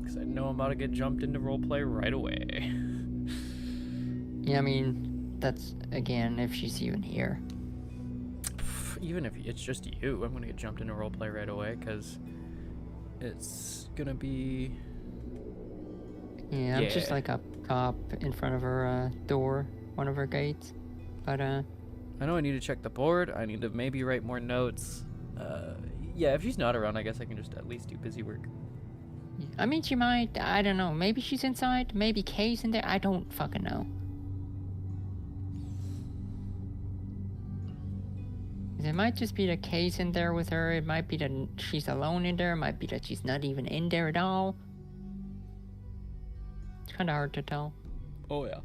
because I know I'm about to get jumped into roleplay right away. Yeah, I mean, that's, again, if she's even here. Even if it's just you, I'm gonna get jumped into roleplay right away, because it's gonna be... Yeah, I'm just like up top in front of her door, one of her gates. But I know I need to check the board. I need to maybe write more notes. Yeah, if she's not around, I guess I can just at least do busy work. I mean, she might, I don't know, maybe she's inside, maybe Kay's in there, I don't fucking know. It might just be that Kay's in there with her, it might be that she's alone in there, it might be that she's not even in there at all. It's kinda hard to tell. Oh, yeah.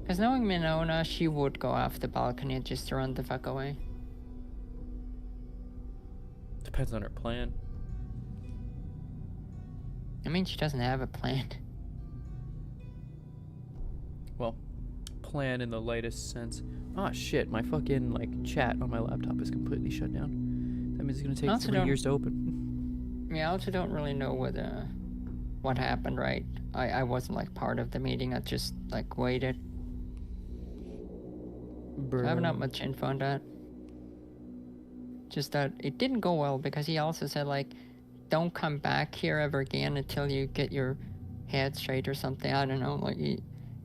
Because knowing Minona, she would go off the balcony just to run the fuck away. Depends on her plan. I mean, she doesn't have a plan. Well, plan in the lightest sense. Ah, shit, my fucking, like, chat on my laptop is completely shut down. That means it's gonna take 3 years to open. Yeah, I also don't really know what happened, right? I wasn't, like, part of the meeting, I just, like, waited. So I have not much info on that. Just that it didn't go well because he also said, like, don't come back here ever again until you get your head straight or something. I don't know. Like,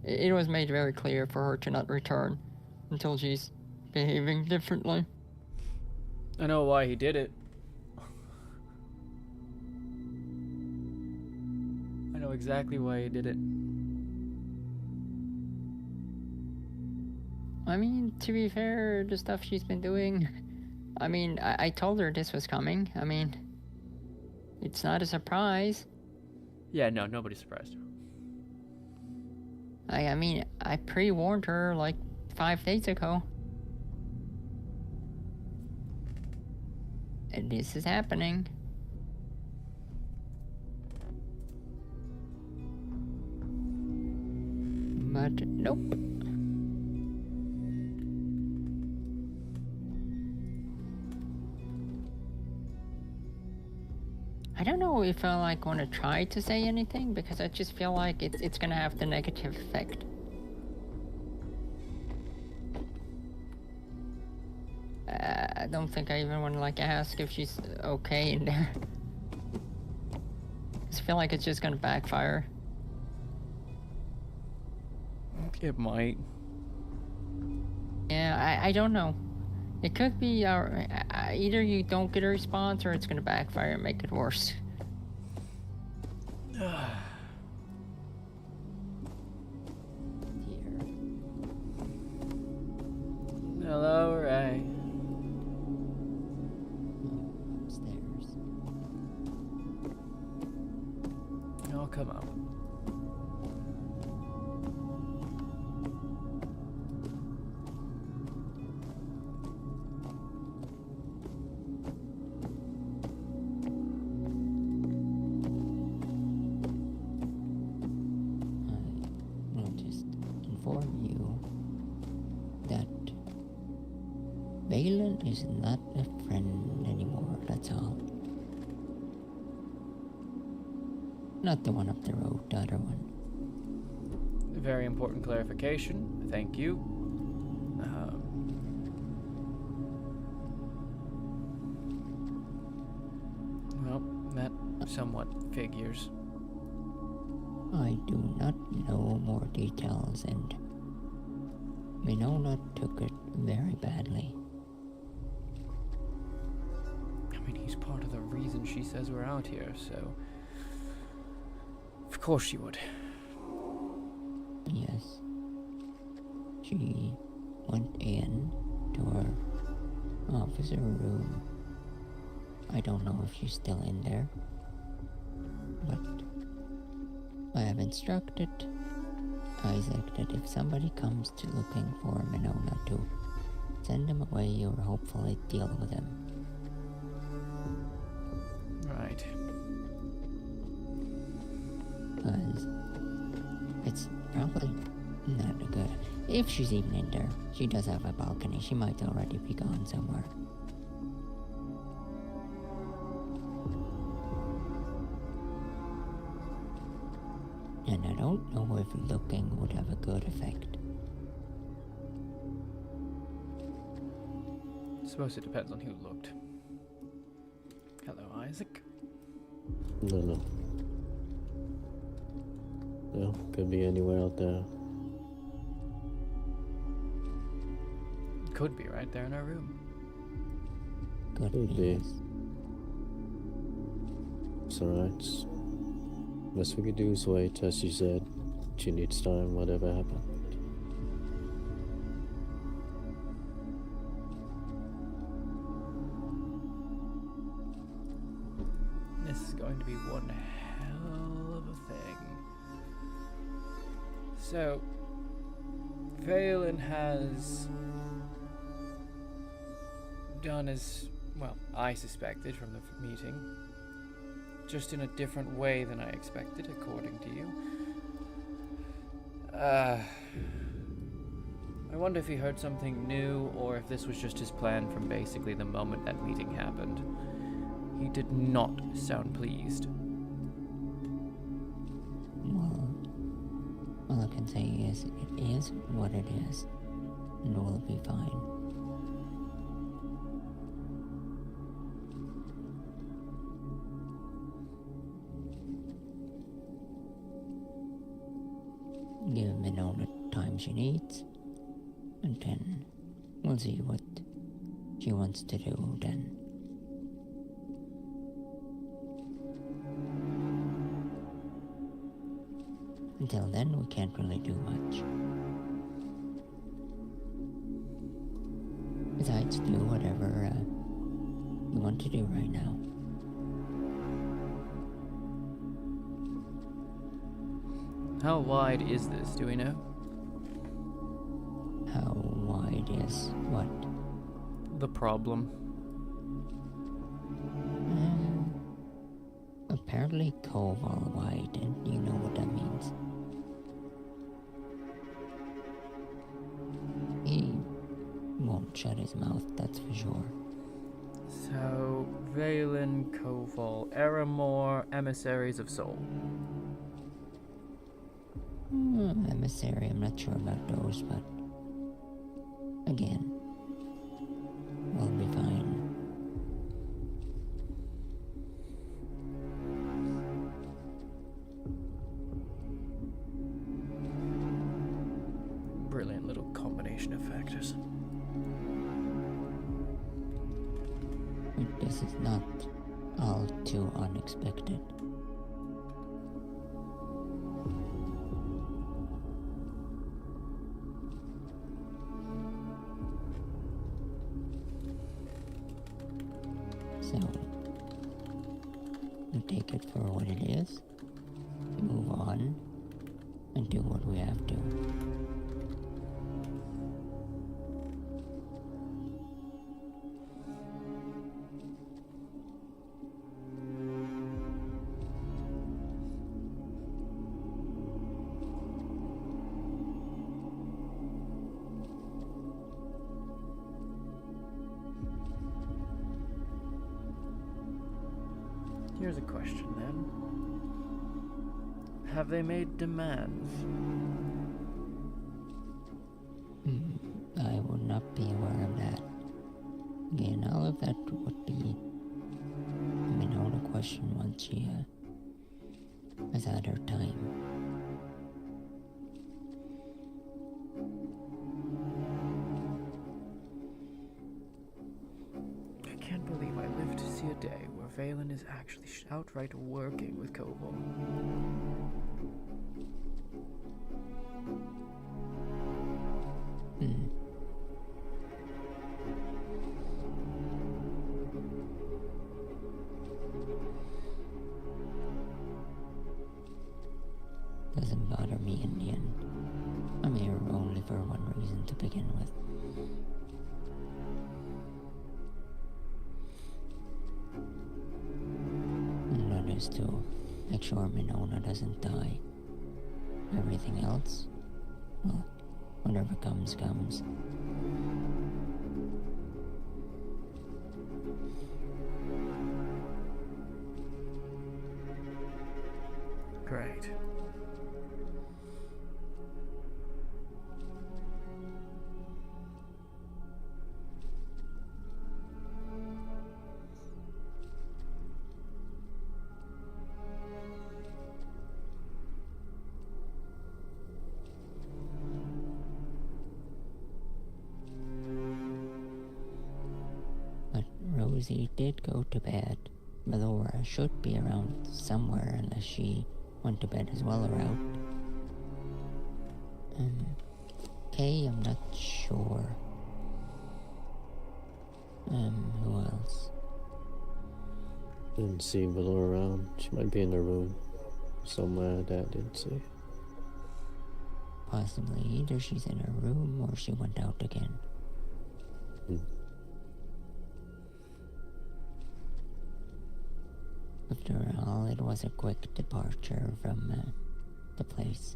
it was made very clear for her to not return until she's behaving differently. I know why he did it. I know exactly why he did it. I mean, to be fair, the stuff she's been doing... I mean, I told her this was coming. I mean, it's not a surprise. Yeah, no, nobody's surprised. I mean, I pre-warned her like 5 days ago. And this is happening. But nope. I don't know if I like want to try to say anything because I just feel like it's gonna have the negative effect. I don't think I even want to like ask if she's okay in there. I just feel like it's just gonna backfire. It might. Yeah, I don't know. It could be either you don't get a response or it's gonna backfire and make it worse. Hello, Ray. Upstairs. Oh, come on. Balin is not a friend anymore, that's all. Not the one up the road, the other one. Very important clarification. Thank you. Well, that somewhat figures. I do not know more details, and Minona took it very badly. I mean, he's part of the reason she says we're out here, so... Of course she would. Yes. She went in to her officer room. I don't know if she's still in there, but I have instructed Isaac that if somebody comes to looking for Minona to send him away or hopefully deal with him. Right. Because it's probably not good. If she's even in there, she does have a balcony. She might already be gone somewhere. And I don't know if looking would have a good effect. I suppose it depends on who looked. Hello, Isaac. No. Well, could be anywhere out there. Could be right there in our room. Could Could be. be. It's alright. Best we could do is wait, as you said. She needs time, whatever happened. This is going to be one hell of a thing. So, Valen has done as, well, I suspected from the meeting, just in a different way than I expected, according to you. I wonder if he heard something new, or if this was just his plan from basically the moment that meeting happened. He did not sound pleased. Well, all I can say is it is what it is, and we'll be fine. Give Minnow the time she needs, and then we'll see what she wants to do then. Until then, we can't really do much. Besides, do whatever you want to do right now. How wide is this, do we know? How wide is what? The problem. Apparently cove all wide, and you know what that means. He won't shut his mouth, that's for sure. So, Valen, Koval, Eramor, Emissaries of Soul. Emissary, I'm not sure about those, but again, we'll be fine. Brilliant little combination of factors. This is not all too unexpected. So, we take it for what it is, move on, and do what we have to. Here's a question then. Have they made demands? I would not be aware of that. Again, all of that would be, the question once she has had her time. I can't believe I lived to see a day where Valen is actually outright working with Koval. Doesn't bother me in the end. I'm here only for one reason to begin with. And that is to make sure Minona doesn't die. Everything else, well, whatever comes, comes. Great. Rosie did go to bed. Melora should be around somewhere unless she went to bed as well or out. Kay, I'm not sure. Who else? Didn't see Willow around. She might be in the room somewhere that I didn't see. Possibly either she's in her room or she went out again. After all, it was a quick departure from the place.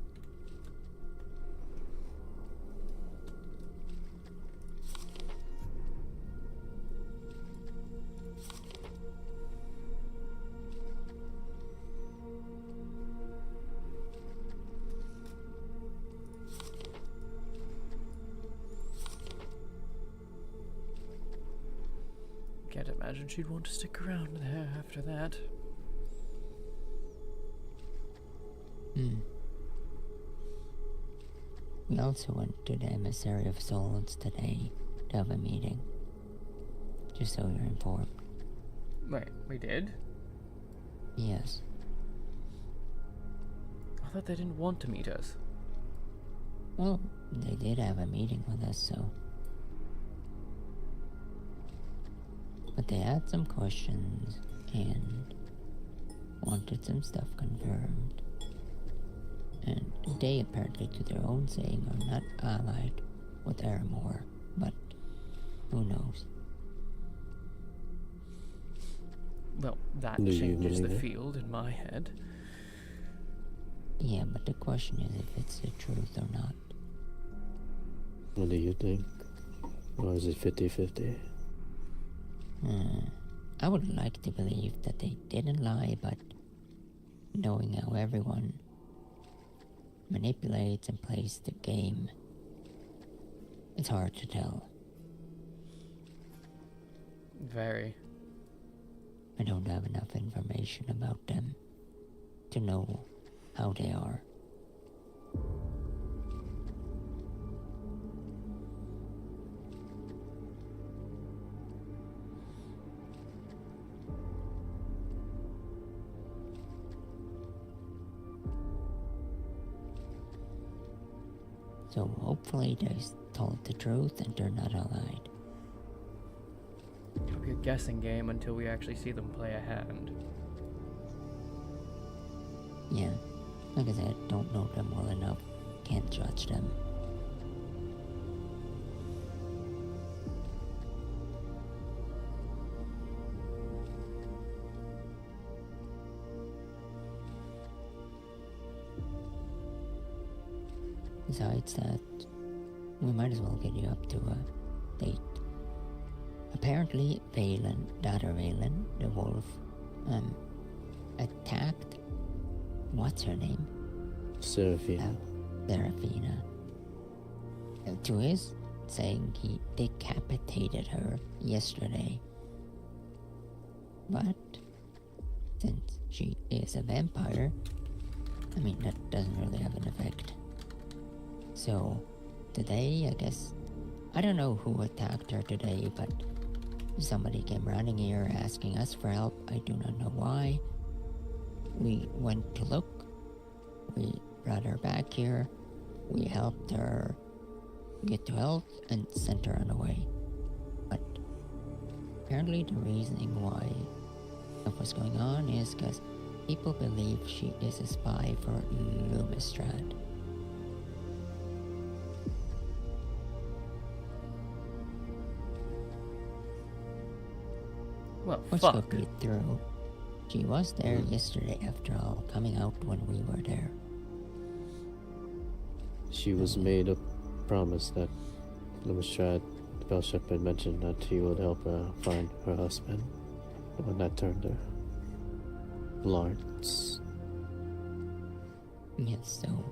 Can't imagine she'd want to stick around there after that. We also went to the Emissary of Souls today to have a meeting. Just so you're informed. Wait, we did? Yes. I thought they didn't want to meet us. Well, they did have a meeting with us, so... But they had some questions and wanted some stuff confirmed. And they apparently, to their own saying, are not allied with Aramor, but who knows? Well, that Do you changes the believe it? field in my head. Yeah, but the question is if it's the truth or not. What do you think? Or is it 50-50? I would like to believe that they didn't lie, but knowing how everyone manipulates and plays the game, it's hard to tell. Very. I don't have enough information about them to know how they are. So hopefully they told the truth and they're not allied. It'll be a guessing game until we actually see them play a hand. Yeah, like I said, don't know them well enough, can't judge them. Besides that, we might as well get you up to a date. Apparently, Valen, the wolf, attacked, what's her name? Seraphina. Seraphina. To his saying, he decapitated her yesterday. But, since she is a vampire, I mean, that doesn't really have an effect. So, today, I guess, I don't know who attacked her today, but somebody came running here asking us for help. I do not know why. We went to look. We brought her back here. We helped her get to health and sent her on the way. But apparently the reasoning why stuff was going on is because people believe she is a spy for Lumistrad. Well, Which fuck. could be true. She was there yesterday after all, coming out when we were there. She was made a promise that Lumistrad, the Bell Shepherd, mentioned that he would help her find her husband. The one that turned her. Lawrence. Yes, so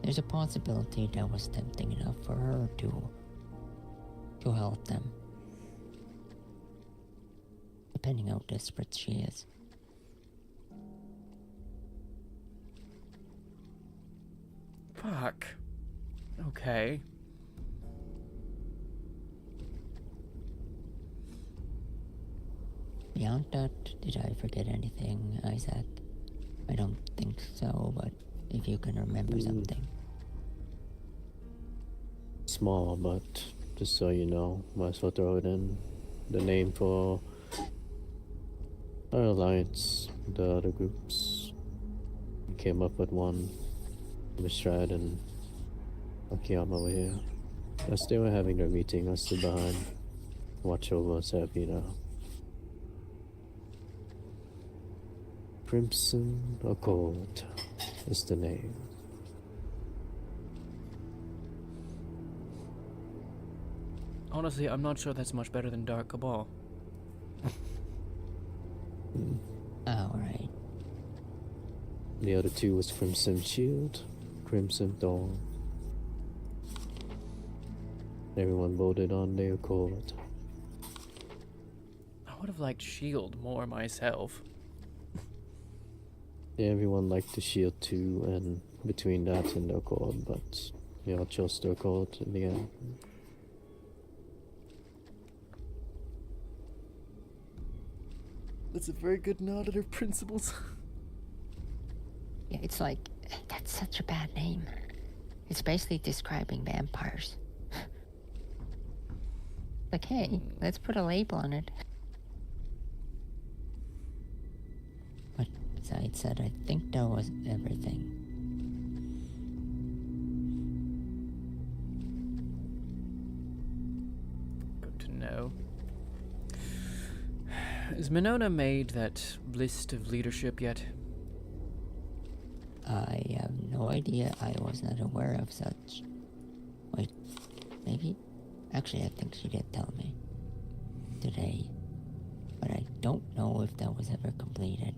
there's a possibility that was tempting enough for her to help them. Depending how desperate she is. Fuck. Okay. Beyond that, did I forget anything, Isaac? I don't think so, but if you can remember something. Small, but just so you know, might as well throw it in. The name for our alliance, the other groups. We came up with one. Mistrad and Akiyama were here. As they were having their meeting, I stood behind, watch over Serafina. Crimson Accord is the name. Honestly, I'm not sure that's much better than Dark Cabal. Alright. The other two was Crimson Shield, Crimson Dawn. Everyone voted on their accord. I would have liked Shield more myself. Yeah, everyone liked the Shield too, and between that and the accord, but we all chose the accord in the end. That's a very good nod at her principles. Yeah, it's like, that's such a bad name. It's basically describing vampires. Like, hey, let's put a label on it. But besides that, I think that was everything. Good to know. Has Minona made that list of leadership yet? I have no idea. I was not aware of such. Wait, maybe? Actually, I think she did tell me today, but I don't know if that was ever completed.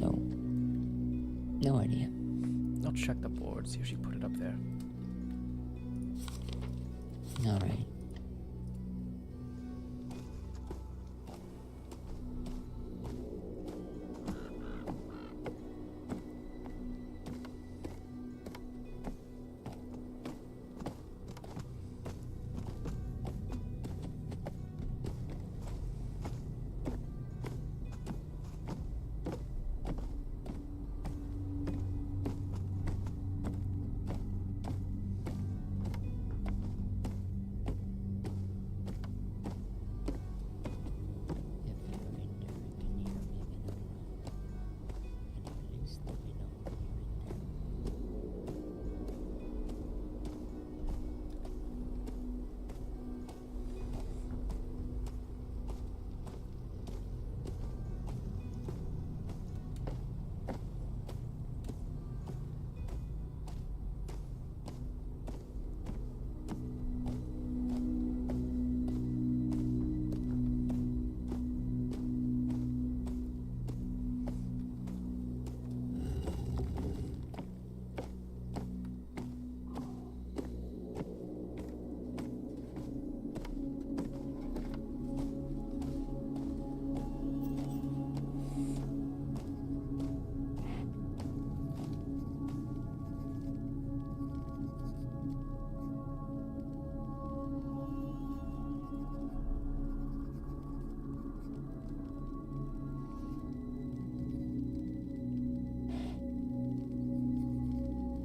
So, no idea. I'll check the board, see if she put it up there. Alright.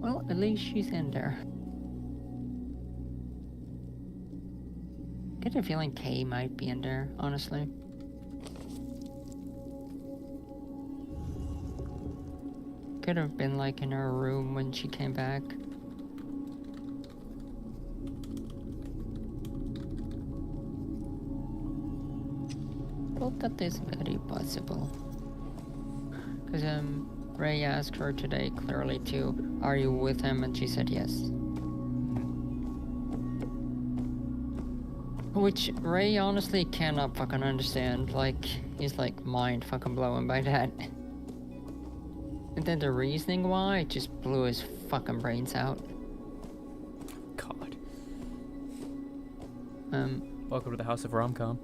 Well, at least she's in there. Get a feeling Kay might be in there, honestly. Could have been like in her room when she came back. Well, that is very possible. Because Ray asked her today clearly too, are you with him? And she said yes. Which Ray honestly cannot fucking understand. Like, he's like mind fucking blown by that. And then the reasoning why, it just blew his fucking brains out. God. Welcome to the House of Romcom.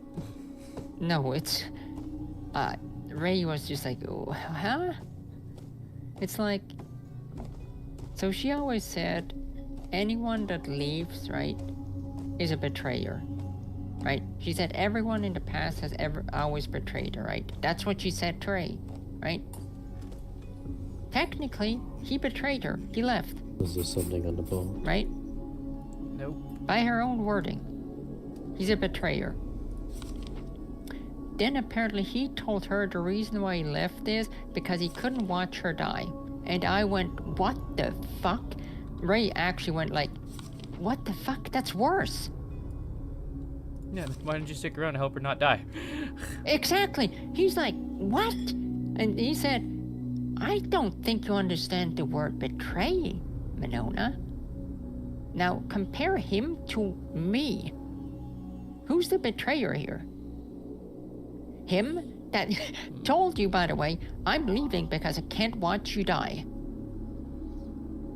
No, it's... Ray was just like, oh, huh? It's like... So she always said anyone that leaves, right, is a betrayer, right? She said everyone in the past has always betrayed her, right? That's what she said to Ray, right? Technically, he betrayed her. He left. Was there something on the boat? Right? Nope. By her own wording. He's a betrayer. Then apparently he told her the reason why he left is because he couldn't watch her die. And I went, what the fuck? Ray actually went like, what the fuck? That's worse. Yeah, why didn't you stick around to help her not die? Exactly. He's like, what? And he said, I don't think you understand the word betray, Winona. Now compare him to me. Who's the betrayer here? Him that told you, by the way, I'm leaving because I can't watch you die.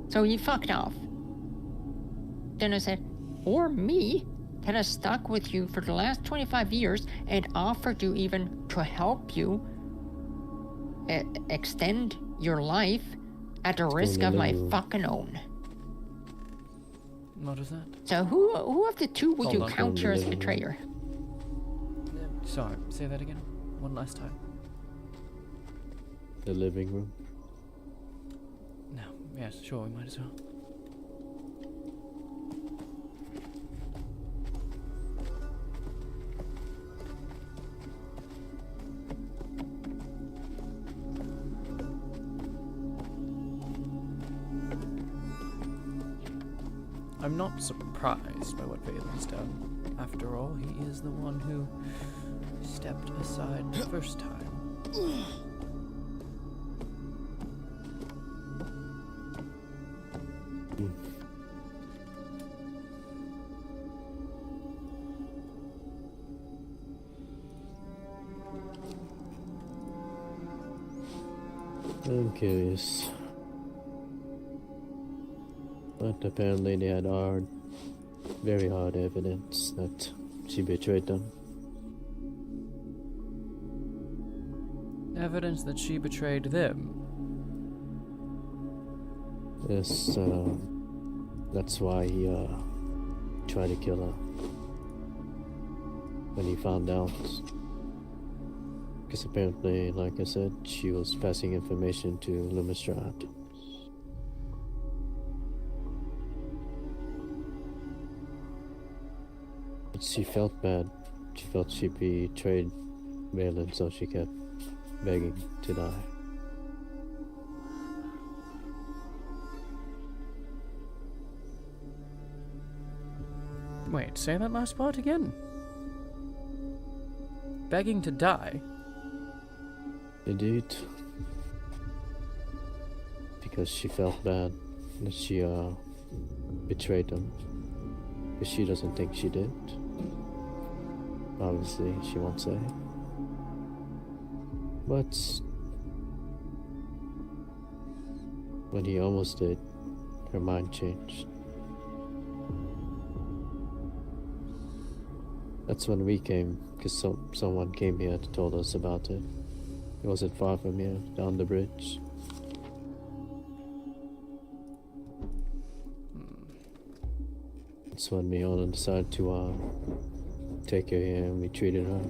So he fucked off. Then I said, or me that has stuck with you for the last 25 years and offered you even to help you extend your life at the risk of my fucking own. What is that? So who of the two would you Hold on. counter as betrayer? Sorry, say that again. One last time. The living room. No, yes, sure, we might as well. I'm not surprised by what Valen's done. After all, he is the one who stepped aside the first time. I'm curious. But apparently they had very hard evidence that she betrayed them. Evidence that she betrayed them. Yes, that's why he tried to kill her. When he found out. Because apparently, like I said, she was passing information to Lumistrad. But she felt bad. She felt she betrayed Valen, so she kept begging to die. Wait, say that last part again. Begging to die? Indeed. Because she felt bad that she betrayed them. Because she doesn't think she did. Obviously, she won't say. But when he almost did, her mind changed. That's when we came, because someone came here and told us about it. It wasn't far from here, down the bridge. That's when we all decided to take her here and we treated her.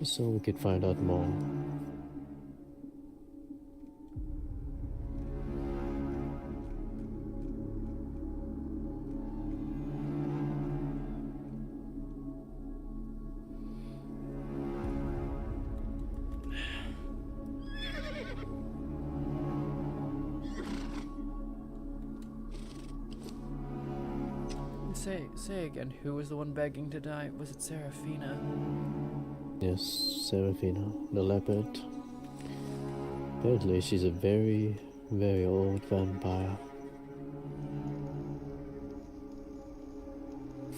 So we could find out more. Say again, who was the one begging to die? Was it Seraphina? Yes, Seraphina, the leopard. Apparently she's a very, very old vampire.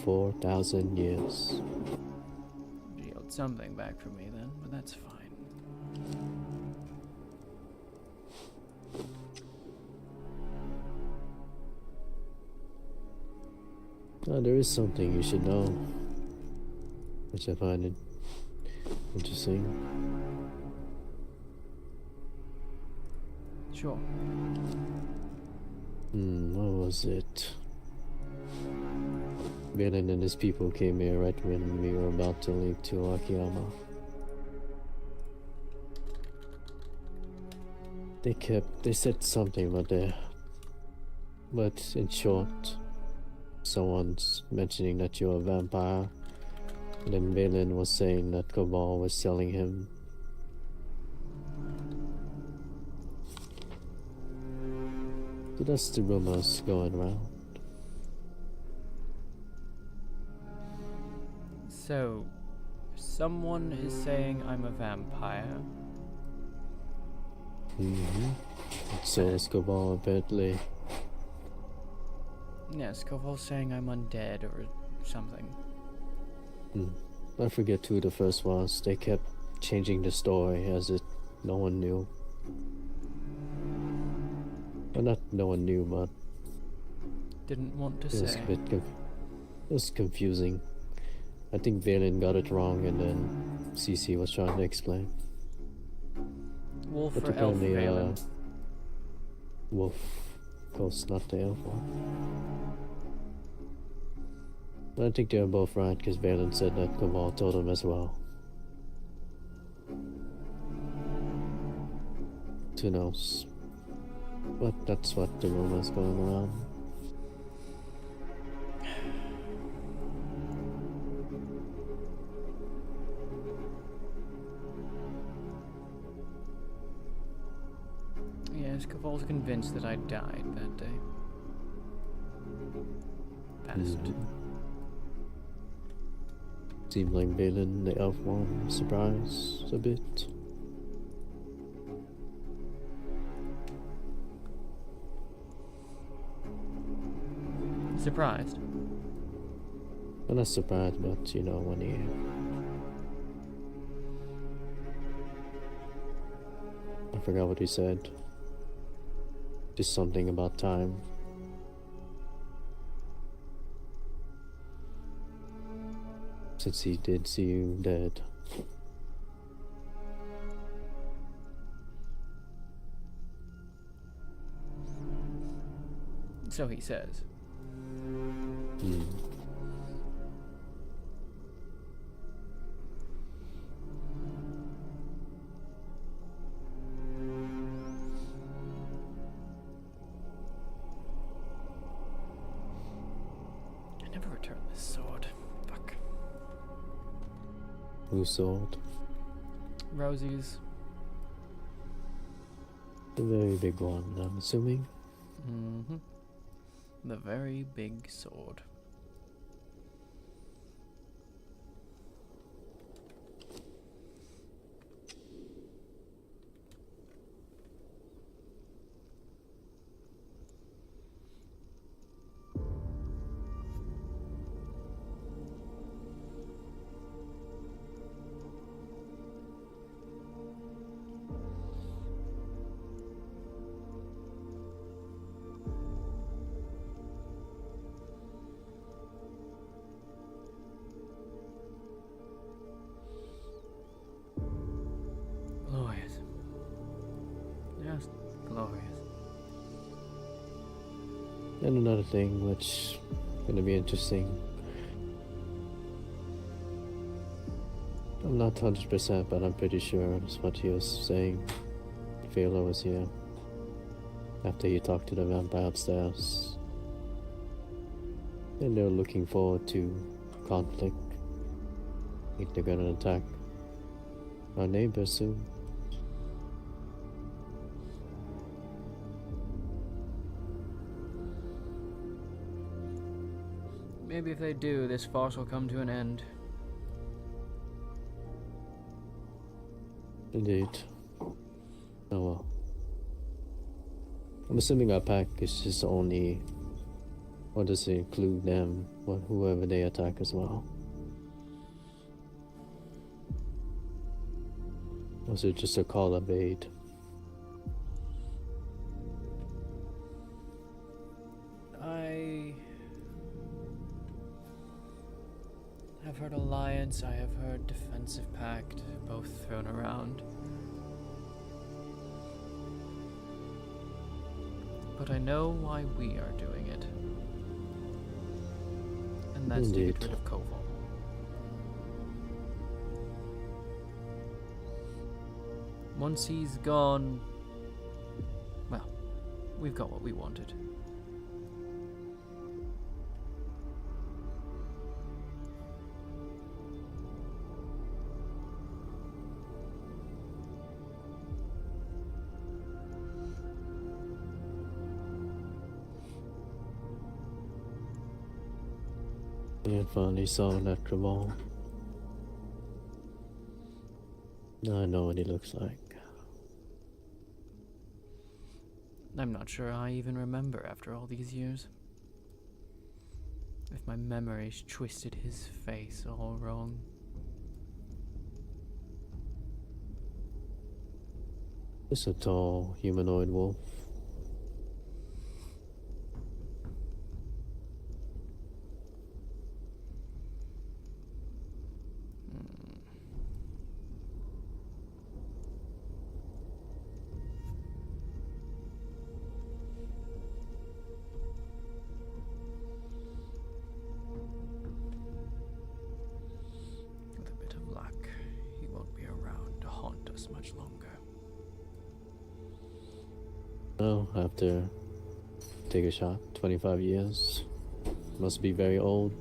4,000 years. She held something back from me then, but that's fine. There is something you should know, which I find it interesting. Sure. What was it? Valen and his people came here right when we were about to leave to Akiyama. They said something about but in short, someone's mentioning that you're a vampire, and then Valen was saying that Cabal was selling him. So that's the rumors going around. So, someone is saying I'm a vampire. So is Cabal apparently. Yes, Koval's saying I'm undead or something. I forget who the first was. They kept changing the story as if no one knew. Well, not no one knew, but Didn't want to it was say. it was confusing. I think Valen got it wrong, and then CC was trying to explain. Wolf But or elf, apparently, Valen? Wolf. Of course, not the elf one. But I think they were both right, because Valen said that Cabal told him as well. Who knows? But that's what the rumors going around. Yes, Koval's convinced that I died that day. Passed. Seemed like Valen, the elf one, surprised a bit. Surprised? Well, not surprised, but you know, when he. I forgot what he said. Just something about time. Since he did see you dead. So he says. I never returned this sword. Fuck. Whose sword? Rosie's. The very big one, I'm assuming. The very big sword. Glorious. Just glorious. And another thing which gonna be interesting. I'm not 100%, but I'm pretty sure that's what he was saying. Phaela was here. After he talked to the vampire upstairs. And they're looking forward to conflict. I think they're gonna attack our neighbors soon. Maybe if they do, this farce will come to an end. Indeed. Oh well. I'm assuming our pack is just only, or does it include them, or whoever they attack as well? Or is it just a call of aid? I have heard alliance, I have heard defensive pact, both thrown around. But I know why we are doing it. And that's to get Indeed. rid of Koval. Once he's gone, well, we've got what we wanted. You finally saw that Cabal. Now I know what he looks like. I'm not sure I even remember after all these years. If my memories twisted his face all wrong. It's a tall humanoid wolf. With a bit of luck, he won't be around to haunt us much longer. Well, after take a shot, 25 years. Must be very old.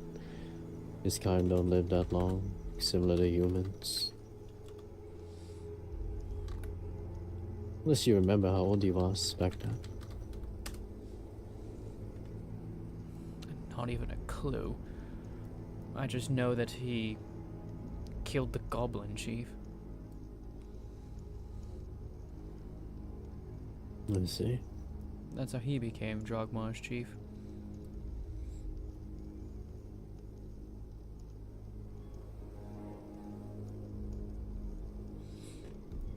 His kind don't live that long, similar to humans. Unless you remember how old he was back then. Not even a clue. I just know that he killed the Goblin Chief. Let's see. That's how he became Drogmar's chief.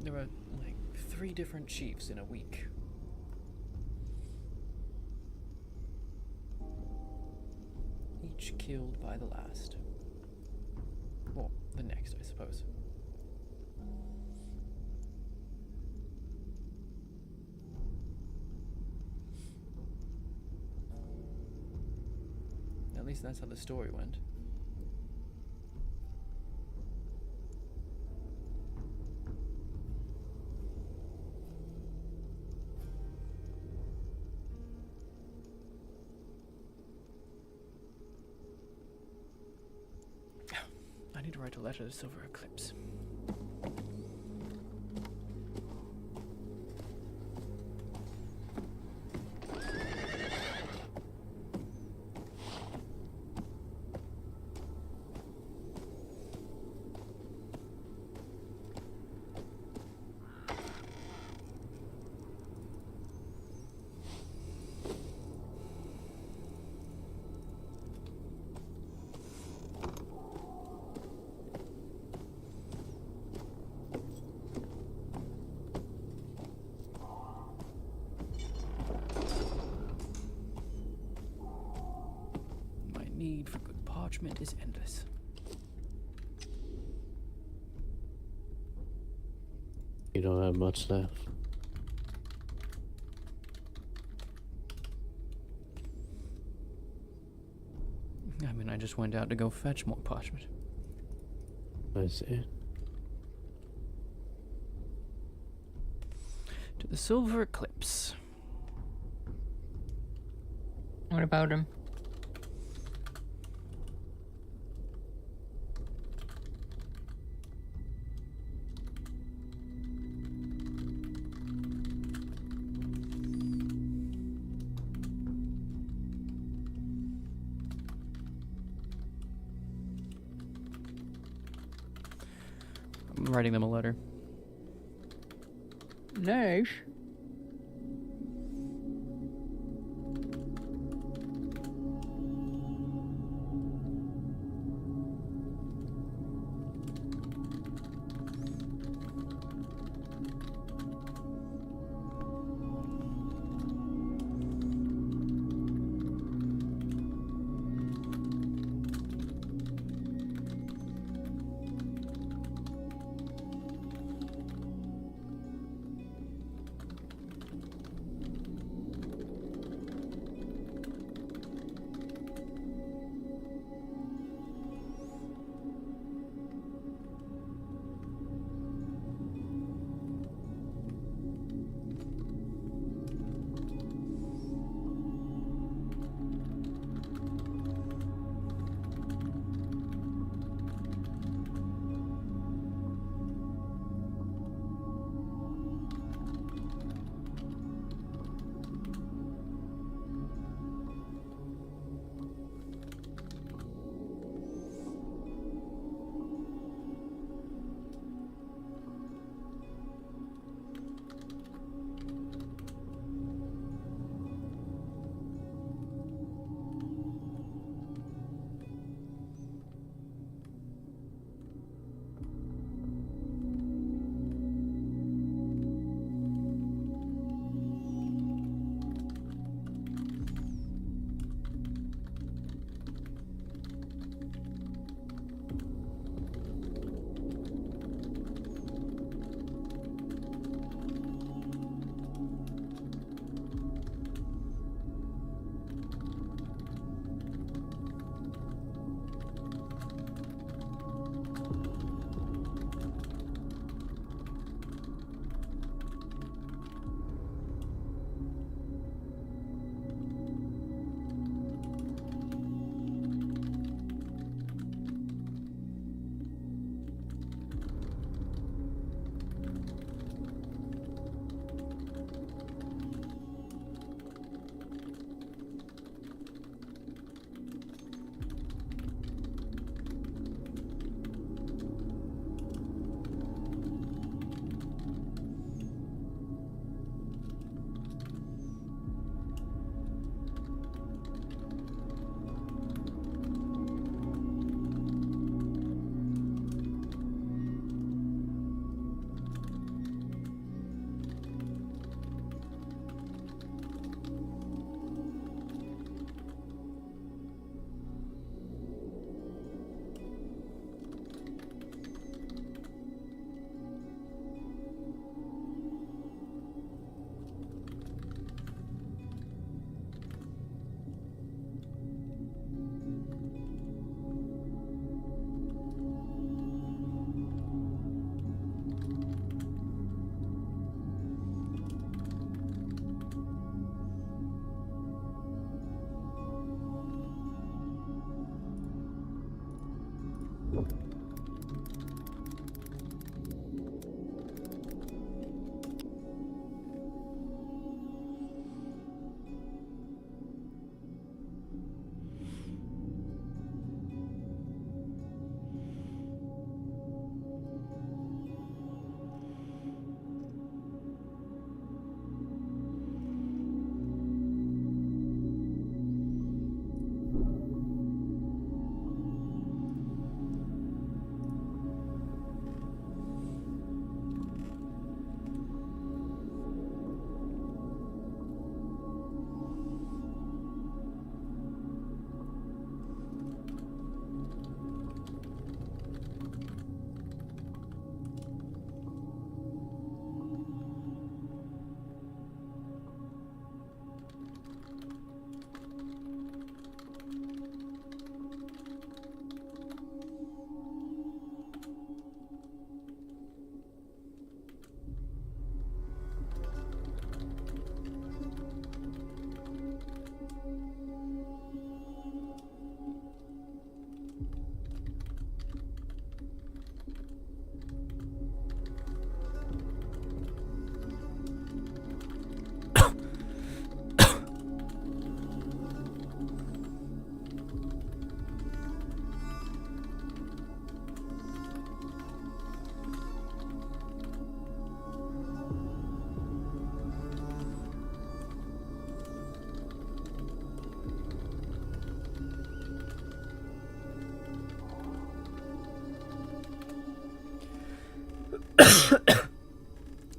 There were like 3 different chiefs in a week. Each killed by the last. Well, the next, I suppose. At least that's how the story went. I need to write a letter to Silver Eclipse. Need for good parchment is endless. You don't have much left. I mean, I just went out to go fetch more parchment. I see. To the Silver Eclipse. What about him? I'm writing them a letter. Nice.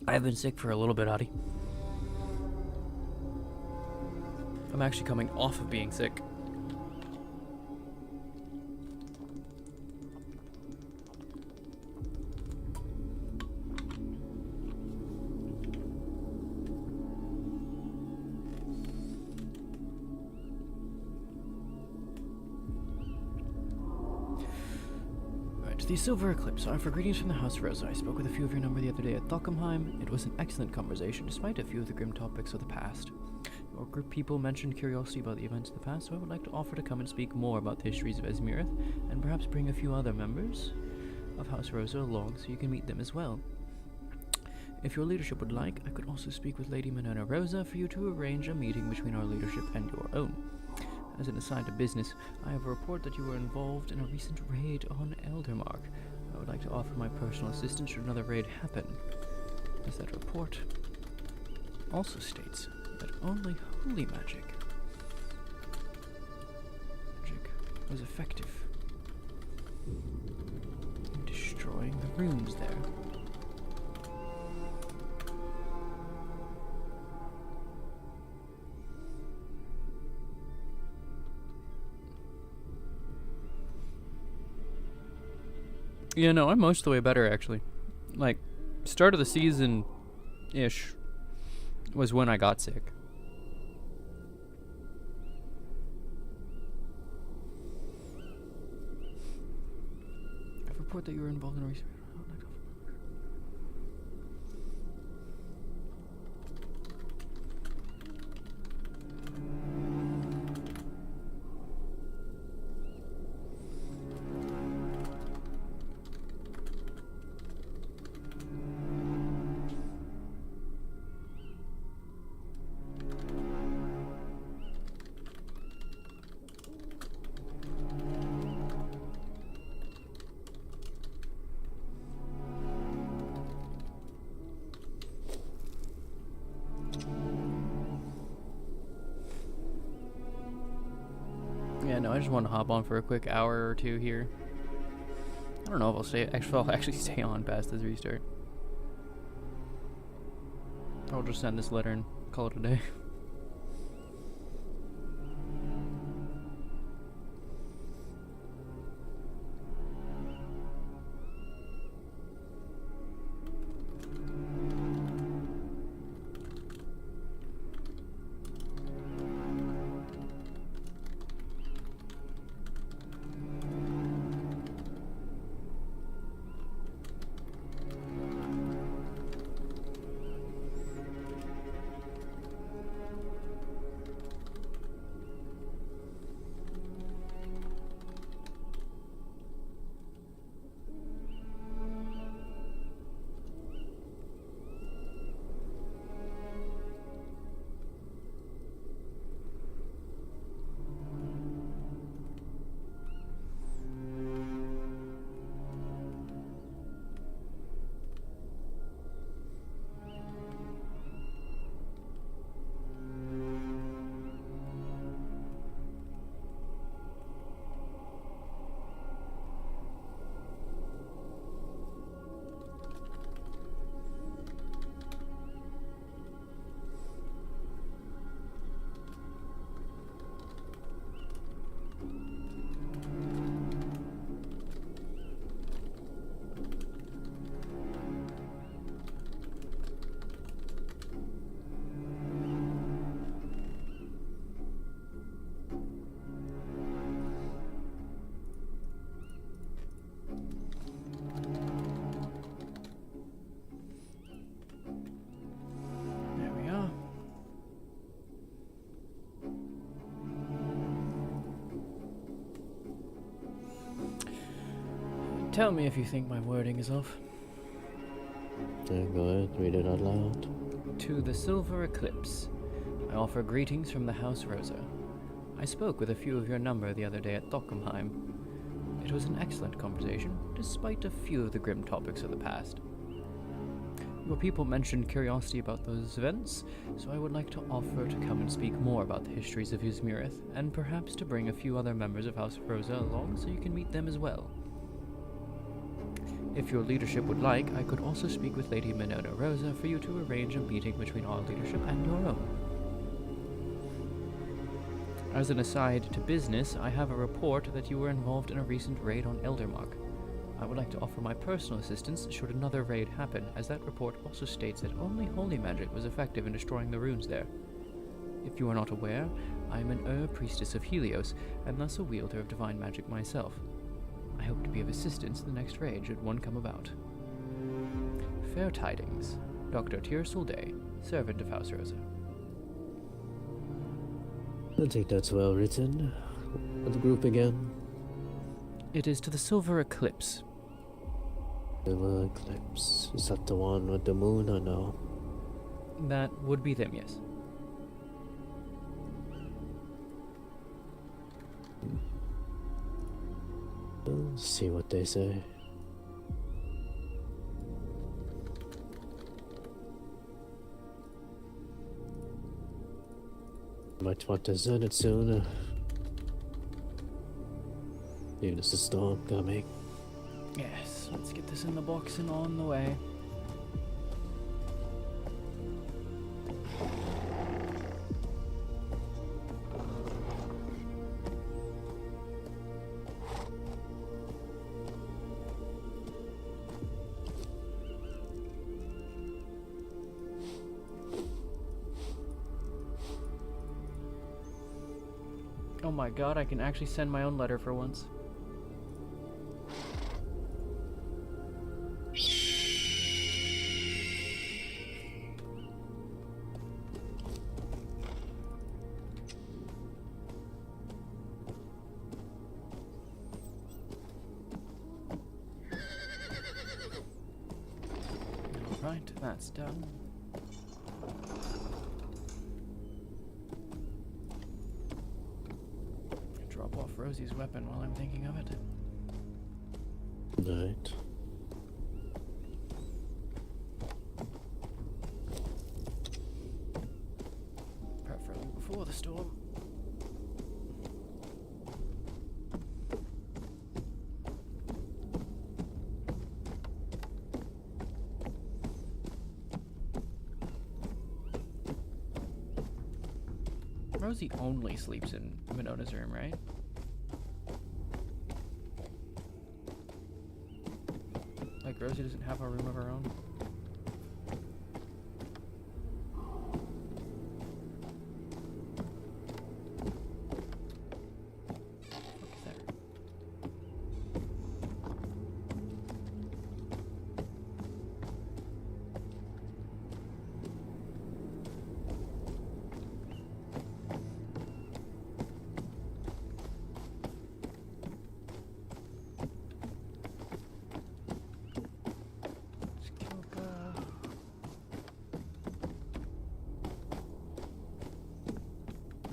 I've been sick for a little bit, Adi. I'm actually coming off of being sick. The Silver Eclipse. I offer greetings from the House Rosa. I spoke with a few of your number the other day at Thockenheim. It was an excellent conversation, despite a few of the grim topics of the past. Your group people mentioned curiosity about the events of the past, so I would like to offer to come and speak more about the histories of Esmirith, and perhaps bring a few other members of House Rosa along so you can meet them as well. If your leadership would like, I could also speak with Lady Minerva Rosa for you to arrange a meeting between our leadership and your own. As an aside to business, I have a report that you were involved in a recent raid on Eldermark. I would like to offer my personal assistance should another raid happen, as that report also states that only holy magic was effective in destroying the runes there. Yeah, no, I'm most of the way better, actually. Like, start of the season-ish was when I got sick. I report that you were involved in a recent... Yeah, no, I just want to hop on for a quick hour or two here. I don't know if I'll stay. I'll actually stay on past this restart. I'll just send this letter and call it a day. Tell me if you think my wording is off. Yeah, go ahead, read it out loud. To the Silver Eclipse, I offer greetings from the House Rosa. I spoke with a few of your number the other day at Thockenheim. It was an excellent conversation, despite a few of the grim topics of the past. Your people mentioned curiosity about those events, so I would like to offer to come and speak more about the histories of Esmirith, and perhaps to bring a few other members of House Rosa along so you can meet them as well. If your leadership would like, I could also speak with Lady Minona Rosa for you to arrange a meeting between our leadership and your own. As an aside to business, I have a report that you were involved in a recent raid on Eldermark. I would like to offer my personal assistance should another raid happen, as that report also states that only holy magic was effective in destroying the runes there. If you are not aware, I am an priestess of Helios, and thus a wielder of divine magic myself. I hope to be of assistance in the next raid should one come about. Fair tidings. Dr. Tyr'Sul'Day, servant of House Rosa. I think that's well written. The group again. It is to the Silver Eclipse. Silver Eclipse. Is that the one with the moon or no? That would be them, yes. We'll see what they say. Might want to send it soon. Even there's a storm coming. Yes, let's get this in the box and on the way. Oh my god, I can actually send my own letter for once. Alright, that's done. Drop off Rosie's weapon while I'm thinking of it. Right. Preferably before the storm. Rosie only sleeps in Minona's room, right? Like, Rosie doesn't have a room of her own? What is that?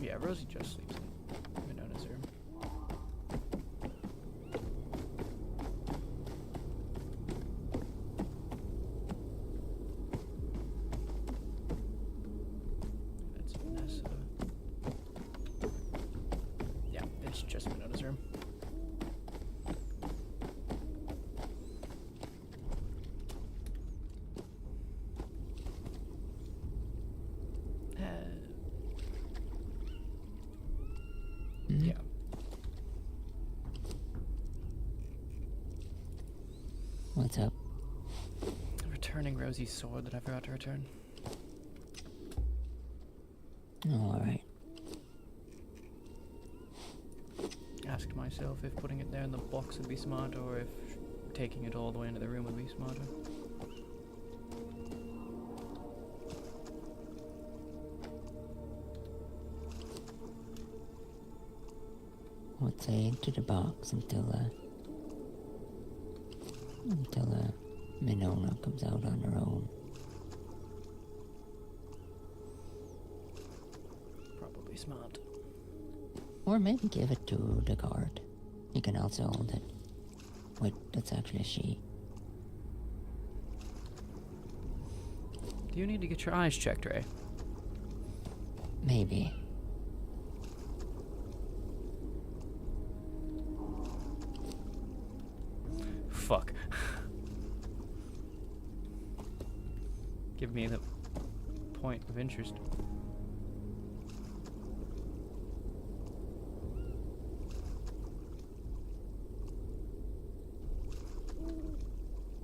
Yeah, Rosie just sleeps in Minona's room. That's Vanessa. Yeah, it's just Minona's room. Yeah. What's up? Returning Rosie's sword that I forgot to return. Oh, alright. Asked myself if putting it there in the box would be smart, or if taking it all the way into the room would be smarter. I'd say into the box until Minona comes out on her own. Probably smart. Or maybe give it to the guard. He can also hold it. Wait, that's actually a she. Do you need to get your eyes checked, Ray? Maybe. Fuck. give me the point of interest.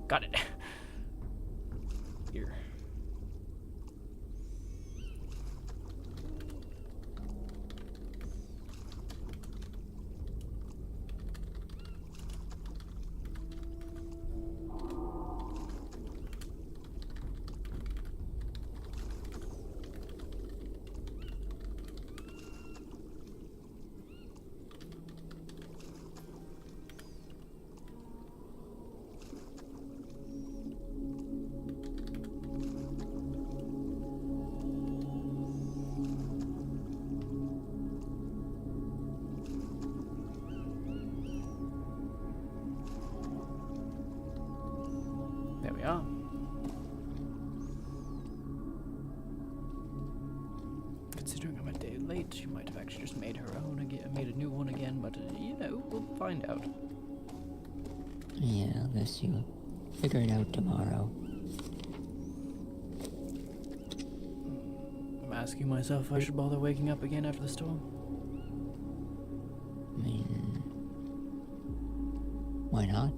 Got it. Here. There we are. Considering I'm a day late, she might have actually just made her own again, made a new one again, but you know, we'll find out. Yeah, unless you figure it out tomorrow. I'm asking myself if I should bother waking up again after the storm. I mean, why not?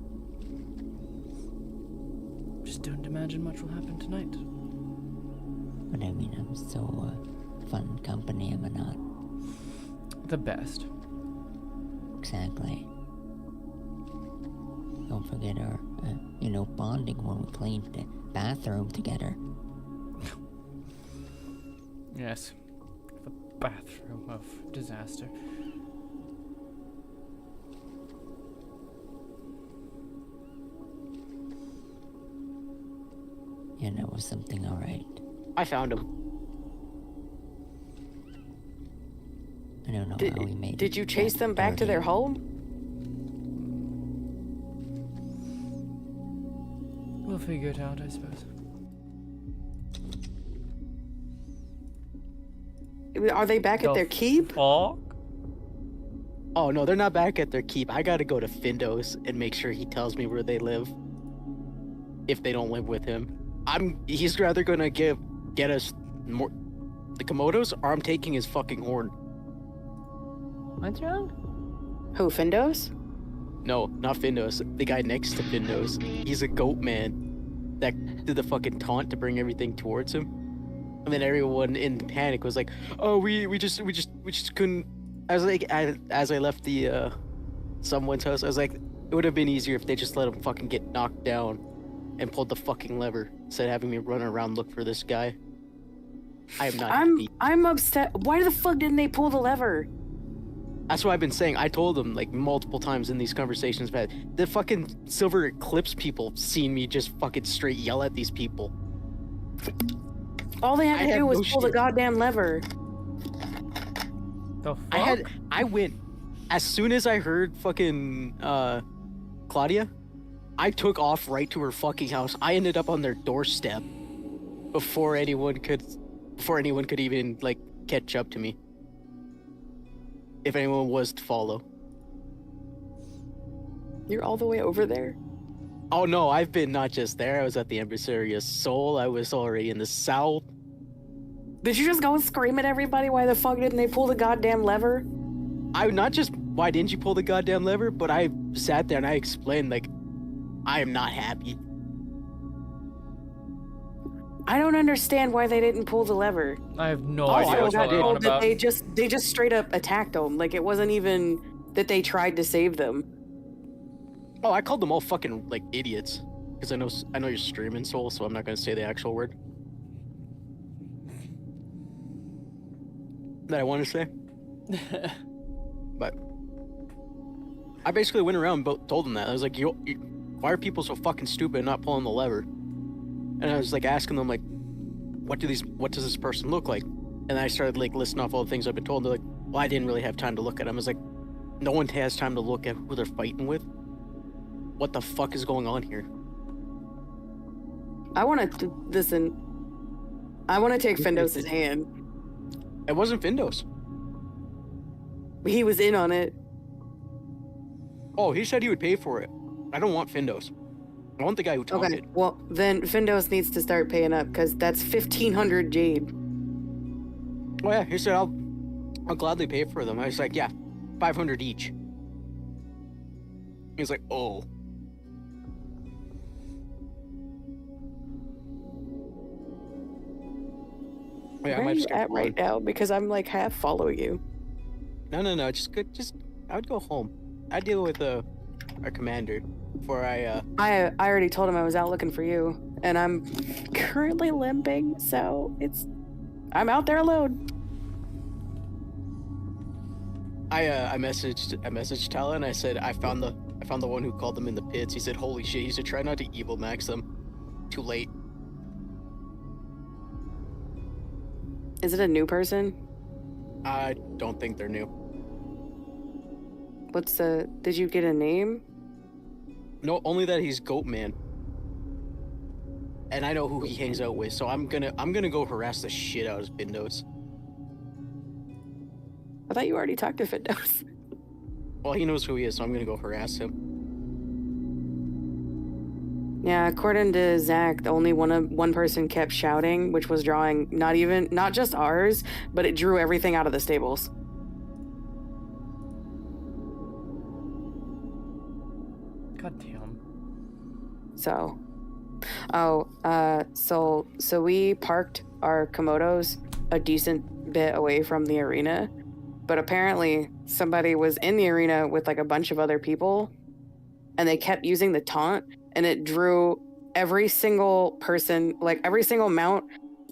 Just don't imagine much will happen tonight. But I mean, I'm so fun company, am I not? The best. Exactly. Don't forget our, bonding when we cleaned the bathroom together. Yes. The bathroom of disaster. Yeah, that was something alright. I found him. I don't know how we made it. Did you chase that them back to dirty. their home? We'll figure it out, I suppose. Are they back at their keep? Fuck? Oh no, they're not back at their keep. I gotta go to Findo's and make sure he tells me where they live. If they don't live with him. He's rather gonna get us more the Komodos, or I'm taking his fucking horn. What's wrong? Who, Findo's? No, not Findo's. The guy next to Findo's. He's a goat man that did the fucking taunt to bring everything towards him. And then everyone in panic was like, "Oh, we just couldn't." I was like, as I left the someone's house, I was like, it would have been easier if they just let him fucking get knocked down and pulled the fucking lever instead of having me run around look for this guy. I am not happy. I'm upset. Why the fuck didn't they pull the lever? That's what I've been saying. I told them like multiple times in these conversations that the fucking Silver Eclipse people seen me just fucking straight yell at these people. All they had to do was pull the goddamn lever. The fuck? I went as soon as I heard fucking Claudia, I took off right to her fucking house. I ended up on their doorstep before anyone could even like catch up to me. If anyone was to follow. You're all the way over there? Oh no, I've been not just there. I was at the Emissary of Soul. I was already in the south. Did you just go and scream at everybody? Why the fuck didn't they pull the goddamn lever? Why didn't you pull the goddamn lever? But I sat there and I explained like, I am not happy. I don't understand why they didn't pull the lever. I have no I idea what got you're told on That about. they just straight up attacked them. Like it wasn't even that they tried to save them. Oh, I called them all fucking like idiots. Because I know you're streaming, Soul, so I'm not gonna say the actual word that I want to say. But I basically went around and told them that. I was like, why are people so fucking stupid and not pulling the lever? And I was like asking them like, what does this person look like? And I started like listing off all the things I've been told. They're like, well, I didn't really have time to look at them. I was like, no one has time to look at who they're fighting with. What the fuck is going on here? I want to listen. I want to take Findos's hand. It wasn't Findos. He was in on it. Oh, he said he would pay for it. I don't want Findos. I want the guy who taunted. Okay, well, then Findos needs to start paying up, because that's 1,500 jade. Oh yeah, he said I'll gladly pay for them. I was like, yeah, 500 each. He's like, oh. Yeah, Where are you at right now? Because I'm like half follow you. No, just I would go home. I'd deal with our commander before I already told him I was out looking for you, and I'm currently limping, so I'm out there alone. I messaged Talon. I said I found the one who called them in the pits. He said, holy shit. He said, try not to evil max them. Too late. Is it a new person? I don't think they're new. Did you get a name? No, only that he's Goat Man. And I know who he hangs out with, so I'm gonna go harass the shit out of Findos. I thought you already talked to Findos. Well, he knows who he is, so I'm gonna go harass him. Yeah, according to Zach, only one person kept shouting, which was drawing not just ours, but it drew everything out of the stables. God damn. So we parked our Komodos a decent bit away from the arena, but apparently somebody was in the arena with like a bunch of other people, and they kept using the taunt, and it drew every single person, like every single mount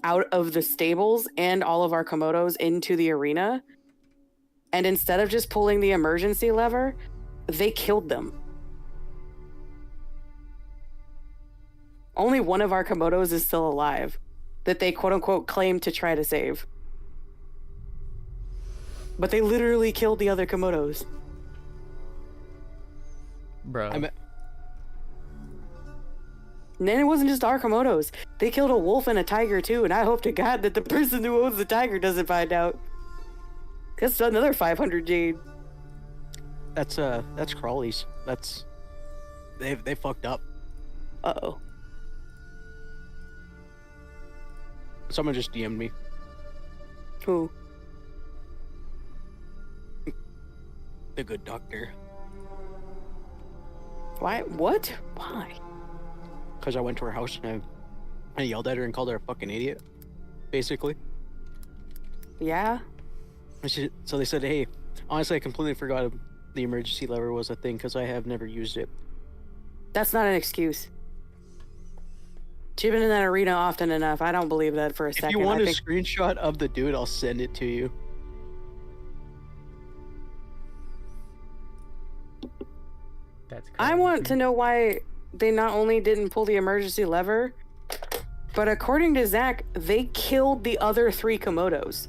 out of the stables and all of our Komodos into the arena. And instead of just pulling the emergency lever, they killed them. Only one of our Komodos is still alive that they quote unquote claim to try to save. But they literally killed the other Komodos. Bro. And then it wasn't just our Komodos. They killed a wolf and a tiger too, and I hope to God that the person who owns the tiger doesn't find out. That's another 500 jade. That's Crawley's. They fucked up. Uh-oh. Someone just DM'd me. Who? The good doctor. Why? What? Why? Because I went to her house and I yelled at her and called her a fucking idiot, basically. Yeah? So they said, hey, honestly, I completely forgot the emergency lever was a thing because I have never used it. That's not an excuse. She's been in that arena often enough. I don't believe that for a second. If you want a screenshot of the dude, I'll send it to you. That's crazy. I want to know why they not only didn't pull the emergency lever, but according to Zach, they killed the other 3 Komodos.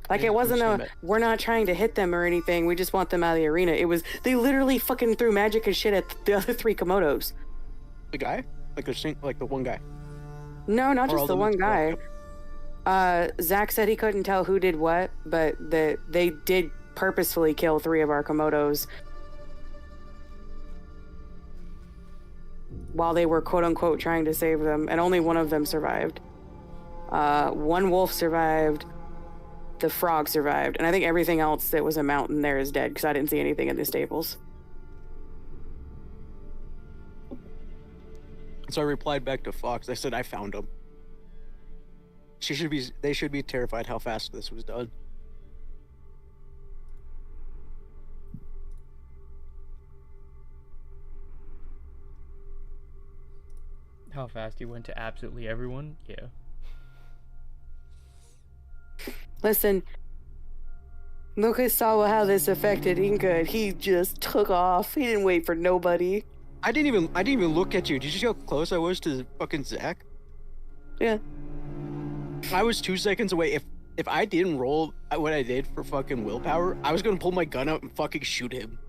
Like, it wasn't we're not trying to hit them or anything, we just want them out of the arena. It was, they literally fucking threw magic and shit at the other 3 Komodos. The guy? Like the one guy? No, not just the one guy. Zach said he couldn't tell who did what, but they did purposefully kill 3 of our Komodos while they were quote-unquote trying to save them, and only one of them survived. One wolf survived, the frog survived, and I think everything else that was a mountain there is dead, because I didn't see anything in the stables. So I replied back to Fox. I said I found him. They should be terrified how fast this was done. How fast he went to absolutely everyone? Yeah. Listen, Lucas saw how this affected Inca, and he just took off. He didn't wait for nobody. I didn't even look at you. Did you see how close I was to fucking Zach? Yeah. I was 2 seconds away. If I didn't roll what I did for fucking willpower, I was gonna pull my gun out and fucking shoot him.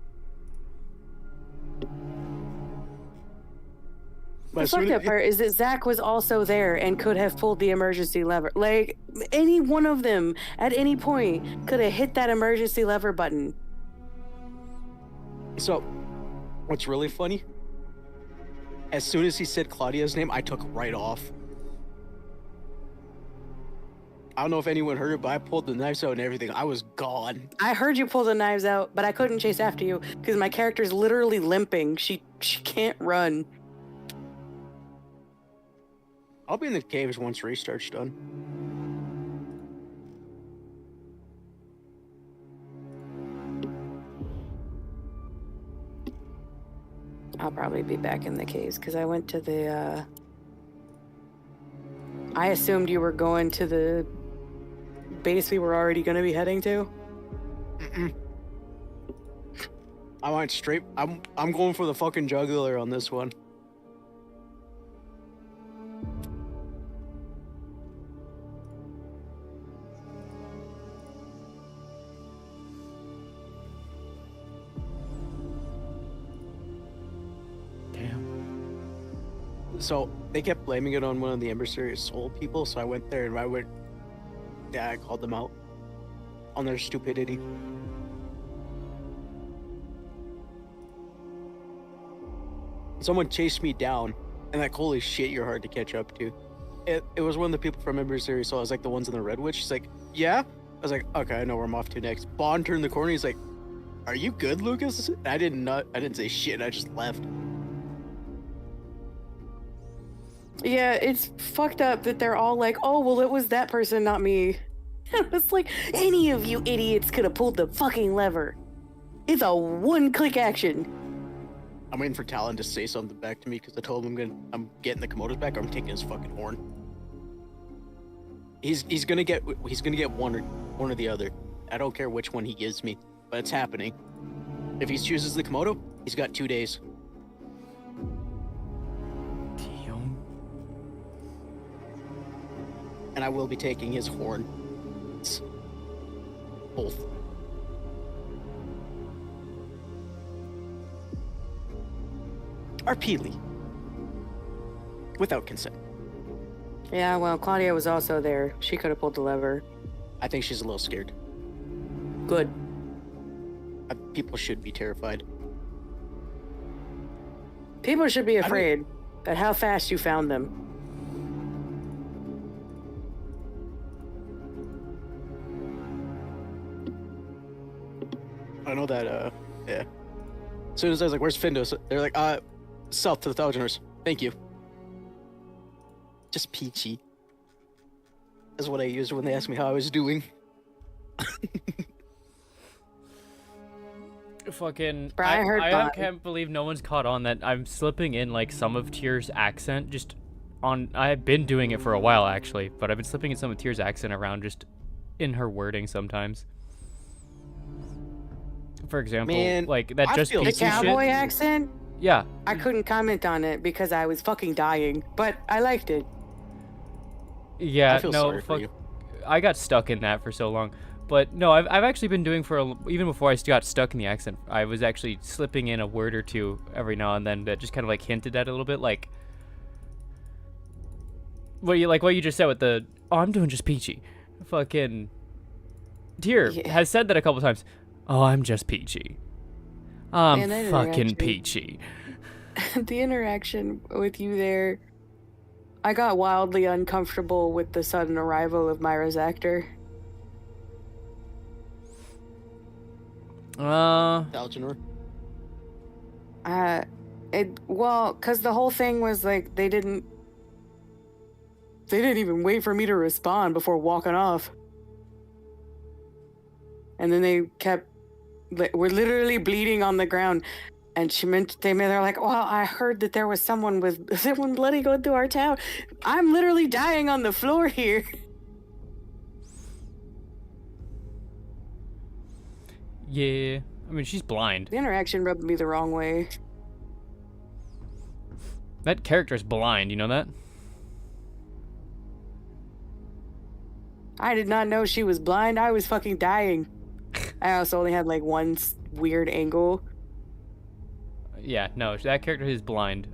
The fucked up part is that Zach was also there and could have pulled the emergency lever. Like, any one of them at any point could have hit that emergency lever button. So, what's really funny? As soon as he said Claudia's name, I took right off. I don't know if anyone heard it, but I pulled the knives out and everything. I was gone. I heard you pull the knives out, but I couldn't chase after you because my character's literally limping. She can't run. I'll be in the caves once restart's done. I'll probably be back in the caves because I went to the, I assumed you were going to the base we were already going to be heading to. Mm-mm. I went straight. I'm going for the fucking jugular on this one. So they kept blaming it on one of the Emissary Soul people, so I went there and I called them out on their stupidity. Someone chased me down, and like, holy shit, you're hard to catch up to. It was one of the people from Emissary Soul. I was like, the ones in the Red Witch. She's like, yeah? I was like, okay, I know where I'm off to next. Bond turned the corner, he's like, are you good, Lucas? I didn't say shit, I just left. Yeah, it's fucked up that they're all like, oh, well, it was that person, not me. It was like, any of you idiots could have pulled the fucking lever. It's a one-click action. I'm waiting for Talon to say something back to me because I told him I'm getting the Komodos back, or I'm taking his fucking horn. He's gonna get one or the other. I don't care which one he gives me, but it's happening. If he chooses the Komodo, he's got 2 days. And I will be taking his horn. Both. Or Peely. Without consent. Yeah, well, Claudia was also there. She could have pulled the lever. I think she's a little scared. Good. People should be terrified. People should be afraid at how fast you found them. I know that, yeah. As soon as I was like, where's Findos? They're like, south to the Thalgeners. Thank you. Just peachy. That's what I used when they asked me how I was doing. Fucking, Brian, I can't believe no one's caught on that I'm slipping in, like, some of Tyr's accent just on... I've been doing it for a while, actually, but I've been slipping in some of Tyr's accent around just in her wording sometimes. For example, Man, like that I just feel The PC cowboy shit. accent? Yeah. I couldn't comment on it because I was fucking dying, but I liked it. Yeah, I feel no, sorry for fuck. you. I got stuck in that for so long. But no, I've actually been doing even before I got stuck in the accent, I was actually slipping in a word or two every now and then that just kind of like hinted at it a little bit, like what you just said with the, oh, I'm doing just peachy. Fucking Tyr has said that a couple times. Oh, I'm just peachy. I'm fucking peachy. The interaction with you there, I got wildly uncomfortable with the sudden arrival of Myra's actor. Thalgener. Well, because the whole thing was like they didn't even wait for me to respond before walking off. And then they kept, we're literally bleeding on the ground. And they're like, well, I heard that there was someone bloody going through our town. I'm literally dying on the floor here. Yeah, I mean, she's blind. The interaction rubbed me the wrong way. That character's blind, you know that? I did not know she was blind. I was fucking dying. I also only had like one weird angle. Yeah, no, that character is blind.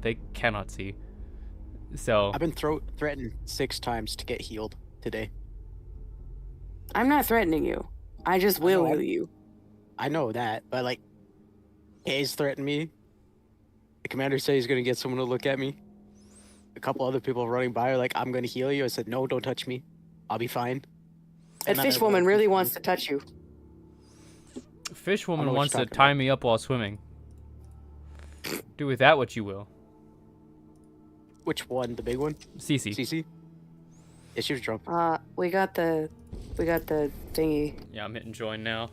They cannot see. So I've been threatened 6 times to get healed today. I'm not threatening you. I just will heal you. I know that, but like, Hayes threatened me. The commander said he's gonna get someone to look at me. A couple other people running by are like, I'm gonna heal you. I said, no, don't touch me. I'll be fine. That And then fish everyone woman really keeps wants me. to touch you. Fish know woman what wants you're to talking tie about. me up while swimming. Do with that what you will. Which one? The big one? Cece. Cece? Yeah, she was drunk. We got the thingy. Yeah, I'm hitting join now.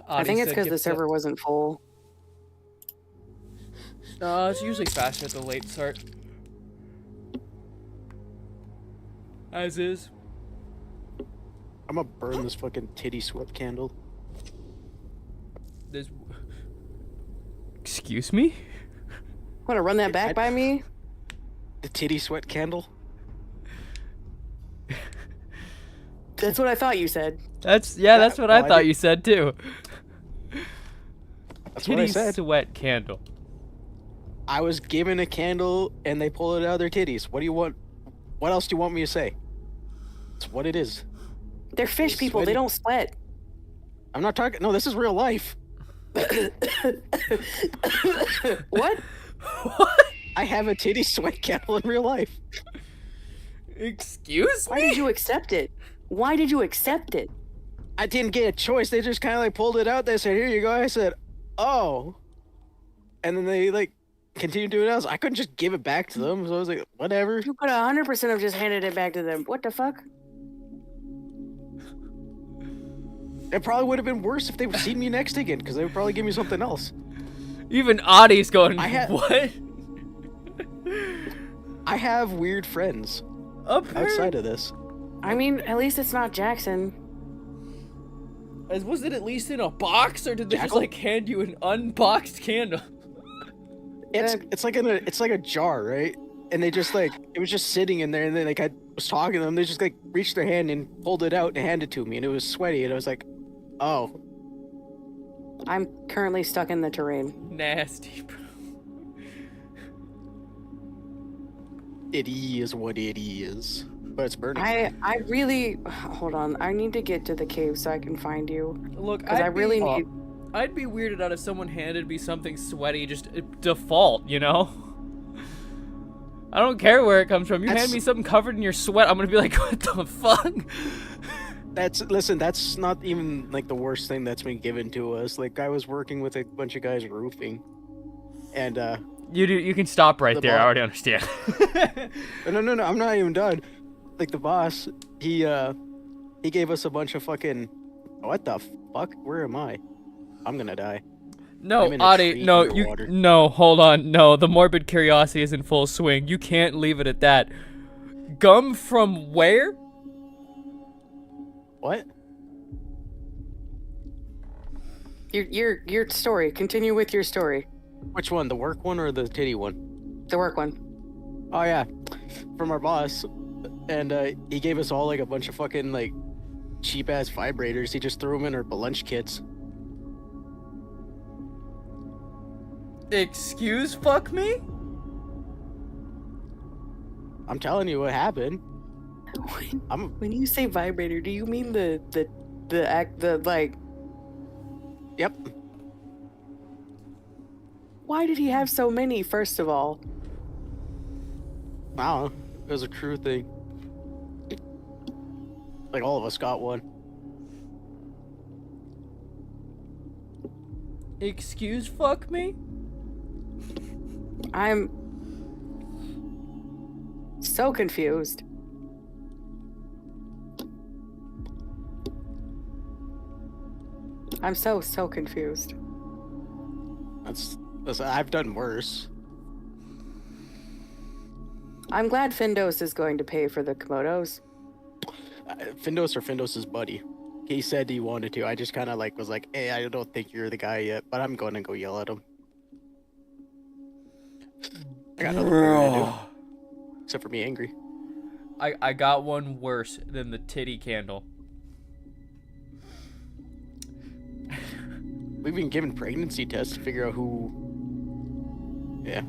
I think it's because the server wasn't full. It's usually faster at the late start. As is. I'm gonna burn this fucking titty sweat candle. There's. Excuse me? Want to run that back by me? The titty sweat candle? That's what I thought you said. That's what I Why thought did- you said too. That's what I Titty said. sweat candle. I was given a candle and they pulled it out of their titties. What do you want? What else do you want me to say? It's what it is. They're fish They're people. They sweaty. don't sweat. I'm not talking. No, this is real life. What? What? I have a titty sweat candle in real life. Excuse Why me? did you accept it? Why did you accept it? I didn't get a choice. They just kind of like pulled it out. They said, "Here you go." I said, "Oh," and then they like continued doing it else. I couldn't just give it back to them, so I was like, "Whatever." You could 100% have just handed it back to them. What the fuck? It probably would have been worse if they would seen me next again, because they would probably give me something else. Even Audie's going, I had- what? I have weird friends outside of this. I mean, at least it's not Jackson. Was it at least in a box, or did they just Jackal? like hand you an unboxed candle? It's like a jar, right? And they just like it was just sitting in there, and then like I was talking to them, they just like reached their hand and pulled it out and handed it to me, and it was sweaty, and I was like, oh, I'm currently stuck in the terrain. Nasty, bro. it is what it is, but it's burning. I really hold on. I need to get to the cave so I can find you. Look, Because I really need. I'd be weirded out if someone handed me something sweaty, just default, you know? I don't care where it comes from. You hand That's- me something covered in your sweat, I'm gonna be like, what the fuck? That's not even like the worst thing that's been given to us. Like I was working with a bunch of guys roofing, and You can stop right The there. I bo- already understand. no, I'm not even done. Like the boss, he gave us a bunch of fucking. What the fuck? Where am I? I'm gonna die. No, I'm in a Adi, tree no, underwater. no, hold on, no. The morbid curiosity is in full swing. You can't leave it at that. Gum from where? What? Your story. Continue with your story. Which one? The work one or the titty one? The work one. Oh yeah, from our boss, and he gave us all like a bunch of fucking like cheap ass vibrators. He just threw them in our lunch kits. Excuse fuck me? I'm telling you what happened. When you say vibrator, do you mean the like? Yep. Why did he have so many? First of all, Wow, it was a true thing. Like all of us got one. Excuse fuck me? I'm so confused. I'm so confused. That's I've done worse. I'm glad Findos is going to pay for the Komodos. Findos or Findos's buddy. He said he wanted to. I just kind of like was like, hey, I don't think you're the guy yet, but I'm going to go yell at him. I got nothing better to do except for be angry. I got one worse than the titty candle. We've been given pregnancy tests to figure out who. Yeah.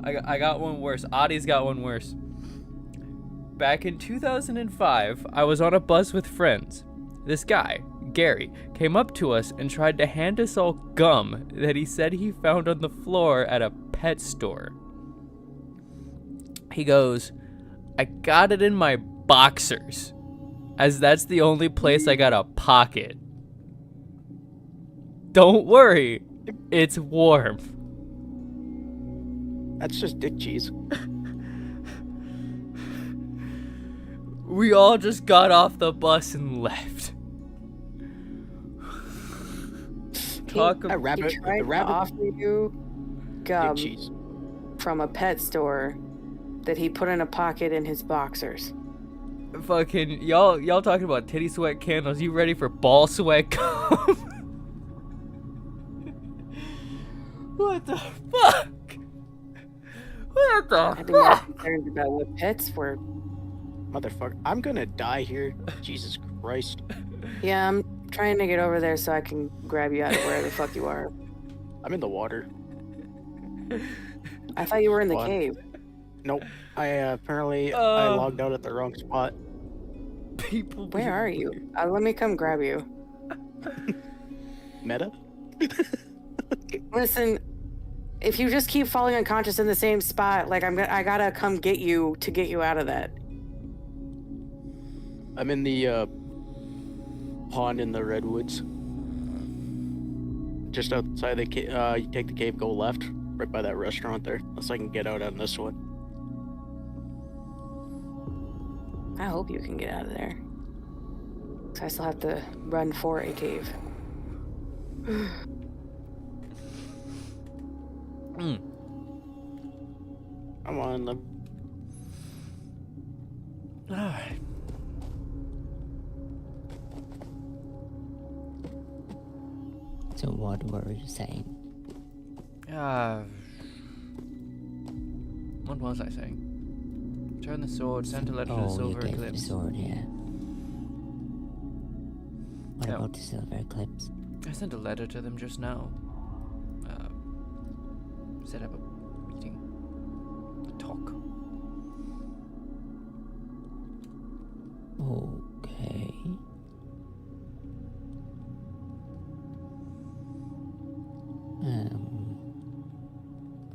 I got one worse. Audie's got one worse. Back in 2005, I was on a bus with friends. This guy Gary, came up to us and tried to hand us all gum that he said he found on the floor at a pet store. He goes, I got it in my boxers, as that's the only place I got a pocket. Don't worry, it's warm. That's just dick cheese. We all just got off the bus and left. Talk That about rabbit, He tried the to rabbit, offer you dick gum cheese. from a pet store that he put in a pocket in his boxers. fucking y'all talking about titty sweat candles. You ready for ball sweat gum? What the fuck? What the I'd be more fuck? concerned about what pets were. Motherfucker, I'm gonna die here. Jesus Christ. Yeah, I'm trying to get over there so I can grab you out of where the fuck you are. I'm in the water. I thought you were in the Fun. cave. Nope. I apparently I logged out at the wrong spot. People. Where are you? Let me come grab you. Meta? Listen, if you just keep falling unconscious in the same spot, like I gotta come get you to get you out of that. I'm in the pond in the redwoods. Just outside the cave. You take the cave, go left, right by that restaurant there. Unless I can get out on this one. I hope you can get out of there. 'Cause I still have to run for a cave. Come on, Alright. So what were you saying? What was I saying? Turn the sword, send a letter to the Oh, you silver gave the eclipse. sword, yeah. What No. about the silver eclipse? I sent a letter to them just now. Set up a meeting. A talk. Okay.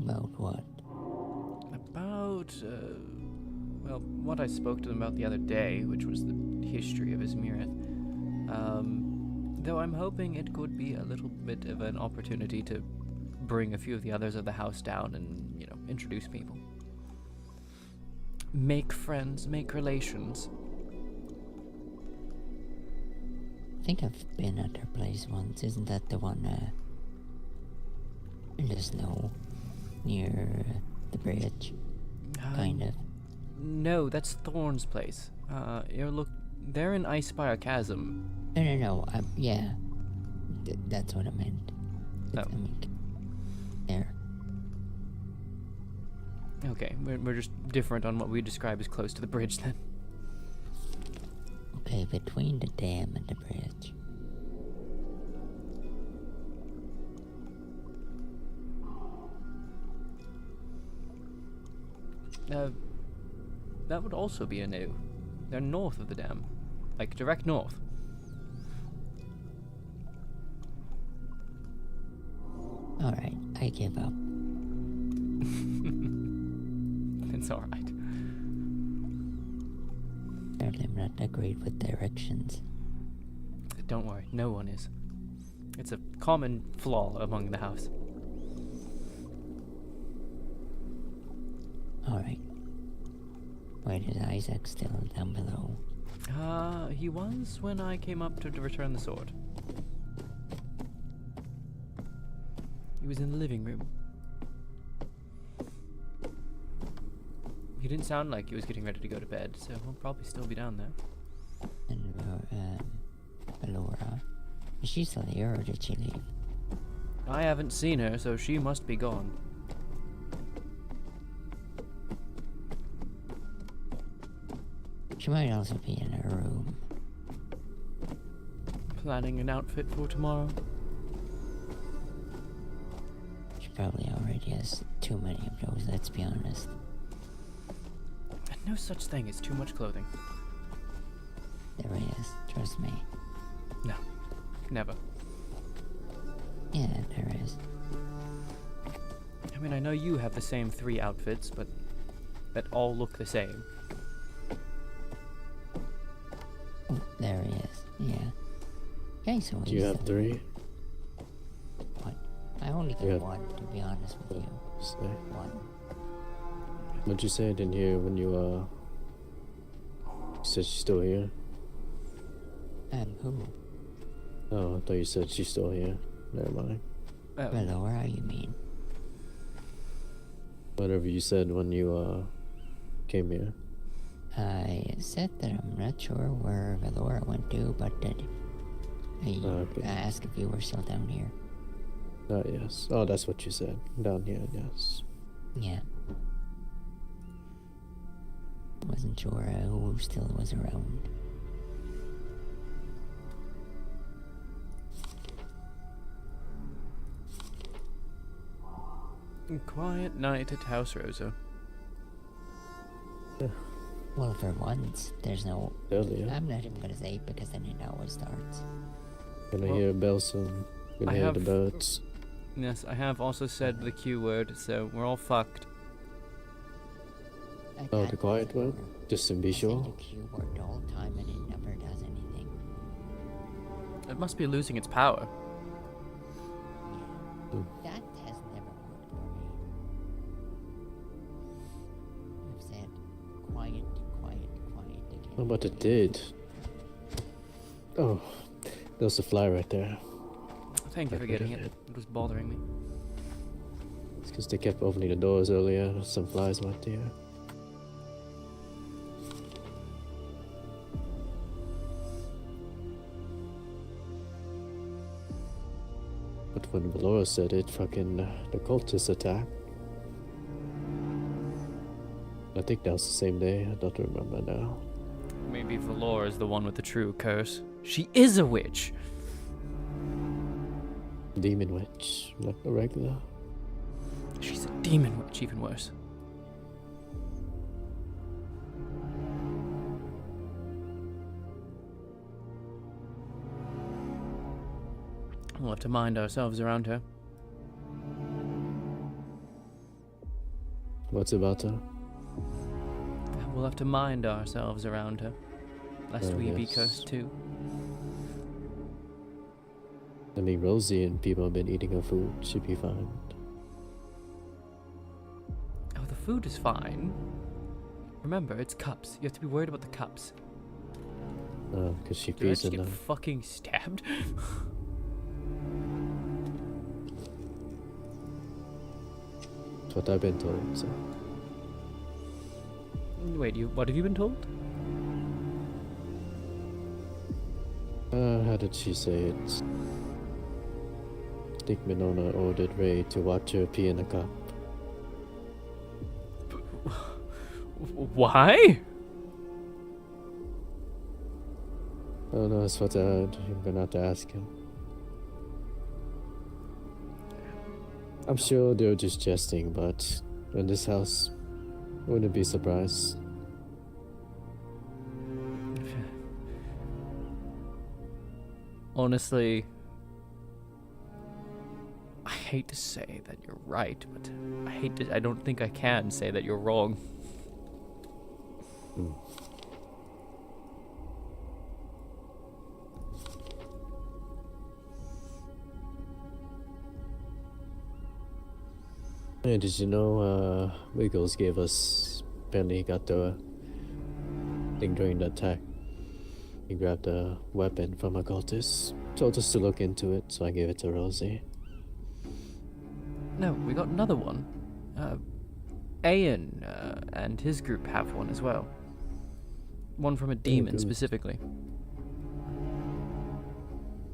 About what? About, well, what I spoke to them about the other day, which was the history of Izmirith. Though I'm hoping it could be a little bit of an opportunity to bring a few of the others of the house down and, introduce people. Make friends, make relations. I think I've been at her place once. Isn't that the one in the snow near the bridge? Kind of. No, that's Thorn's place. They're in Icespire Chasm. No. Yeah. That's what I meant. Oh. I mean, there. Okay, we're just different on what we describe as close to the bridge then. Okay, between the dam and the bridge. That would also be a no. They're north of the dam. Like, direct north. Alright, I give up. It's alright. Apparently I'm not that great with directions. Don't worry, no one is. It's a common flaw among the house. Alright. Wait, is Isaac still down below? He was when I came up to return the sword. He was in the living room. He didn't sound like he was getting ready to go to bed, so he'll probably still be down there. And Laura. Is she still here or did she leave? I haven't seen her, so she must be gone. She might also be in her room. Planning an outfit for tomorrow. She probably already has too many of those, let's be honest. And no such thing as too much clothing. There is, trust me. No. Never. Yeah, there is. I mean, I know you have the same 3 outfits, but that all look the same. Oh, there he is. Yeah. Okay, so Do you have 3? What? I only got Yeah. 1, to be honest with you. Say. 1. What'd you say I didn't hear when you said she's still here? Who? Oh, I thought you said she's still here. Never mind. Valora, you mean? Whatever you said when you came here. I said that I'm not sure where Valora went to, but that I Okay. asked if you were still down here. Yes. Oh, that's what you said. Down here, yes. Yeah. Wasn't sure who still was around. Quiet night at House Rosa. Well, for once, there's no... Earlier. I'm not even gonna say it because then it always starts. Gonna Well, hear bells soon. Gonna I hear have- the birds. Yes, I have also said the Q word, so we're all fucked. I Oh, can't the quiet remember. one? Just to be I say sure. the Q word the whole time and it never does anything. It must be losing its power. Hmm. That has never worked for me. I've said quiet, quiet, quiet again. Oh, but it did. Oh, there's a fly right there. Thank you for Like getting what it. it It was bothering me. It's because they kept opening the doors earlier. Some flies went there. But when Valora said it, fucking the cultists attacked. I think that was the same day. I don't remember now. Maybe Valor is the one with the true curse. She is a witch! Demon witch, not a regular. She's a demon witch, even worse. We'll have to mind ourselves around her. What's about her? We'll have to mind ourselves around her, lest Oh, we be yes. cursed too. I mean, Rosie and people have been eating her food. She'd be fine. Oh, the food is fine. Remember, it's cups. You have to be worried about the cups. Because she Did I feeds just in get them. fucking stabbed? That's what I've been told. So. Wait, what have you been told? How did she say it? I think Minona ordered Ray to watch her pee in a cup. Why? Oh no, that's what I heard. I'm gonna have to ask him. I'm sure they're just jesting, but in this house, wouldn't be surprised. Honestly, I hate to say that you're right, but I don't think I can say that you're wrong. Hmm. Hey, did you know Wiggles gave us, apparently he got the thing during the attack. He grabbed a weapon from a cultist, told us to look into it, so I gave it to Rosie. No, we got another one. Ayan and his group have one as well. One from a demon good. specifically.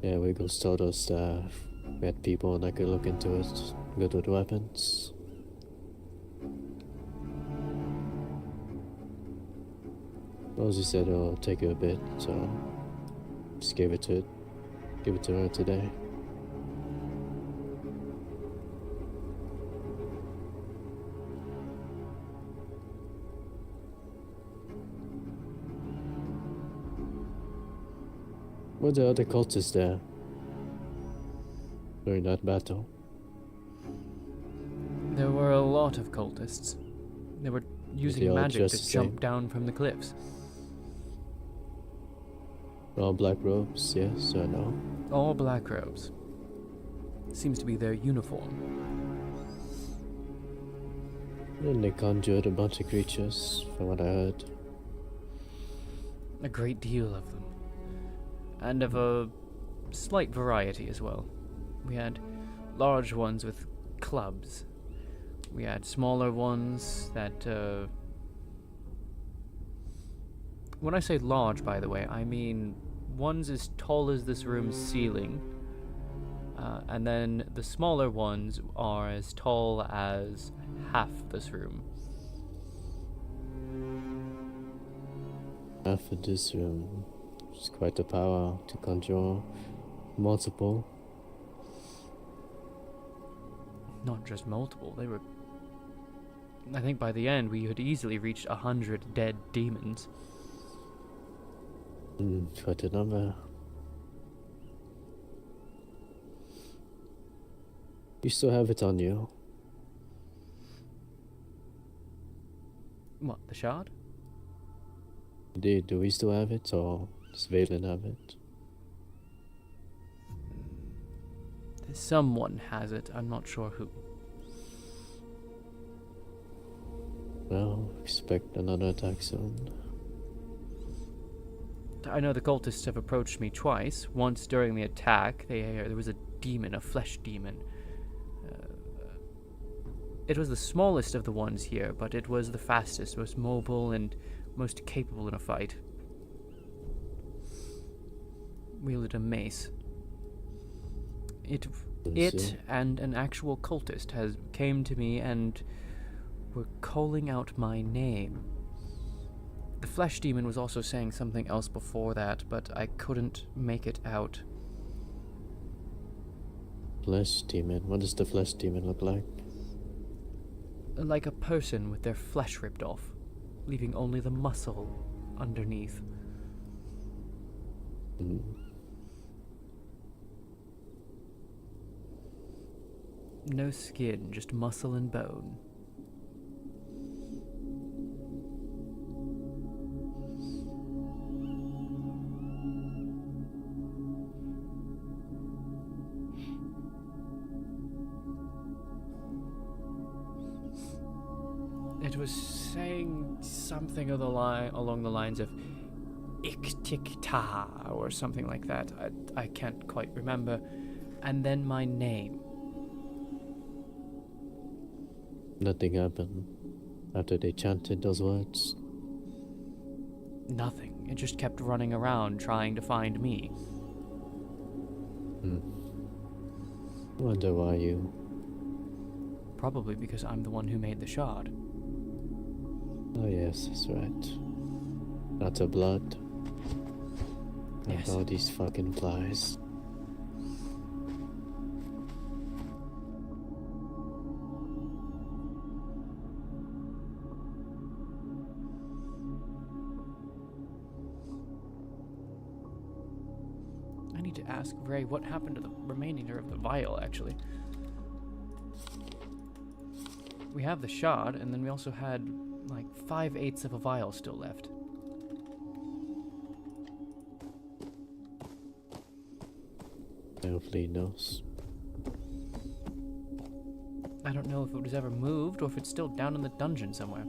Yeah, Wiggles told us that we had people that could look into it, good with weapons. Rosie said it'll take her a bit, so just give it to her today. What the other cultists there? during that battle? There were a lot of cultists. They were they using all magic dressed to the jump same? down from the cliffs. All black robes, yes or no? All black robes. Seems to be their uniform. And they conjured a bunch of creatures, from what I heard. A great deal of them. And of a slight variety as well. We had large ones with clubs. We had smaller ones that, when I say large, by the way, I mean ones as tall as this room's ceiling. And then the smaller ones are as tall as half this room. Half of this room is quite the power to conjure multiple. Not just multiple, they were... I think by the end we had easily reached 100 dead demons. Quite a number. You still have it on you? What, the shard? Do we still have it, or does Valen have it? Someone has it, I'm not sure who. Well, expect another attack soon. I know the cultists have approached me twice. Once during the attack, there was a demon, a flesh demon. It was the smallest of the ones here, but it was the fastest, most mobile, and most capable in a fight. Wielded a mace. It and an actual cultist came to me and were calling out my name. The flesh demon was also saying something else before that, but I couldn't make it out. Flesh demon? What does the flesh demon look like? Like a person with their flesh ripped off, leaving only the muscle underneath. No skin, just muscle and bone. It was saying something of along the lines of Ik-tik-ta or something like that. I can't quite remember. And then my name. Nothing happened after they chanted those words. Nothing. It just kept running around trying to find me. Wonder why you... Probably because I'm the one who made the shard. Oh yes, that's right. Lots of blood. Yes. And all these fucking flies. I need to ask Ray what happened to the remainder of the vial, actually. We have the shard, and then we also had like 5/8 of a vial still left. Hopefully he knows. I don't know if it was ever moved or if it's still down in the dungeon somewhere.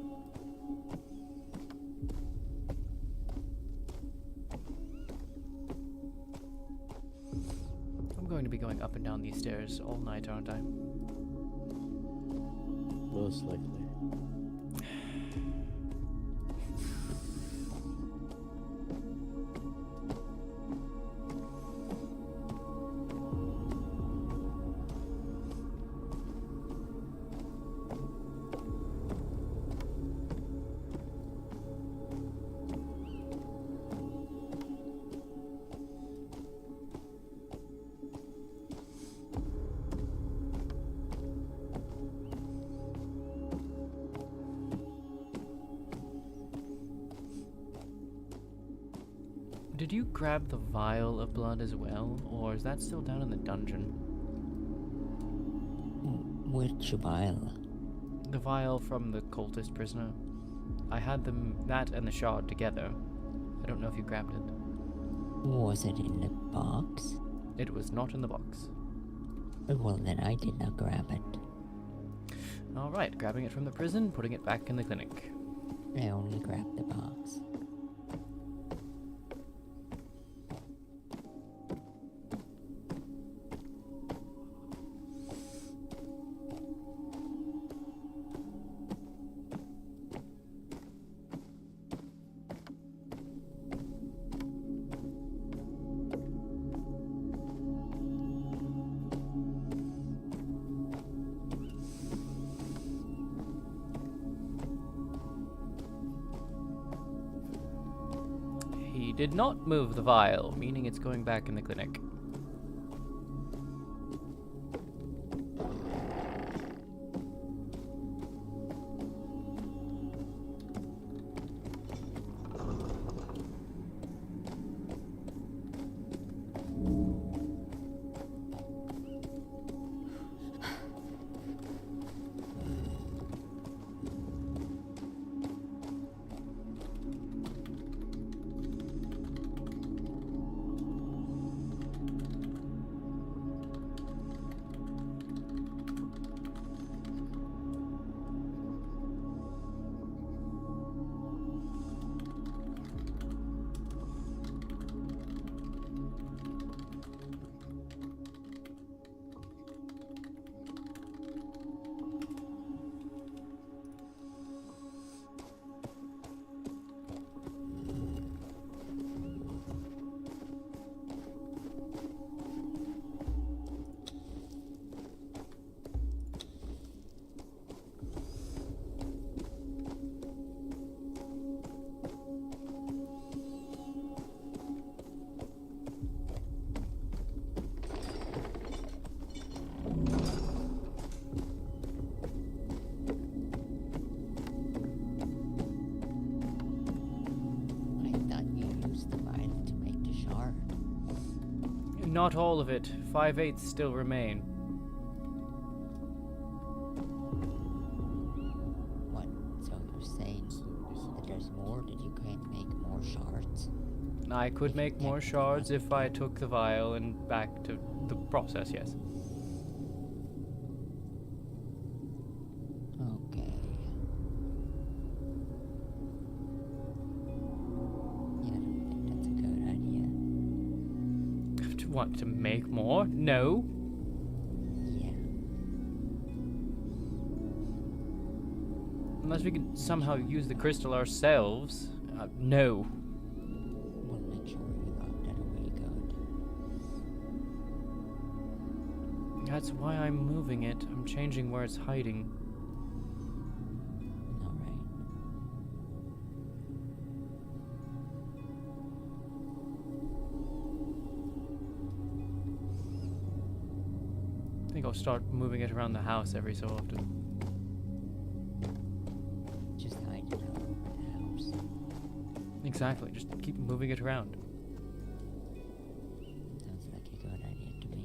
I'm going to be going up and down these stairs all night, aren't I? Most likely. Did you grab the vial of blood as well, or is that still down in the dungeon? Which vial? The vial from the cultist prisoner. I had that and the shard together. I don't know if you grabbed it. Was it in the box? It was not in the box. Well, then I did not grab it. Alright, grabbing it from the prison, putting it back in the clinic. I only grabbed the box. He did not move the vial, meaning it's going back in the clinic. Not all of it. 5/8 still remain. What? So you're saying that there's more, that you can't make more shards? I could make more shards if I took the vial and back to the process, yes. Okay. Yeah, I don't think that's a good idea. Want to make more? No. Yeah. Unless we can somehow use the crystal ourselves. No. We'll make sure you lock that away good. That's why I'm moving it. I'm changing where it's hiding. Alright. I think I'll start moving it around the house every so often. Just hide it all over the house. Exactly, just keep moving it around. Sounds like a good idea to me.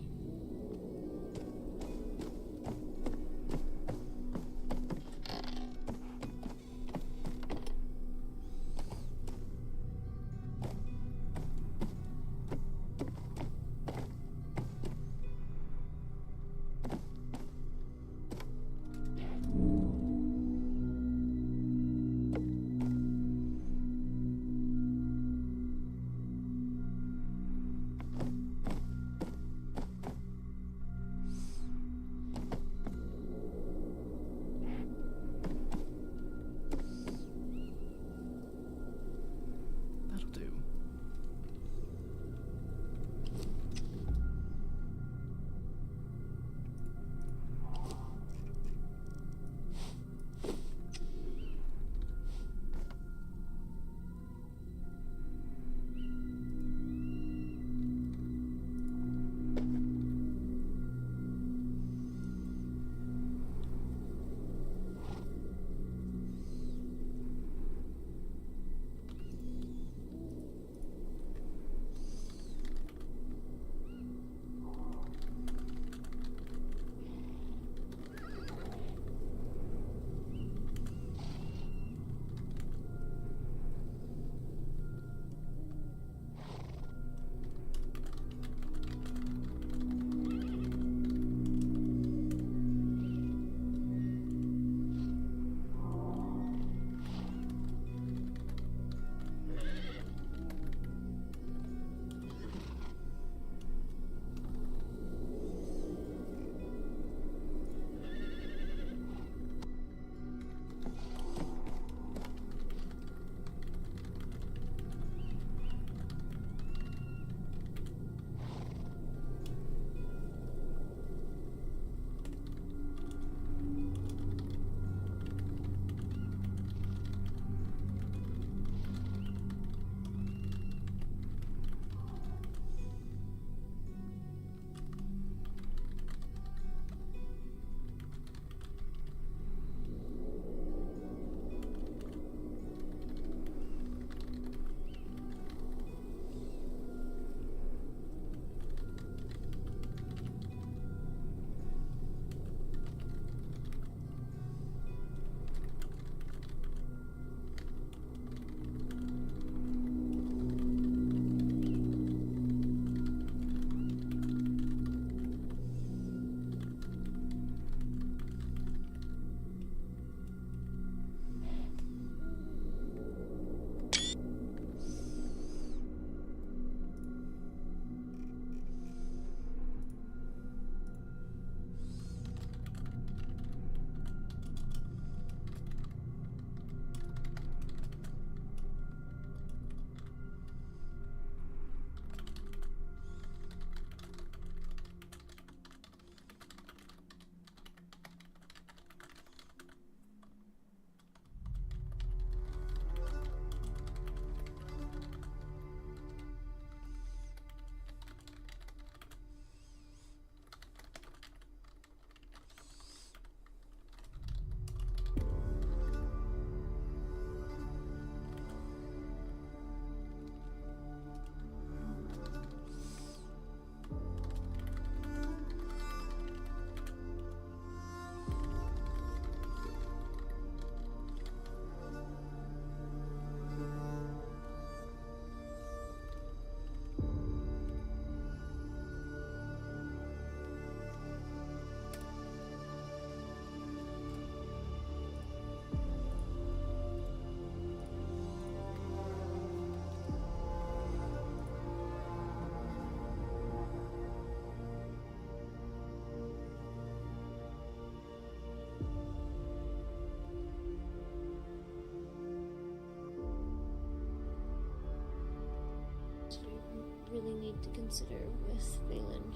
to consider with Valen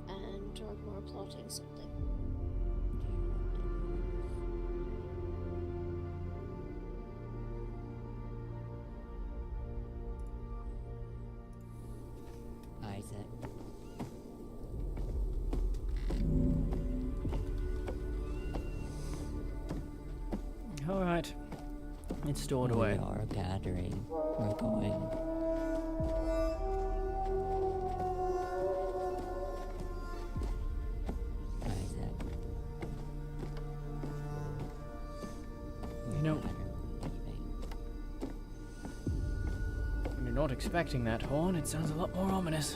and Drogmar plotting something. Isaac. All right. It's stored We away. are gathering. We're going. Isaac. You know, Better leaving. when you're not expecting that horn, it sounds a lot more ominous.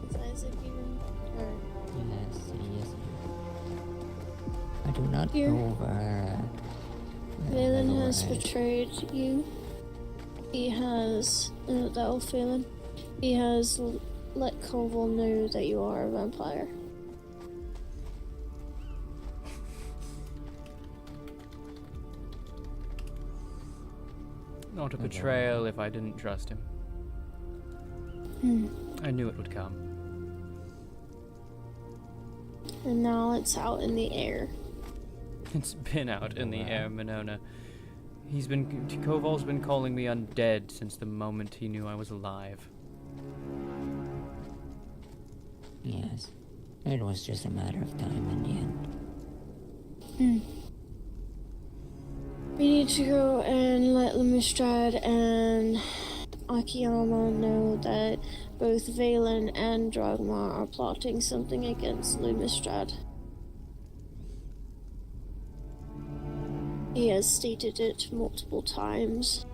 Is Isaac even? Or Yes, he is. I do not Here. know where. Valen has where I- betrayed you. He has, that old Valen. He has let Koval know that you are a vampire. Not a betrayal if I didn't trust him. I knew it would come. And now it's out in the air. It's been out in the air, Minona. Koval's been calling me undead since the moment he knew I was alive. Yes. It was just a matter of time in the end. We need to go and let Lemustrad and Akiyama know that both Valen and Drogmar are plotting something against Lemustrad. He has stated it multiple times.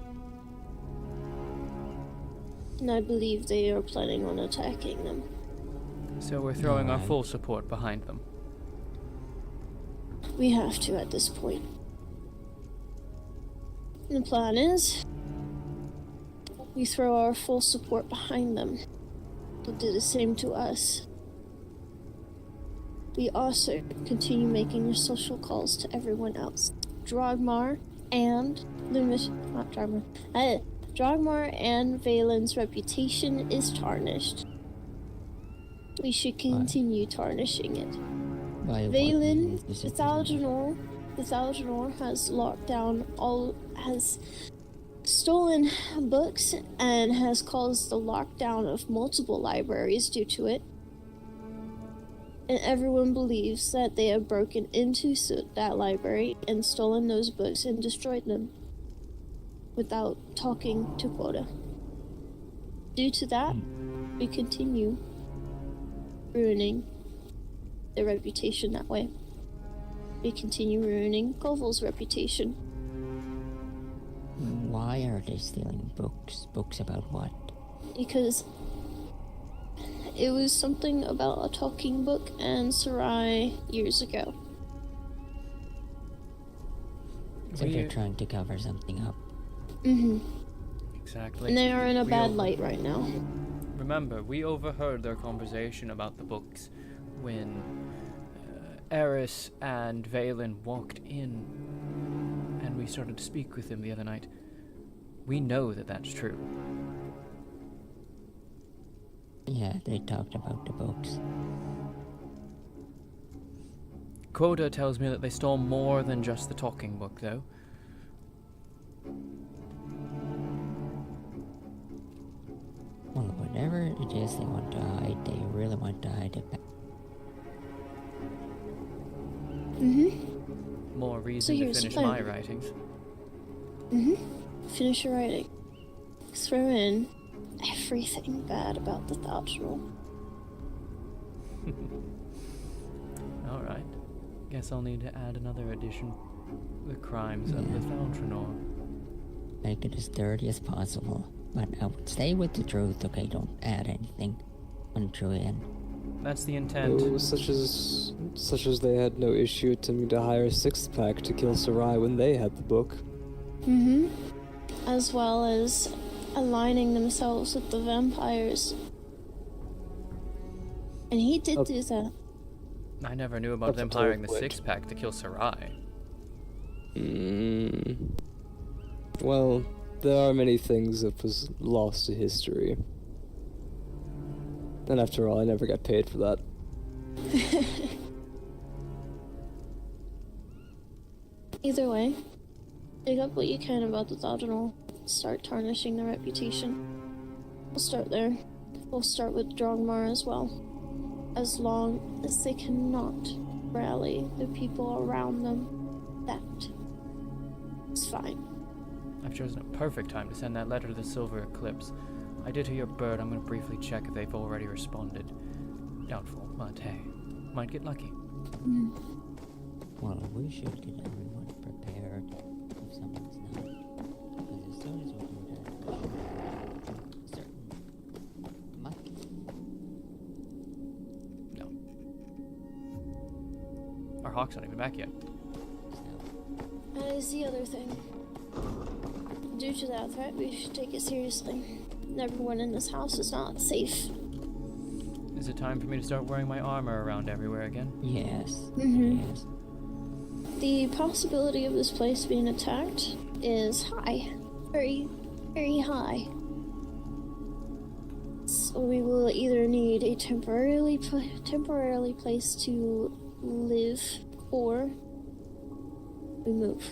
And I believe they are planning on attacking them. So we're throwing our Alright. full support behind them. We have to at this point. And the plan is we throw our full support behind them. They'll do the same to us. We also continue making the social calls to everyone else. Drogmar and Drogmar and Valen's reputation is tarnished. We should continue tarnishing it. By what Valen, means is the it- Thaljanor has locked down has stolen books and has caused the lockdown of multiple libraries due to it. And everyone believes that they have broken into that library and stolen those books and destroyed them without talking to Quota. Due to that, we continue ruining their reputation that way. We continue ruining Koval's reputation. Why are they stealing books? Books about what? Because it was something about a talking book and Sarai years ago. So they're trying to cover something up. Exactly. And they are in a We bad over- light right now. Remember, we overheard their conversation about the books when Eris and Valen walked in and we started to speak with them the other night. We know that that's true. Yeah, they talked about the books. Quota tells me that they stole more than just the talking book, though. Well, whatever it is they want to hide, they really want to hide it back. More reason to here's the finish plan. my writings. Finish your writing. Throw in everything bad about the Thaljanor. Alright. Guess I'll need to add another addition. The crimes of the Thaltranor. Make it as dirty as possible. But I would stay with the truth, okay? Don't add anything untrue in. That's the intent. Oh, such as they had no issue attempting to hire a six-pack to kill Sarai when they had the book. As well as aligning themselves with the vampires. And he did do that. I never knew about Up them until hiring the what? six-pack to kill Sarai. Well, there are many things that was lost to history. And after all, I never got paid for that. Either way, dig up what you can about the thought and I'll start tarnishing their reputation. We'll start there. We'll start with Drogmar as well. As long as they cannot rally the people around them, that is fine. I've chosen a perfect time to send that letter to the Silver Eclipse. I did hear your bird. I'm going to briefly check if they've already responded. Doubtful, but hey, might get lucky. Well, we should get everyone prepared if someone's not. Because as soon as we do that, we should certain Mike. No. Our hawk's not even back yet. So, That is the other thing. Due to that threat, we should take it seriously. Everyone in this house is not safe. Is it time for me to start wearing my armor around everywhere again? yes. Yes. The possibility of this place being attacked is high. Very, very high. So we will either need a temporarily place to live, or we move.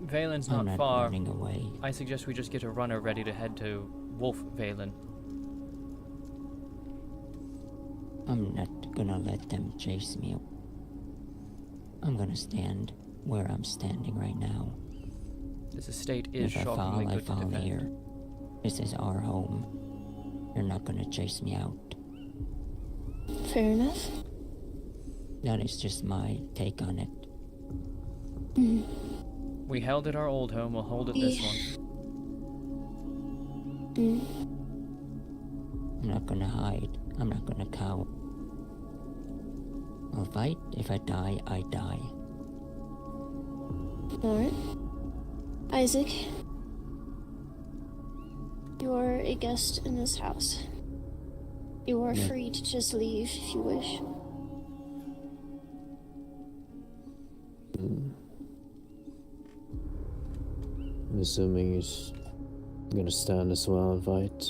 Valen's I'm not not far. running away. I suggest we just get a runner ready to head to Wolf Valen. I'm not gonna let them chase me. I'm gonna stand where I'm standing right now. This estate is If I shockingly fall, I good to fall defend. here. This is our home. You're not gonna chase me out. Fair enough. That is just my take on it. We held at our old home, we'll hold at this Yeah. one. I'm not gonna hide. I'm not gonna cower. I'll fight. If I die, I die. Alright. Isaac, you are a guest in this house. You are Yeah. free to just leave if you wish. I'm assuming he's gonna stand as well and fight.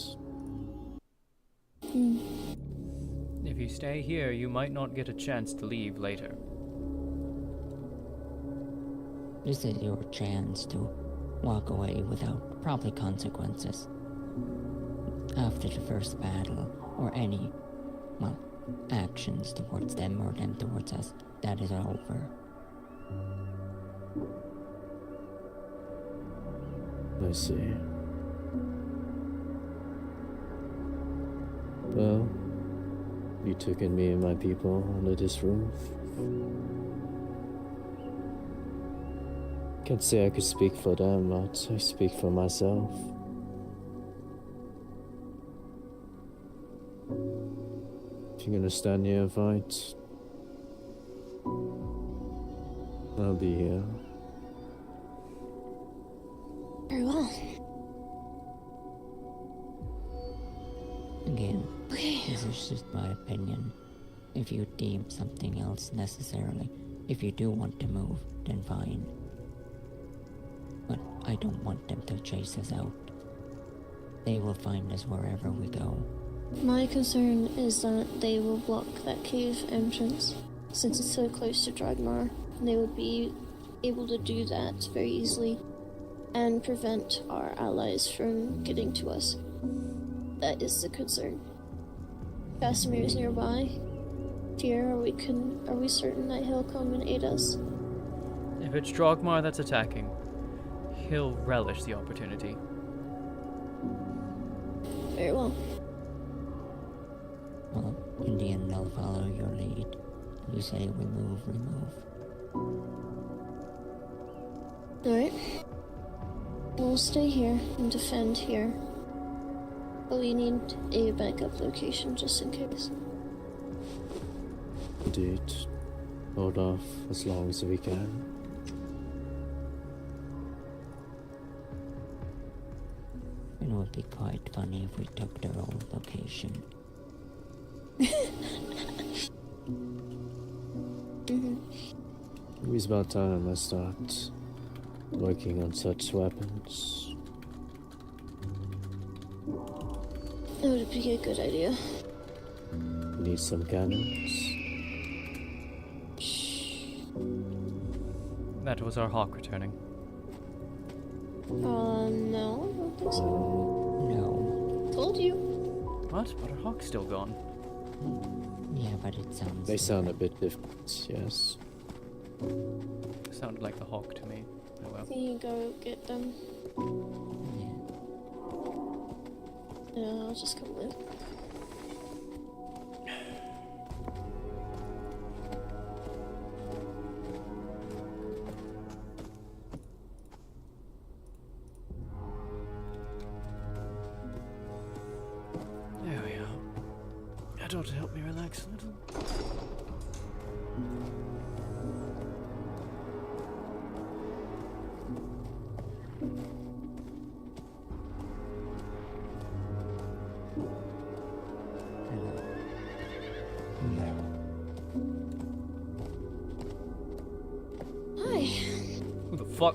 If you stay here, you might not get a chance to leave later. This is your chance to walk away without probably consequences. After the first battle, or any, well, actions towards them or them towards us, that is over. I see. Well, you took in me and my people under this roof. Can't say I could speak for them, but I speak for myself. If you're gonna stand here and fight, I'll be here. Very well. Again, Okay. this is just my opinion. If you deem something else necessarily, if you do want to move, then fine. But I don't want them to chase us out. They will find us wherever we go. My concern is that they will block that cave entrance. Since it's so close to Dragmar, they would be able to do that very easily and prevent our allies from getting to us. That is the concern. Casimir is nearby. Here, are we certain that he'll come and aid us? If it's Drogmar that's attacking, he'll relish the opportunity. Very well. Well, in the end, I'll follow your lead. You say we move, we move. Alright. We'll stay here and defend here. But we need a backup location just in case. Indeed. Hold off as long as we can. It would be quite funny if we took their old location. It was about time I start working on such weapons. It would be a good idea. Need some cannons. That was our hawk returning. No, I don't think so. No. Told you. What? But our hawk's still gone. Yeah, but it sounds. They sound a bit different, yes. Sounded like the hawk to me. Oh well. Can you go get them? Yeah. Yeah, I'll just come with. There we are. That ought to help me relax a little. Hello. Hi. Who the fuck?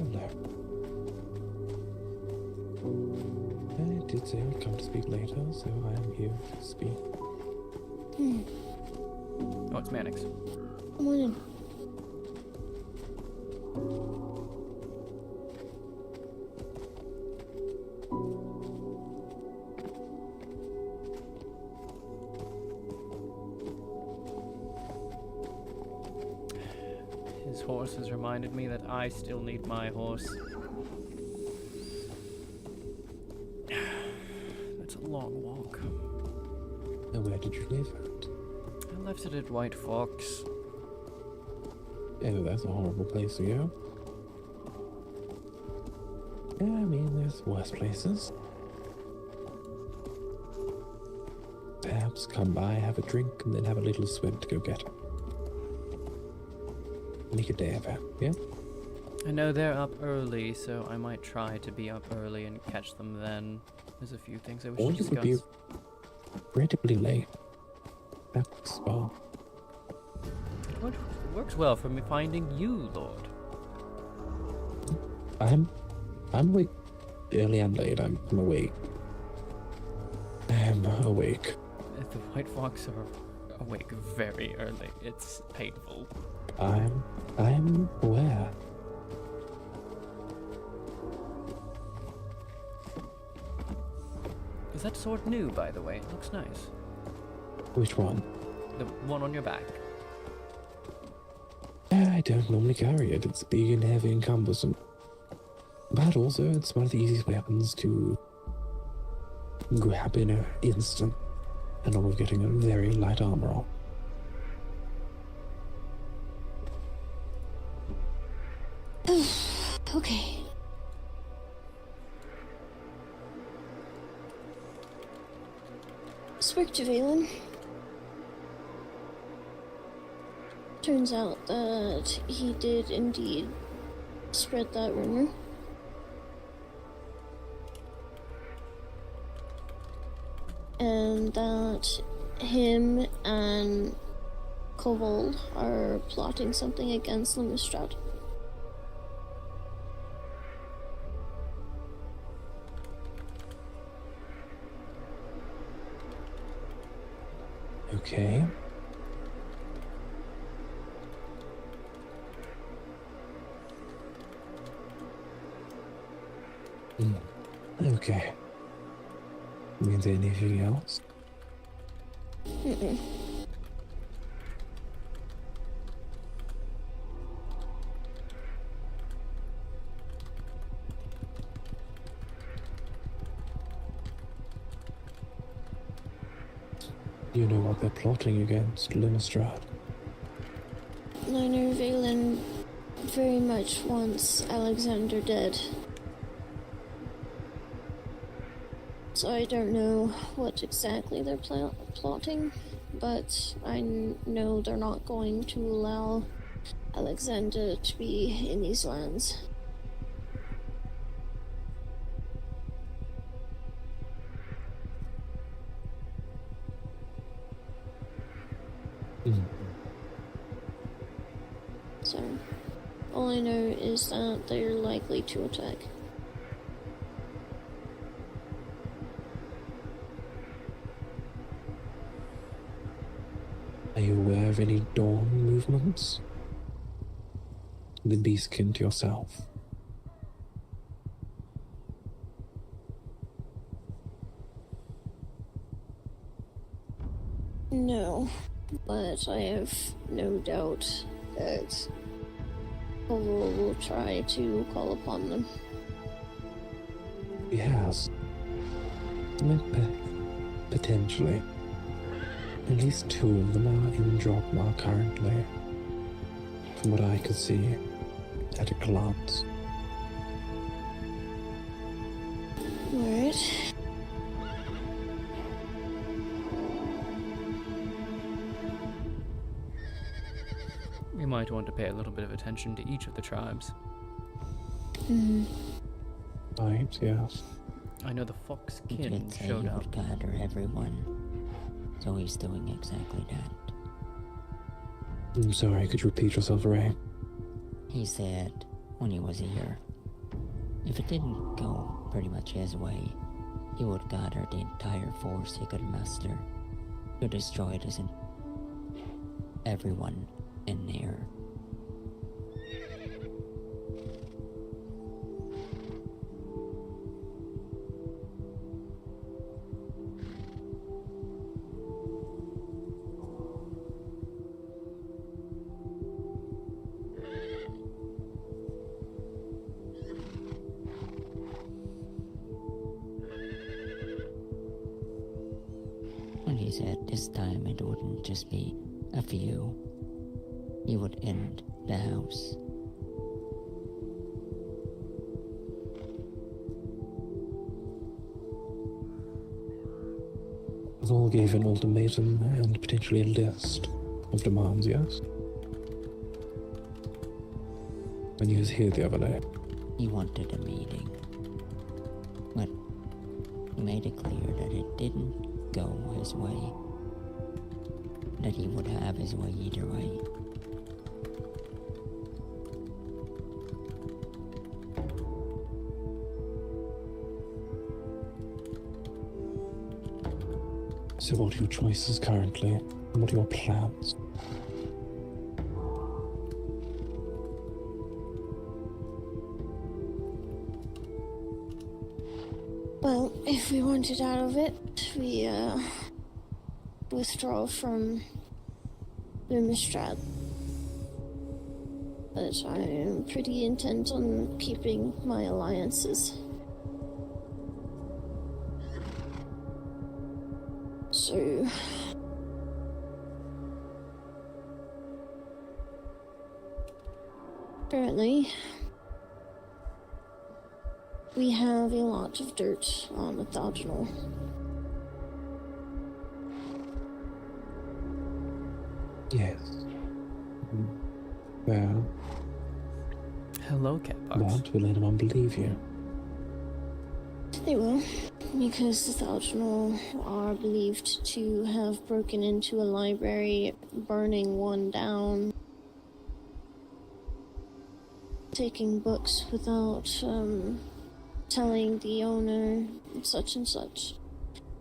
I did say I'd come to speak later, so I am here to speak. Oh, it's Mannix. Come on in. His horse has reminded me that I still need my horse. That's a long walk. Now, where did you leave it? I left it at White Fox. Oh, that's a horrible place to go. Yeah, I mean, there's worse places. Perhaps come by, have a drink, and then have a little swim to go get her. Make a day of it, yeah? I know they're up early, so I might try to be up early and catch them then. There's a few things I wish Or to you could be discuss. incredibly late. That works well. It works well for me finding you, Lord. I'm awake early and late. I'm awake. I'm awake. If the White Fox are awake very early, it's painful. I'm aware. Is that sword new, by the way? It looks nice. Which one? The one on your back. I don't normally carry it. It's big and heavy and cumbersome. But also, it's one of the easiest weapons to grab in an instant, along with getting a very light armor on. Okay. Spoke to Valen. Turns out that he did indeed spread that rumor. And that him and Kobold are plotting something against Lemustrad. Okay. Okay. Means anything else? Mm-mm. You know what they're plotting against, Lemustrad. I know Valen very much wants Alexander dead. So I don't know what exactly they're plotting, but I know they're not going to allow Alexander to be in these lands. So, All I know is that they're likely to attack. Are you aware of any dawn movements? The beastkin to yourself. No, but I have no doubt that Koval will try to call upon them. He has. Potentially. At least 2 of them are in Drogma currently. From what I could see at a glance. Alright. We might want to pay a little bit of attention to each of the tribes. Right, yes. I know the Fox He kin did say he showed up. would gather everyone, so he's doing exactly that. I'm sorry, could you repeat yourself, Ray? He said when he was here, if it didn't go pretty much his way, he would gather the entire force he could muster to destroy everyone in here. And he said this time it wouldn't just be a few. He would end the house. All gave an ultimatum and potentially a list of demands, yes? When he was here the other day. He wanted a meeting, but he made it clear that it didn't go his way, that he would have his way either way. So what are your choices currently? And what are your plans? Well, if we wanted out of it, we withdraw from Lumistrad. But I am pretty intent on keeping my alliances. So... Apparently, we have a lot of dirt on Orthogonal. Yes. Well, Hello, Catbox. but will anyone believe you? They will, because the Orthogonal are believed to have broken into a library, burning one down, taking books without telling the owner such and such.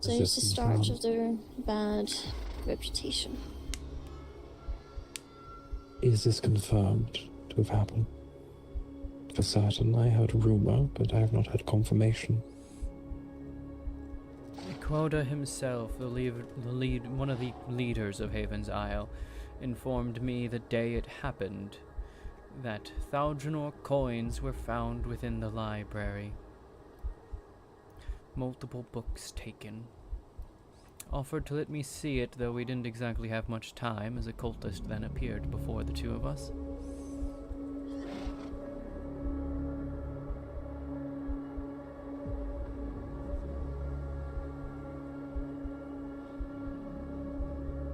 So Is it's the this start confirmed? of their bad reputation. Is this confirmed to have happened? For certain, I heard a rumor, but I have not had confirmation. Quoda himself, one of the leaders of Haven's Isle, informed me the day it happened that Thaljanor coins were found within the library. Multiple books taken. Offered to let me see it, though we didn't exactly have much time, as a cultist then appeared before the two of us.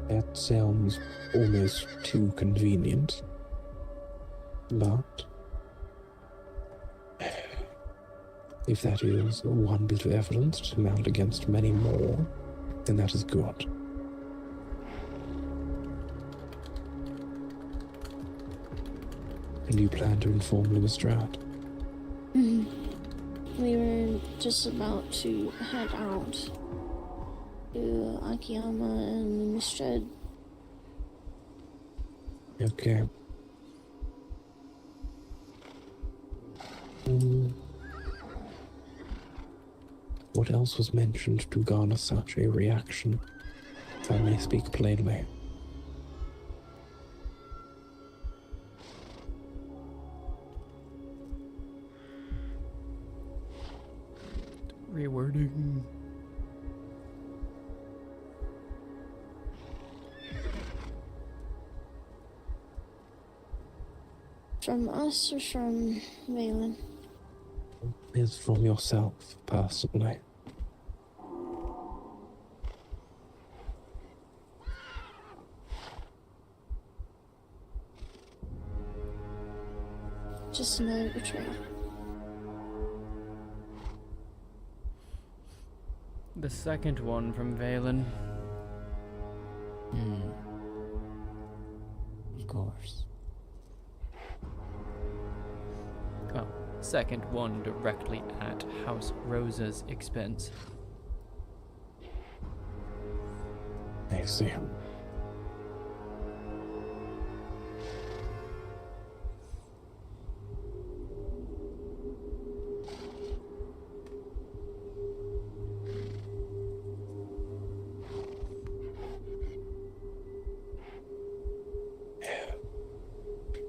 That sounds almost too convenient. But if that is one bit of evidence to mount against many more, then that is good. And you plan to inform Lestrade? We were just about to head out to Akiyama and Lestrade. Okay. What else was mentioned to garner such a reaction, if I may speak plainly? Rewording. From us or from Valen? Is from yourself, personally. Just another betrayal. The second one from Valen. Of course. Oh, second one directly at House Rosa's expense. I see.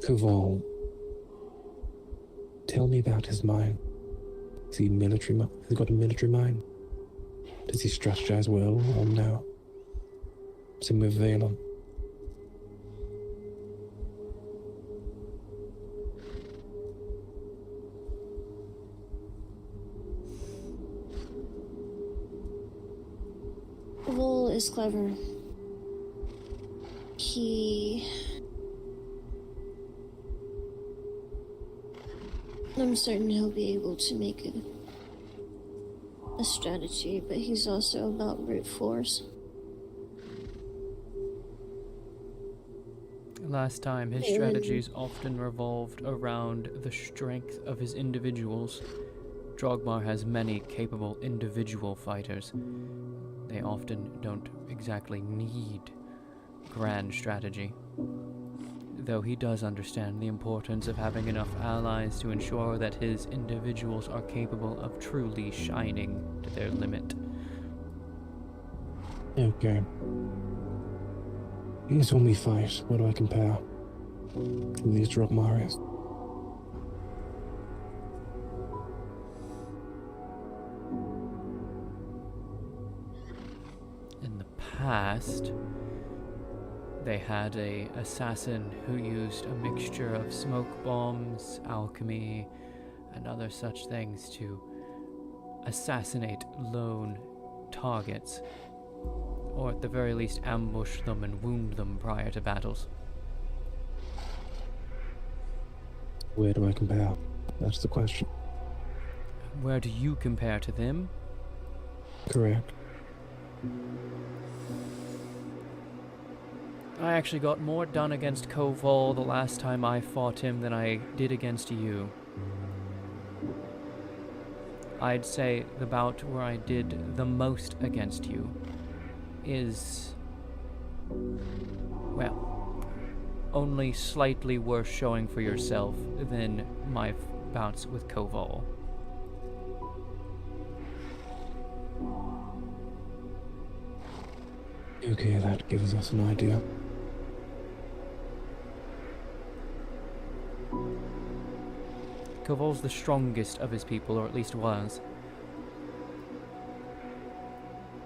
Koval, tell me about his mind. Is he military? Has he got a military mind? Does he strategize well or no? Same with Valen. Vol is clever. I'm certain he'll be able to make a strategy, but he's also about brute force. Last time, his Yeah. strategies often revolved around the strength of his individuals. Drogmar has many capable individual fighters. They often don't exactly need grand strategy. Though he does understand the importance of having enough allies to ensure that his individuals are capable of truly shining to their limit. Okay. Here's when we fight. What do I compare? With these Drogmaris? In the past, they had an assassin who used a mixture of smoke bombs, alchemy, and other such things to assassinate lone targets, or at the very least ambush them and wound them prior to battles. Where do I compare? That's the question. Where do you compare to them? Correct. I actually got more done against Koval the last time I fought him than I did against you. I'd say the bout where I did the most against you is, well, only slightly worse showing for yourself than my bouts with Koval. Okay, that gives us an idea. Koval's the strongest of his people, or at least was.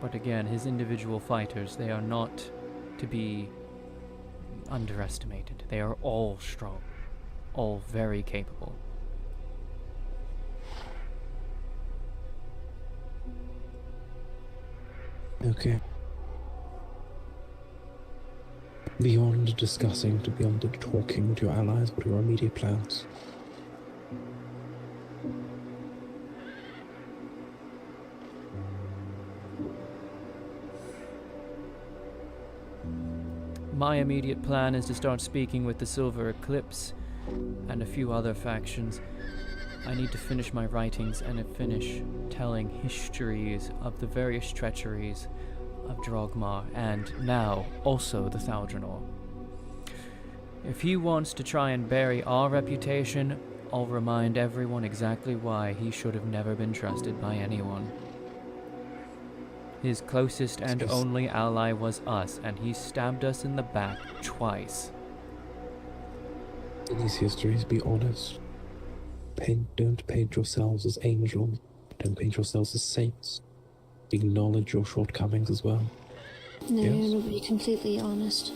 But again, his individual fighters, they are not to be underestimated. They are all strong, all very capable. Okay. Beyond discussing, beyond talking to your allies, what are your immediate plans? My immediate plan is to start speaking with the Silver Eclipse and a few other factions. I need to finish my writings and finish telling histories of the various treacheries of Drogmar, and now also the Thaldranor. If he wants to try and bury our reputation, I'll remind everyone exactly why he should have never been trusted by anyone. His closest and only ally was us, and he stabbed us in the back twice. In these histories, be honest. Don't paint yourselves as angels. Don't paint yourselves as saints. Acknowledge your shortcomings as well. No, Yes? it'll be completely honest.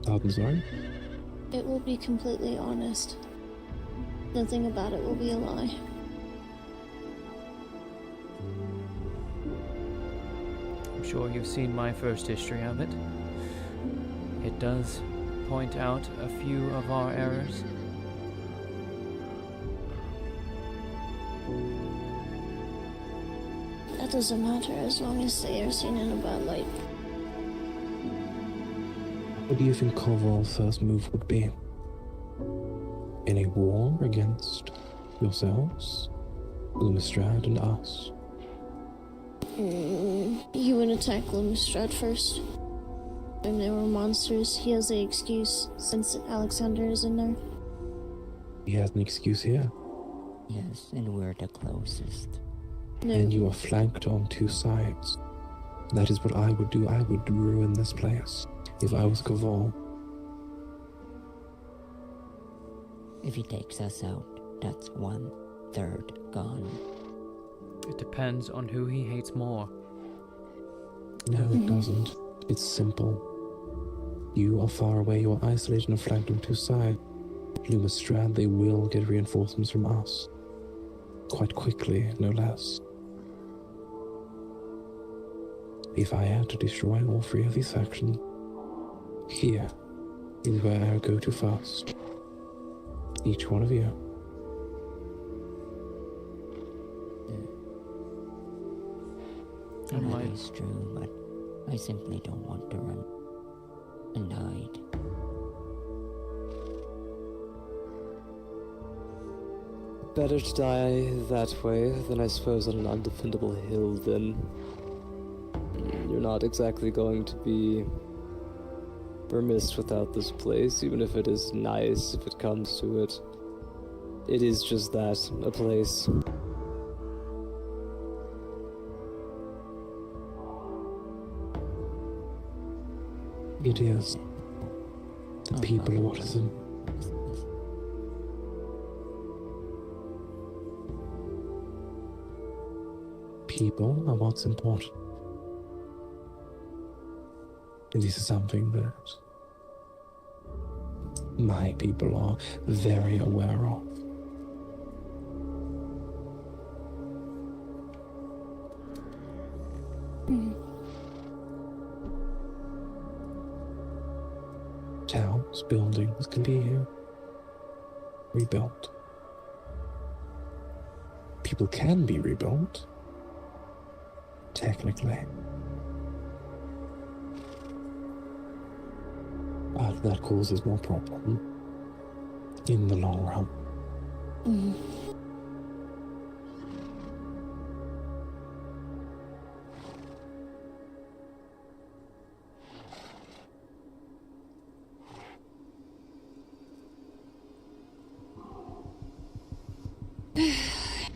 Pardon, sorry? It will be completely honest. Nothing about it will be a lie. I'm sure you've seen my first history of it. It does point out a few of our errors. That doesn't matter as long as they are seen in a bad light. What do you think Koval's first move would be? In a war against yourselves, Lumistrad, and us? He would attack Lumistrad first. When they were monsters, he has the excuse since Alexander is in there. He has an excuse here, Yes, and we're the closest. No, and you are flanked on two sides. That is what I would do. I would ruin this place if I was Koval. If he takes us out, that's 1/3 gone. It depends on who he hates more. No, it doesn't. It's simple. You are far away, you are isolated and flanked on two sides. Lumistrad, they will get reinforcements from us. Quite quickly, no less. If I had to destroy all three of these factions, here is where I would go to first. Each one of you. And That my is true, but I simply don't want to run and hide. Better to die that way than I suppose on an undefendable hill, then. You're not exactly going to be remiss without this place, even if it is nice if it comes to it. It is just that, a place. It is. The people are what is in. People are what's important. This is something that my people are very aware of. Towns, buildings can be rebuilt. People can be rebuilt, technically. But that causes more problem in the long run.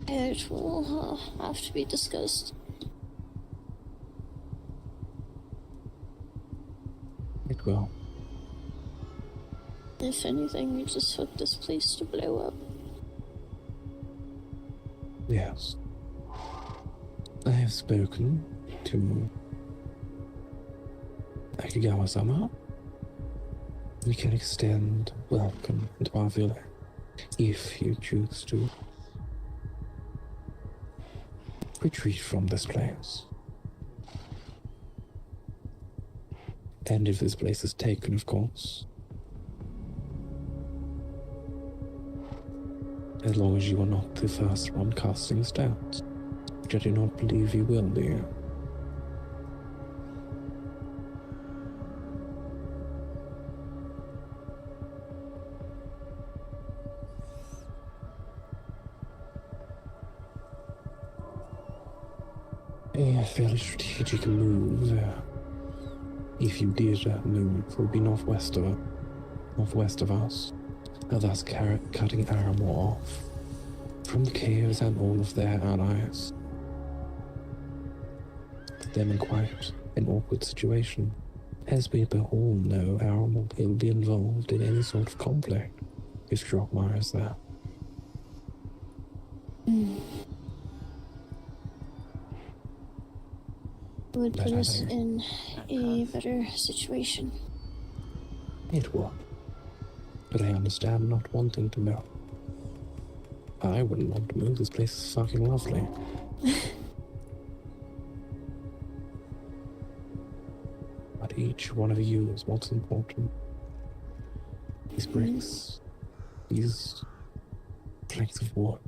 it will have to be discussed. It will. If anything, we just hope this place to blow up. Yes. I have spoken to Akigawa-sama. We can extend welcome to our villa if you choose to retreat from this place. And if this place is taken, of course. As long as you are not the first one casting stones, which I do not believe you will be. a fairly strategic move. If you did move, would be northwest of us, thus cutting Aramor off from the caves and all of their allies. Put them in quite an awkward situation. As we all know, Aramor will be involved in any sort of conflict if Drogmar is there. Would put us in a better situation. It would. But I understand not wanting to know. I wouldn't want to move. This place is fucking lovely. But each one of you is what's important. These bricks, these planks of wood,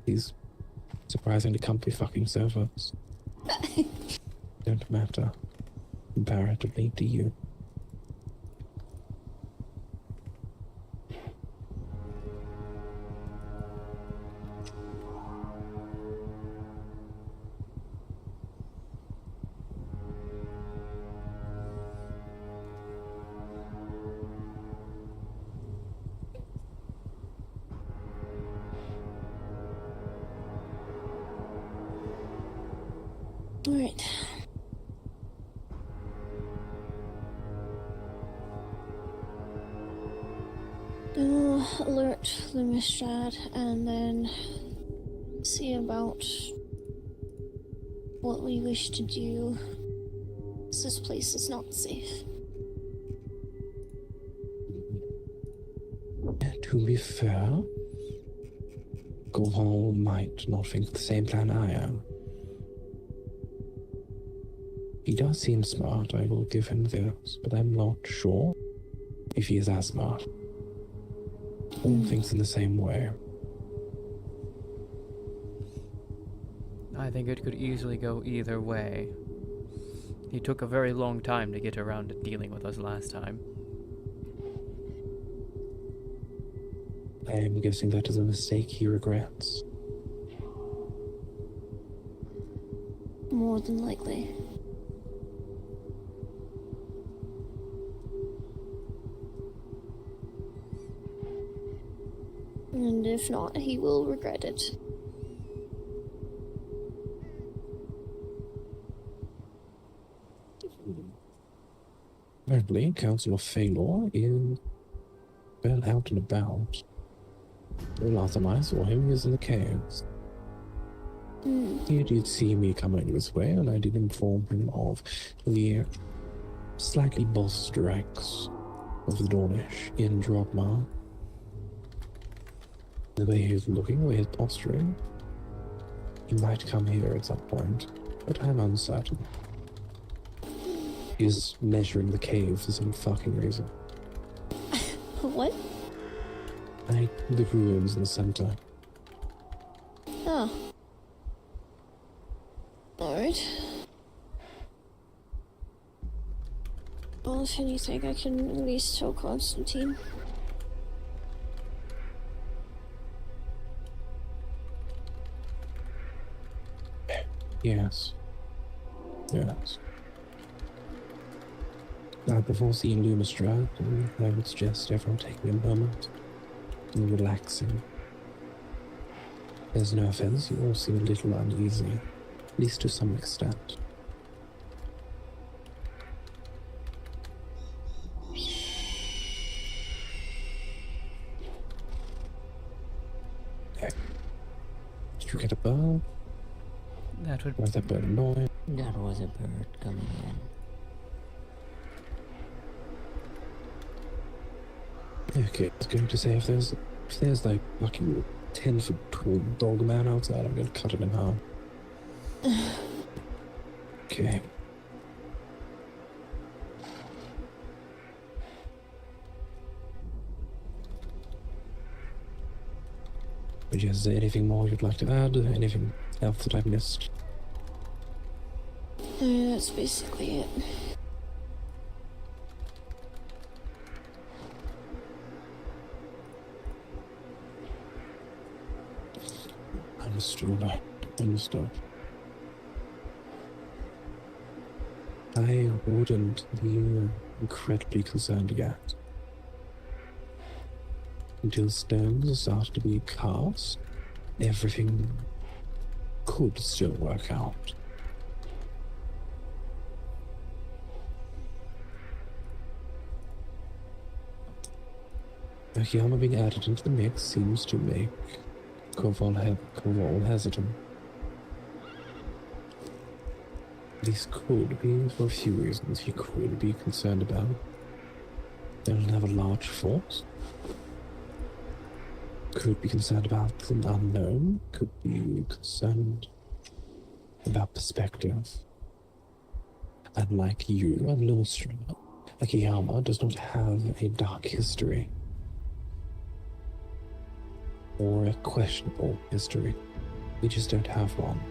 these surprisingly comfy fucking sofas don't matter comparatively to you. Alright. I'll alert the Mistrad and then see about what we wish to do. This place is not safe. To be fair, Gorval might not think the same plan I am. He does seem smart, I will give him this, but I'm not sure if he is as smart. All thinks in the same way. I think it could easily go either way. He took a very long time to get around to dealing with us last time. I am guessing that is a mistake he regrets. More than likely. And if not, he will regret it. Apparently, Councillor Phalor is well out and about. The last time I saw him, he was in the caves. He did see me coming this way, and I did inform him of the slightly bossed ranks of the Dornish in Drogmar. The way he's looking, the way he's posturing, he might come here at some point, but I'm uncertain. He's measuring the cave for some fucking reason. What? The ruins in the center. Oh. Alright. Well, if anything, I can at least tell Constantine. Yes. Yes. Now, before seeing Lumistrad, I would suggest everyone taking a moment and relaxing. There's no offense, you all seem a little uneasy, at least to some extent. Okay. Did you get a bird? That would... Was that bird annoying? That was a bird coming in. Okay, I was going to say if there's like fucking 10-foot tall dog man outside, I'm gonna cut him in half. Okay. But yes, is there anything more you'd like to add? Anything else that I've missed? That's basically it. Understood. Understood. I wouldn't be incredibly concerned yet. Until stones start to be cast, everything could still work out. The Yama being added into the mix seems to make Koval hesitant. This could be for a few reasons he could be concerned about. They don't have a large force. Could be concerned about the unknown. Could be concerned about perspective. And like you and Lilstrom, Akiyama does not have a dark history. Or a questionable history. We just don't have one.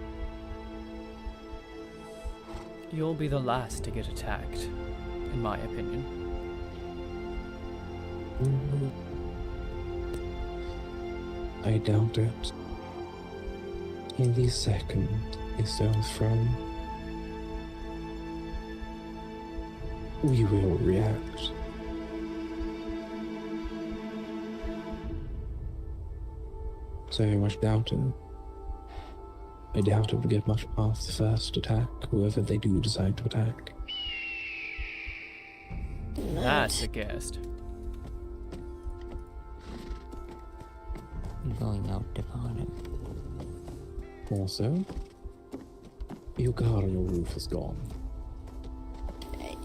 You'll be the last to get attacked, in my opinion. I doubt it. In the second is overthrown, we will react. So much doubt it. I doubt it will get much past the first attack, whoever they do decide to attack. That's a guest. I'm going out upon him. Also, your guard on your roof is gone.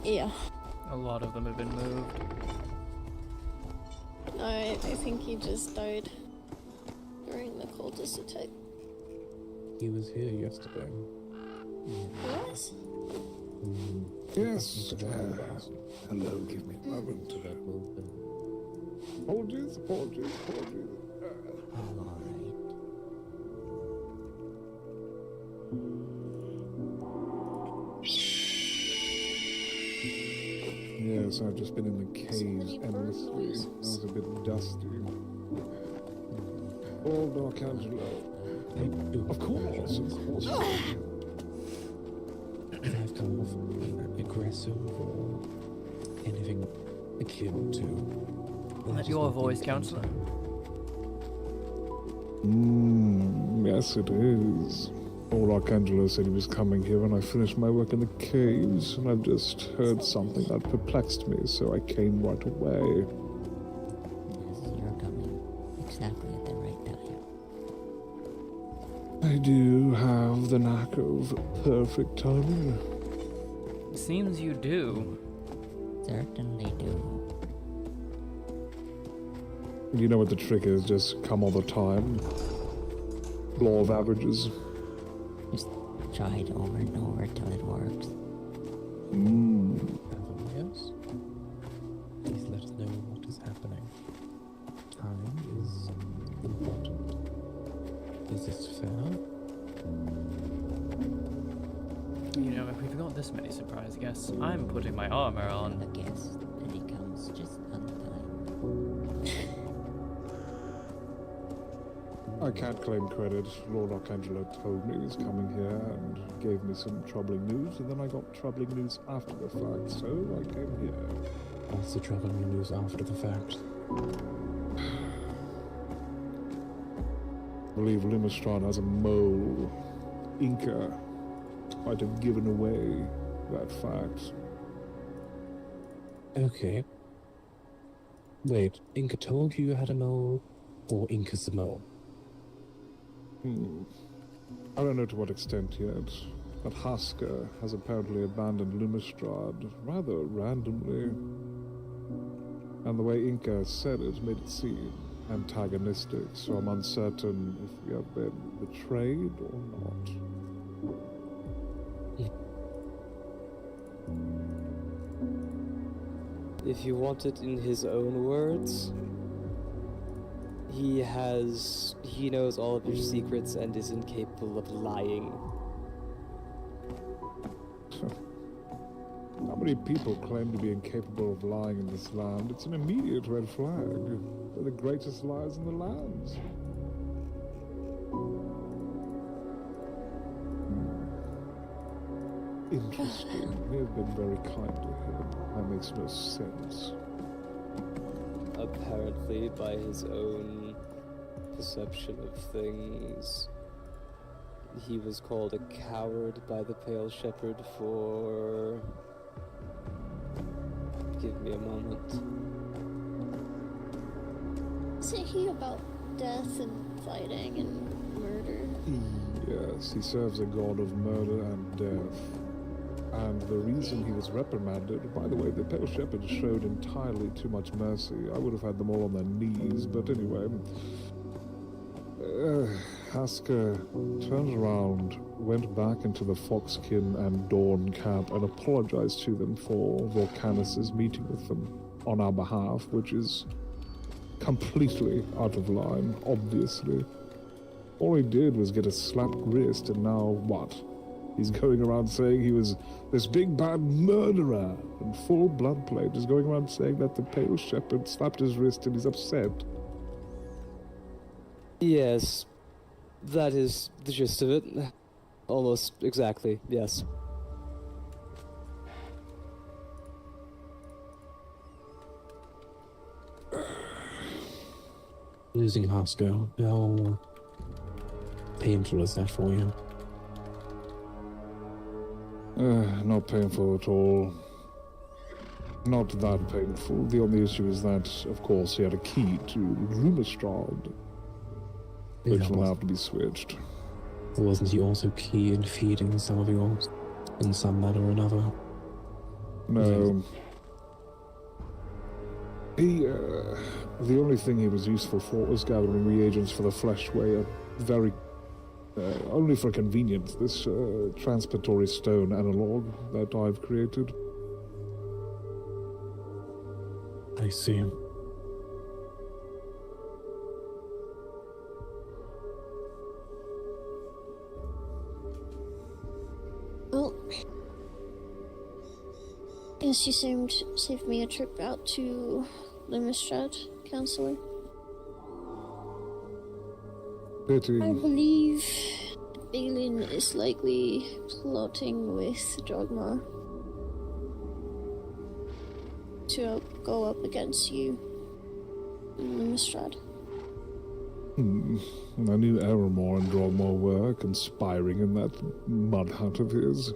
Yeah. A lot of them have been moved. No, I think he just died during the cultist attack. He was here yesterday. What? Yes. Hello, give me a moment. Apologies. Yes, I've just been in the caves endlessly. I was a bit dusty. Old Archangelo. Of course. I've come off aggressive or anything akin to. Is that your voice, counselor? Yes, it is. Old Archangelo said he was coming here when I finished my work in the caves, and I've just heard something that perplexed me, so I came right away. Yes, you're coming exactly at the right time. I do have the knack of perfect timing. Seems you do. Certainly do. You know what the trick is, just come all the time. Law of averages. Just try it over and over till it works. Yes. Please let us know what is happening. Time is important. Is this fair? You know, if we've got this many surprise guests, I'm putting my armor The on. guest, and he comes just on time. I can't claim credit. Lord Archangelo told me he was coming here and gave me some troubling news, and then I got troubling news after the fact, so I came here. What's the troubling news after the fact? I believe Limestron has a mole. Inca might have given away that fact. Okay. Wait, Inca told you had a mole, or Inca's the mole? I don't know to what extent yet, but Haska has apparently abandoned Lumistrad rather randomly. And the way Inca said it made it seem antagonistic, so I'm uncertain if we have been betrayed or not. If you want it in his own words, he knows all of your secrets and is incapable of lying. How many people claim to be incapable of lying in this land? It's an immediate red flag. They're the greatest liars in the land. Interesting. We have been very kind to him. That makes no sense. Apparently, by his own perception of things, he was called a coward by the Pale Shepherd for... Give me a moment. Isn't he about death and fighting and murder? Yes, he serves a god of murder and death. And the reason he was reprimanded, by the way, the Pale Shepherd showed entirely too much mercy. I would have had them all on their knees, but anyway. Hasker turned around, went back into the Foxkin and Dawn camp and apologized to them for Volcanus's meeting with them on our behalf, which is completely out of line, obviously. All he did was get a slapped wrist, and now what? He's going around saying he was this big bad murderer and full blood plate, just going around saying that the Pale Shepherd slapped his wrist and he's upset. Yes, that is the gist of it. Almost exactly, yes. Losing Hasko, how painful is that for you? Not painful at all. Not that painful. The only issue is that, of course, he had a key to Rumestrad, which will have to be switched. Wasn't he also key in feeding some of yours, in some manner or another? No. The only thing he was useful for was gathering reagents for the Fleshway, a very, only for convenience, this transpiratory stone analog that I've created. I see. Well, guess you saved me a trip out to Lumistrad, Counselor. Pity. I believe Balin is likely plotting with Dogma to go up against you in Lumistrad. I knew Eremor and Drogmore were conspiring in that mud hut of his.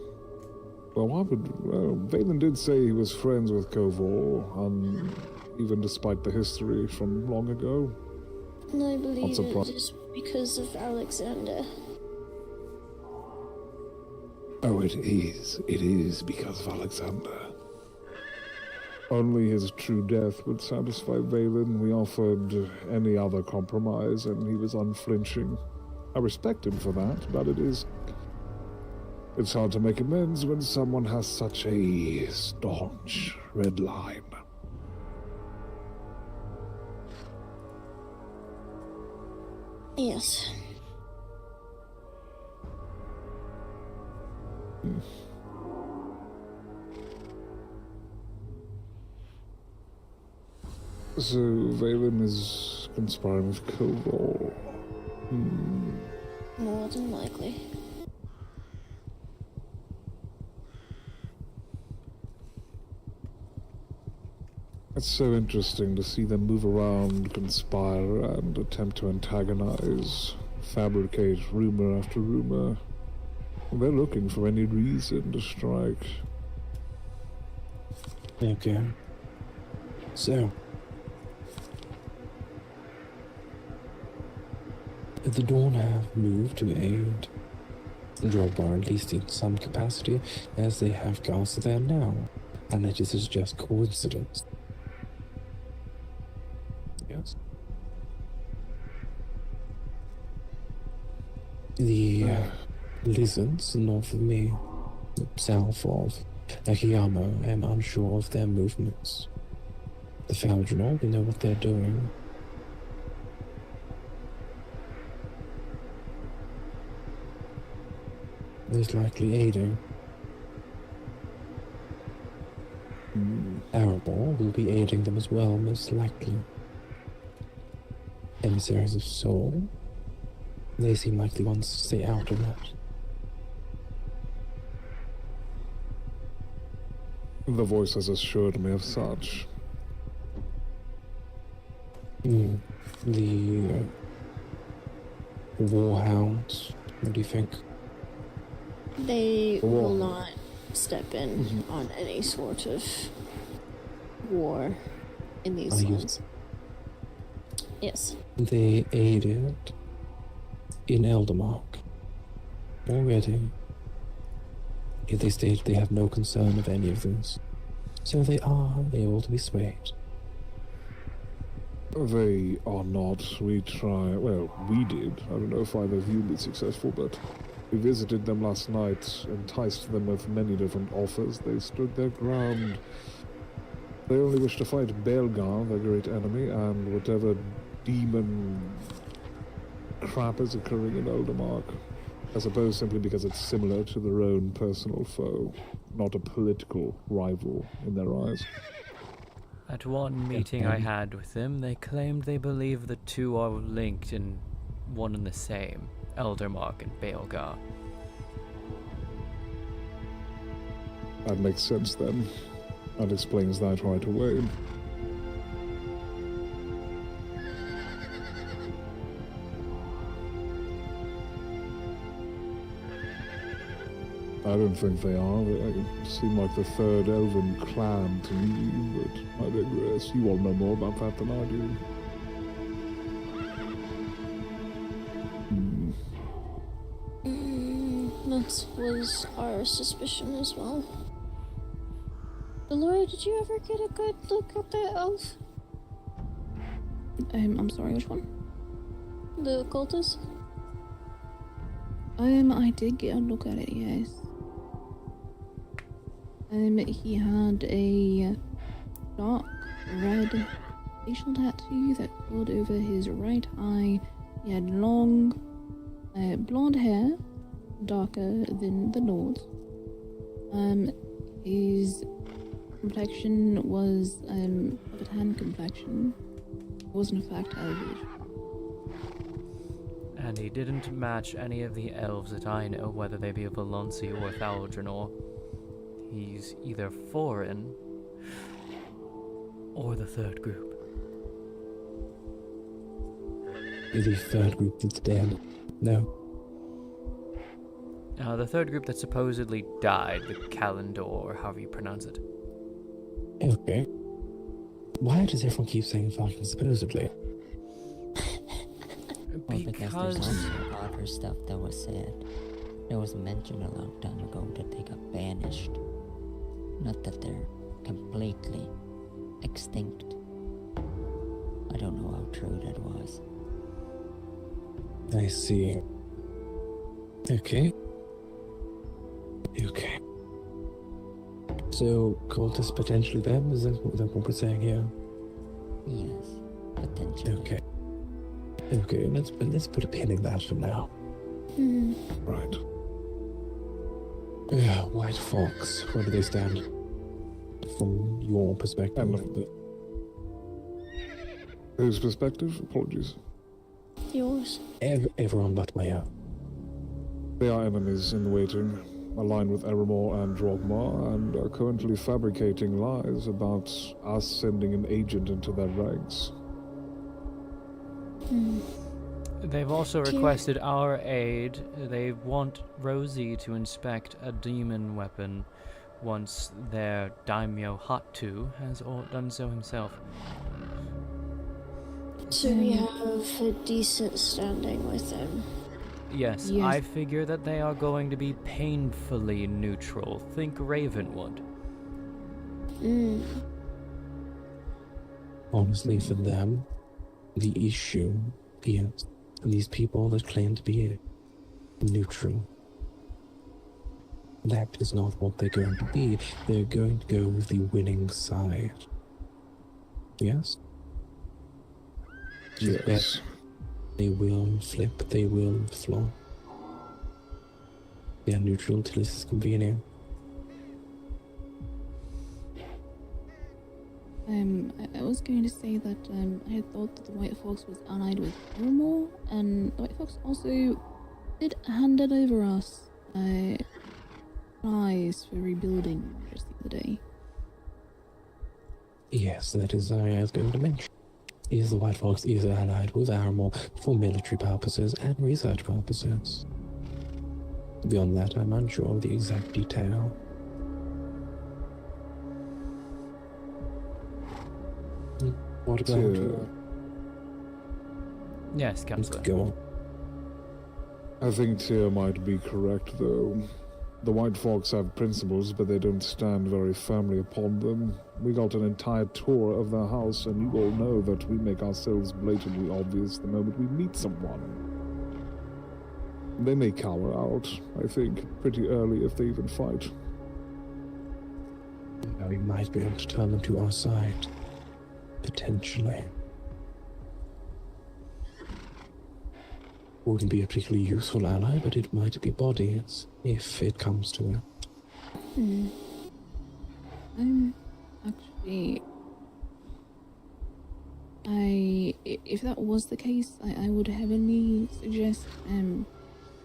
Well, Balin did say he was friends with Kovor, even despite the history from long ago. And I believe it is because of Alexander. Oh, it is. It is because of Alexander. Only his true death would satisfy Balin. We offered any other compromise, and he was unflinching. I respect him for that, but it's hard to make amends when someone has such a staunch red line. Yes. So Valen is conspiring with Kovor. More than likely. It's so interesting to see them move around, conspire, and attempt to antagonize, fabricate rumor after rumor. They're looking for any reason to strike. Okay. So, the Dawn have moved to aid Drogbar, at least in some capacity, as they have guards there now, and that this is just coincidence. Yes. The lizards north of me, south of Akiyama, am unsure of their movements. The Foundrenal, we know what they're doing. Most likely aiding. Arabor will be aiding them as well, most likely. Emissaries of Soul, they seem like the ones to stay out of that. The voice has assured me of such. The warhounds, what do you think? They War. will not step in on any sort of war in these Are you- lands. Yes. They aided in Eldermark already. Yet they state they have no concern of any of this. So they are able to be swayed. They are not. We did. I don't know if either of you will be successful, but we visited them last night, enticed them with many different offers. They stood their ground. They only wish to fight Belgar, their great enemy, and whatever demon crap is occurring in Eldermark. I suppose simply because it's similar to their own personal foe, not a political rival in their eyes. At one meeting I had with them, they claimed they believe the two are linked in one and the same, Eldermark and Baelgar. That makes sense then. That explains that right away. I don't think they are. They seem like the third elven clan to me, but I digress. You all know more about that than I do. That was our suspicion as well. Laura, did you ever get a good look at the elf? I'm sorry, which one? The cultist? I did get a look at it, yes. He had a dark red facial tattoo that pulled over his right eye. He had long, blonde hair, darker than the Lord's. His complexion was of a tan complexion. It was in fact elvish. And he didn't match any of the elves that I know, whether they be of Valonsi or Thaldranor. He's either foreign or the third group. The third group that's dead. No. The third group that supposedly died, the Kalendor, or however you pronounce it. Okay. Why does everyone keep saying fucking supposedly? Well, because there's also other stuff that was said. There was mentioned a long time ago that they got banished. Not that they're completely extinct. I don't know how true that was. I see. Okay. Okay. So, cultists potentially them? Is that what we're saying here? Yes, potentially. Okay. Okay, let's put a pin in that for now. Right. Yeah, White Fox, where do they stand? From your perspective. Whose perspective? Apologies. Yours. Everyone but my own. They are enemies in waiting, aligned with Eramor and Drogmar, and are currently fabricating lies about us sending an agent into their ranks. They've also requested our aid. They want Rosie to inspect a demon weapon once their daimyo Hatu has done so himself. So we have a decent standing with them. Yes, Yes. I figure that they are going to be painfully neutral. Think Ravenwood. Honestly, for them, the issue is these people that claim to be neutral. That is not what they're going to be. They're going to go with the winning side. Yes? Yes. They will flip, they will flop. They are neutral till this is convenient. I was going to say that I had thought that the White Fox was allied with Eramor, and the White Fox also did hand it over us supplies for rebuilding just the other day. Yes, that is I was going to mention. Is the White Fox is allied with Aramore for military purposes and research purposes. Beyond that, I'm unsure of the exact detail. What about you? Yes, Counselor. Go on. I think Tyr might be correct, though. The White Fox have principles, but they don't stand very firmly upon them. We got an entire tour of their house, and you all know that we make ourselves blatantly obvious the moment we meet someone. They may cower out, I think, pretty early if they even fight. Now we might be able to turn them to our side. Potentially. Wouldn't be a particularly useful ally, but it might be bodies, if it comes to it. I'm actually... if that was the case, I would heavily suggest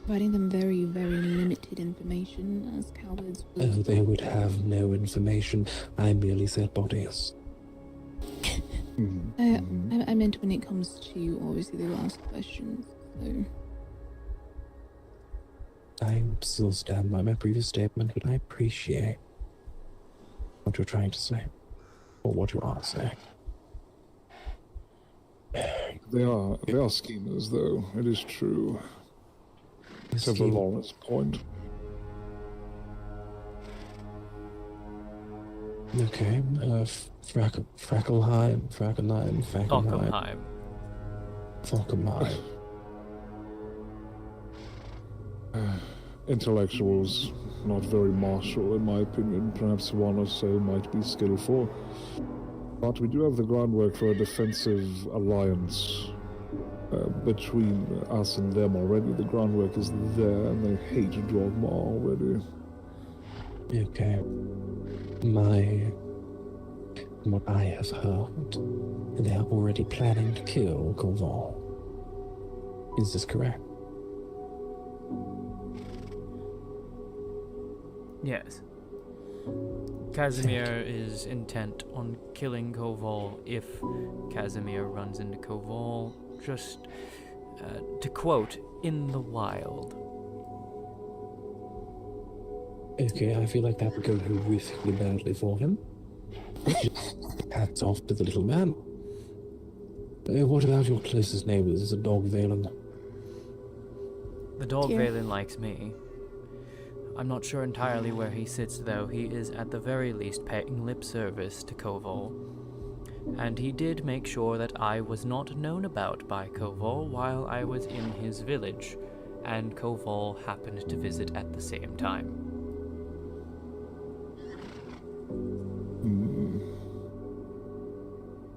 providing them very, very limited information, as cowards would. Oh, they would have no information. I merely said bodies. I meant when it comes to, obviously, they will ask questions, so... I still stand by my previous statement, but I appreciate what you're trying to say. Or what you are saying. They are schemers, though, it is true. To Valora's point. Okay, Frackelheim, Falkenheim. Falkenheim. Intellectuals, not very martial in my opinion. Perhaps one or so might be skillful. But we do have the groundwork for a defensive alliance between us and them already. The groundwork is there, and they hate Dogma already. Okay. From what I have heard, they are already planning to kill Koval. Is this correct? Yes. Casimir is intent on killing Koval if Casimir runs into Koval, just to quote, in the wild. Okay, I feel like that would go horrifically badly for him. Hats off to the little man. What about your closest neighbors? Is it Dog Valen? The Dog Valen likes me. I'm not sure entirely where he sits, though. He is at the very least paying lip service to Koval. And he did make sure that I was not known about by Koval while I was in his village, and Koval happened to visit at the same time.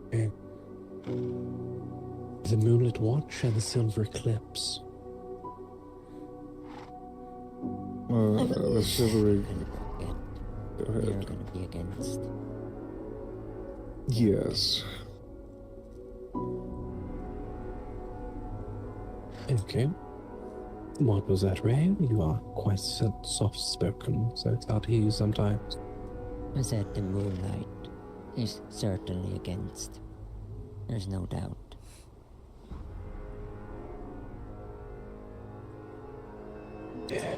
Okay. The Moonlit Watch and the Silver Eclipse. The silvery... Go You're ahead. gonna be against. Yes. Okay. What was that, Ray? You are quite soft-spoken, so it's hard to hear you sometimes. I said the moonlight is certainly against. There's no doubt. Yeah.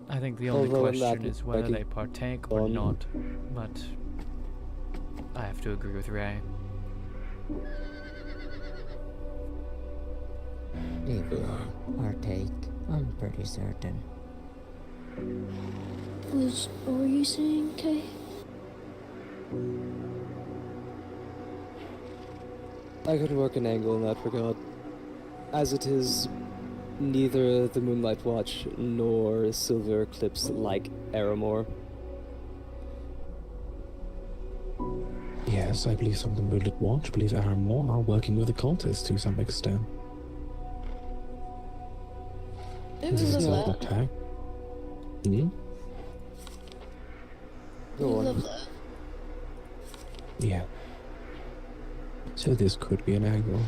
I think the only Although in that question is whether respect, they partake or not, but I have to agree with Ray. They will partake, I'm pretty certain. What were you saying, Kay? I could work an angle in that regard. As it is, neither the Moonlight Watch nor Silver Eclipse like Aramore. Yes, I believe some of the Moonlit Watch, believe Aramore are working with the cultists to some extent. This is love not that. attack. Hmm? Go on. Love that. Yeah. So this could be an angle.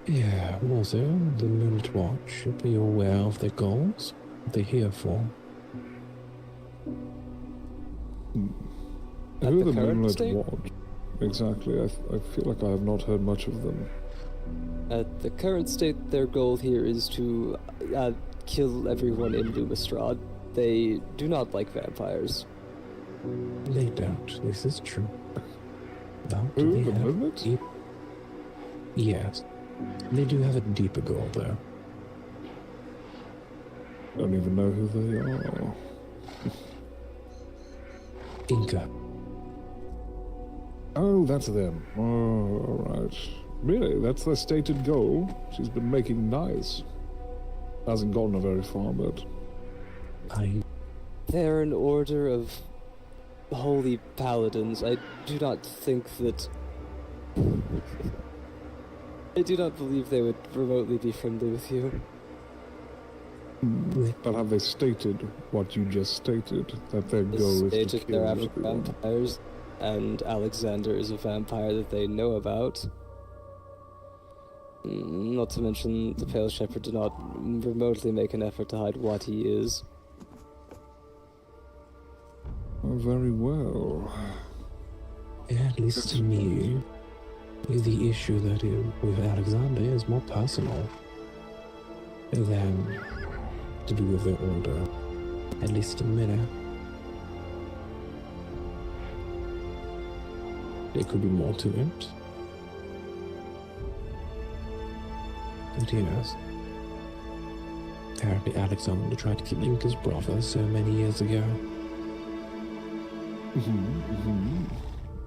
Yeah, also, the Moonlit Watch, are you aware of their goals? What they're here for? At Who are the the current Moonlit state? Watch? Exactly. I feel like I have not heard much of them. At the current state, their goal here is to kill everyone in Lumistrad. They do not like vampires. They don't. This is true. But Who, they the have Moonlit? deep... Yes. They do have a deeper goal, though. Don't even know who they are. Inca. Oh, that's them. Oh, alright. Really, that's their stated goal. She's been making nice. Hasn't gotten very far, but... They're an order of holy paladins. I do not think that... I do not believe they would remotely be friendly with you. But have they stated what you just stated? That their They goal is to stated kill they're after everyone? vampires, and Alexander is a vampire that they know about. Not to mention, the Pale Shepherd did not remotely make an effort to hide what he is. Oh, very well. At least to me, the issue that is with Alexander is more personal than to do with the order. At least a minute. There could be more to it. But yes. Apparently Alexander tried to kill Inca's brother so many years ago.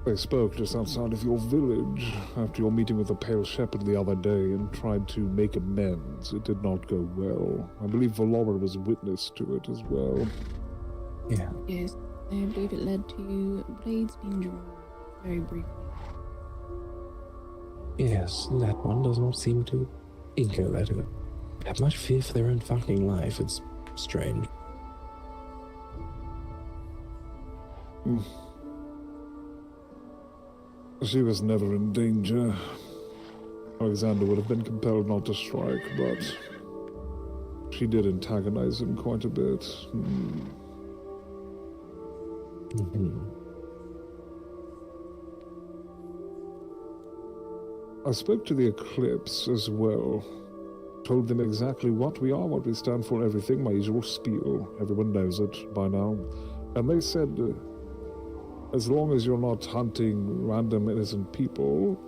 They spoke just outside of your village after your meeting with the Pale Shepherd the other day and tried to make amends. It did not go well. I believe Valora was witness to it as well. Yeah. Yes, I believe it led to blades being drawn very briefly. Yes, that one does not seem to Inca that have much fear for their own fucking life. It's strange. She was never in danger. Alexander would have been compelled not to strike, but she did antagonize him quite a bit. I spoke to the Eclipse as well. Told them exactly what we are, what we stand for, everything, my usual spiel. Everyone knows it by now. And they said, as long as you're not hunting random innocent people,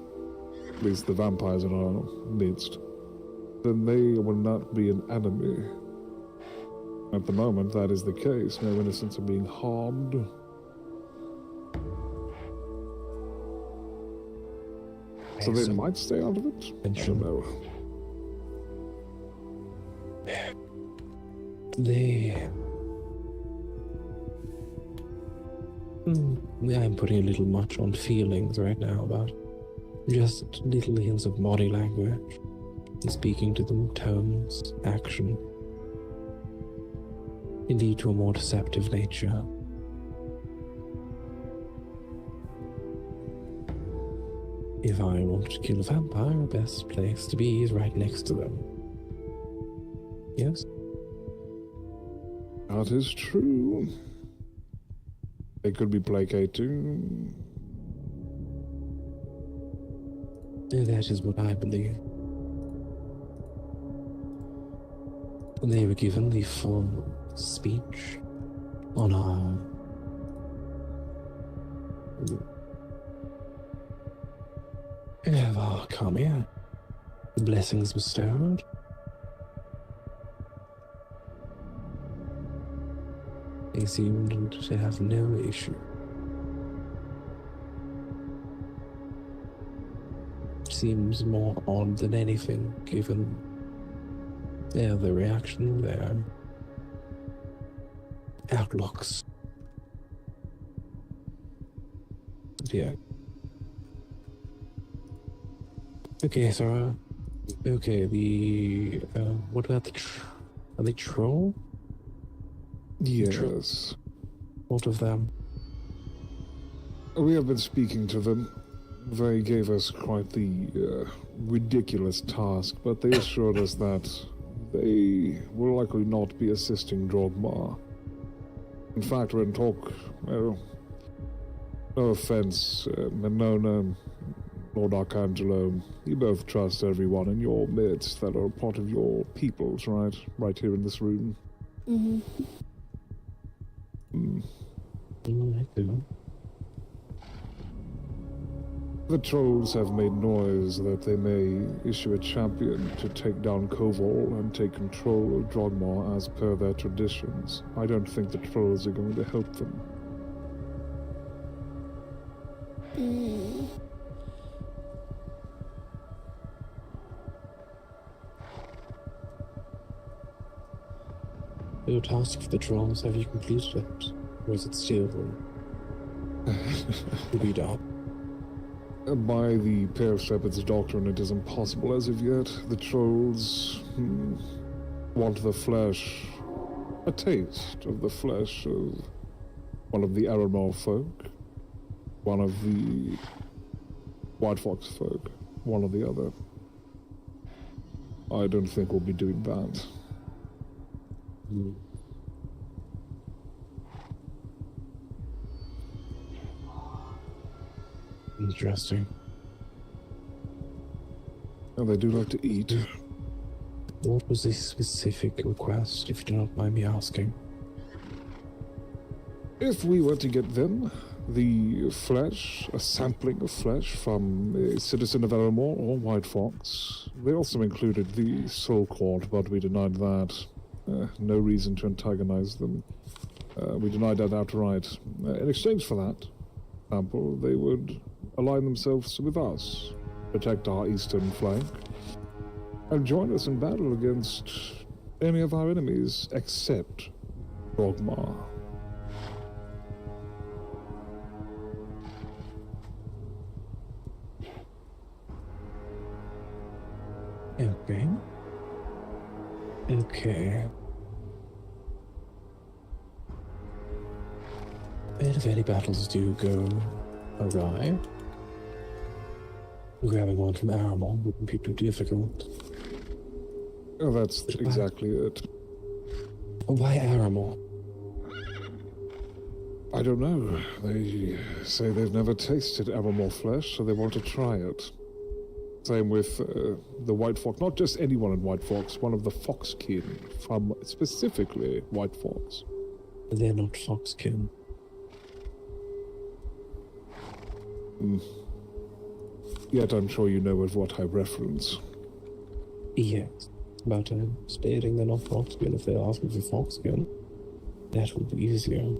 at least the vampires in our midst, then they will not be an enemy. At the moment, that is the case. No innocents are being harmed. So they might stay out of it? I don't know. I'm putting a little much on feelings right now about just little hints of body language, and speaking to them, tones, action, indeed to a more deceptive nature. If I want to kill a vampire, the best place to be is right next to them. Yes? That is true. They could be placating. That is what I believe. They were given the full speech on our come here. Blessings bestowed. They seemed to have no issue. Seems more odd than anything, given the reaction, their outlooks. Yeah. Okay, so, okay, what about are they troll? Yes. What of them? We have been speaking to them. They gave us quite the ridiculous task, but they assured us that they will likely not be assisting Drogmar. In fact, we're in talk, well, no offense, Minona, Lord Arcangelo, you both trust everyone in your midst that are part of your peoples, right? Right here in this room. Mm-hmm. I do. The trolls have made noise that they may issue a champion to take down Koval and take control of Drogmar as per their traditions. I don't think the trolls are going to help them. Mm. Your task for the trolls, have you completed it? Or is it still to be done? By the Pale Shepherd's doctrine, it is impossible as of yet. The trolls want the flesh, a taste of the flesh of one of the Aramor folk, one of the White Fox folk, one or the other. I don't think we'll be doing that. Interesting. And they do like to eat. What was the specific request, if you do not mind me asking? If we were to get them the flesh, a sampling of flesh from a citizen of Aramor or White Fox, they also included the soul cord, but we denied that. No reason to antagonize them. We denied that outright. In exchange for that sample, they would align themselves with us, protect our eastern flank, and join us in battle against any of our enemies except Drogmar. Okay. Okay. And if any battles do go awry, grabbing one from Aramon wouldn't be too difficult. Oh, that's exactly it. Why Aramon? I don't know. They say they've never tasted Aramor flesh, so they want to try it. Same with the White Fox. Not just anyone in White Fox, one of the Foxkin from specifically White Fox. They're not Foxkin. Yet I'm sure you know of what I reference. Yes, but I'm stating they're not Foxkin. If they're asking for Foxkin, that would be easier.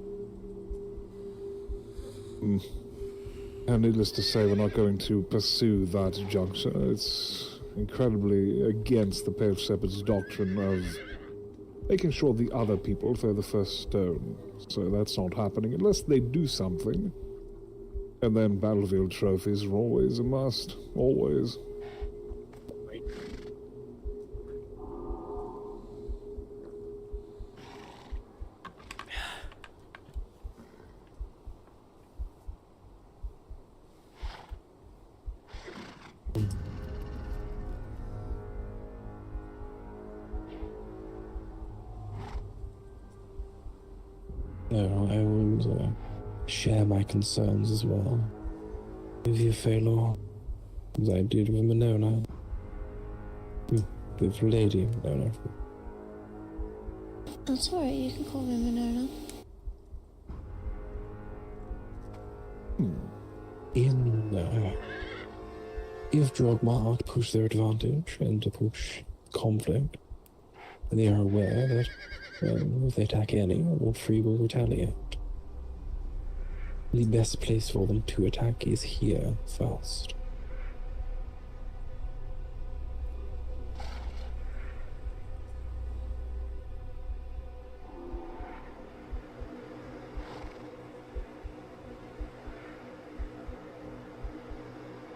And needless to say, we're not going to pursue that juncture. It's incredibly against the Pale Shepherd's doctrine of making sure the other people throw the first stone. So that's not happening unless they do something. And then battlefield trophies are always a must. Always. No, I would share my concerns as well with you, Phalor, as I did with Minona. With Lady Minona. That's alright, you can call me Minona. If Drogmar to push their advantage and to push conflict, they are aware that if they attack any, all three will retaliate. The best place for them to attack is here first.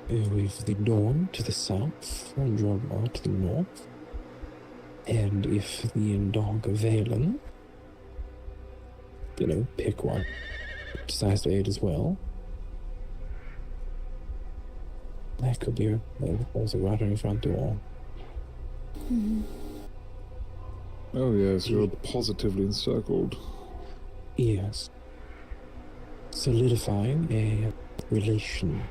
With the Dawn to the south and Drogmar to the north. And if the Dog Valen, pick one, decides to aid as well, That could be also right on your front door. Oh yes, you're positively encircled. Yes. Solidifying a relation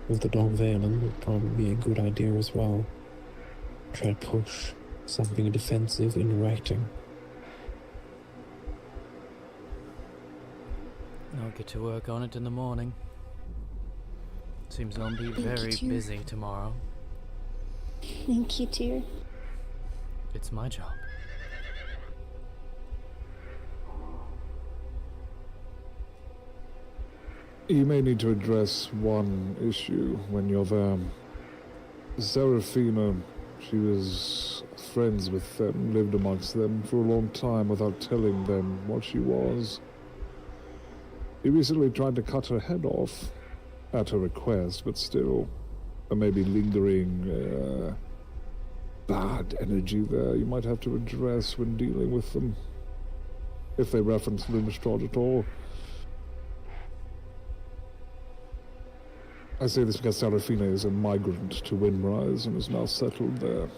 with the Dog Valen would probably be a good idea as well. Try to push something defensive in writing. I'll get to work on it in the morning. Seems I'll be Thank you, very Tyr. busy tomorrow. Thank you, Tyr. It's my job. You may need to address one issue when you're there. Seraphina, she was friends with them, lived amongst them for a long time without telling them what she was. He recently tried to cut her head off, at her request, but still, there may be lingering, bad energy there you might have to address when dealing with them. If they reference Lumistrad at all. I say this because Seraphina is a migrant to Windrise and is now settled there.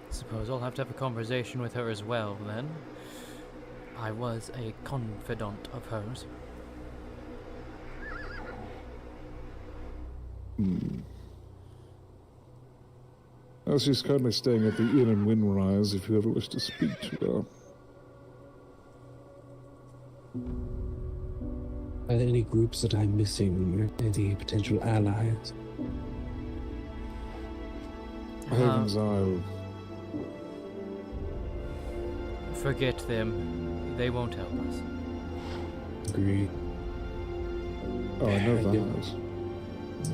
Suppose I'll have to have a conversation with her as well, then. I was a confidant of hers. As she's currently staying at the inn in Windrise, if you ever wish to speak to her. Are there any groups that I'm missing? Any potential allies? Haven's Isle. Forget them. They won't help us. Agreed. Oh, I know I that.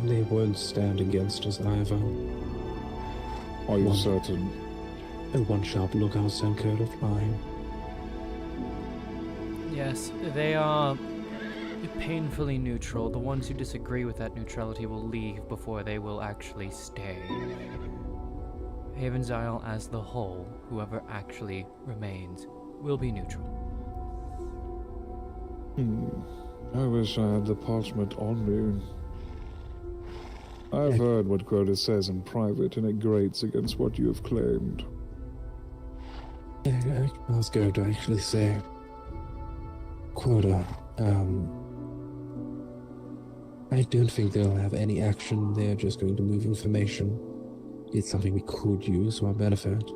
They won't stand against us either. Are you One. certain? And one sharp look out sent Curd flying. Yes, they are painfully neutral. The ones who disagree with that neutrality will leave before they will actually stay. Haven's Isle as the whole, whoever actually remains, will be neutral. I wish I had the parchment on me. I've heard what Quota says in private, and it grates against what you have claimed. I was going to actually say, Quota, I don't think they'll have any action. They're just going to move information. It's something we could use to our benefit.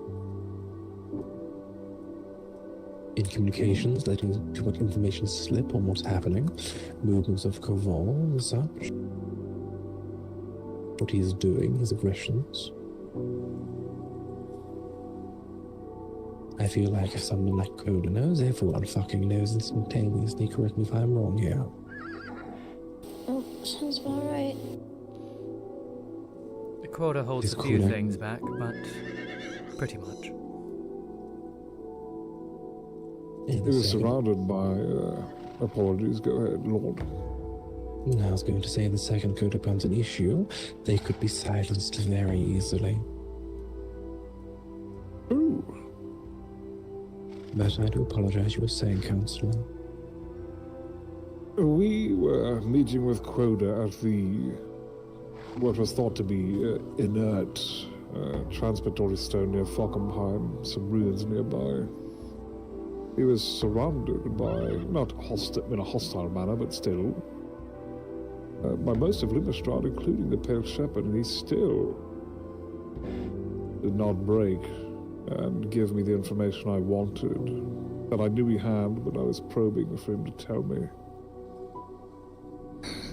In communications, letting too much information slip on what's happening, movements of Koval and such. What he's doing, his aggressions. I feel like if someone like Coda knows, everyone fucking knows instantaneously. Correct me if I'm wrong here. Oh, sounds about right. The quota holds It's a few cool. things back, but pretty much. It was surrounded by, apologies, go ahead, Lord. I was going to say the second Coda becomes an issue, they could be silenced very easily. Ooh. But I do apologize, you were saying, Counselor. We were meeting with Quota at what was thought to be inert transitory stone near Falkenheim, some ruins nearby. He was surrounded by, not in a hostile manner, but still, by most of Lumistrad, including the Pale Shepherd, and he still did not break and give me the information I wanted, that I knew he had, but I was probing for him to tell me.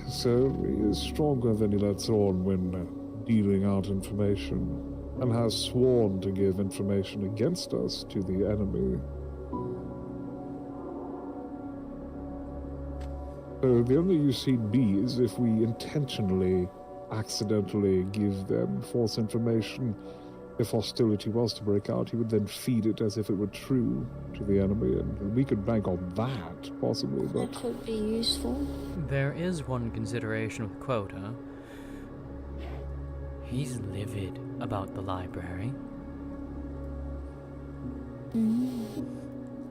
So he is stronger than he lets on when dealing out information, and has sworn to give information against us to the enemy. So the only use he'd be is if we intentionally, accidentally give them false information. If hostility was to break out, he would then feed it as if it were true to the enemy, and we could bank on that, possibly, but... That could be useful. There is one consideration with Quota. He's livid about the library.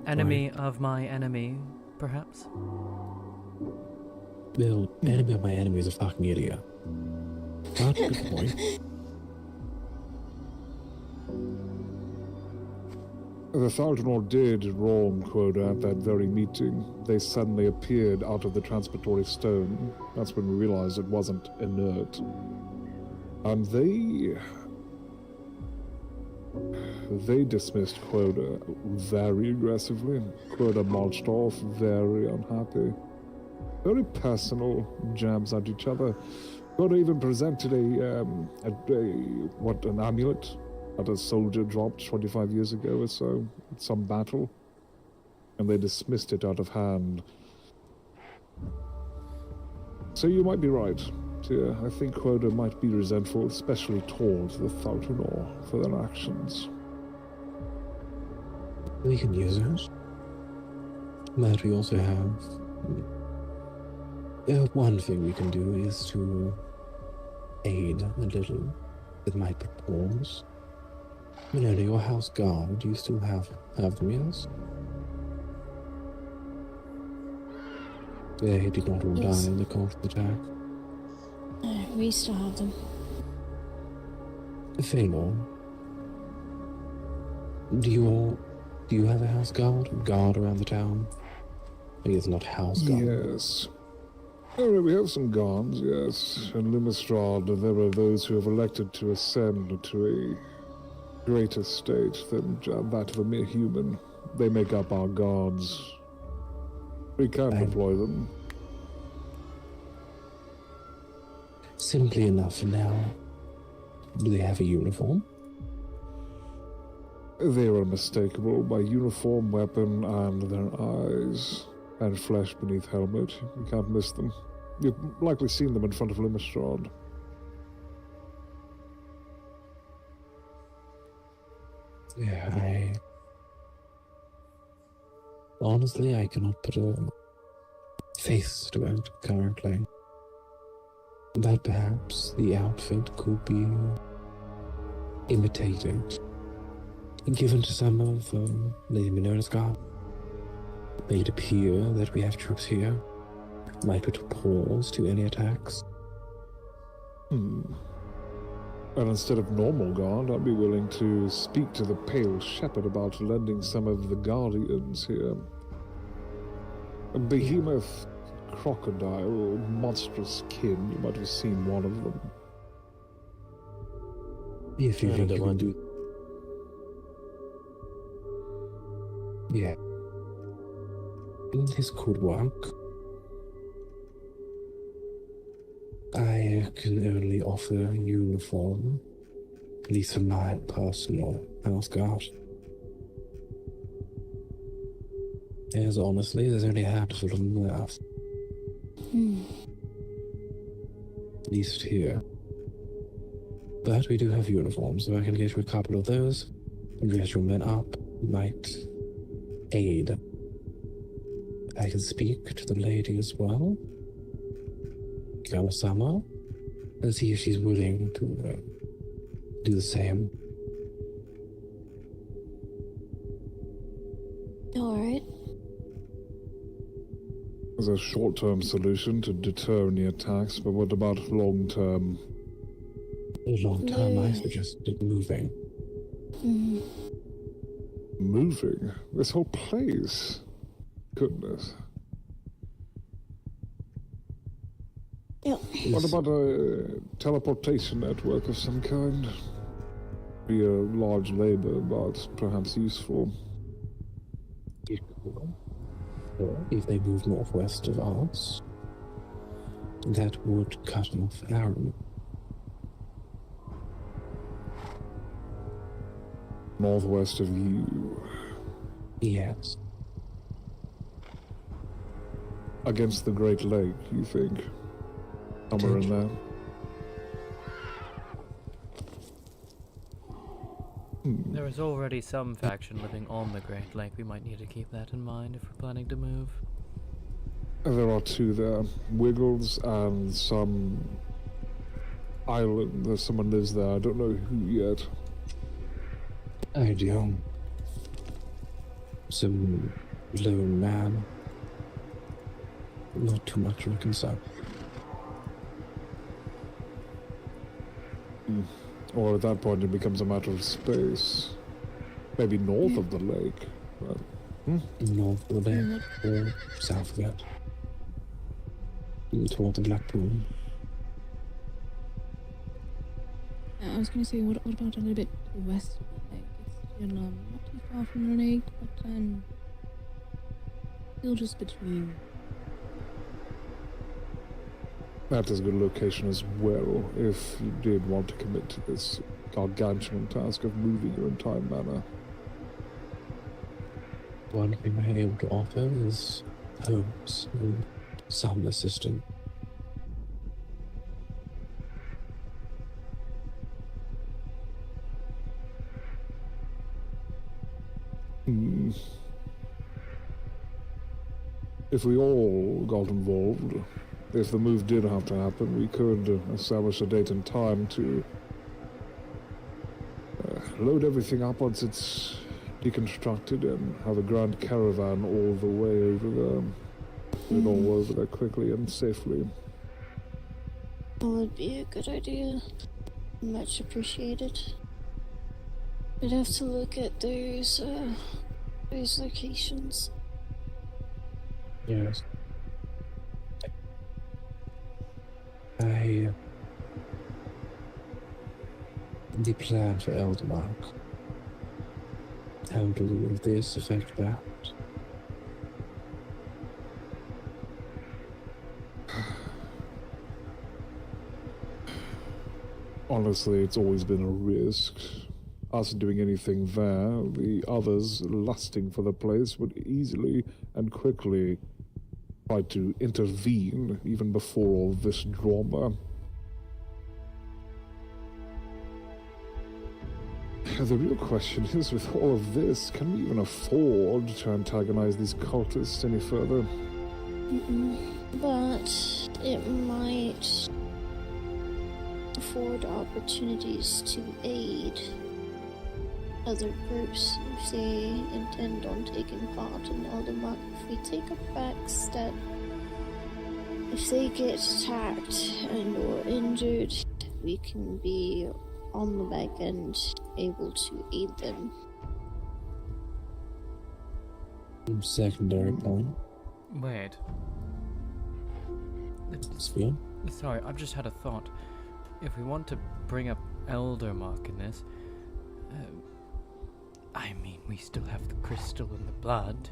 Enemy of my enemy, perhaps? Well, enemy of my enemy is a fucking idiot. But good point. The Thar'Sul'Day did roam Quoda at that very meeting. They suddenly appeared out of the transportory stone. That's when we realized it wasn't inert. And they dismissed Quoda very aggressively. Quoda marched off, very unhappy. Very personal jabs at each other. Quoda even presented an amulet that a soldier dropped 25 years ago or so at some battle, and they dismissed it out of hand. So you might be right, dear. I think Quoda might be resentful, especially towards the Thar'Sul'Day for their actions. We can use it. But we also have... one thing we can do is to aid a little with my pause. Minona, your house guard, do you still have them, yes? They did not all Yes. die in the course of the attack. We still have them. Thaynor, do you have a house guard around the town? I guess not house guard. Yes. Oh, we have some guards, yes. In Lumistrad, there are those who have elected to ascend to a greater state than that of a mere human. They make up our guards. We can deploy them. Simply enough for now. Do they have a uniform? They are unmistakable by uniform, weapon, and their eyes. And flesh beneath helmet. You can't miss them. You've likely seen them in front of Lumistrad. Yeah, honestly, I cannot put a face to it currently. But perhaps the outfit could be imitated, given to some of Lady Minona's guard. Made appear that we have troops here. Might put a pause to any attacks. And instead of normal guard, I'd be willing to speak to the Pale Shepherd about lending some of the guardians here. A behemoth crocodile, monstrous kin. You might have seen one of them. If you think you can do... Yeah. This could work. I can only offer a uniform, at least for my personal house guard. As honestly, there's only a handful of them left. At least here. But we do have uniforms, so I can get you a couple of those and dress your men up. Might aid. I can speak to the lady as well, Kawasama, and see if she's willing to do the same. Alright. As a short-term solution to deter any attacks, but what about long-term? Long term, I suggested moving. Moving? This whole place? Goodness. Yep. What about a teleportation network of some kind? Be a large labor, but perhaps useful. Or if they move northwest of us, that would cut off Aaron. Northwest of you. Yes. Against the Great Lake, you think? Somewhere in there? There is already some faction living on the Great Lake. We might need to keep that in mind if we're planning to move. There are two there. Wiggles and some island. There's someone lives there. I don't know who yet. I do. Some lone man. not too much of a concern. Or at that point, it becomes a matter of space. Maybe north of the lake. But, North of the lake or south of it. Toward the Black Pool. I was going to say, what about a little bit to the west of the lake? It's still not too far from the lake, but still just between. that is a good location as well, if you did want to commit to this gargantuan task of moving your entire manor. One thing I'm able to offer is homes and some assistance. If we all got involved, if the move did have to happen, we could establish a date and time to load everything up once it's deconstructed and have a grand caravan all the way over there. Get it all over there quickly and safely. That would be a good idea. Much appreciated. We'd have to look at those locations. Yes. The plan for Eldermark. How do all of this affect that? Honestly, it's always been a risk. Us doing anything there, the others lusting for the place would easily and quickly try to intervene even before all this drama. The real question is, with all of this, can we even afford to antagonize these cultists any further? But it might afford opportunities to aid other groups if they intend on taking part in Eldermark. If we take a back step, if they get attacked and or injured, we can be on the back end able to aid them. Secondary point. Wait. Sphere? Sorry, I've just had a thought. If we want to bring up Eldermark in this, I mean, we still have the crystal and the blood.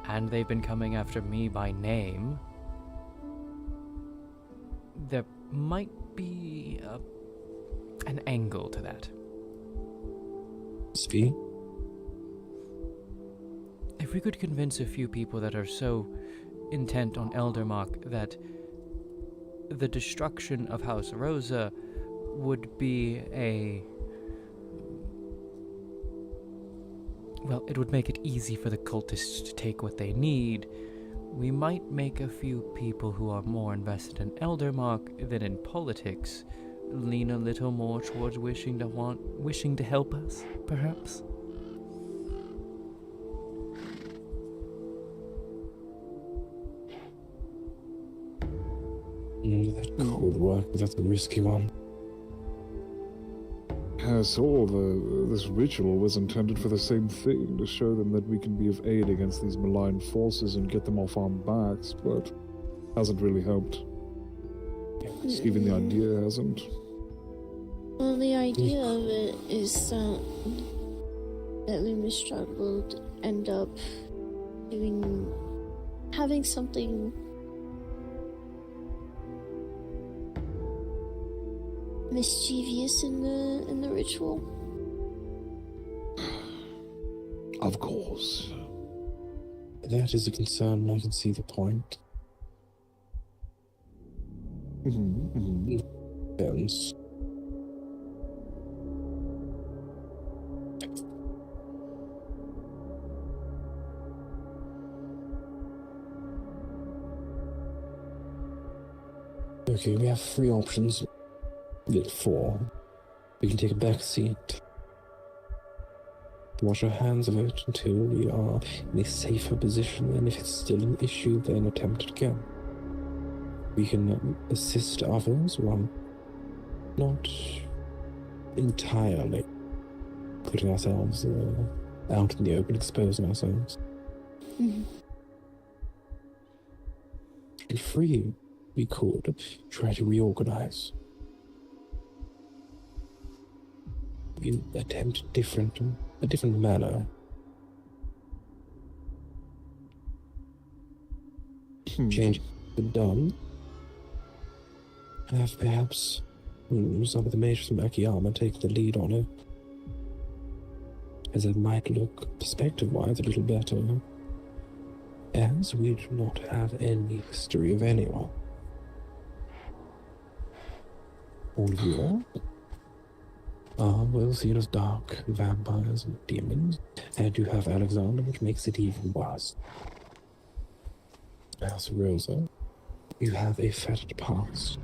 And they've been coming after me by name. There might be an angle to that. Sphere? If we could convince a few people that are so intent on Eldermark that the destruction of House Rosa would be well, it would make it easy for the cultists to take what they need. We might make a few people who are more invested in Eldermark than in politics lean a little more towards wishing to help us, perhaps. That could work, but that's a risky one. Yes, this ritual was intended for the same thing, to show them that we can be of aid against these malign forces and get them off our backs, but hasn't really helped. Even the idea hasn't. Well, the idea of it is that Lumistrad will end up having something mischievous in the ritual. Of course. That is a concern, I can see the point. Depends. Okay, we have 3 options. 4. We can take a back seat. wash our hands of it until we are in a safer position, and if it's still an issue, then attempt it again. We can assist others while not entirely putting ourselves out in the open, exposing ourselves. Mhm. And free, we could try to reorganize. We attempt a different manner. Change been done. Have perhaps some of the mages from Akiyama take the lead on it, as it might look, perspective-wise, a little better, as we do not have any history of anyone. All of you are well seen as dark vampires and demons, and you have Alexander, which makes it even worse. As Rosa, you have a fetid past.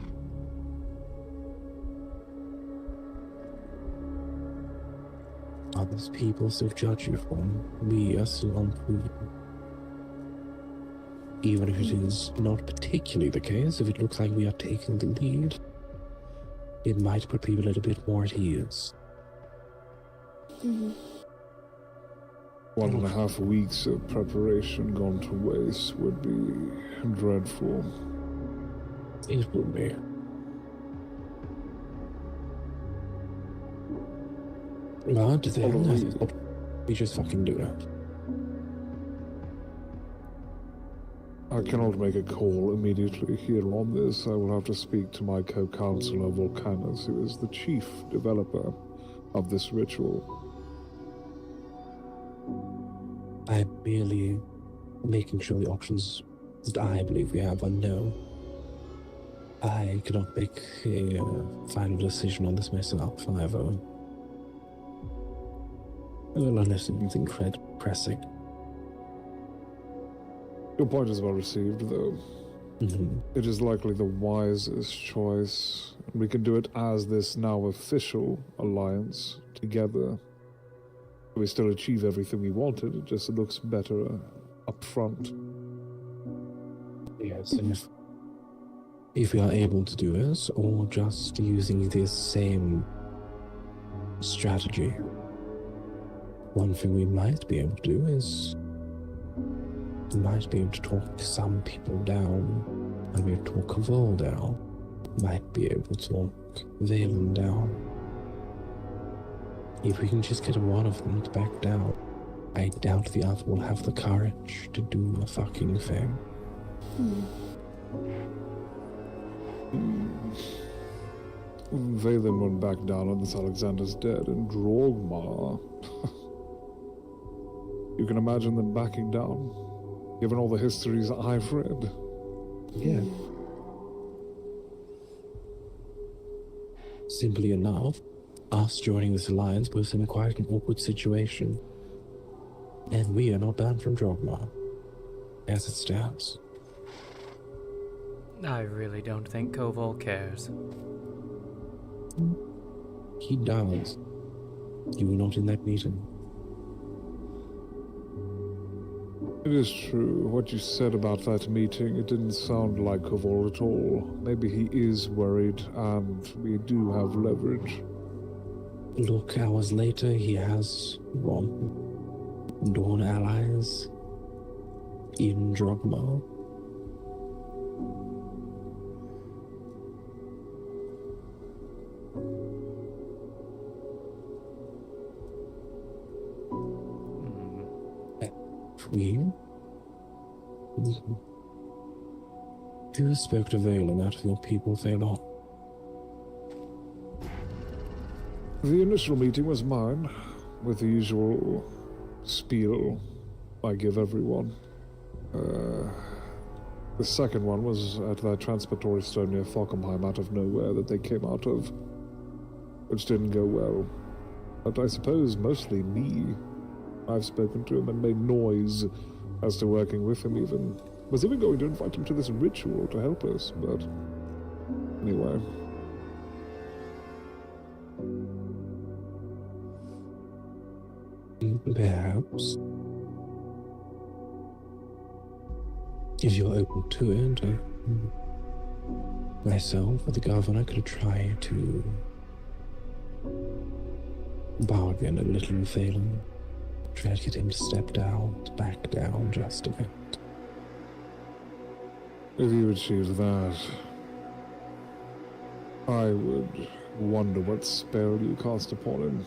Others people still judge you from. We are still unproven. Even if it is not particularly the case, if it looks like we are taking the lead, it might put people a little bit more at ease. 1.5 weeks of preparation gone to waste would be dreadful. It would be. But then we just fucking do that. I cannot make a call immediately here on this. I will have to speak to my co-counselor Volcanus, who is the chief developer of this ritual. I'm merely making sure the options that I believe we have are known. I cannot make a final decision on this myself, either. Well, unless it's incredibly pressing. Your point is well received, though. It is likely the wisest choice. We can do it as this now official alliance together. We still achieve everything we wanted, it just looks better up front. Yes, and if we are able to do this, or just using this same strategy, one thing we might be able to do is we might be able to talk some people down, and we talk Kavol down, might be able to talk Valen down. If we can just get one of them to back down, I doubt the other will have the courage to do a fucking thing. Valen won't back down unless Alexander's dead, and Drogmar. You can imagine them backing down, given all the histories I've read. Yeah. Simply enough, us joining this alliance puts him in quite an awkward situation. And we are not banned from Drogmar, as it stands. I really don't think Koval cares. He does. You were not in that meeting. It is true. What you said about that meeting, it didn't sound like Kavol at all. Maybe he is worried, and we do have leverage. Look, hours later, he has, Dawn allies in Drogmar. Who spoke to Valen out of your people, Valen? The initial meeting was mine, with the usual spiel I give everyone. The second one was at that transportory stone near Falkenheim out of nowhere that they came out of, which didn't go well. But I suppose mostly me. I've spoken to him and made noise as to working with him even. Was even going to invite him to this ritual to help us, but anyway. Perhaps. If you're open to it, myself or the governor could try to bargain a little with Phelan. Try to get him to step down, to back down just a bit. If you achieve that, I would wonder what spell you cast upon him.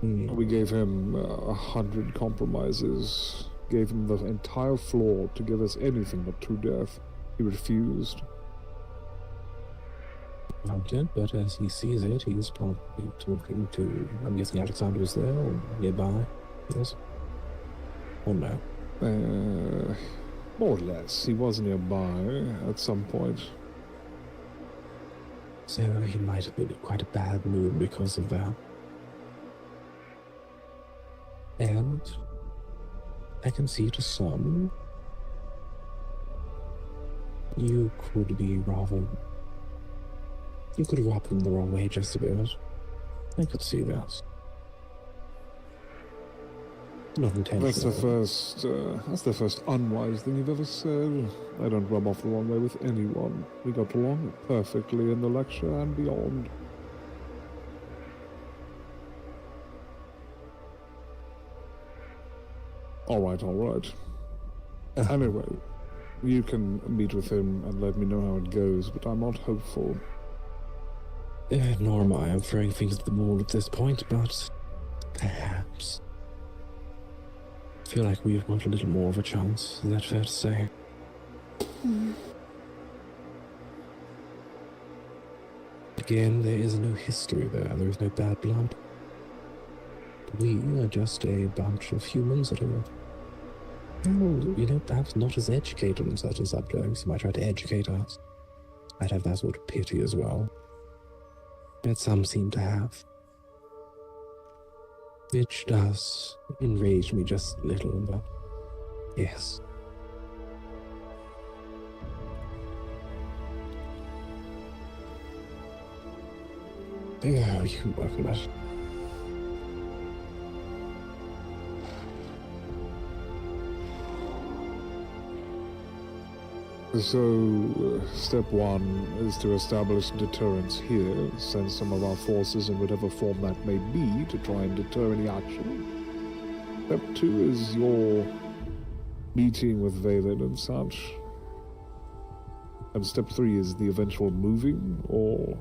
We gave him 100 compromises, gave him the entire floor to give us anything but true death. He refused. Granted, but as he sees it, he's probably talking to, I'm guessing Alexander was there or nearby, yes? Or no? More or less. He was nearby at some point. So he might have been in quite a bad mood because of that. And I can see to some, you could be rather, you could rub him the wrong way just a bit. I could see that. Not intentional. That's the first unwise thing you've ever said. I don't rub off the wrong way with anyone. We got along perfectly in the lecture and beyond. All right. Anyway, you can meet with him and let me know how it goes, but I'm not hopeful. Nor am I. I'm throwing things at the wall at this point, but perhaps. I feel like we've got a little more of a chance. Is that fair to say? Again, there is no history there. There is no bad blood. We are just a bunch of humans that are, well, perhaps not as educated on certain subjects. You might try to educate us. I'd have that sort of pity as well. That some seem to have. Which does enrage me just a little, but yes. Yeah, you can work on it. So, step one is to establish deterrence here, send some of our forces in whatever form that may be to try and deter any action. Step two is your meeting with Valen and such. And step three is the eventual moving or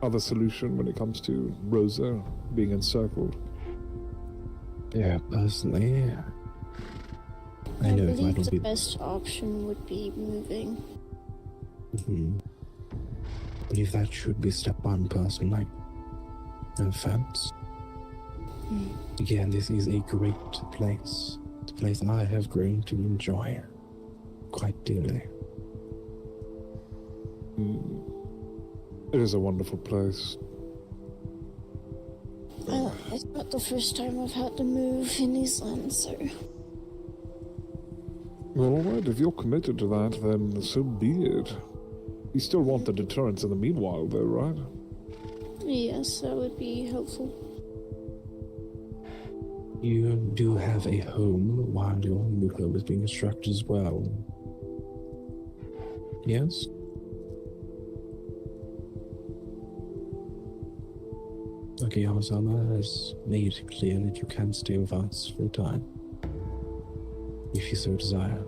other solution when it comes to Rosa being encircled. Yeah, personally, I know if I believe don't the be best option would be moving. I believe that should be step one, personally. No offense. Again, this is a great place. It's a place I have grown to enjoy quite dearly. It is a wonderful place. It's not the first time I've had to move in these lands, so... Well, alright, if you're committed to that, then so be it. You still want the deterrence in the meanwhile, though, right? Yes, that would be helpful. You do have a home while your new home is being constructed as well. Yes? Okay, Yamazama has made it clear that you can stay with us for a time, if you so desire.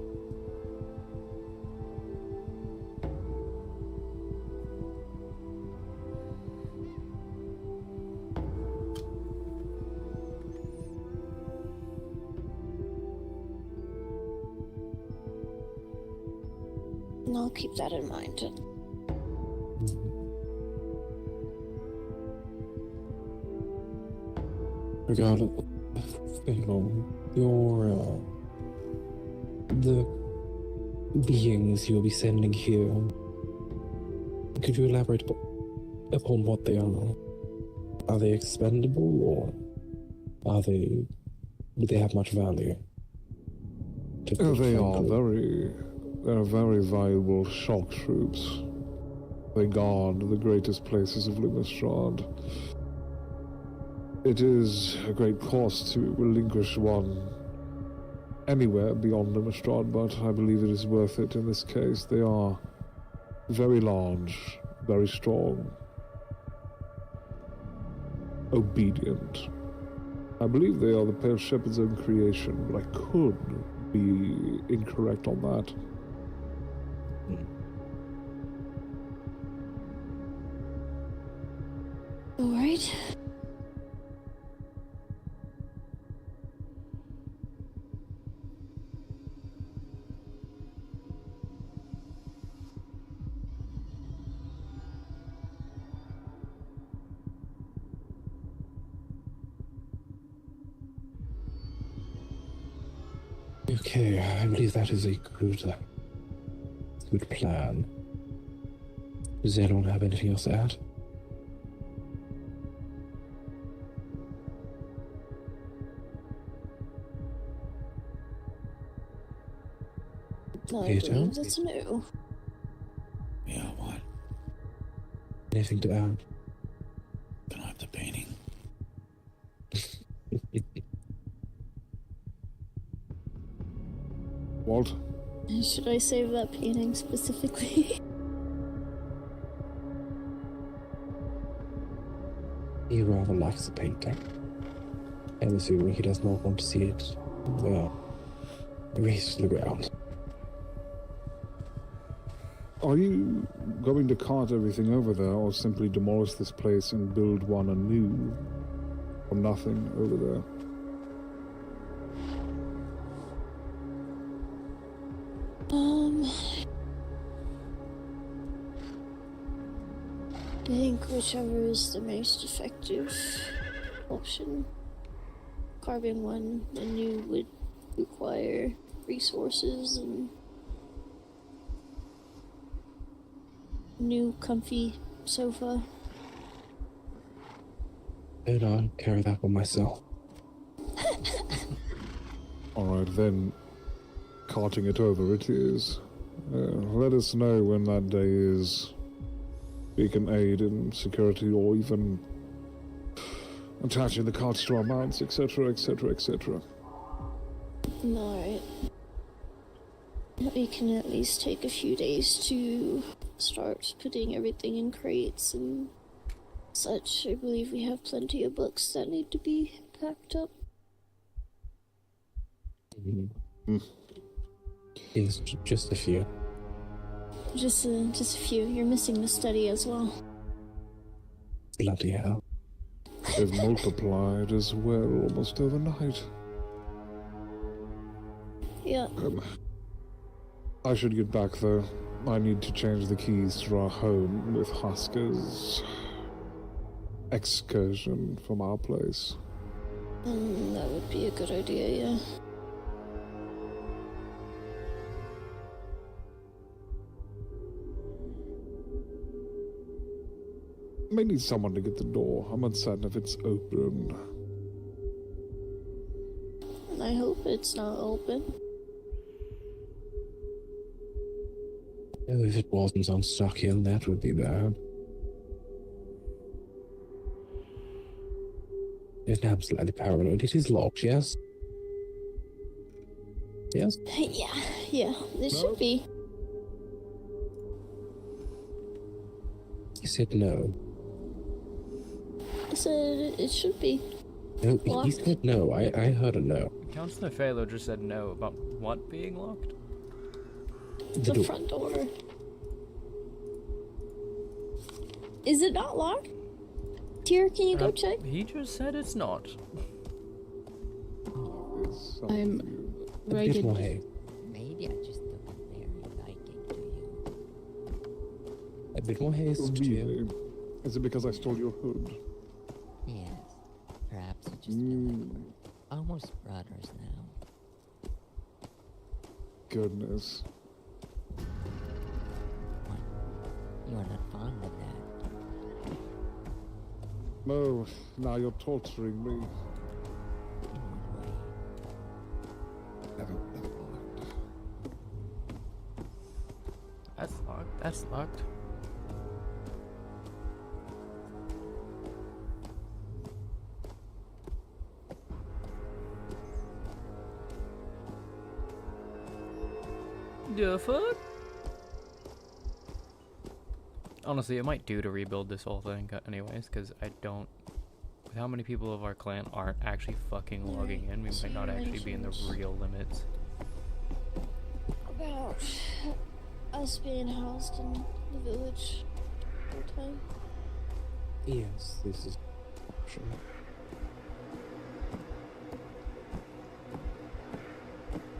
And I'll keep that in mind. Regardless, the beings you'll be sending here, could you elaborate upon what they are? Are they expendable, or do they have much value? They are very They're very valuable shock troops. They guard the greatest places of Lumistrad. It is a great cost to relinquish one anywhere beyond Lumistrad, but I believe it is worth it in this case. They are very large, very strong, obedient. I believe they are the Pale Shepherd's own creation, but I could be incorrect on that. All right. Okay, I believe that is a good plan. Does anyone have anything else to add? I Peter? believe that's new. Yeah, what? Anything to add? Can I have the painting? Walt? Should I save that painting specifically? He rather likes the painting. I'm assuming he does not want to see it, erased to the ground. Are you going to cart everything over there, or simply demolish this place and build one anew from nothing over there? I think whichever is the most effective option. Carving one anew would require resources and new comfy sofa. And I'll carry that one myself. Alright, then, carting it over it is. Let us know when that day is. We can aid in security or even attaching the carts to our mounts, etc., etc., etc. Alright. We can at least take a few days to start putting everything in crates and such. I believe we have plenty of books that need to be packed up. Yes, just a few. Just a few. You're missing the study as well. Bloody hell. They've multiplied as well almost overnight. Yeah. I should get back though. I need to change the keys to our home with Husker's excursion from our place. That would be a good idea, yeah. I may need someone to get the door. I'm uncertain if it's open. I hope it's not open. Oh, if it wasn't on stock in, that would be bad. It's absolutely paranoid. It is locked, yes? Yes? Yeah, it should be. He said no. I said it should be. No, he Locked. said no. I heard a no. Councillor Phalo just said no about what being locked? The door. Front door. Is it not locked? Tyr, can you go check? He just said it's not. I'm A very bit good. more haste. Maybe I just took a very liking to you. A bit more haste, Jim. Really? Is it because I stole your hood? Yes. Perhaps you just feel like we're almost brothers now. Goodness. What? You are not fond of that. No, now you're torturing me. In what way? Never mind. That's locked. The fuck? Honestly, it might do to rebuild this whole thing anyways, because I don't... With how many people of our clan aren't actually fucking logging in, we might not actually be in the real limits. About us being housed in the village full time. Yes, this is option.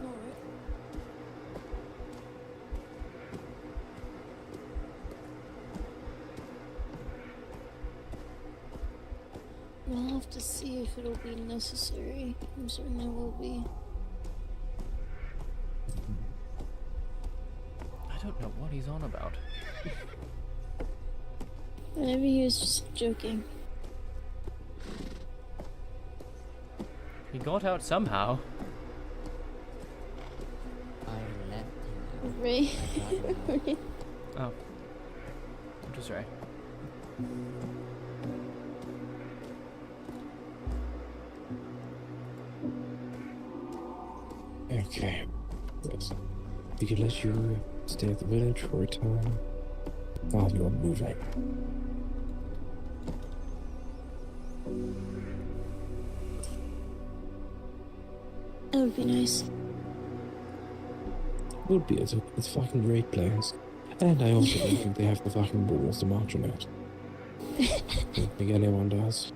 Alright. We'll have to see if it'll be necessary. I'm certain it will be. I don't know what he's on about. Maybe he was just joking. He got out somehow. I let him. Ray. I got him. Oh. I'm just right. Okay. Yes. We can let you stay at the village for a time while you're moving. That would be nice. Would be. It's a fucking great place. And I also don't think they have the fucking balls to march on it. Don't think anyone does.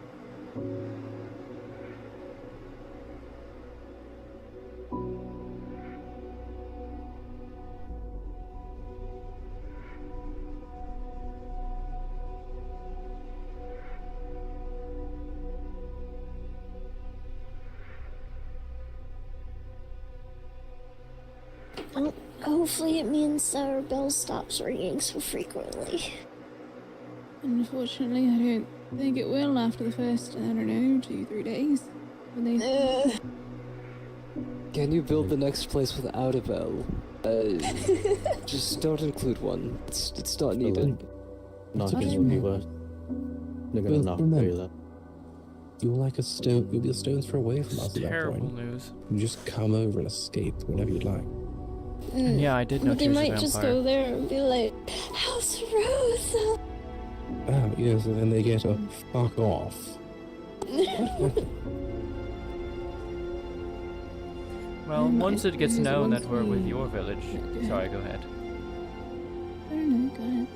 Well, hopefully it means that our bell stops ringing so frequently. Unfortunately, I don't think it will after the first, I don't know, 2-3 days. When they... Can you build the next place without a bell? Just don't include one. It's not needed. Not It's gonna be okay. worth. They're gonna Well, knock remember- you that. You're like a stone. You'll be a stone's throw away from us at that Terrible point. news. You just come over and escape whenever you'd like. And yeah, I did know But they she was a might just vampire. go there and be like, House Rose! Ah, yes, and then they get a fuck off. Well, once it gets There's known one that we're with thing- your village... Yeah, go ahead. Sorry, go ahead. I don't know, go ahead.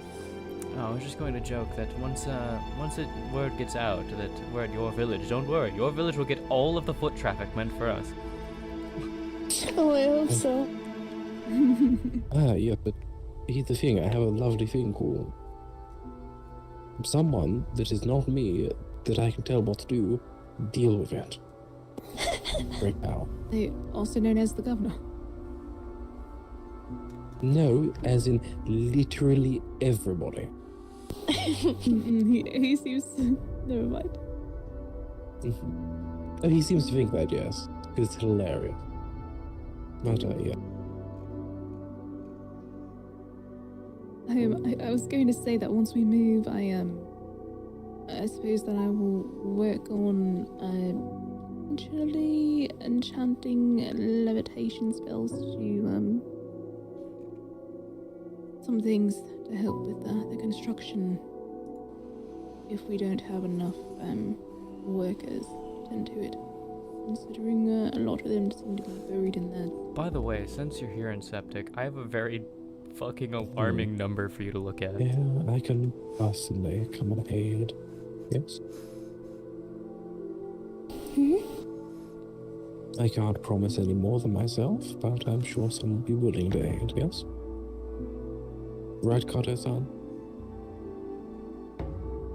Oh, I was just going to joke that once word gets out that we're at your village, don't worry, your village will get all of the foot traffic meant for us. Oh, I hope so. Ah, yeah, but here's the thing. I have a lovely thing called someone that is not me that I can tell what to do. Deal with it. Right now. They also known as the governor. No, as in literally everybody. he seems... Never mind. Oh, he seems to think that, yes. It's hilarious. But, yeah. I was going to say that once we move, I suppose that I will work on potentially enchanting levitation spells to some things to help with the construction if we don't have enough workers to tend to it, considering a lot of them seem to be buried in there. By the way, since you're here in Septic, I have a very fucking alarming number for you to look at. Yeah, I can personally come and aid. Yes. I can't promise any more than myself, but I'm sure someone will be willing to aid, yes? Right, Kato-san?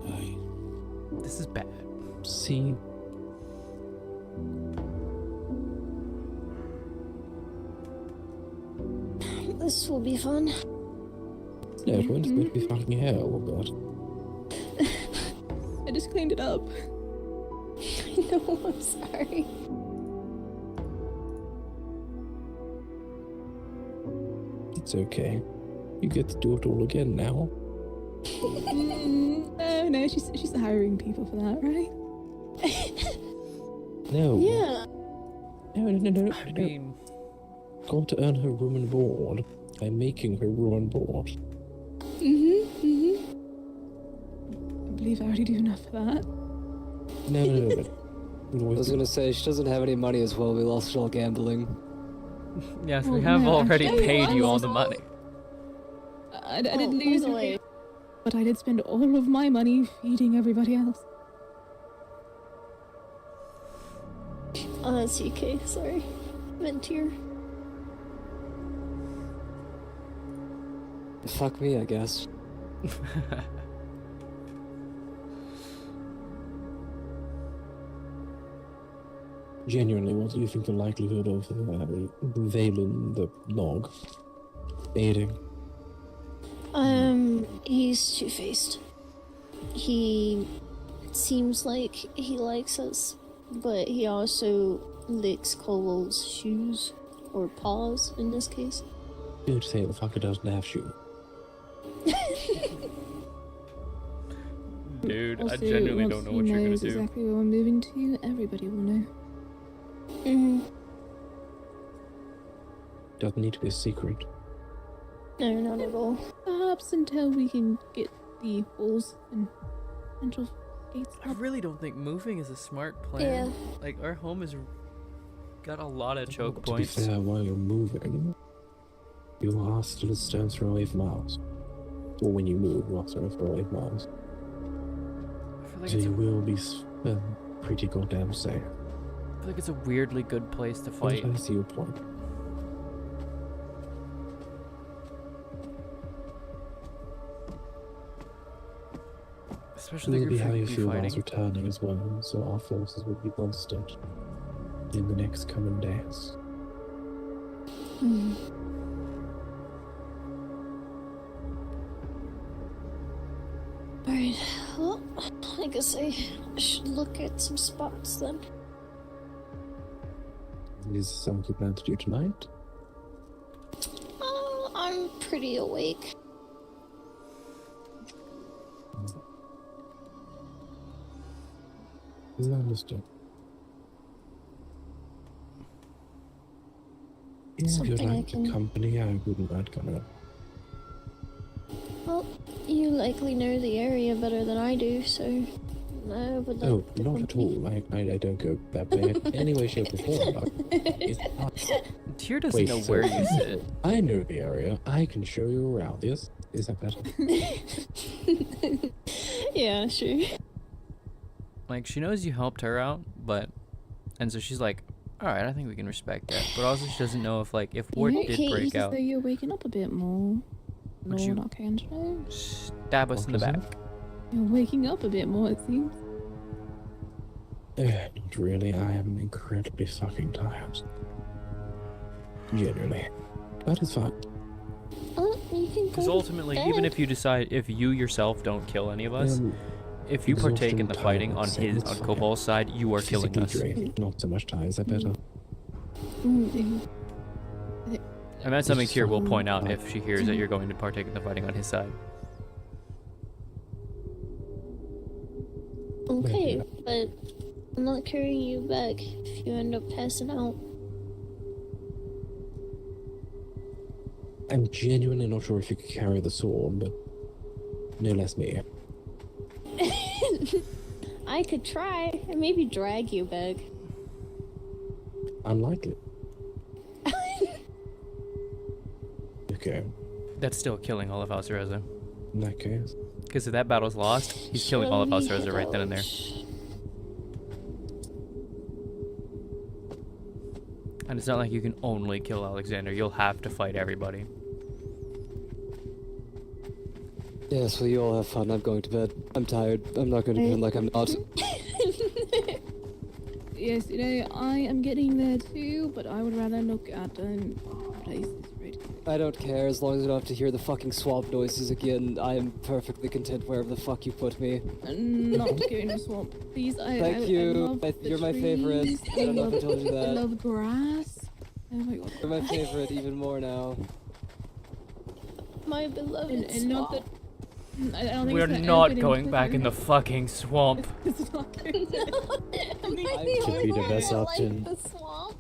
Aye. This is bad. See? This will be fun. No, it won't going to be fucking hell, but... I just cleaned it up. No, I'm sorry. It's okay. You get to do it all again now. No, she's hiring people for that, right? No. Yeah. No. I mean, Got to earn her room and board by making her room and board. I believe I already do enough for that. No. I was gonna say, she doesn't have any money as well. We lost it all gambling. yes, Oh, we have no, already actually, paid I you all lost the money. I didn't lose by the way, it, but I did spend all of my money feeding everybody else. oh, that's UK. Sorry, meant here. Fuck me, I guess. Genuinely, what do you think the likelihood of Valen the log aiding? He's two-faced. He seems like he likes us, but he also licks Kobol's shoes, or paws in this case. You'd say the fucker doesn't have shoes. Dude, Also, I genuinely once don't know he what you're gonna knows do. exactly where we're moving to, everybody will know. Doesn't need to be a secret. No, not at all. Perhaps until we can get the walls and central gates I up. really don't think moving is a smart plan. Yeah. Like, our home has got a lot of choke To be points. fair, while you're moving, you are still a stone's throw away from ours. Or when you move, you are stone's throw away from ours. I feel like So it's you a, will be pretty goddamn safe. I feel like it's a weirdly good place to fight. I see your point. Especially We'll the be groups having a we'd be few of ours fighting. returning as well, so our forces will be bolstered in the next coming days. Alright, well, I guess I should look at some spots then. Is this something you plan to do tonight? I'm pretty awake. Is that understood? Yeah, if you'd Something I like can- the company, I wouldn't mind coming up. Well, you likely know the area better than I do, so I would like Oh, the not at company. all. I don't go that way in any way, shape, or form. But it's not. Tyr doesn't Wait, know so- where you sit. I know the area. I can show you around. Yes? Is that better? Yeah, sure. Like, she knows you helped her out, but... And so she's like, alright, I think we can respect that. But also she doesn't know if, like, if war You did indicate break as out, though you're waking up a bit more. Would Lord you- Arcangelo. stab us in the What was back. You're waking up a bit more, it seems. Not really. I am incredibly fucking tired. Genuinely. But it's fine. Oh, you can go Because to ultimately, even bed. if you decide, if you yourself don't kill any of us, Um, if you partake in the exhaustion, fighting on tiredness, his, on and Kobol's side, you are killing physically us. drained. Not so much tired. Is that better? Mm. And that's something It's Tyr will fine. point out if she hears that you're going to partake in the fighting on his side. Okay, but I'm not carrying you back if you end up passing out. I'm genuinely not sure if you could carry the sword, but no less me. I could try, and maybe drag you back. Unlikely. Okay, That's still killing all of House Reza. in that case. Because if that battle's lost, he's killing all of House Reza right then and there. And it's not like you can only kill Alexander, you'll have to fight everybody. Yes, well, you all have fun. I'm going to bed. I'm tired. I'm not going to pretend like I'm not. Yes, you know, I am getting there too, but I would rather look at places right. I don't care as long as I don't have to hear the fucking swamp noises again. I am perfectly content wherever the fuck you put me. Not going to swamp. Please, I Thank you. love the You're my favorite. trees. I don't know if I told you I that. love grass. Oh my god. You're my favorite even more now. My beloved And not that. I don't think We're it's that not open going into back in the fucking swamp. It's not going Am I Could the be only the one best that option. liked the swamp?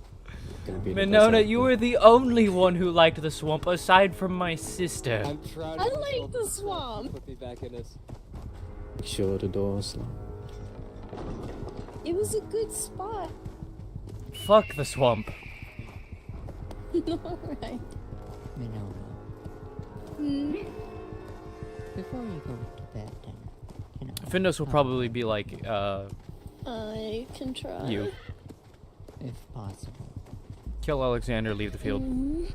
Gonna be the best Minona, you option. were the only one who liked the swamp aside from my sister. I'm trying I to like the swamp. put me back in it. Make sure the door's locked. It was a good spot. Fuck the swamp. Alright. Minona, Hmm. before you go to bed and, you know... Findos will probably be like, I can try. you. If possible. Kill Alexander, leave the field. Mhm.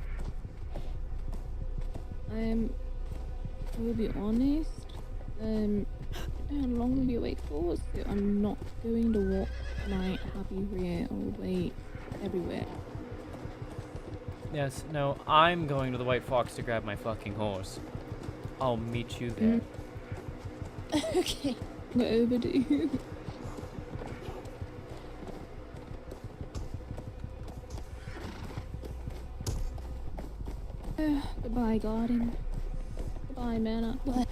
I will be honest. How long will be awake for? So I'm not going to walk my happy rear all the way everywhere. Yes, no, I'm going to the White Fox to grab my fucking horse. I'll meet you there. Okay. We're overdue. Goodbye, garden. Goodbye, Mana. What?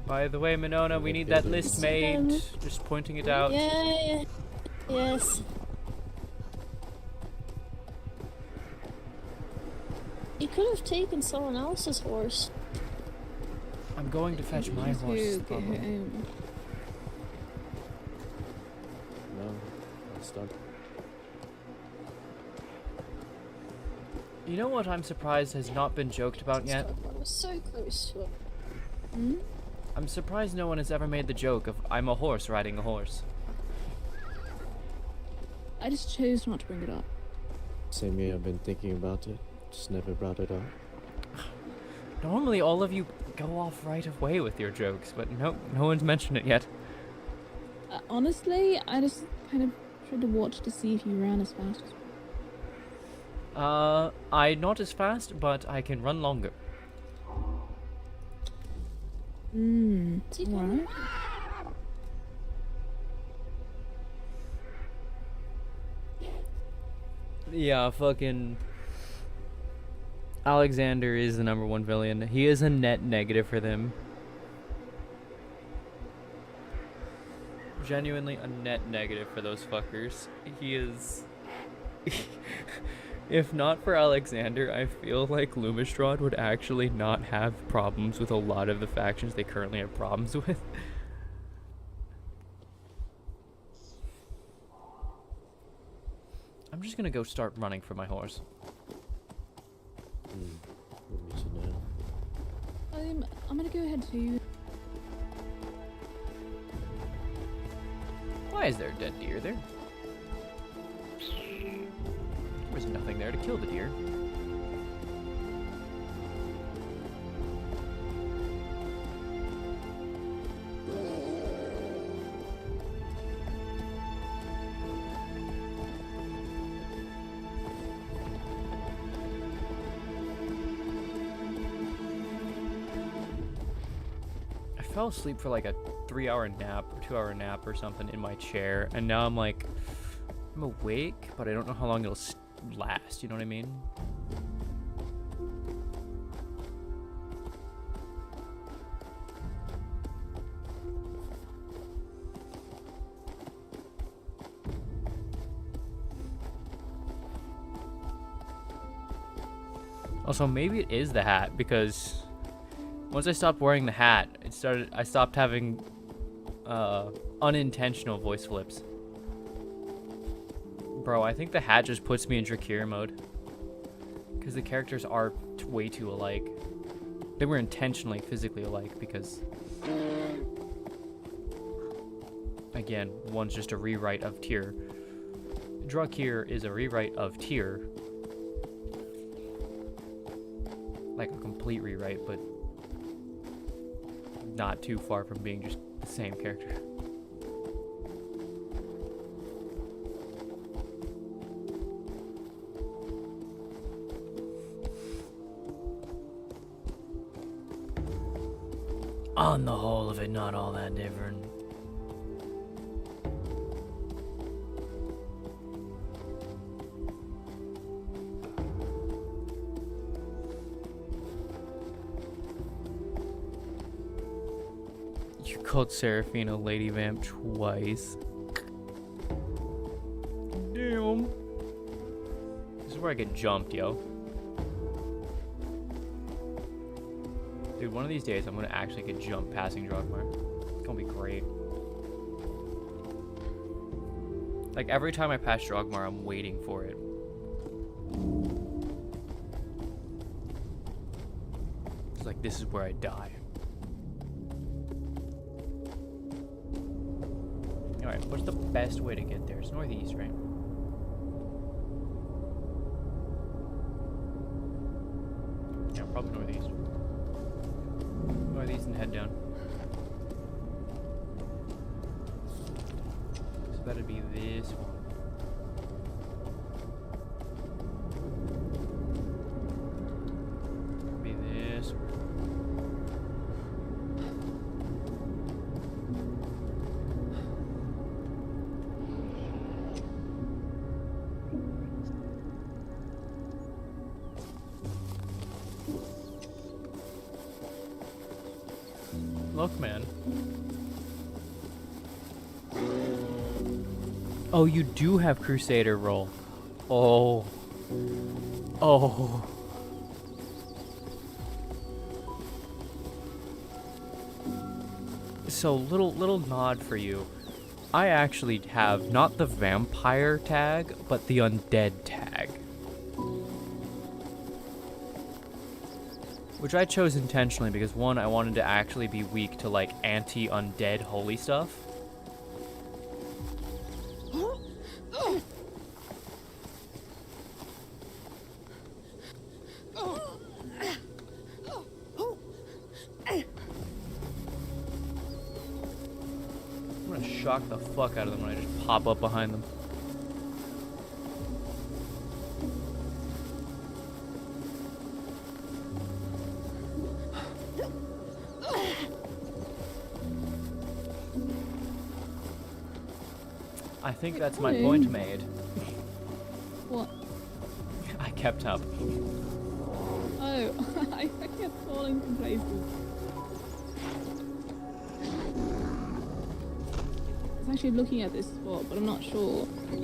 By the way, Minona, we need that list made. Just pointing it out. Yeah. Yes. You could have taken someone else's horse. I'm going to fetch my Just horse. go get her Pablo. own. No, I'm stuck. You know what I'm surprised has not been joked about yet? I was so close to it. Hmm? I'm surprised no one has ever made the joke of I'm a horse riding a horse. I just chose not to bring it up. Same here, I've been thinking about it. Just never brought it up. Normally all of you go off right away with your jokes, but no one's mentioned it yet. Honestly, I just kind of tried to watch to see if you ran as fast as I'm not as fast, but I can run longer. Alright. Yeah, fucking Alexander is the #1 villain. He is a net negative for them. Genuinely a net negative for those fuckers. He is... If not for Alexander, I feel like Lumistrad would actually not have problems with a lot of the factions they currently have problems with. I'm just gonna go start running for my horse. We'll meet you now. I'm gonna go ahead too. Why is there a dead deer there? There's nothing there to kill the deer. I fell asleep for like a 3-hour nap or 2-hour nap or something in my chair, and now I'm like, I'm awake, but I don't know how long it'll last, you know what I mean? Also, maybe it is the hat, because once I stopped wearing the hat, I stopped having unintentional voice flips. Bro, I think the hat just puts me in Drakir mode. Because the characters are way too alike. They were intentionally physically alike because... Again, one's just a rewrite of Tyr. Drakir is a rewrite of Tyr. Like a complete rewrite, but not too far from being just the same character. On the whole of it, not all that different. called Seraphine a lady vamp twice. Damn. This is where I get jumped, yo. Dude, one of these days I'm gonna actually get jumped passing Drogmar. It's gonna be great. Like, every time I pass Drogmar, I'm waiting for it. It's like, this is where I die. Alright, what's the best way to get there? It's northeast, right? Yeah, probably northeast. Northeast and head down. It's better be this one. Be this one. Look, man. Oh, you do have Crusader roll. Oh. Oh. So, little nod for you. I actually have not the vampire tag, but the undead tag. Which I chose intentionally because, one, I wanted to actually be weak to, like, anti-undead holy stuff. I'm gonna shock the fuck out of them when I just pop up behind them. I think that's my point made. What? I kept up. Oh, I kept falling from places. I was actually looking at this spot, but I'm not sure. I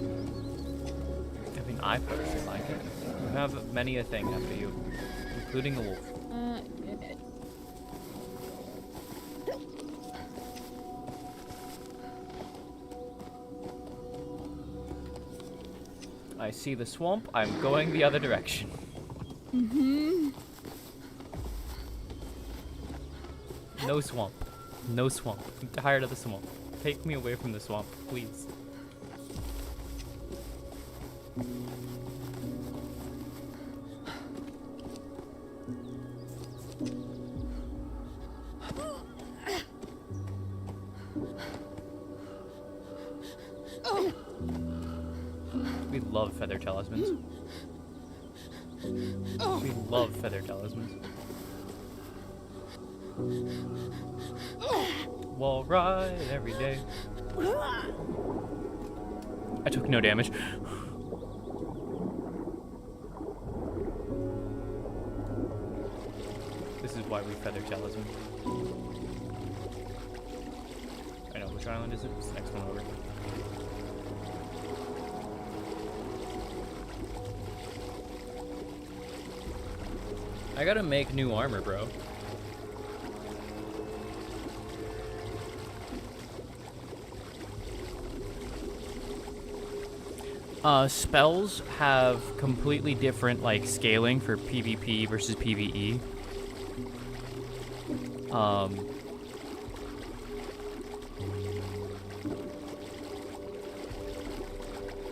mean, I personally like it. You have many a thing after you, including a wolf. Yeah. I see the swamp. I'm going the other direction. Mm-hmm. No swamp. No swamp. I'm tired of the swamp. Take me away from the swamp, please. We love feather talismans. We love feather talismans. Wall ride every day. I took no damage. This is why we feather talisman. I know, which island is it? It's the next one over. I gotta make new armor, bro. Spells have completely different, like, scaling for PvP versus PvE.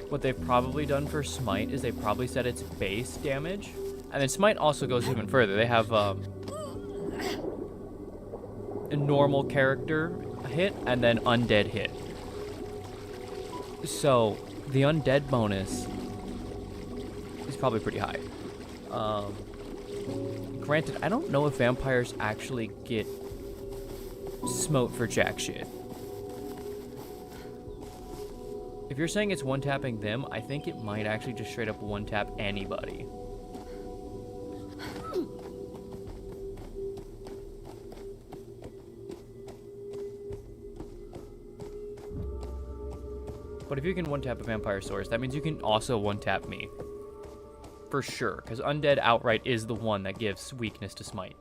What they've probably done for Smite is they probably set its base damage. And then Smite also goes even further. They have a normal character hit and then undead hit. So the undead bonus is probably pretty high. Granted, I don't know if vampires actually get smote for jack shit. If you're saying it's one-tapping them, I think it might actually just straight up one-tap anybody. But if you can one-tap a vampire source, that means you can also one-tap me. For sure, because Undead outright is the one that gives weakness to Smite.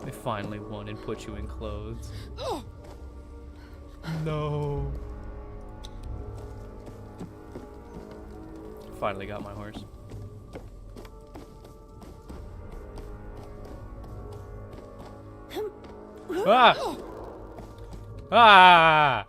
I finally won and put you in clothes. No. Finally got my horse. Ah! Ah!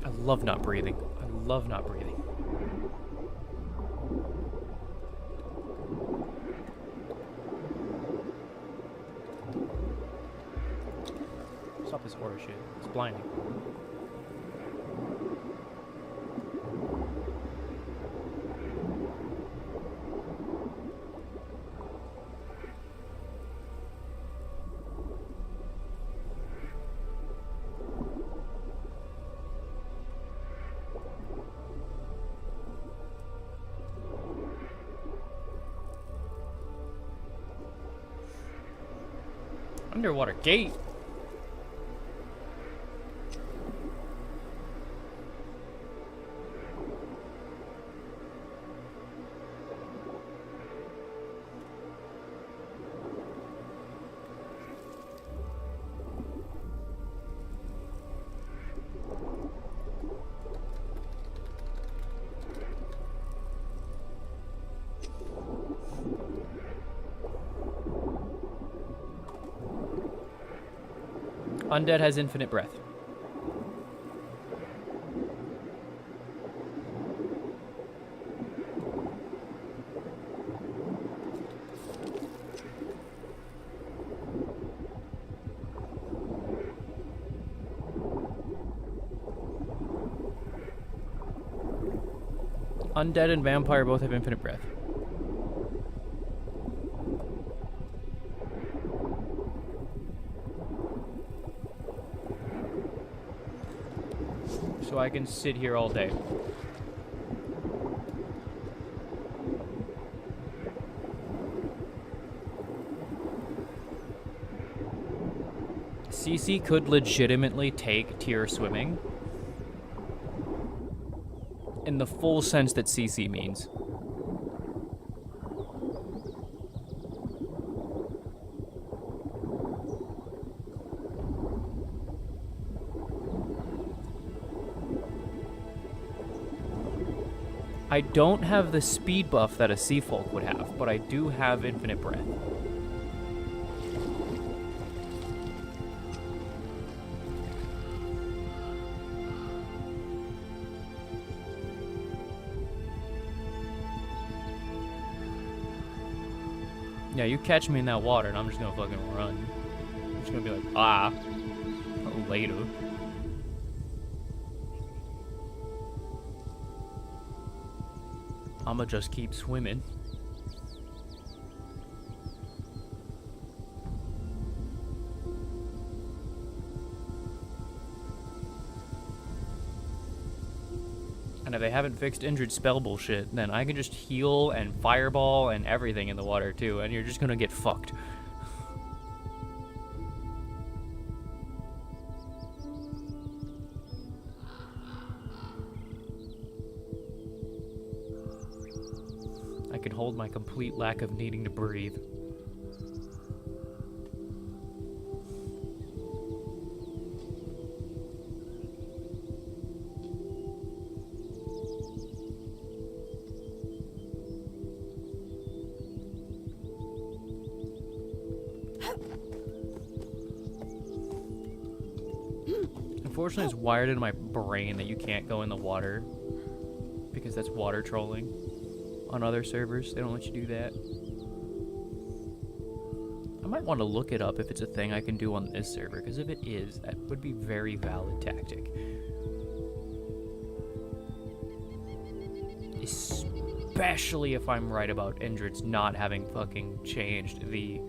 I love not breathing. I love not breathing. Stop this horror shit. It's blinding. Underwater gate. Undead has infinite breath. Undead and vampire both have infinite breath. So I can sit here all day. CC could legitimately take tier swimming in the full sense that CC means. I don't have the speed buff that a sea folk would have, but I do have infinite breath. Yeah, you catch me in that water and I'm just gonna fucking run. I'm just gonna be like, ah, later. I'ma just keep swimming. And if they haven't fixed injured spell bullshit, then I can just heal and fireball and everything in the water too, and you're just gonna get fucked. I can hold my complete lack of needing to breathe. Unfortunately, it's wired into my brain that you can't go in the water because that's water trolling. On other servers, they don't let you do that. I might want to look it up if it's a thing I can do on this server, because if it is, that would be very valid tactic. especially if I'm right about Indrid's not having fucking changed the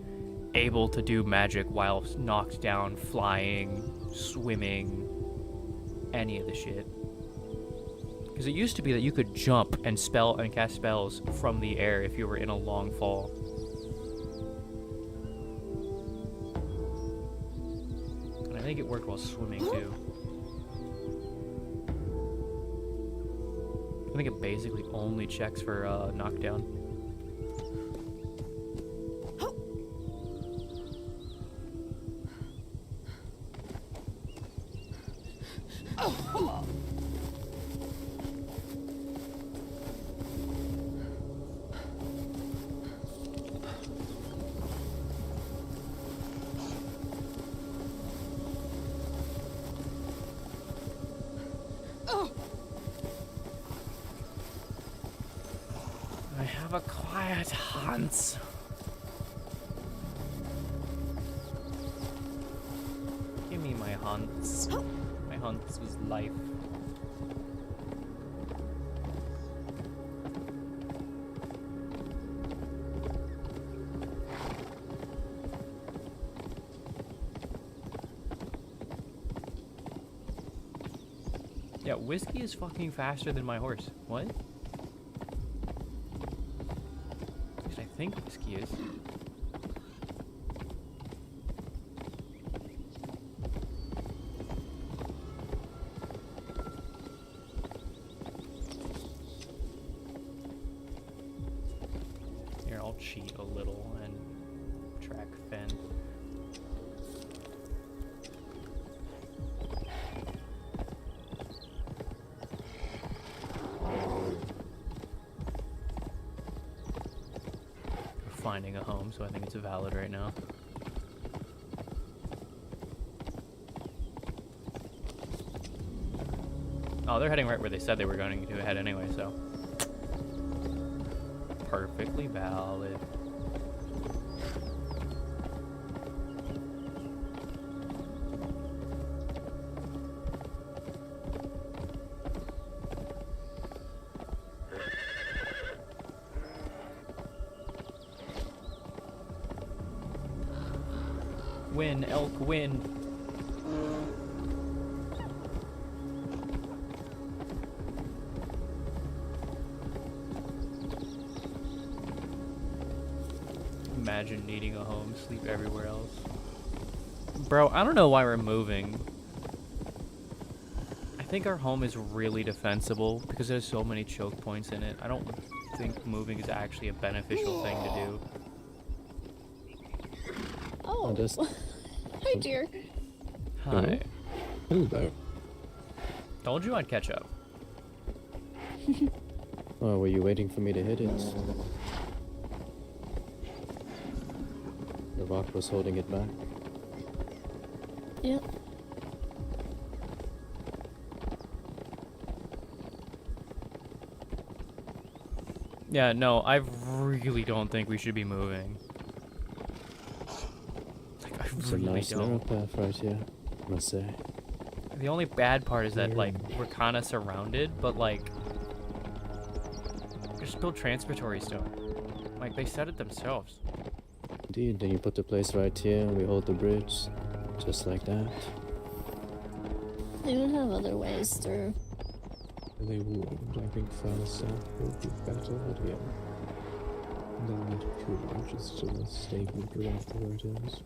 able to do magic while knocked down, flying, swimming, any of the shit. Because it used to be that you could jump and cast spells from the air if you were in a long fall. And I think it worked while swimming too. I think it basically only checks for knockdown. I have a quiet hunt. Give me my hunts. My hunts was life. Yeah, whiskey is fucking faster than my horse. What? At least I think whiskey is. Here, I'll cheat a little and track Finn. Finding a home, so I think it's valid right now. Oh, they're heading right where they said they were going to head anyway, so. Perfectly valid. Win, elk, win. Imagine needing a home, sleep everywhere else. Bro, I don't know why we're moving. I think our home is really defensible because there's so many choke points in it. I don't think moving is actually a beneficial thing to do. Oh, hi, dear. Hi. Hello. Told you I'd catch up. Oh, were you waiting for me to hit it? The rock was holding it back. Yep. Yeah, no, I really don't think we should be moving. Like, I It's really a nice narrow don't. path right here, I must say. The only bad part is that, like, we're kind of surrounded, but, like, just build transportory stone. Like, they said it themselves. Indeed, then you put the place right here and we hold the bridge. Just like that. They would have other ways through. They would. I think further south would be better, but yeah. It doesn't matter too much, it's still a stable direct where it is.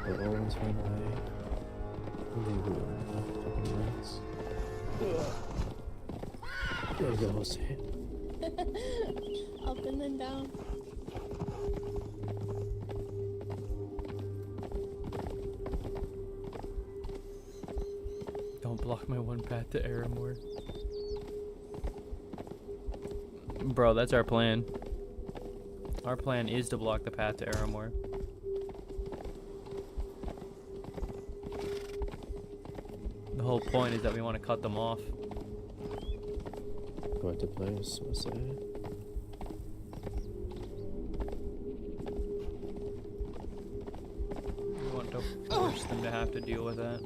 They'll always find a way. They will. Fucking rats. There goes it. Up and then down. Don't block my one path to Aramore. Bro, that's our plan. Our plan is to block the path to Aramore. The whole point is that we want to cut them off. Quite the place, I say. We want to force them to have to deal with that.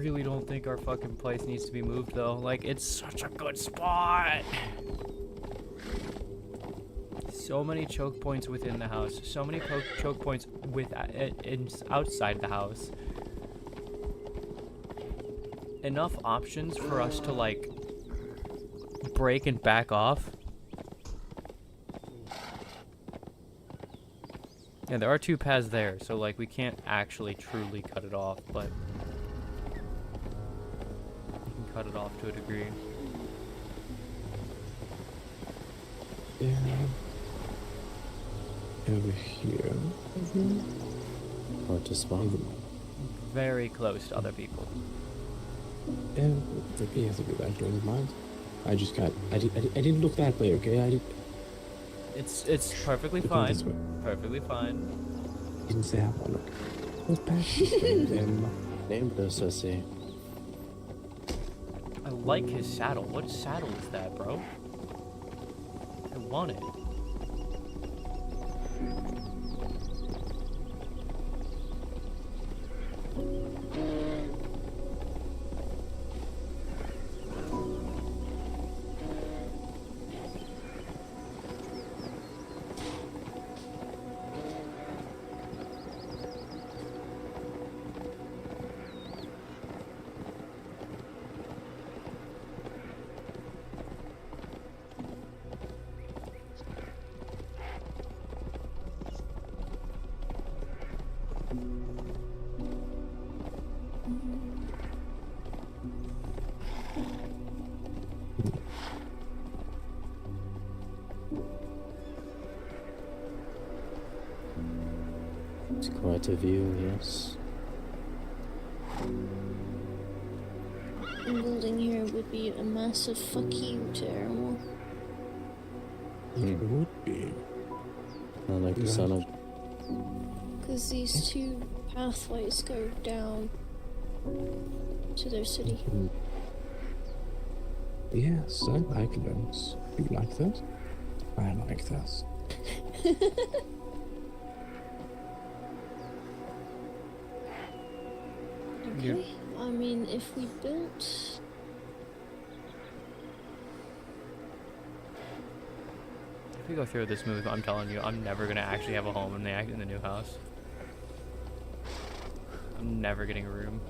really don't think our fucking place needs to be moved though. Like, it's such a good spot. So many choke points within the house. So many choke points outside the house. Enough options for us to, like, break and back off. Yeah, there are 2 paths there, so, like, we can't actually truly cut it off, but we can cut it off to a degree. Yeah. Over here. Or to spawn. Very close to other people. Yeah, he has a good actually in his mind. I just can't. I didn't look that way, okay? It's perfectly Look fine. this way. Perfectly fine. Didn't say how I look. What's back this way, then? Named us, I see. I like his saddle. What saddle is that, bro? I want it. It's quite a view, yes. Building here would be a massive fuck you to Aramore. It would be. I like the sound of Because these 2 pathways go down to their city. Yes, I like those. You like that? I like this. Okay. I mean, if we built... If we go through this move, I'm telling you, I'm never gonna actually have a home in the new house. I'm never getting a room.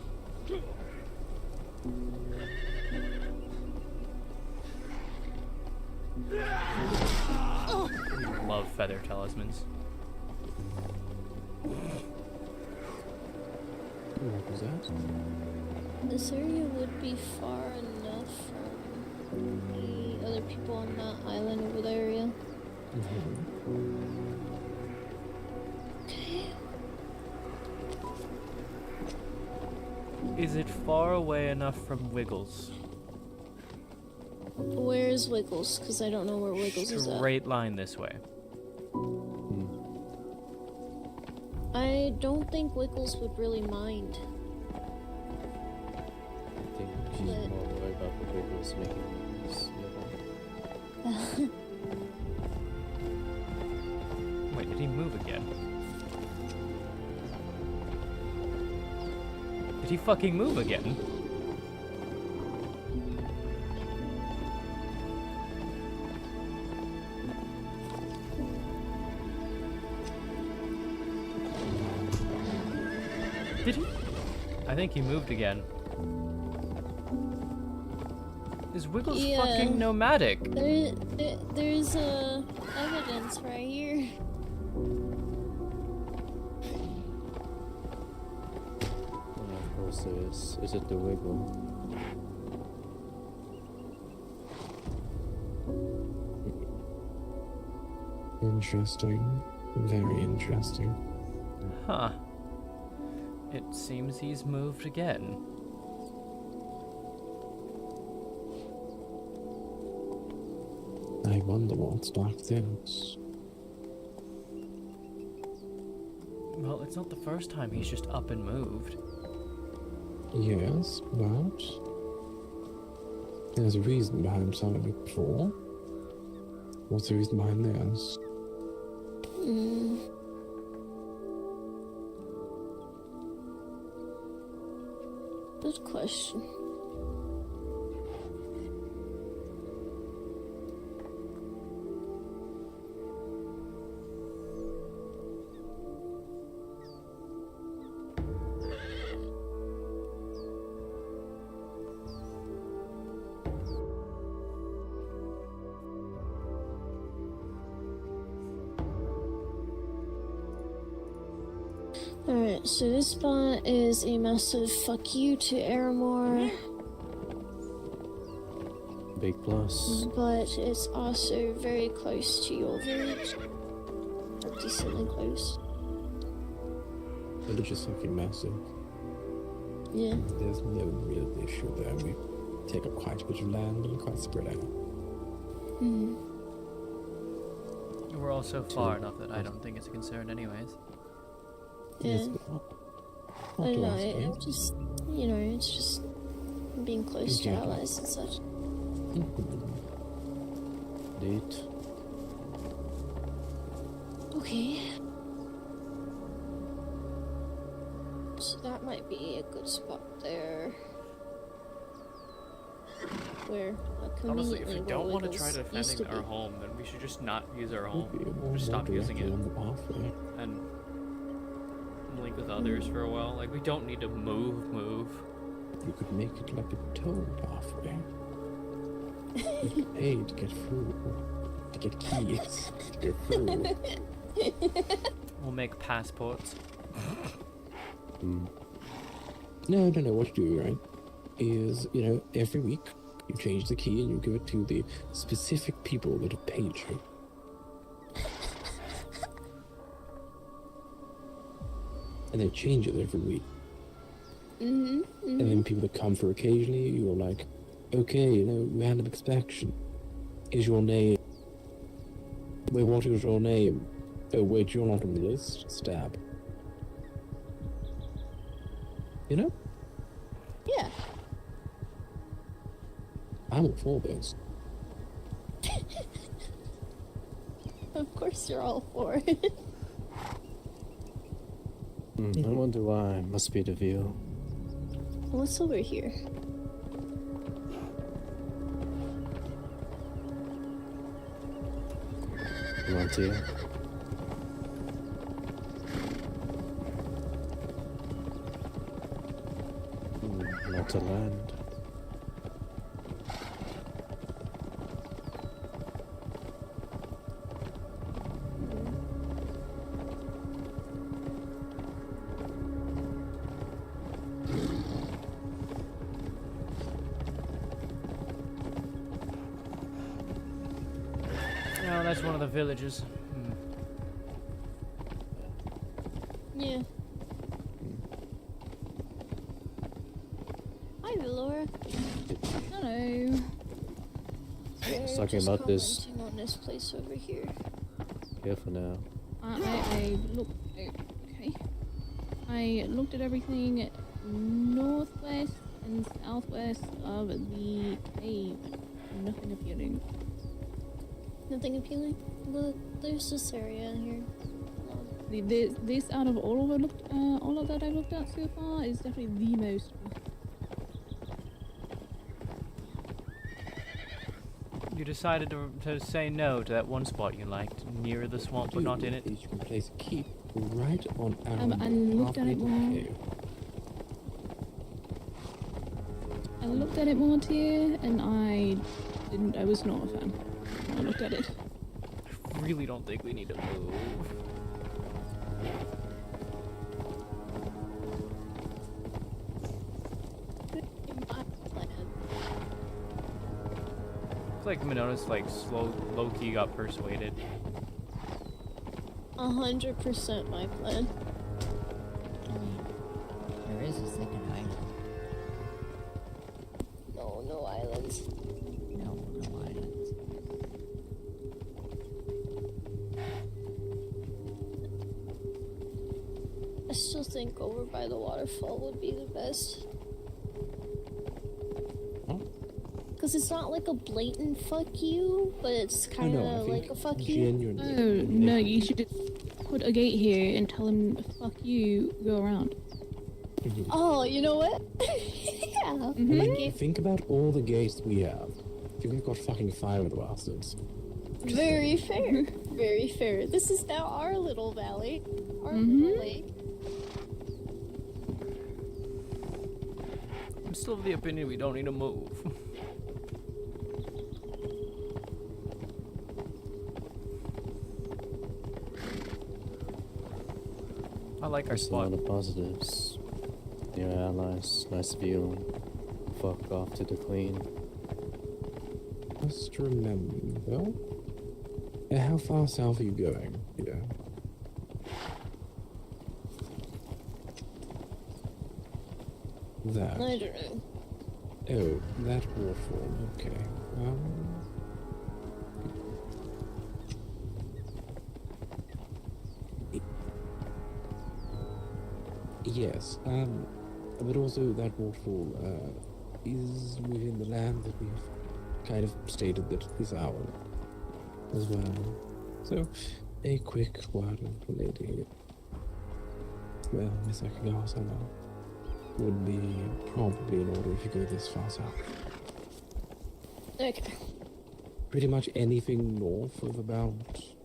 Love feather talismans. What was that? This area would be far enough from the other people on that island over there, yeah. Okay. Is it far away enough from Wiggles? Where is Wiggles? Because I don't know where Wiggles is at. Straight line this way. I don't think Wiggles would really mind. I think she's But- more worried about the Wiggles making noise nearby. Wait, did he move again? Did he fucking move again? Did he? I think he moved again. Is Wiggles Yeah. fucking nomadic? There's evidence right here. And of course there is. Is it the Wiggle? Interesting. Very interesting. Huh. It seems he's moved again. I wonder what's back this. Well, it's not the first time he's just up and moved. Yes, but there's a reason behind some of it before. What's the reason behind this? Good question. Alright, so this spot is a massive fuck you to Aramore, Big plus. but it's also very close to your village. Or decently close. Village is fucking massive. Yeah. There's no real issue there. We take up quite a bit of land and quite spread out. Hmm. We're also far enough that I don't think it's a concern anyways. Yeah. It's not I don't know, lost, right? it just, you know, it's just being close to Yeah. allies and such. Date. Okay. So that might be a good spot there. Where Honestly, if conveniently you where don't want to Wiggles try used defending to our be. home, then we should just not use our Would be home. more Just stop using directly it on the pathway. and link with others for a while. Like, we don't need to move. You could make it like a toll pathway. You could pay to get through. To get keys to get through. We'll make passports. No. What you do, right, is, every week you change the key and you give it to the specific people that have paid you. And they change it every week. And then people that come for occasionally, you're like, okay, random inspection. Is your name... Wait, what is your name? Oh, wait, you're not on the list? Stab. You know? Yeah. I'm all for this. Of course you're all for it. I wonder why. Must be the view. What's over here? Around here. Not a land. No, that's one of the villages. Yeah. Hi, Laura. Hello. was talking about this. Commenting on this place over here. Careful now. I looked. Okay. I looked at everything northwest and southwest of the cave. Nothing appealing. Nothing appealing? Look, there's this area here. This out of all of that I looked at so far is definitely the most. You decided to say no to that one spot you liked, near the swamp but not in it? You can place a keep right on our I looked at it halfway more. cave. I looked at it more, Tier, and I was not a fan when I looked at it. I really don't think we need to move. It's like Minota's low-key got persuaded. 100% my plan. I mean, there is a second island. No islands. No islands. I still think over by the waterfall would be the best. Because it's not like a blatant fuck you, but it's kind I of think like a fuck you. genuinely. Oh no, you should just put a gate here and tell them fuck you, go around. Oh, you know what? Yeah. I mean, Okay. think about all the gates we have. I think we've got fucking fire with the bastards. Very fair. Very fair. This is now our little valley, our little lake. I'm still of the opinion we don't need to move. I like our There's a spot. lot of positives. Your allies, nice view. Fuck off to the Queen. Just remember. How far south are you going? Yeah. That. I don't know. Oh, that waterfall. Okay. Yes. But also that waterfall is within the land that we've kind of stated that is ours as well. So, a quick word of the lady. Well, Miss Akagawa-sama would be probably in order if you go this far south. Okay. Pretty much anything north of about,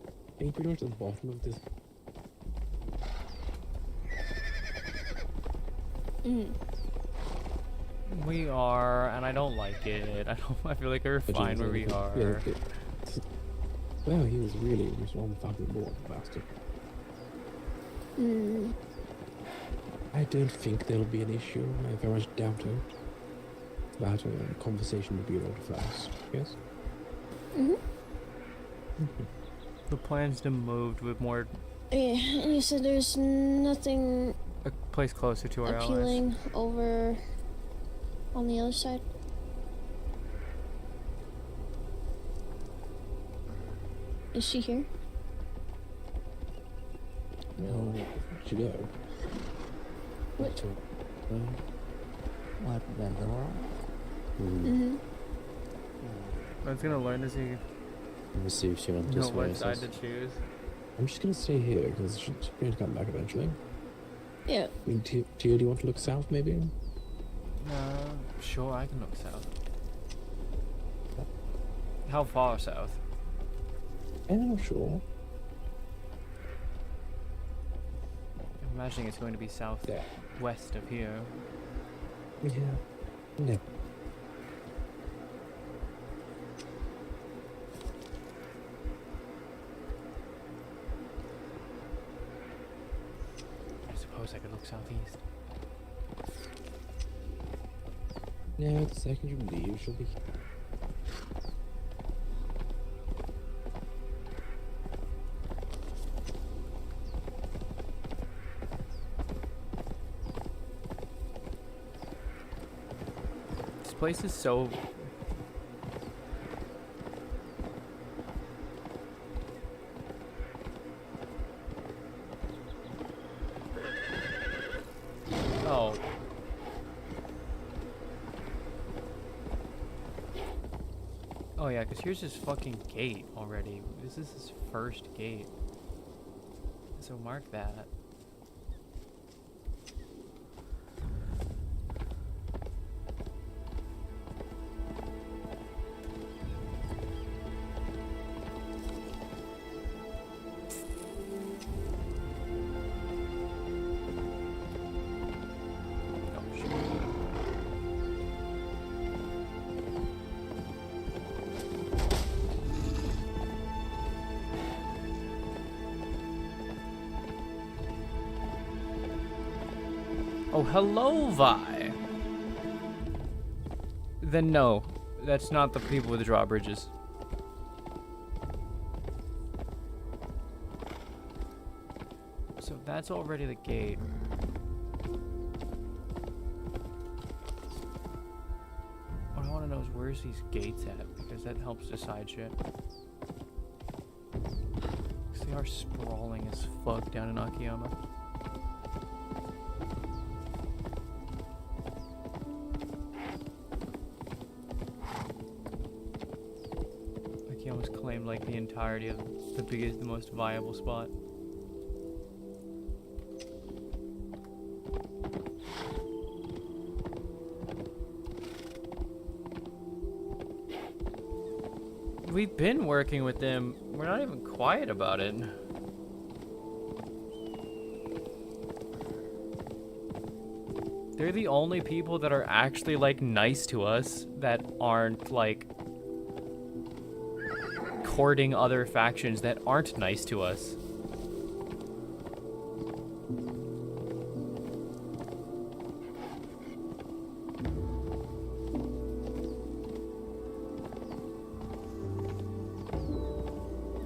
I think pretty much at the bottom of this. We are, and I don't like it. I feel like we're fine where we are. Well, he was on the fucking board, bastard. I don't think there'll be an issue. I very much doubt it. That conversation would be a lot fast. Yes. The plan's to move with more Yeah, and you said there's nothing a place closer to our allies. appealing over on the other side. Is she here? No, she go. What? What, Vendor? I was gonna learn to see Let me see if she went this way. what side to choose. I'm just gonna stay here because she's going to come back eventually. Yeah. I mean, Tio, do you want to look south maybe? Sure, I can look south. How far south? I'm not sure. I'm imagining it's going to be southwest of here. Yeah. No. I suppose I could look southeast. No, the second you leave, she'll be. This place is so... Oh. Oh yeah, because here's his fucking gate already. This is his first gate. So mark that. Oh, shit. Oh, hello, Vi. Then no, that's not the people with the drawbridges. So that's already the gate. What I want to know is where's these gates at, because that helps decide shit. 'Cause they are sprawling as fuck down in Akiyama. Akiyama's claimed like the entirety of the biggest, the most viable spot. We've been working with them. We're not even quiet about it. They're the only people that are actually, like, nice to us that aren't, like, courting other factions that aren't nice to us.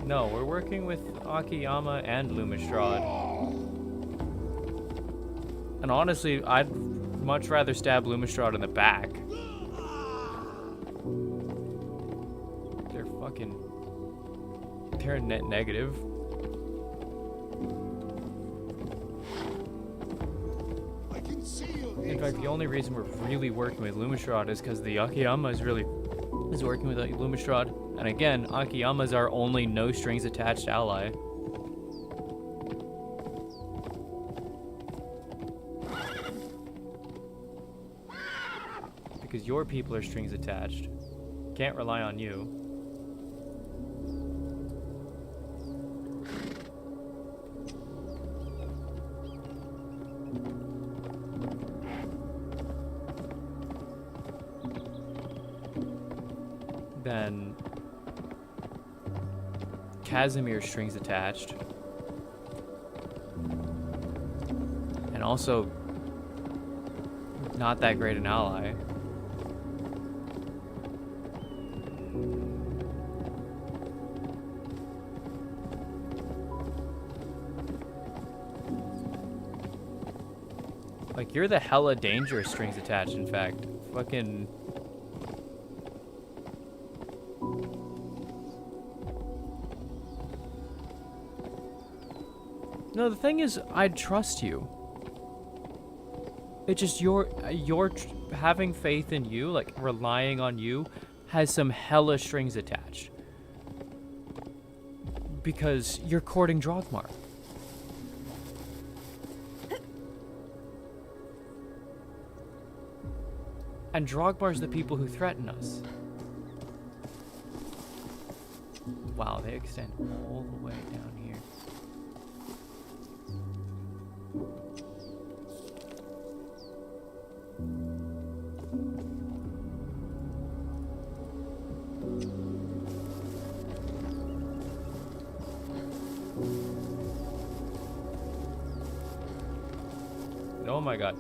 No, we're working with Akiyama and Lumistrad. And honestly, I'd much rather stab Lumistrad in the back. They're net negative. In fact, the only reason we're really working with Lumistrad is because the Akiyama is working with Lumistrad. And again, Akiyama's our only no strings attached ally. Because your people are strings attached. Can't rely on you. Then Casimir's strings attached. And also not that great an ally. Like, you're the hella dangerous strings attached, in fact. Fucking... No, the thing is, I'd trust you. It's just having faith in you, like, relying on you, has some hella strings attached. Because you're courting Drogmar. And Drogmar's the people who threaten us. Wow, they extend all the way down here. Oh my god.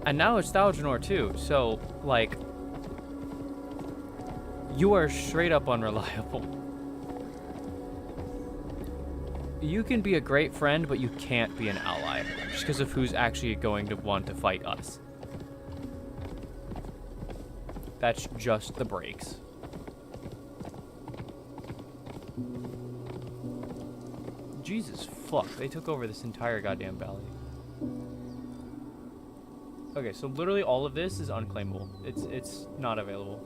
And now it's Thaljanor too, so, like, you are straight up unreliable. You can be a great friend, but you can't be an ally, just because of who's actually going to want to fight us. That's just the breaks. Jesus fuck, they took over this entire goddamn valley. Okay, so literally all of this is unclaimable. It's not available.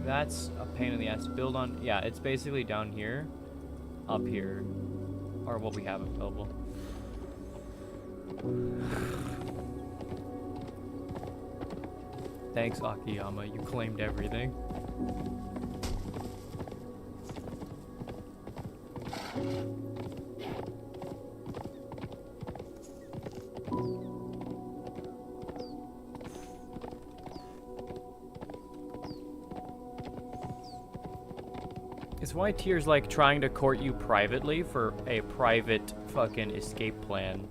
That's a pain in the ass to build on. Yeah, it's basically down here, up here, or what we have available. Thanks, Akiyama. You claimed everything. It's why Tyr's like trying to court you privately for a private fucking escape plan.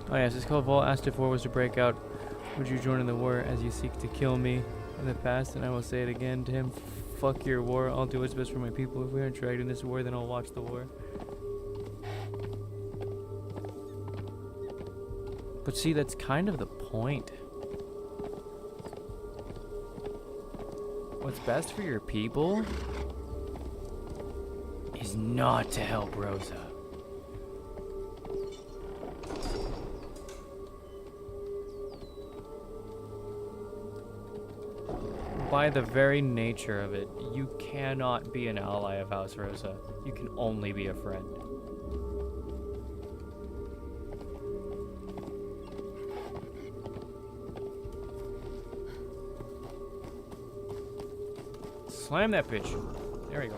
Oh yes, Escalval asked if war was to break out, would you join in the war as you seek to kill me in the past? And I will say it again to him, fuck your war, I'll do what's best for my people. If we aren't dragged in this war, then I'll watch the war. But see, that's kind of the point. What's best for your people is not to help Rosa. By the very nature of it, you cannot be an ally of House Rosa. You can only be a friend. Slam that bitch. There we go.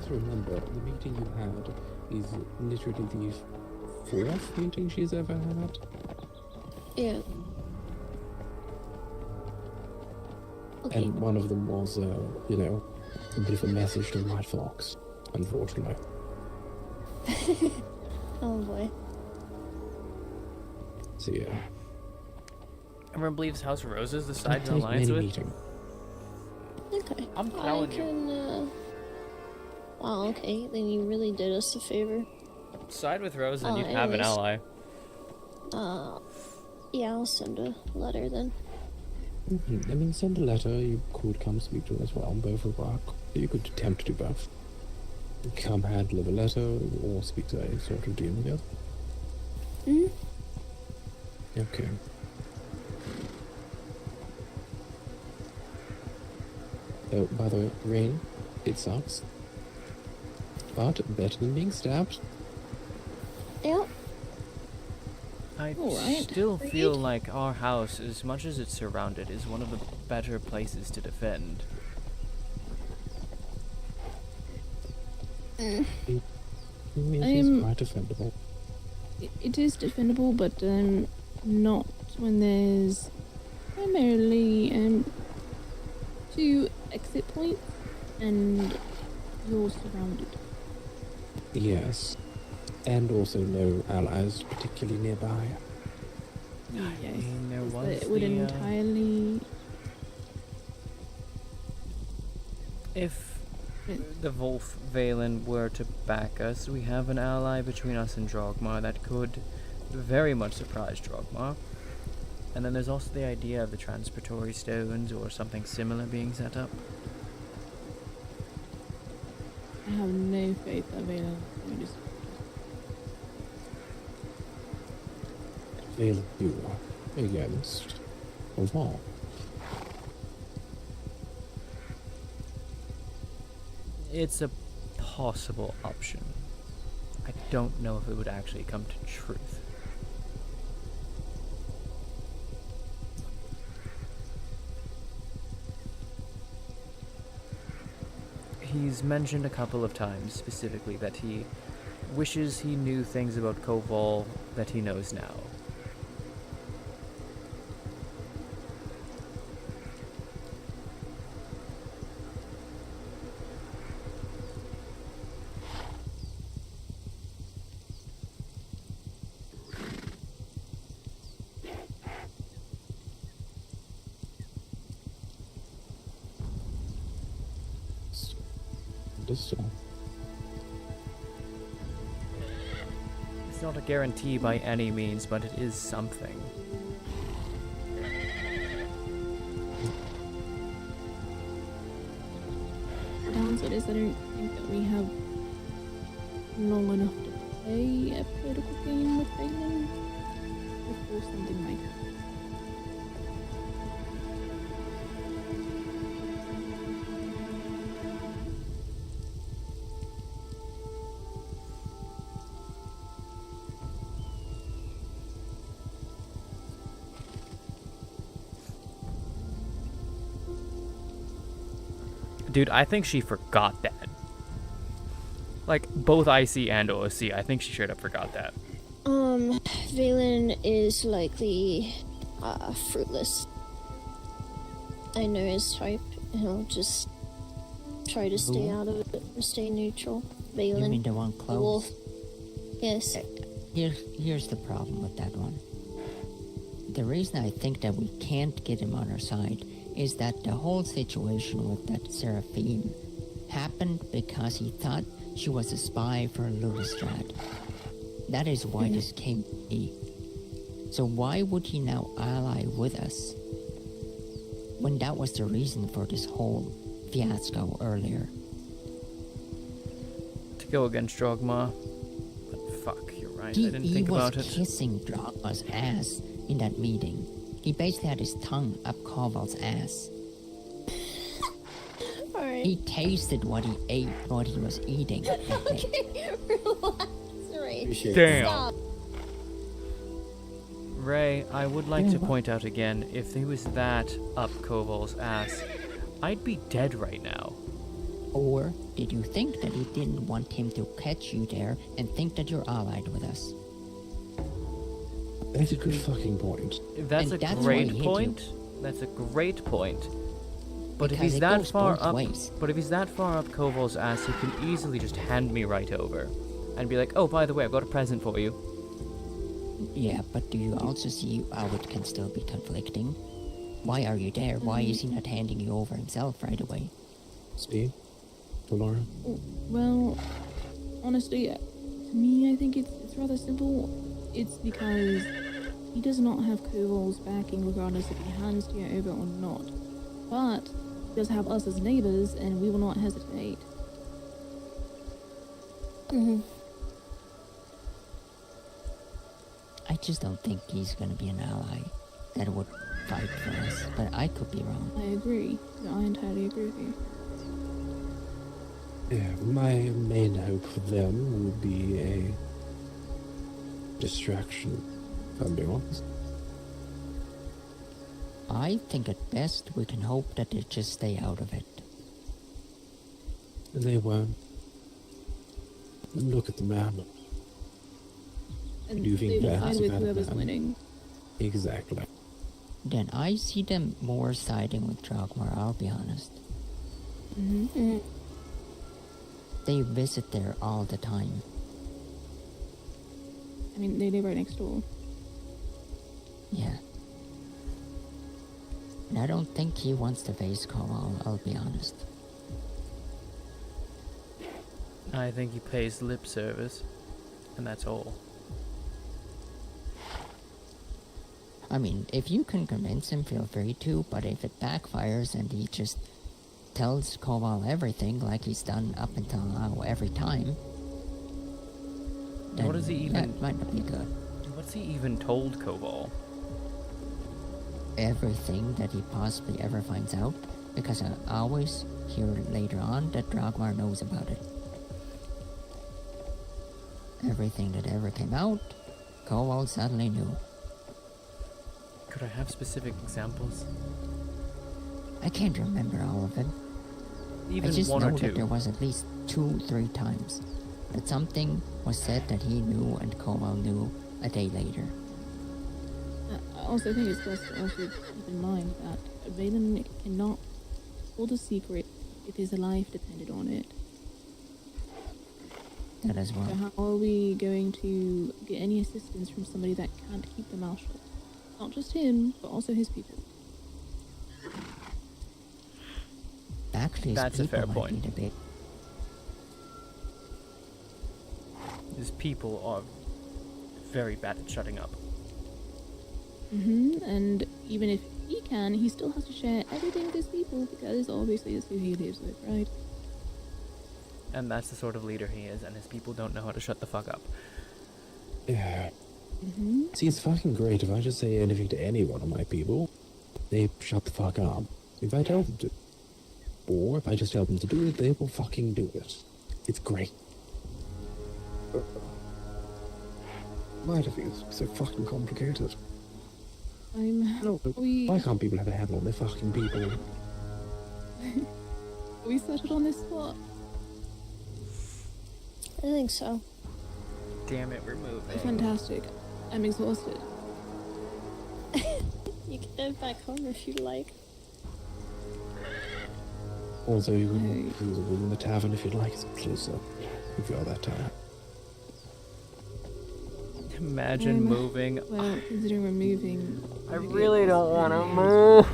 Remember, the meeting you had is literally the fourth meeting she's ever had. Yeah. Okay. And one of them was, you know, a bit of a message to White Fox, unfortunately. Oh boy. So yeah. Everyone believes House Rosa is the side Not you're take alliance many with? meeting. Okay. I'm telling you. Wow, okay. Then you really did us a favor. Side with Rosa and you'd have an anyways. ally. Yeah, I'll send a letter then. I mean, send a letter. You could come speak to her as well. Both would work. You could attempt to do both. Come hand deliver a letter or speak to a sort of deal together. Hmm? Okay. Oh, by the way, Rain, it sucks. But better than being stabbed. Yep. I Alright. still feel like our house, as much as it's surrounded, is one of the better places to defend. It is quite defendable. It is defendable, but not when there's primarily two exit points and you're surrounded. Yes. And also no allies particularly nearby. Yes. There So was it would the, entirely. If the Wolf Valen were to back us, we have an ally between us and Drogmar that could very much surprise Drogmar. And then there's also the idea of the transportory stones or something similar being set up. I have no faith that Valen would just. They'll do against a wall. It's a possible option. I don't know if it would actually come to truth. He's mentioned a couple of times specifically that he wishes he knew things about Koval that he knows now. Understand. It's not a guarantee by any means, but it is something. The downside is I don't think that we have long enough to play a political game with Valen before something might happen. Dude, I think she forgot that. Like, both IC and OSC, I think she straight up forgot that. Valen is likely fruitless. I know his type. He'll just try to stay out of it or stay neutral. Valen. You mean the one the close? wolf. Yes. Here's the problem with that one. The reason I think that we can't get him on our side is that the whole situation with that Seraphine happened because he thought she was a spy for Lumistrad. That is why this came to be. So why would he now ally with us when that was the reason for this whole fiasco earlier? To go against Drogma. But fuck, you're right. I didn't He think was about it. kissing Drogma's ass in that meeting. He basically had his tongue up Koval's ass. Alright. He tasted what he ate, what he was eating. that day. Okay, relax, Ray. Damn. Stop. Ray, I would like to point out again, if he was that up Koval's ass, I'd be dead right now. Or did you think that he didn't want him to catch you there and think that you're allied with us? That's a good fucking point. That's And a that's why great he hit you. point. That's a great point. But if Because he's it that goes far both up, ways. but if he's that far up Koval's ass, he can easily just hand me right over, and be like, "Oh, by the way, I've got a present for you." Yeah, but do you also see how it can still be conflicting? Why are you there? Why is he not handing you over himself right away? Steve? Laura? Well, honestly, to me, I think it's rather simple. It's because he does not have Koval's backing, regardless if he hands you over or not. But he does have us as neighbors, and we will not hesitate. I just don't think he's gonna be an ally that would fight for us, but I could be wrong. I agree. I entirely agree with you. Yeah, my main hope for them would be a distraction, if I'm being honest. I think at best we can hope that they just stay out of it. And they won't. Look at the map. And Do you think they will that's side with a bad whoever's plan? winning. Exactly. Then I see them more siding with Drogmar, I'll be honest. They visit there all the time. I mean, they live right next door. Yeah. And I don't think he wants to face Koval, I'll be honest. I think he pays lip service, and that's all. I mean, if you can convince him, feel free to, but if it backfires and he just tells Koval everything like he's done up until now every time, then What does he even- that might not be good. What's he even told Koval? Everything that he possibly ever finds out, because I always hear later on that Drogmar knows about it. Everything that ever came out, Koval suddenly knew. Could I have specific examples? I can't remember all of it. Even I just one know or that two. there was at least 2-3 times that something was said that he knew and Koval knew a day later. I also think it's best to also keep in mind that Valen cannot hold a secret if his life depended on it. That as well. So how are we going to get any assistance from somebody that can't keep their mouth shut? Not just him, but also his people. Actually, his That's a people fair might point. be the big. His people are very bad at shutting up. And even if he can, he still has to share everything with his people because obviously it's who he lives with, right? And that's the sort of leader he is, and his people don't know how to shut the fuck up. Yeah. See, it's fucking great if I just say anything to any one of my people, they shut the fuck up. If I tell them to. Or if I just tell them to do it, they will fucking do it. It's great. Why do things so fucking complicated? No, why can't people have a handle on their fucking people? Are we settled on this spot? I think so. Damn it, we're moving. Fantastic. I'm exhausted. You can head back home if you like. Also, you can use a room in the tavern if you'd like. It's closer. If you are that tired. Imagine moving. Well, considering we're moving. I really don't want to move.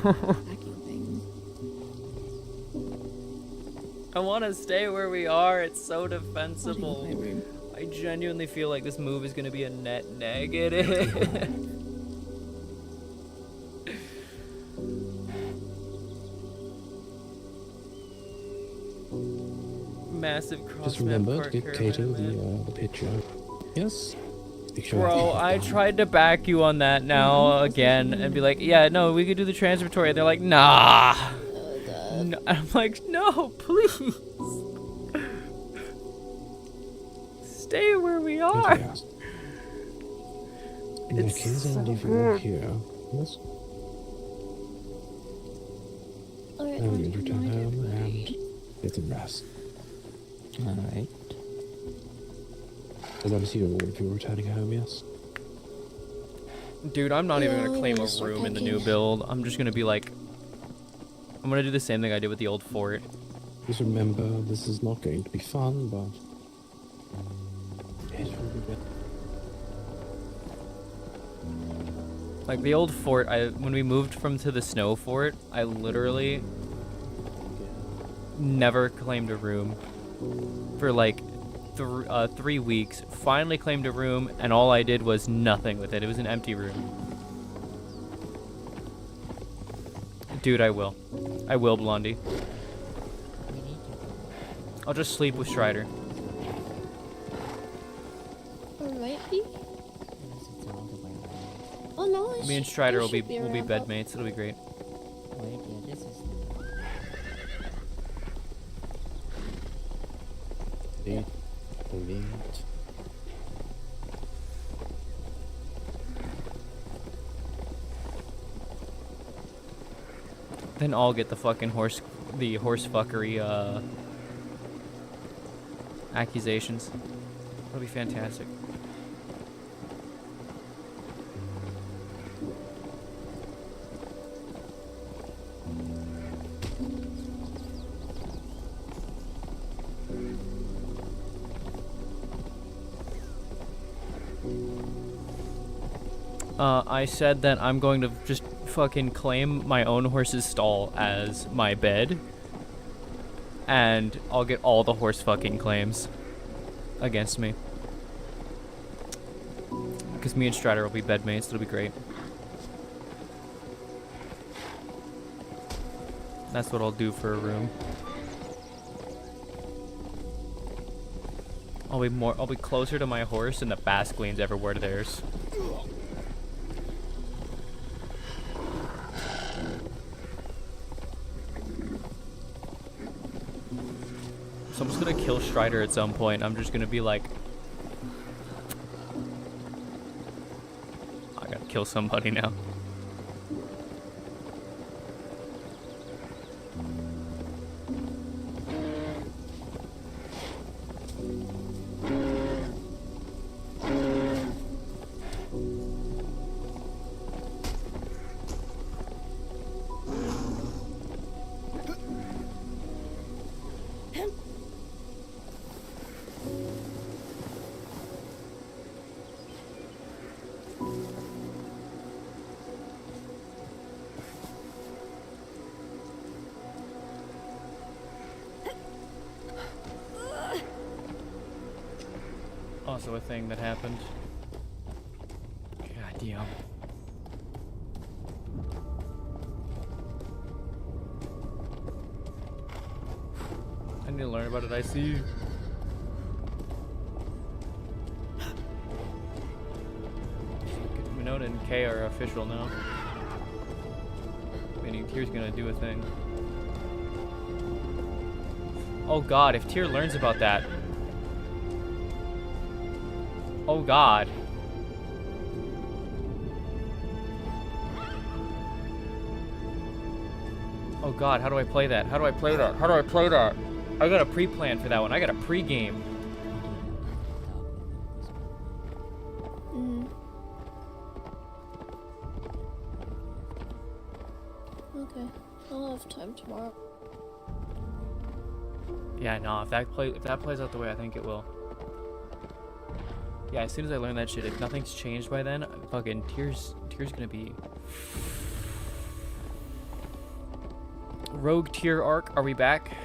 Packing things. I want to stay where we are. It's so I'll take defensible. my room. I genuinely feel like this move is going to be a net negative. Massive cross. Just remember to get Kato the picture. Yes? Make sure Bro, I tried to back you on that now again and be like, yeah, no, we could do the transitory. They're like, nah. No. I'm like, no, please. Stay where we are. Yes. In that It's case, I'll so leave you good. here. Yes? Alright, I'm I'll going to do return my home room. and get some rest. Alright. As long as you're if you're returning home, yes? Dude, I'm not even Yeah, going to I'm claim gonna a start room in the new packing. build. I'm just going to be like, I'm going to do the same thing I did with the old fort. Just remember, this is not going to be fun, but it will be better. Like the old fort, when we moved from to the snow fort, I literally never claimed a room for like 3 weeks. Finally claimed a room, and all I did was nothing with it. It was an empty room. Dude, I will, Blondie. I'll just sleep with Strider. Alright, oh no, Me and Strider will be around. bedmates. It'll be great. Wait, yeah, this is... Indeed. Then I'll get the fucking horse fuckery accusations. That'll be fantastic. I said that I'm going to just fucking claim my own horse's stall as my bed, and I'll get all the horse fucking claims against me. Because me and Strider will be bedmates, it'll be great. That's what I'll do for a room. I'll be closer to my horse and the Basqueline's everywhere to theirs. So I'm just gonna kill Strider at some point. I'm just gonna be like, I gotta kill somebody now. Also a thing that happened. God damn. I need to learn about it, I see. Minota and Kay are official now. Meaning Tyr's gonna do a thing. Oh god, if Tyr learns about that. Oh god. Oh god, how do I play that? How do I play that? How do I play that? I got a pre-plan for that one. I got a pre-game. Okay, I'll have time tomorrow. Yeah, no, if that plays out the way I think it will. Yeah, as soon as I learn that shit, if nothing's changed by then, fucking Tyr's gonna be... Rogue Tyr arc, are we back?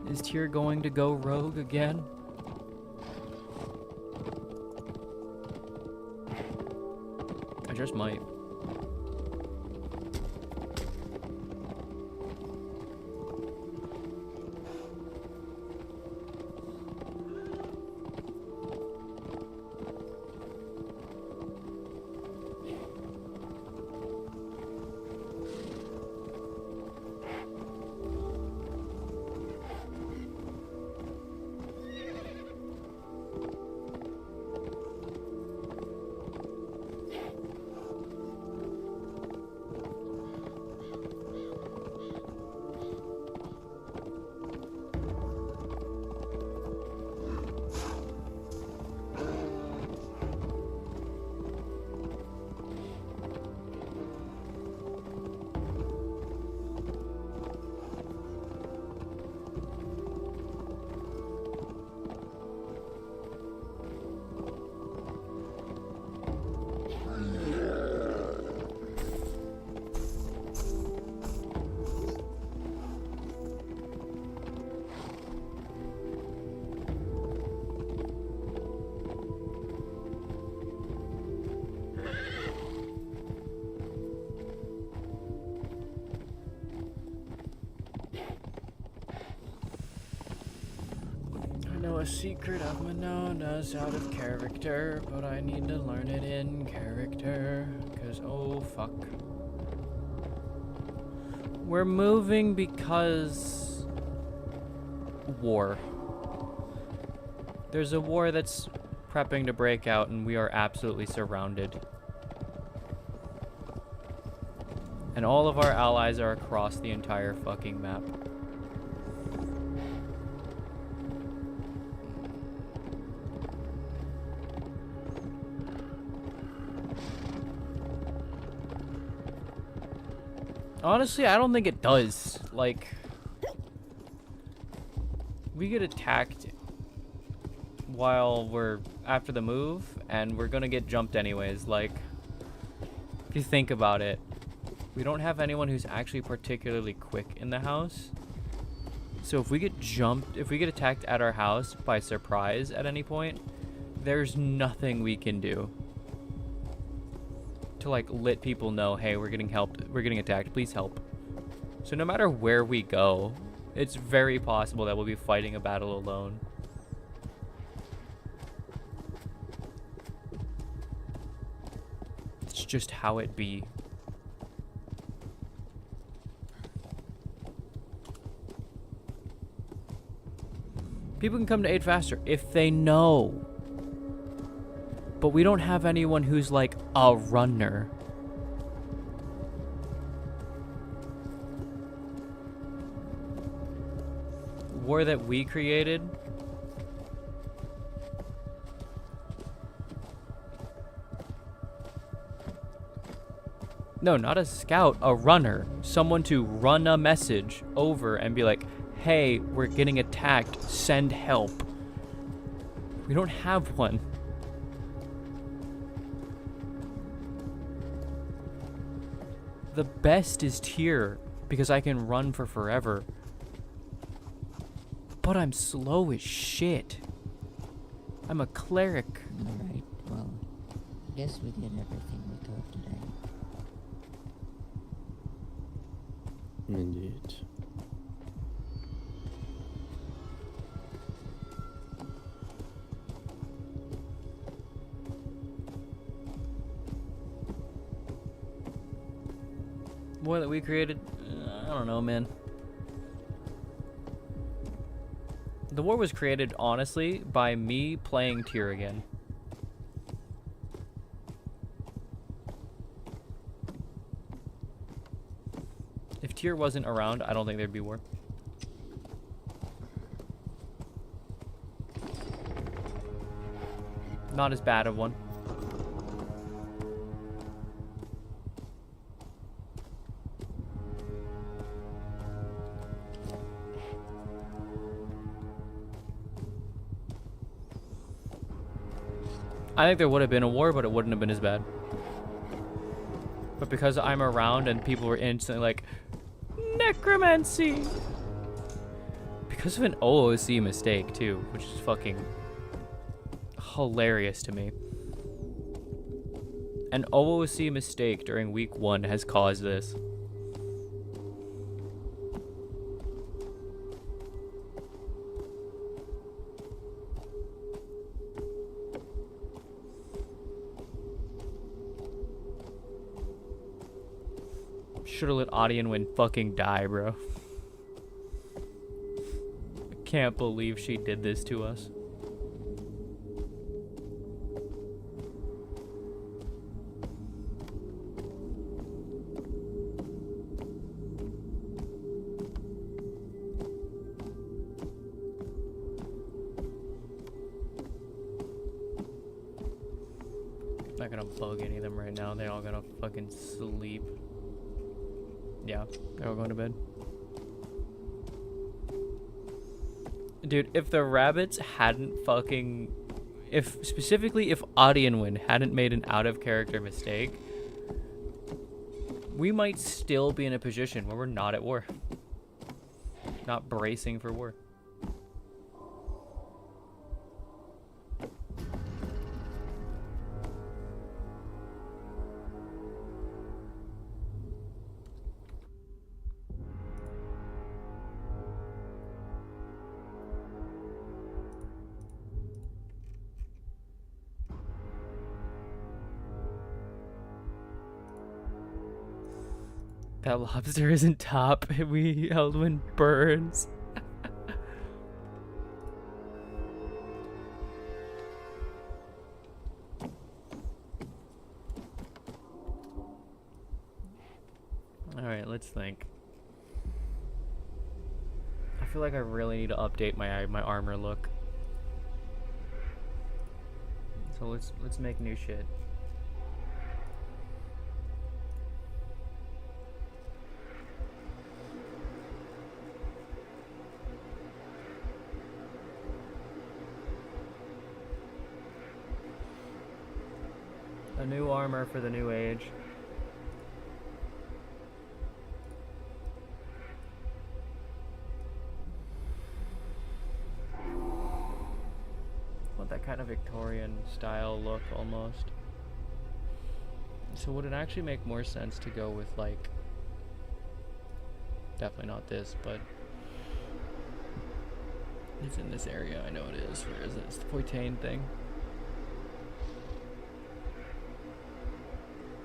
Is Tyr going to go rogue again? I just might. A secret of Monona's out of character, but I need to learn it in character, cause oh fuck. We're moving because... war. There's a war that's prepping to break out and we are absolutely surrounded. And all of our allies are across the entire fucking map. Honestly, I don't think it does. Like, we get attacked while we're after the move, and we're gonna get jumped anyways. Like, if you think about it, we don't have anyone who's actually particularly quick in the house. So if we get jumped, if we get attacked at our house by surprise at any point, there's nothing we can do to like let people know, hey, we're getting helped, we're getting attacked, please help. So no matter where we go, it's very possible that we'll be fighting a battle alone. It's just how it be. People can come to aid faster if they know. But we don't have anyone who's like a runner. War that we created. No, not a scout, a runner. Someone to run a message over and be like, hey, we're getting attacked, send help. We don't have one. The best is Tyr, because I can run for forever. But I'm slow as shit. I'm a cleric. Alright, well, I guess we did everything we could today. Indeed. War that we created, I don't know, man. The war was created, honestly, by me playing Tyr again. If Tyr wasn't around, I don't think there'd be war. Not as bad of one. I think there would have been a war, but it wouldn't have been as bad. But because I'm around and people were instantly like, necromancy! Because of an OOC mistake, too, which is fucking hilarious to me. An OOC mistake during week 1 has caused this. Should've let Audienwin fucking die, bro. I can't believe she did this to us. Not gonna bug any of them right now. They all gotta fucking sleep. Yeah, they're all going to bed. Dude, if the rabbits hadn't fucking... Specifically if Audienwin hadn't made an out-of-character mistake, we might still be in a position where we're not at war. Not bracing for war. That lobster isn't top. We held when burns. Alright, let's think. I feel like I really need to update my armor look. So let's make new shit. A new armor for the new age. Want that kind of Victorian style look almost. So would it actually make more sense to go with like, definitely not this, but it's in this area, I know it is. Where is it? It's the Poitain thing.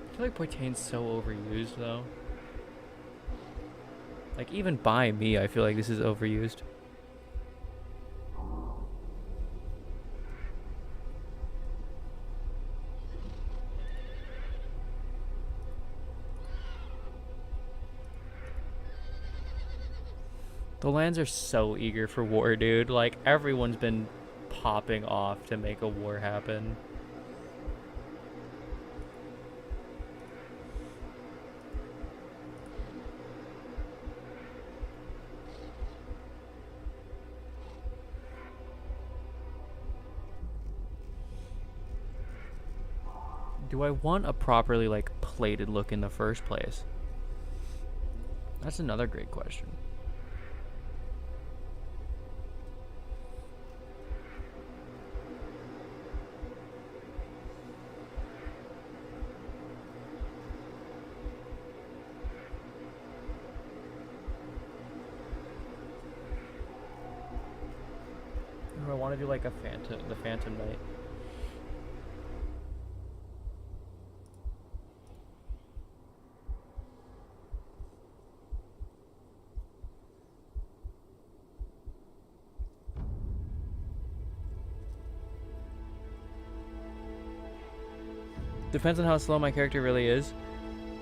I feel like Poitain's so overused though. Like even by me, I feel like this is overused. The lands are so eager for war, dude. Like everyone's been popping off to make a war happen. Do I want a properly, like, plated look in the first place? That's another great question. Or I want to do, like, the Phantom Knight. Depends on how slow my character really is.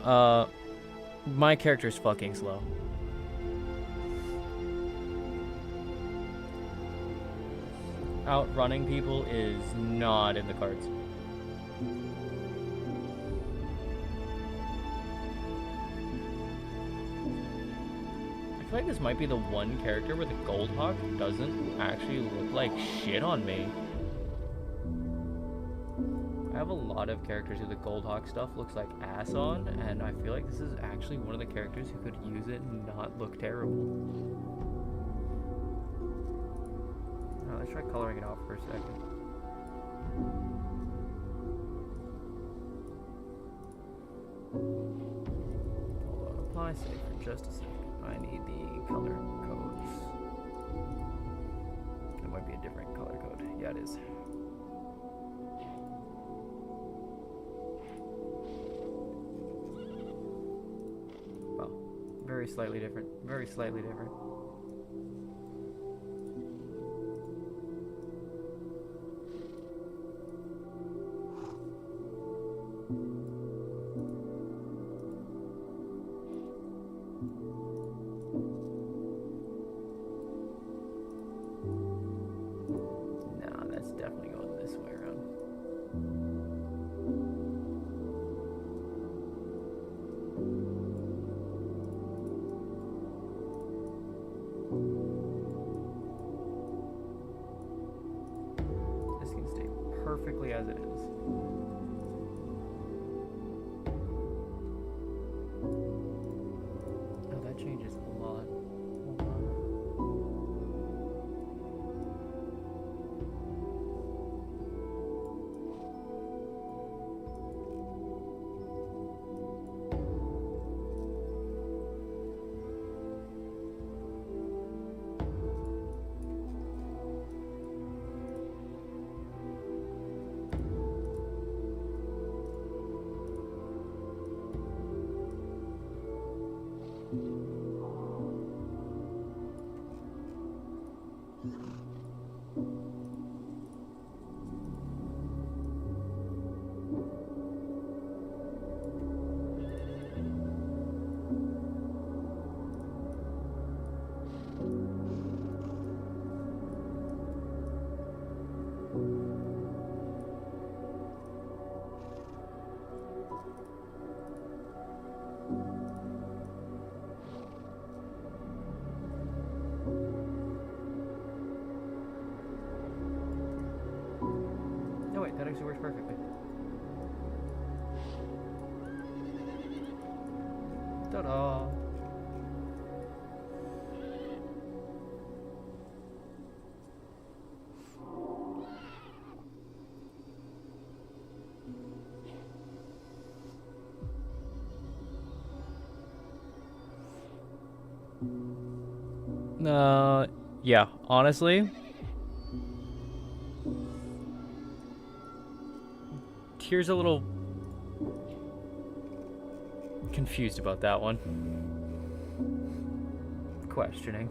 My character's fucking slow. Outrunning people is not in the cards. I feel like this might be the one character where the Goldhawk doesn't actually look like shit on me. have a lot of characters who the Goldhawk stuff looks like ass on, and I feel like this is actually one of the characters who could use it and not look terrible. Let's try coloring it out for a second. Hold on, apply save for just a second. I need the color codes. It might be a different color code. Yeah, it is. Well, very slightly different. Very slightly different. Definitely going this way around. This can stay perfectly as it is. Oh, that changes a lot. Hold on. That actually works perfectly. Ta-da! Yeah, honestly, Tyr's a little confused about that one. Questioning.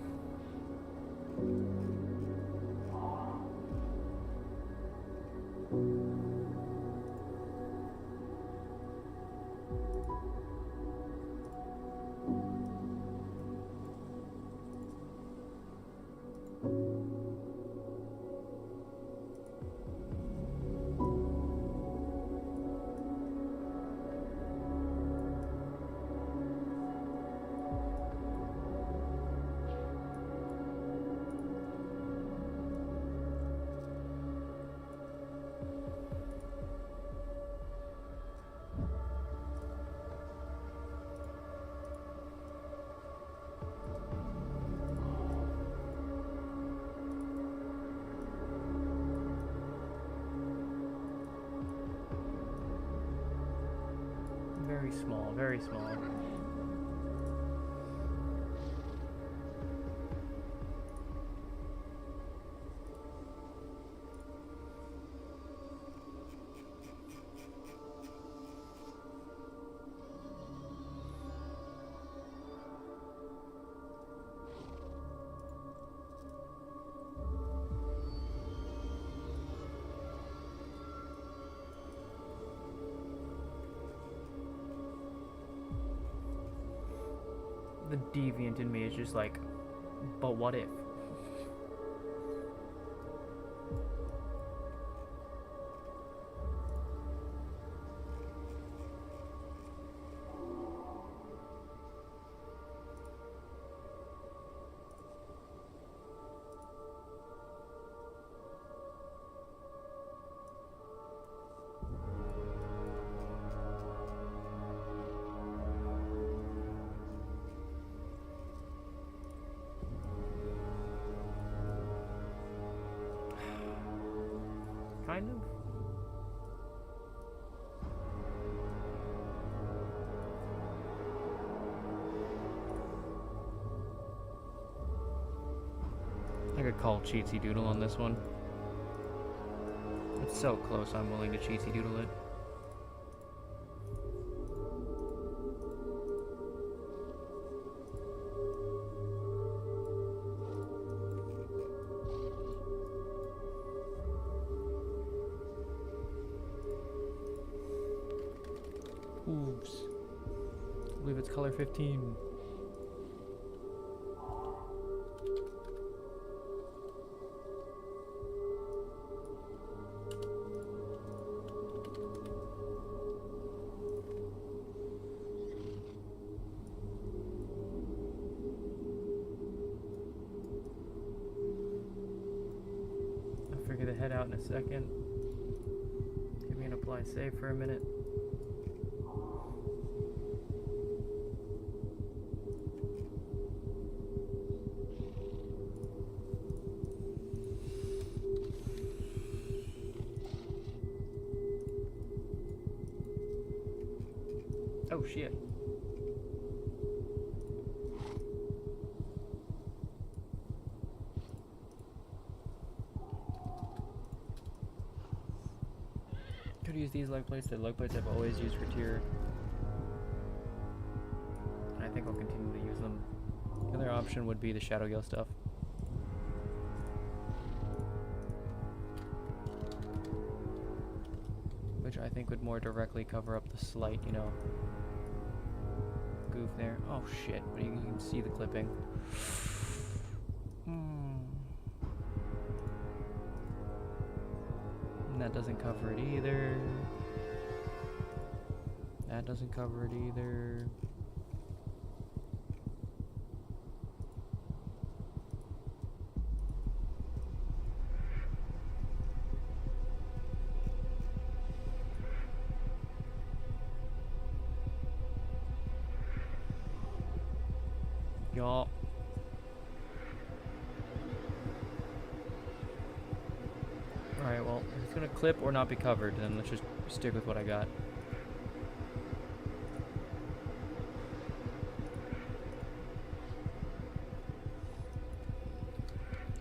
Very small, very small. The deviant in me is just like, but what if? kind of. I could call Cheatsy Doodle on this one. It's so close, I'm willing to Cheatsy Doodle it. Oops. I believe it's color 15. I'll figure the head out in a second. Give me an apply save for a minute. Oh shit. Could use these leg plates. The leg plates I've always used for tier. And I think I'll continue to use them. The other option would be the Shadow Gale stuff. Which I think would more directly cover up the slight, you know, goof there. Oh shit, but you can see the clipping. And that doesn't cover it either. That doesn't cover it either. Y'all. Alright, well, if it's gonna clip or not be covered, then let's just stick with what I got.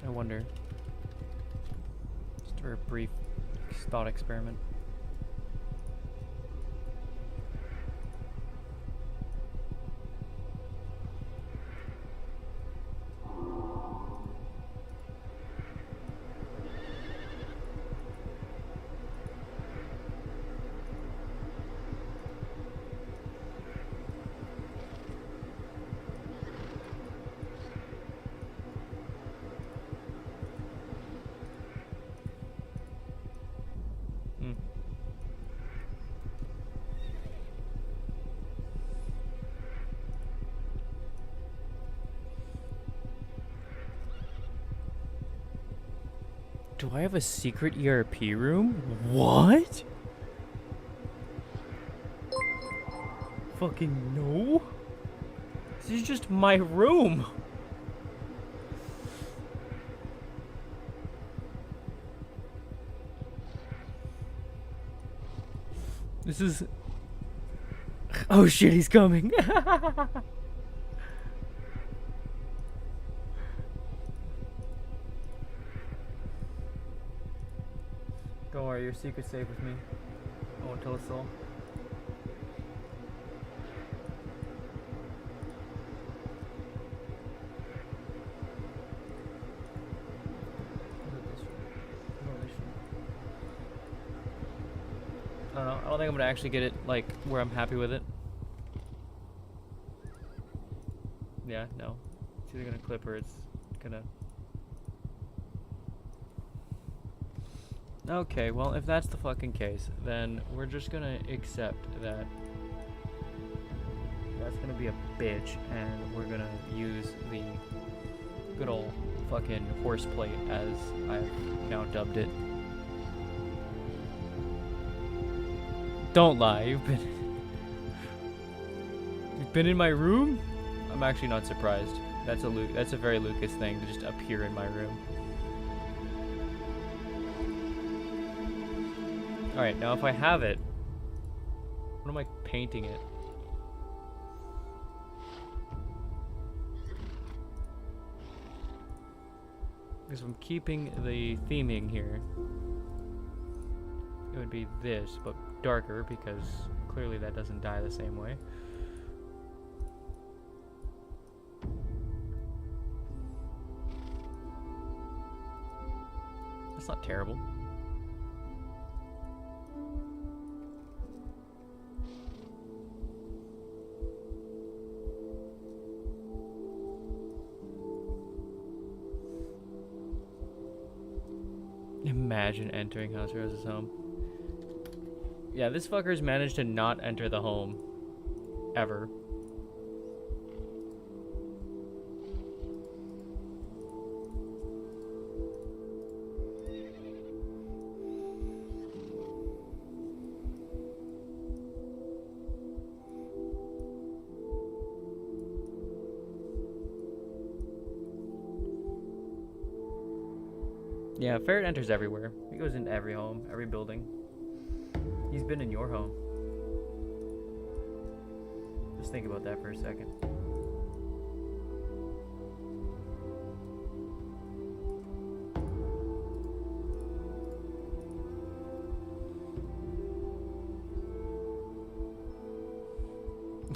I wonder. Just for a brief thought experiment. Do I have a secret ERP room? What? Fucking no. This is just my room. This is... Oh shit, he's coming. Don't worry, your secret's safe with me. I won't tell a soul. I don't know. I don't think I'm gonna actually get it like where I'm happy with it. Yeah, no. It's either gonna clip or it's gonna... Okay, well, if that's the fucking case, then we're just gonna accept that that's gonna be a bitch, and we're gonna use the good old fucking horse plate, as I've now dubbed it. Don't lie, you've been in my room? I'm actually not surprised. That's a very Lucas thing to just appear in my room. Alright, now if I have it, what am I painting it? Because I'm keeping the theming here. It would be this, but darker, because clearly that doesn't die the same way. That's not terrible. Imagine entering House Rose's home. Yeah, this fucker's managed to not enter the home. Ever. Yeah, Ferret enters everywhere. He goes into every home, every building. He's been in your home. Just think about that for a second.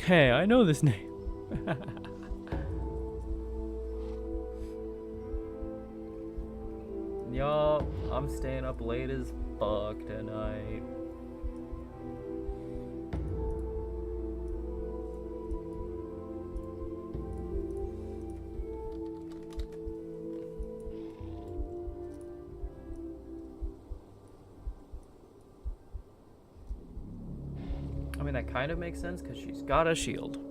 Hey, I know this name. Yup, I'm staying up late as fuck tonight. I mean, that kind of makes sense because she's got a shield.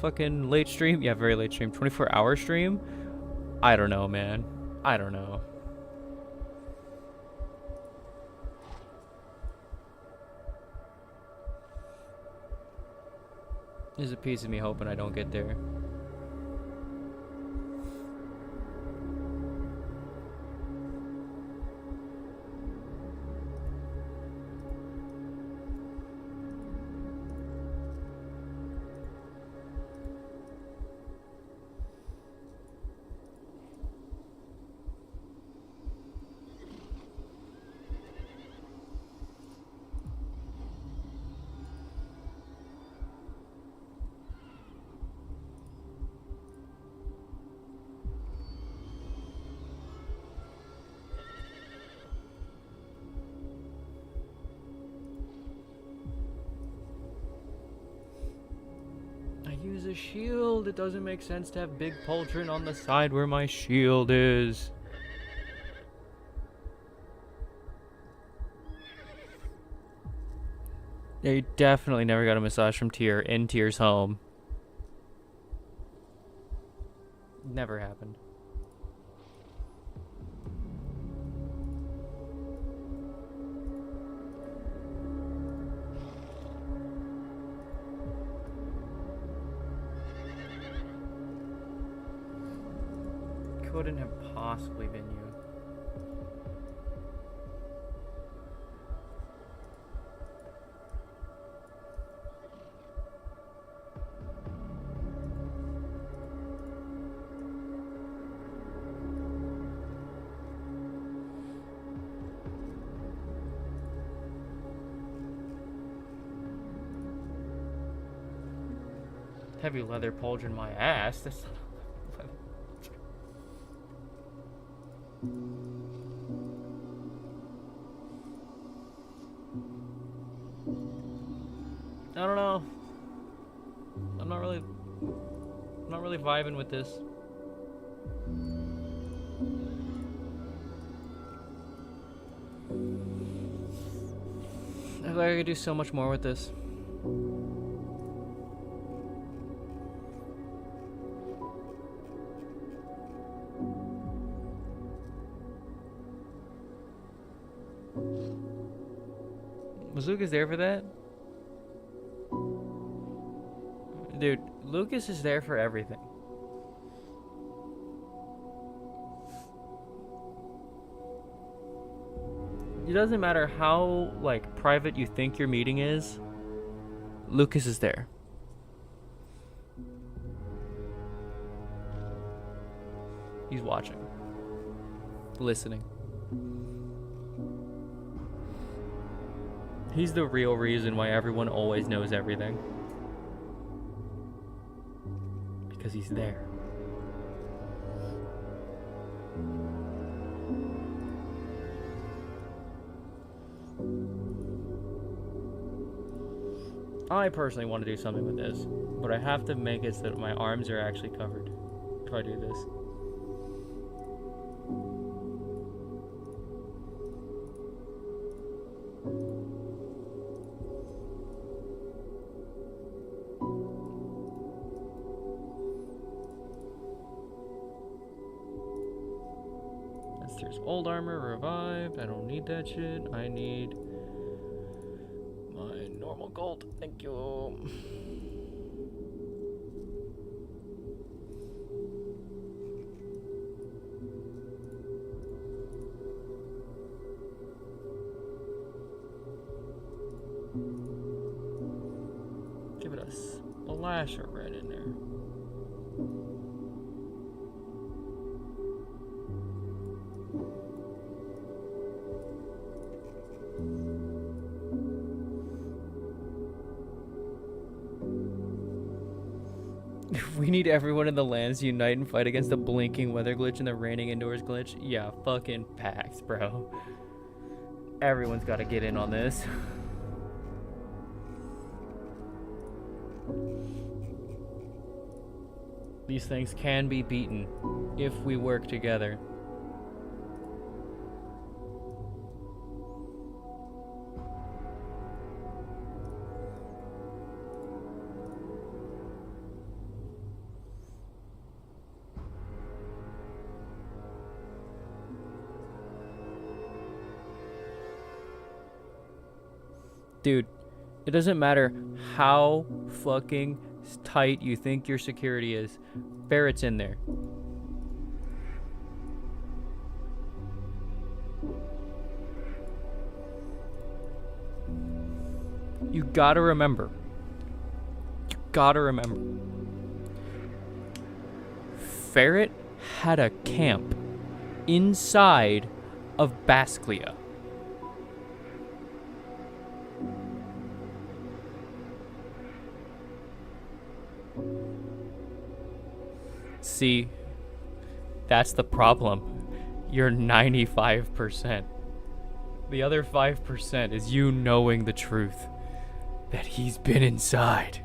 Fucking late stream? Yeah, very late stream. 24-hour stream? I don't know, man. I don't know. There's a piece of me hoping I don't get there. Use a shield. It doesn't make sense to have big pauldron on the side where my shield is. Yeah, you definitely never got a massage from Tyr in Tyr's home. Never happened. Couldn't have possibly been you. Heavy leather pauldron my ass. That's not a leather. I don't know. I'm not really vibing with this. I feel like I could do so much more with this. Was Lucas there for that? Dude, Lucas is there for everything. It doesn't matter how, like, private you think your meeting is, Lucas is there. He's watching. Listening. He's the real reason why everyone always knows everything. Because he's there. I personally want to do something with this, but I have to make it so that my arms are actually covered if I do this. There's old armor revived. I don't need that shit. I need my normal gold. Thank you. Give it a splash of red in there. We need everyone in the lands to unite and fight against the blinking weather glitch and the raining indoors glitch. Yeah, fucking packs, bro. Everyone's got to get in on this. These things can be beaten if we work together. Dude, it doesn't matter how fucking tight you think your security is. Barrett's in there. You gotta remember. Ferret had a camp inside of Basclia. See, that's the problem. You're 95%. The other 5% is you knowing the truth. That he's been inside.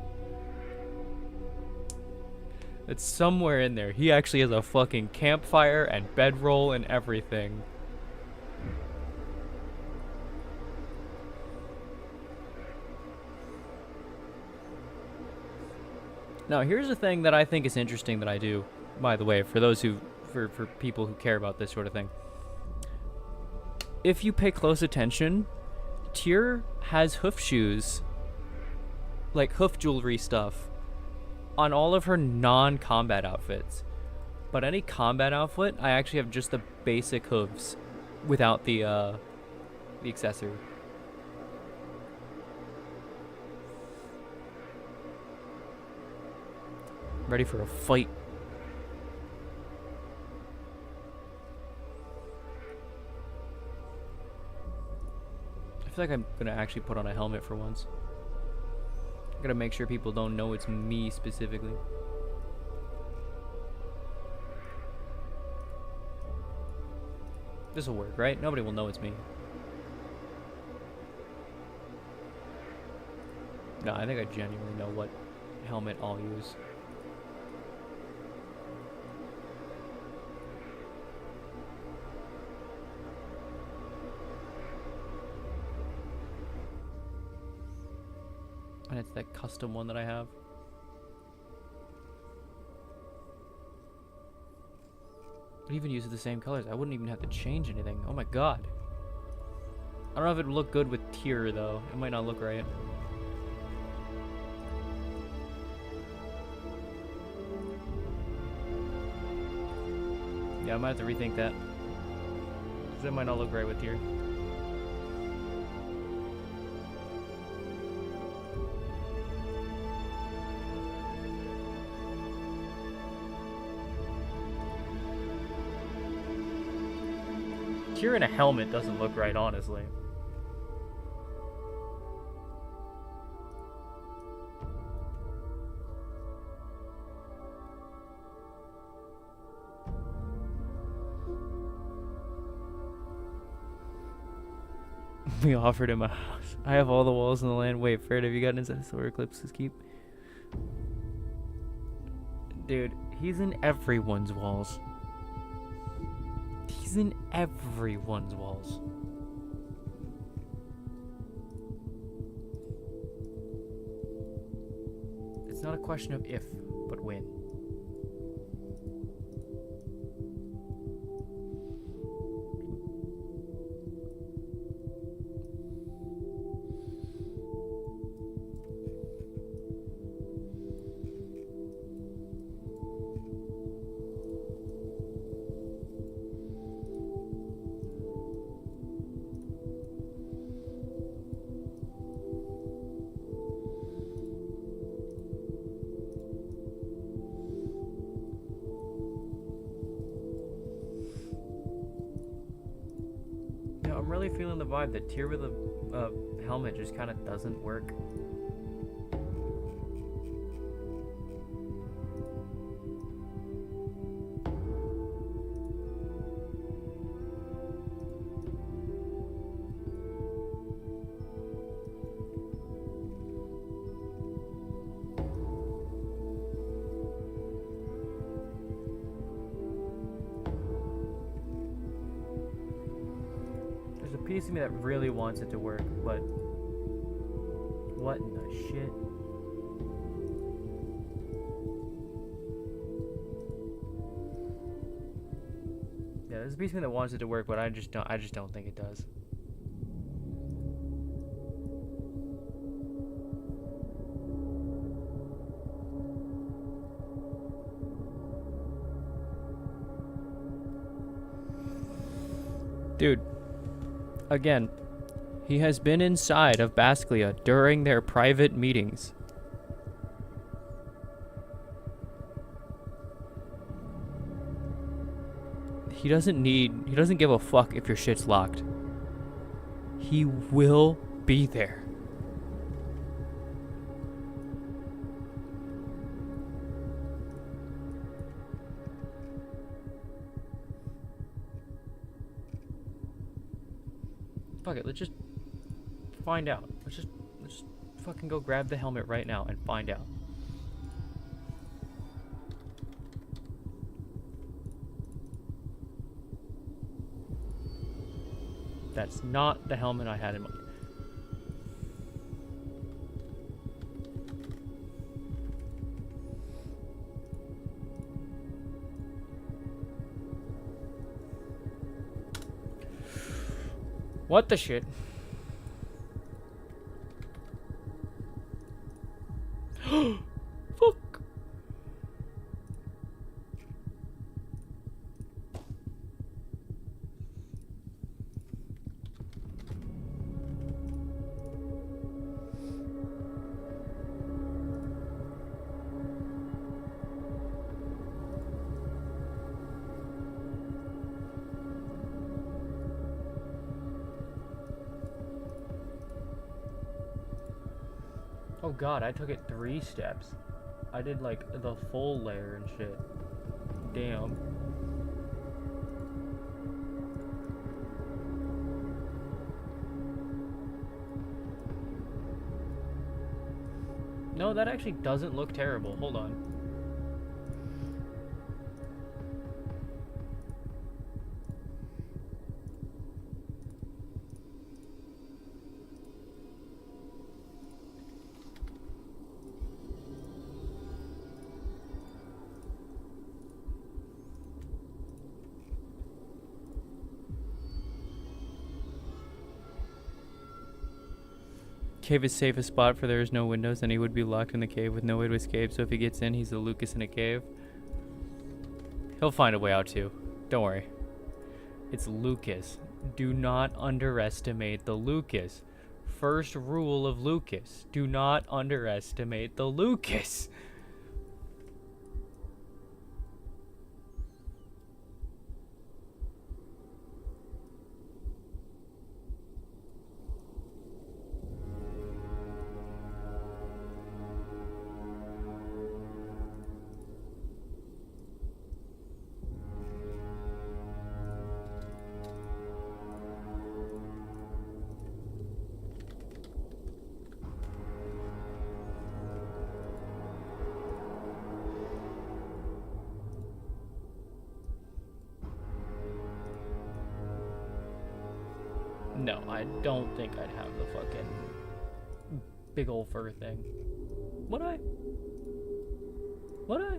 It's somewhere in there. He actually has a fucking campfire and bedroll and everything. Now, here's the thing that I think is interesting that I do, by the way, for those who, for people who care about this sort of thing. If you pay close attention, Tyr has hoof shoes, like hoof jewelry stuff, on all of her non-combat outfits. But any combat outfit, I actually have just the basic hooves without the accessory. Ready for a fight. I feel like I'm gonna actually put on a helmet for once. I gotta make sure people don't know it's me specifically. This'll work, right? Nobody will know it's me. No, I think I genuinely know what helmet I'll use. And it's that custom one that I have. It even uses the same colors. I wouldn't even have to change anything. Oh my god. I don't know if it would look good with Tyr though. It might not look right. Yeah, I might have to rethink that. Because it might not look right with Tyr. Tyr in a helmet doesn't look right, honestly. We offered him a house. I have all the walls in the land. Wait, Fred, have you gotten inside the solar eclipse's keep? Dude, he's in everyone's walls. He's in everyone's walls. It's not a question of if, but when. I'm really feeling the vibe that Tyr with a helmet just kind of doesn't work. Piece of me that really wants it to work, but what in the shit? Yeah, there's a piece of me that wants it to work, but I just don't think it does. Dude. Again, he has been inside of Basclia during their private meetings. He doesn't give a fuck if your shit's locked. He will be there. Fuck it, let's just find out. Let's just fucking go grab the helmet right now and find out. That's not the helmet I had in mind. What the shit? Fuck. Oh god, I took it 3 steps. I did like the full layer and shit. Damn. No, that actually doesn't look terrible. Hold on. Cave is safest spot for there is no windows and he would be locked in the cave with no way to escape, so if he gets in, he's a Lucas in a cave. He'll find a way out too. Don't worry. It's Lucas. Do not underestimate the Lucas. First rule of Lucas. Do not underestimate the Lucas. No, I don't think I'd have the fucking big ol' fur thing. Would I? Would I?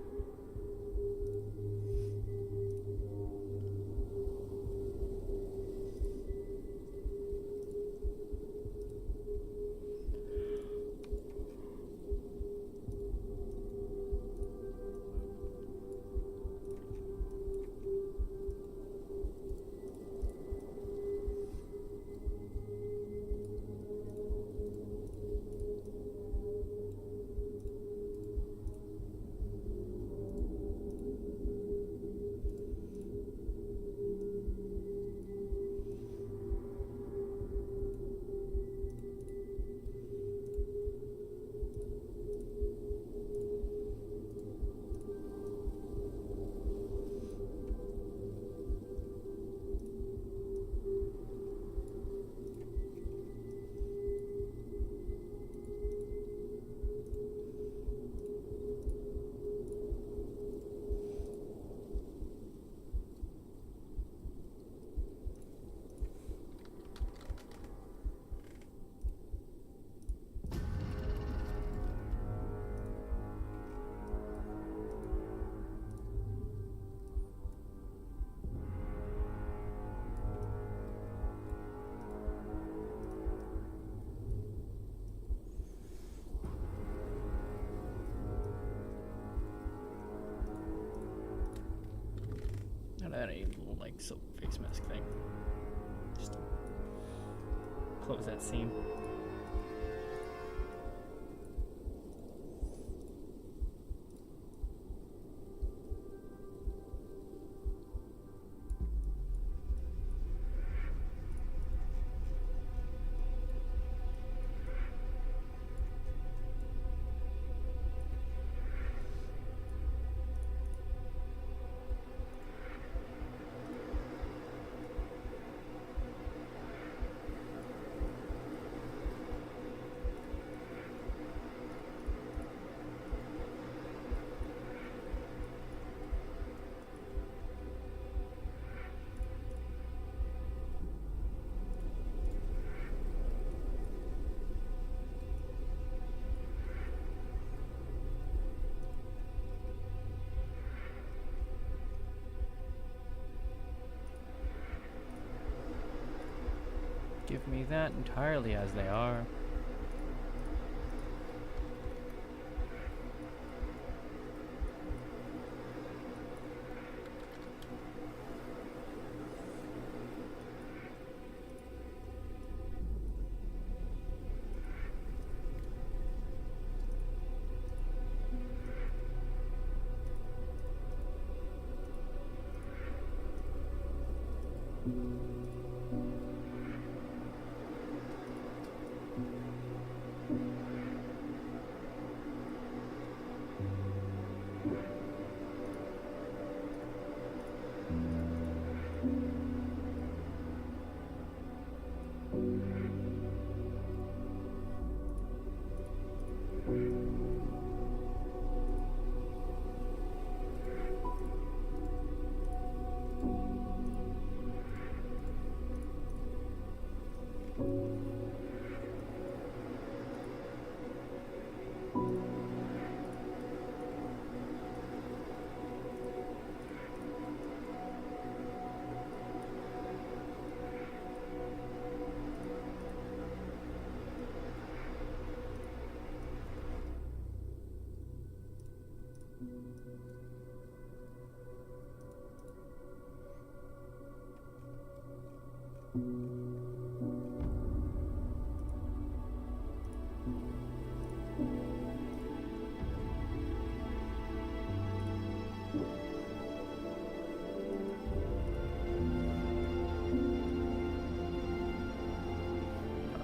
That ain't little like silk face mask thing. Just close that seam. Give me that entirely as they are.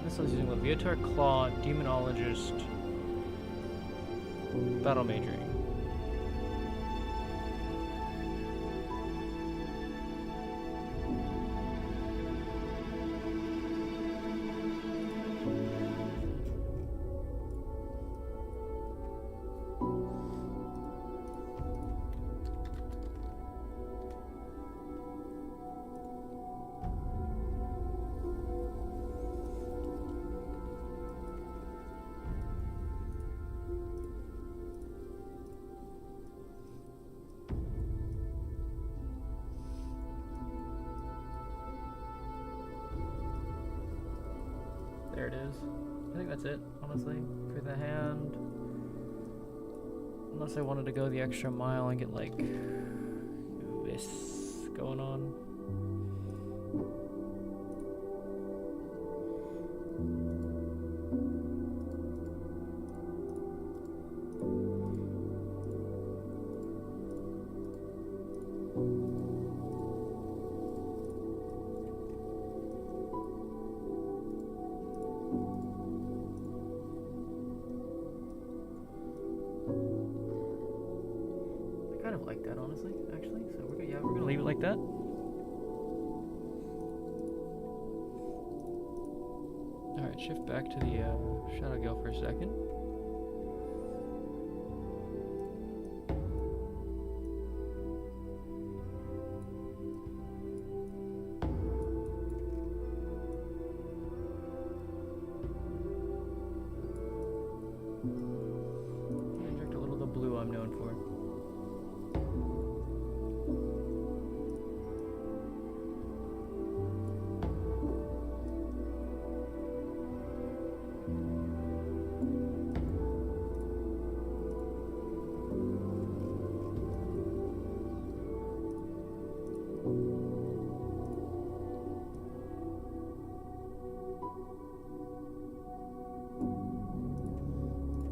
This is using Leviatar Claw, Demonologist, Battle Majoring. is. I think that's it, honestly, for the hand. Unless I wanted to go the extra mile and get, like, this going on. Like that, honestly, actually. So we're gonna leave it like that. All right, shift back to the Shadow Gale for a second. Inject a little of the blue I'm known for.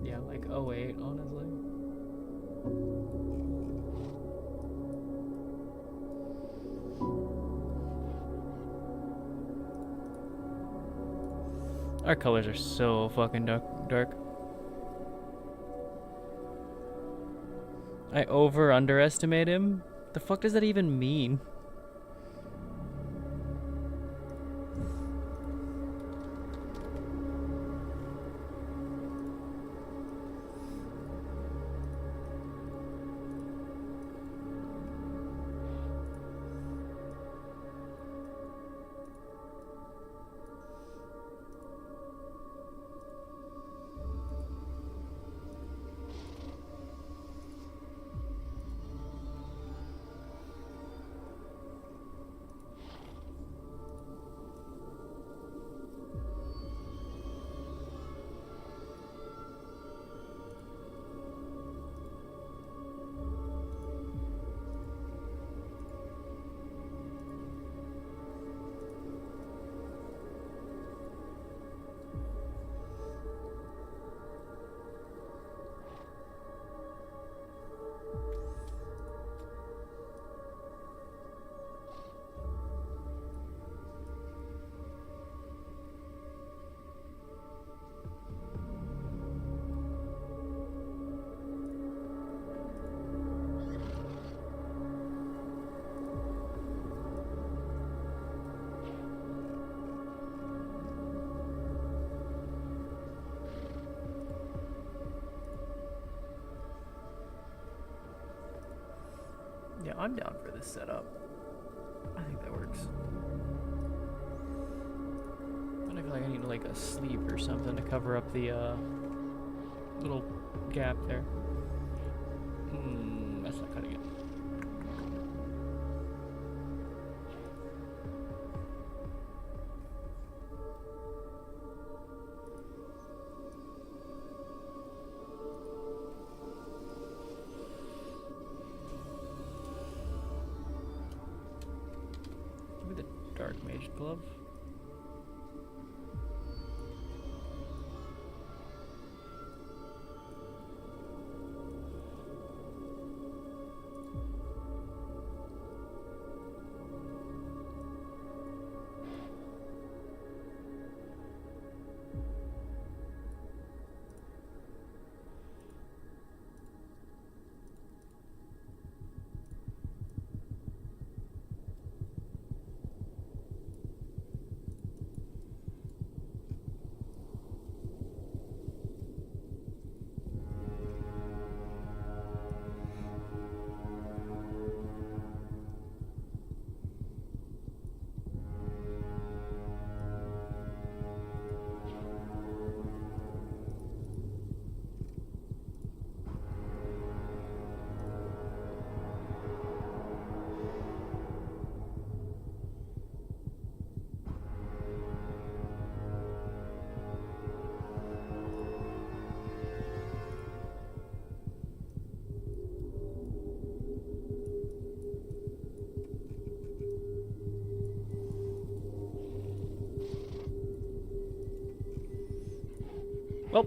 Yeah, like 08, honestly. Our colors are so fucking dark. I underestimate him? The fuck does that even mean? Yeah, I'm down for this setup. I think that works. And I feel like I need like a sleeve or something to cover up the little gap there. That's not cutting it. Give me the dark mage glove. Well,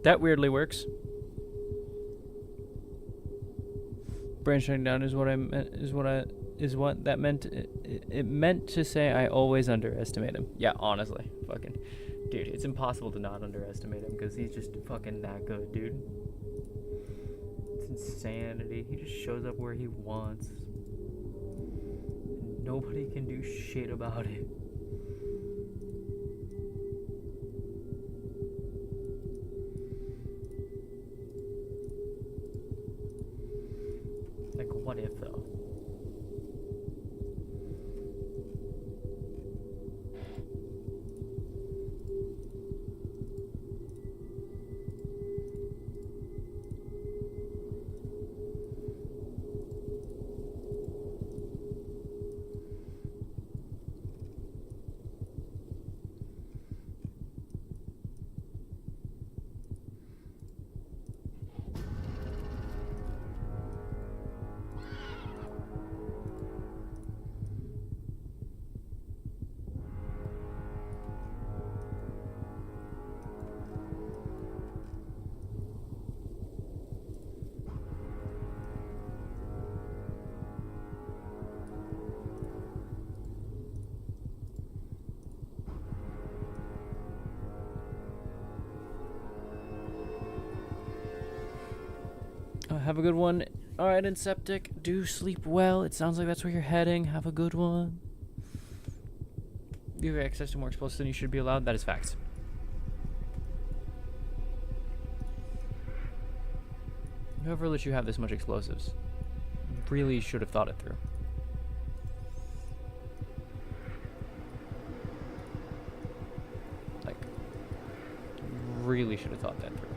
that weirdly works. Branch shutting down is what I meant. Is what that meant. It meant to say I always underestimate him. Yeah, honestly, fucking, dude, it's impossible to not underestimate him because he's just fucking that good, dude. It's insanity. He just shows up where he wants. And nobody can do shit about it. Like, what if, though? Have a good one. Alright, and Septic, do sleep well. It sounds like that's where you're heading. Have a good one. You have access to more explosives than you should be allowed. That is facts. Whoever let you have this much explosives really should have thought it through. Like, really should have thought that through.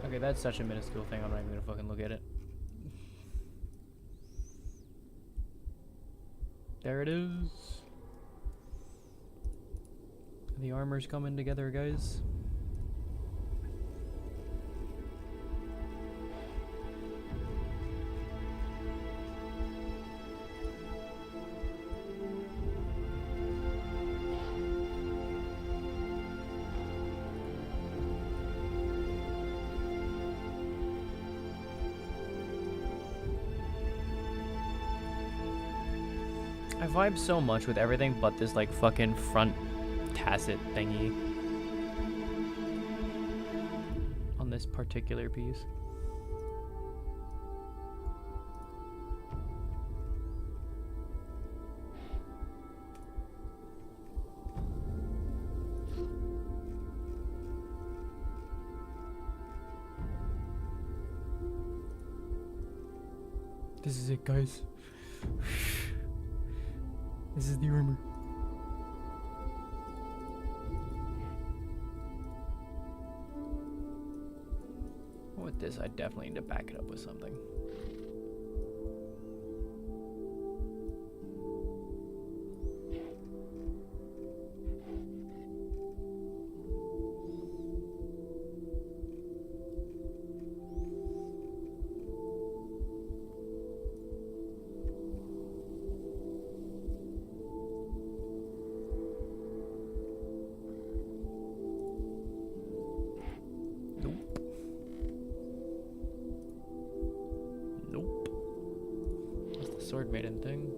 Okay, that's such a minuscule thing, I'm not even gonna fucking look at it. There it is. The armor's coming together, guys. I vibe so much with everything but this like fucking front tacit thingy on this particular piece. This is it, guys. This is the armor. with this, I definitely need to back it up with something. Sword maiden thing.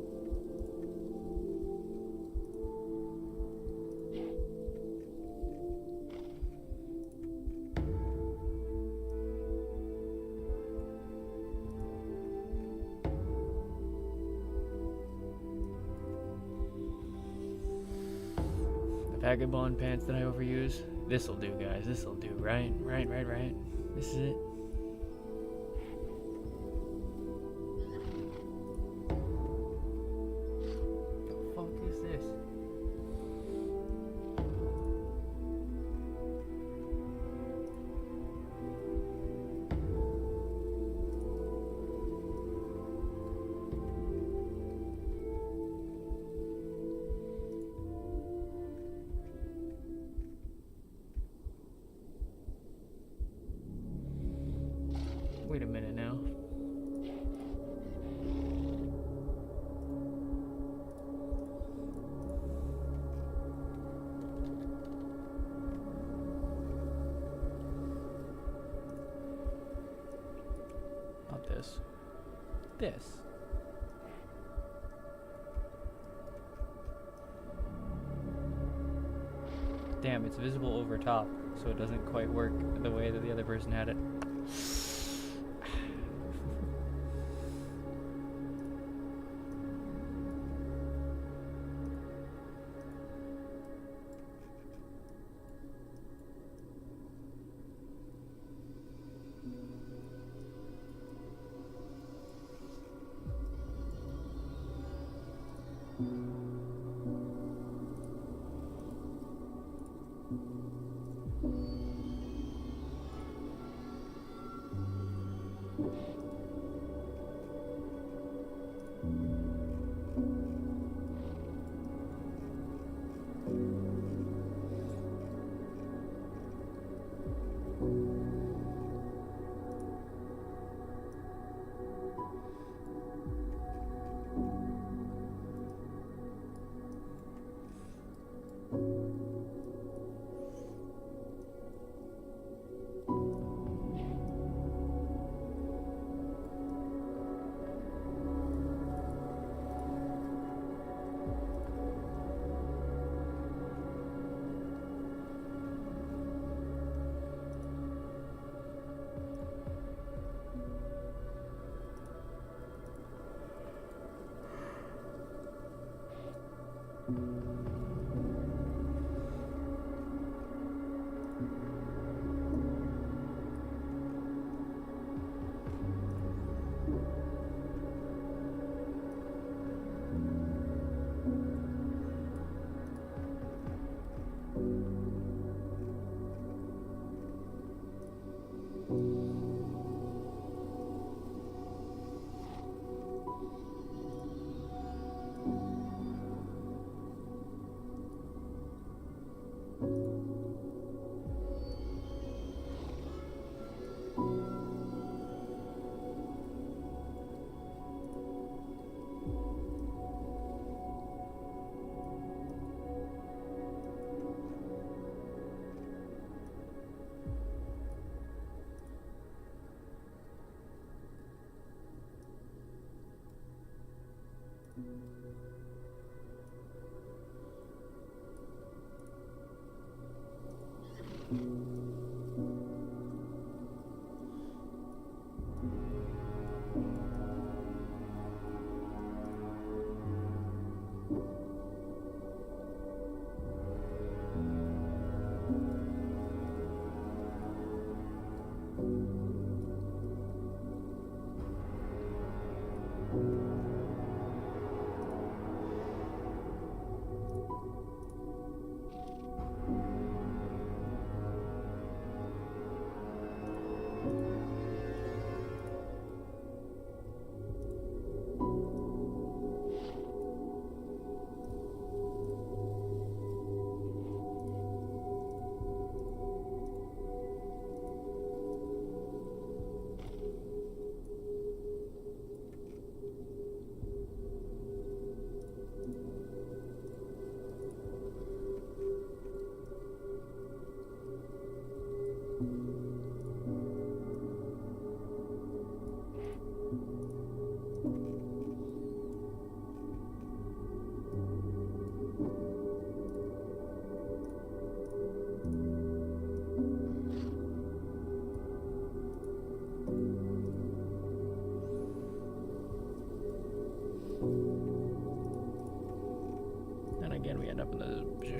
The vagabond pants that I overuse. This'll do, guys. This'll do. Right. This is it. Wait a minute now. Not this. This. Damn, it's visible over top, so it doesn't quite work the way that the other person had it.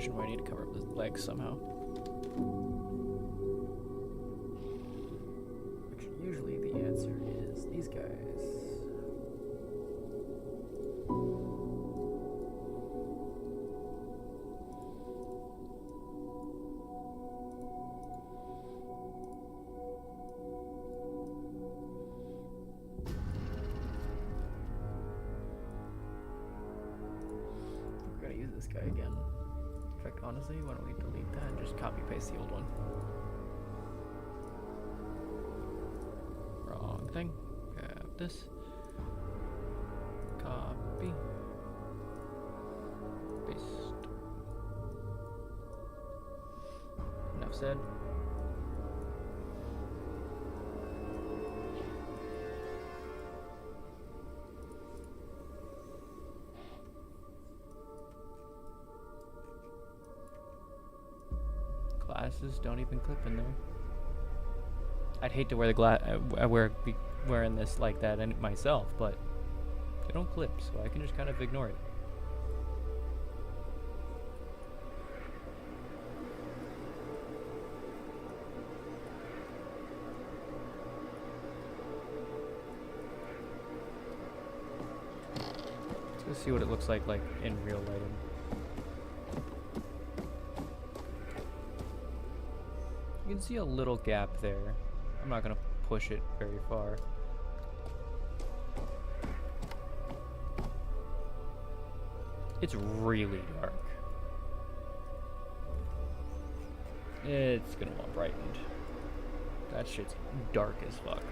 position where I need to cover up the legs somehow. Which usually the answer is these guys. We're gonna use this guy again. In fact, honestly, why don't we delete that and just copy paste the old one? Wrong thing. Grab this. Copy. Paste. Enough said. Glasses don't even clip in there. I'd hate to wear the be wearing this like that myself, but they don't clip, so I can just kind of ignore it. Let's go see what it looks like in real lighting. You can see a little gap there. I'm not gonna push it very far. It's really dark. It's gonna want brightened. That shit's dark as fuck.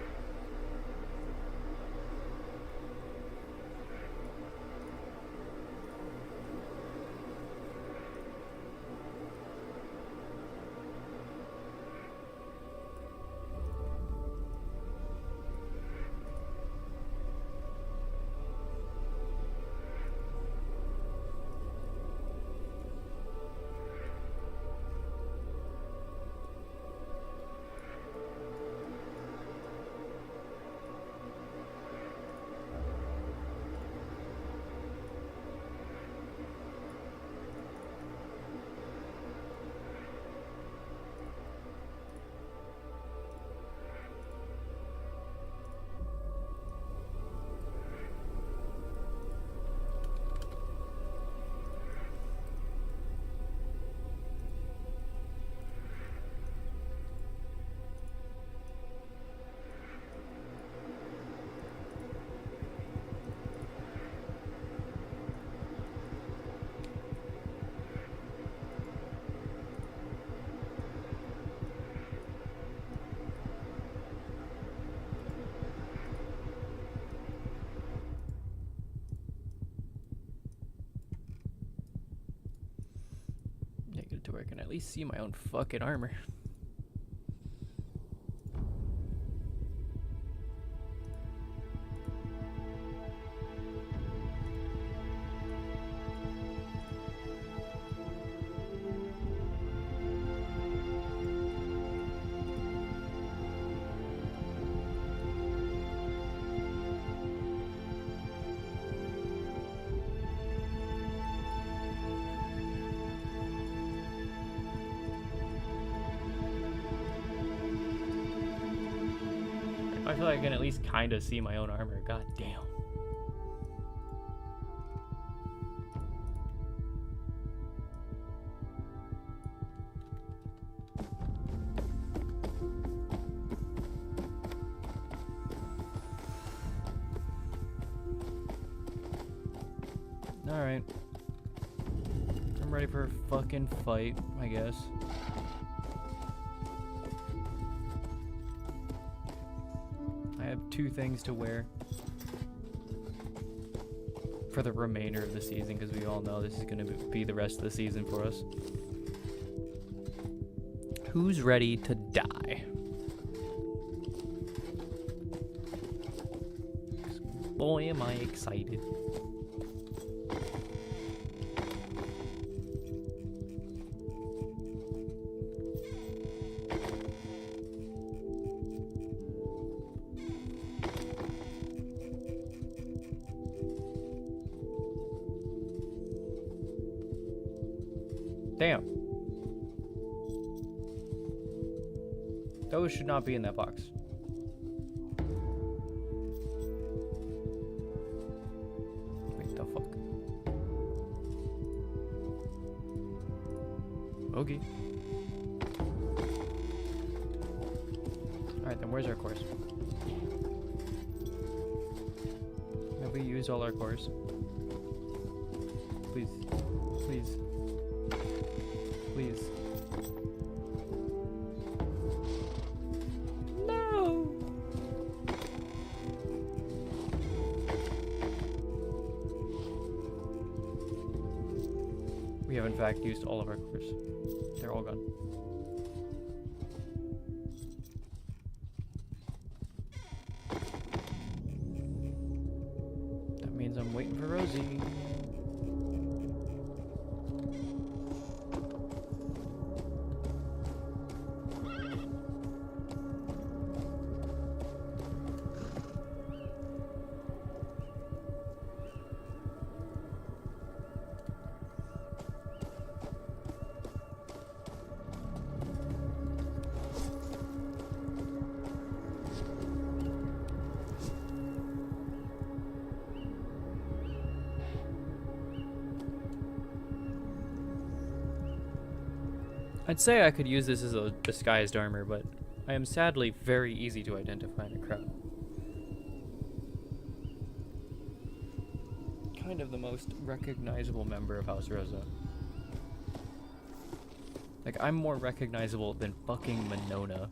To where I can at least see my own fucking armor. I feel like I can at least kind of see my own armor. God damn. Alright. I'm ready for a fucking fight, I guess. I have 2 things to wear for the remainder of the season, because we all know this is going to be the rest of the season for us. Who's ready to die? Boy, am I excited. Damn. Those should not be in that box. Wait, the fuck? Okay. Alright, then where's our course? Have we used all our cores? Please. Please. Please. No! We have in fact used all of our cores. They're all gone. That means I'm waiting for Rosie. I'd say I could use this as a disguised armor, but I am sadly very easy to identify in a crowd. Kind of the most recognizable member of House Rosa. Like, I'm more recognizable than fucking Monona.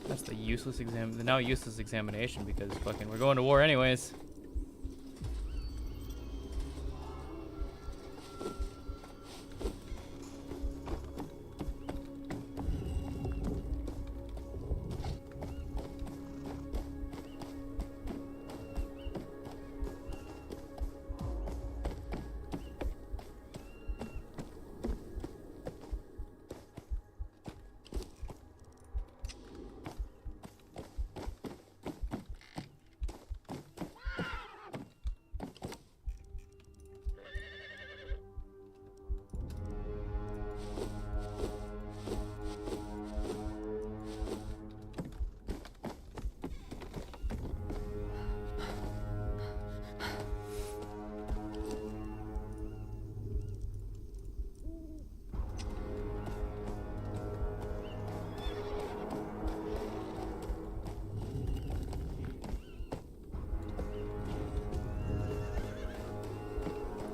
That's the now useless examination because fucking we're going to war anyways.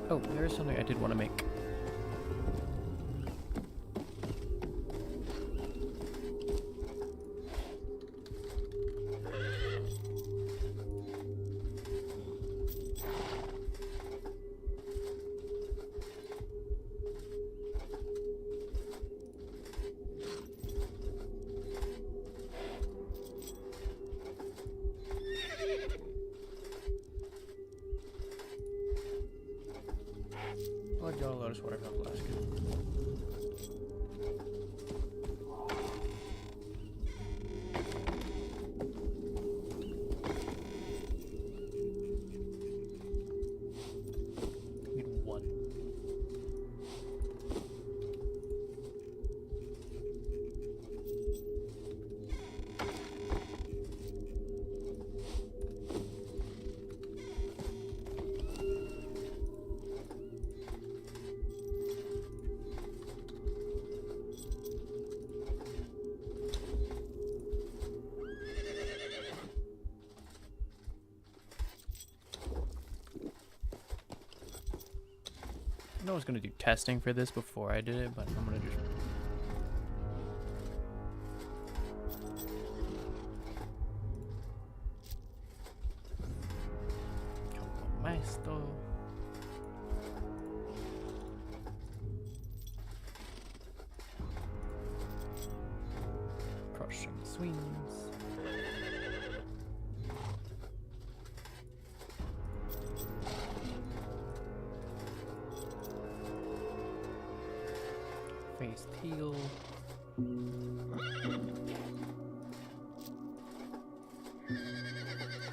Oh, there's something I did want to make. Blood yellow lotus water from Alaska. know I was gonna do testing for this before I did it, but I'm gonna just. Maestro. Crushing swings. Face heal.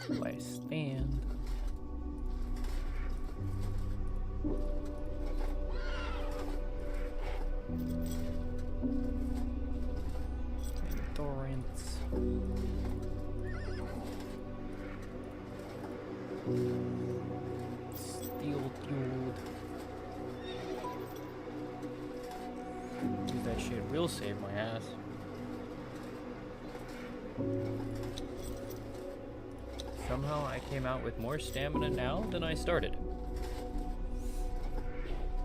Last stand. Endurance. Steel fueled. Dude, that shit will save my ass. Somehow I came out with more stamina now than I started.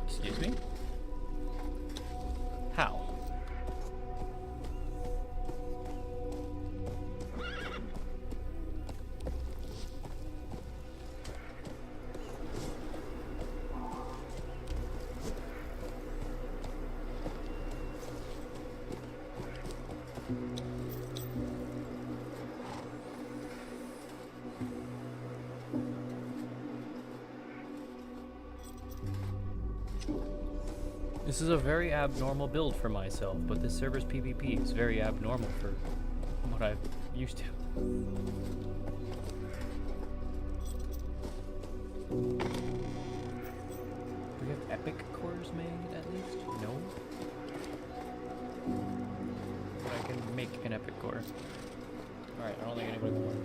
Excuse me? How? This is a very abnormal build for myself, but this server's PvP is very abnormal for what I'm used to. Do we have epic cores made at least? No? But I can make an epic core. Alright, I don't think anybody will.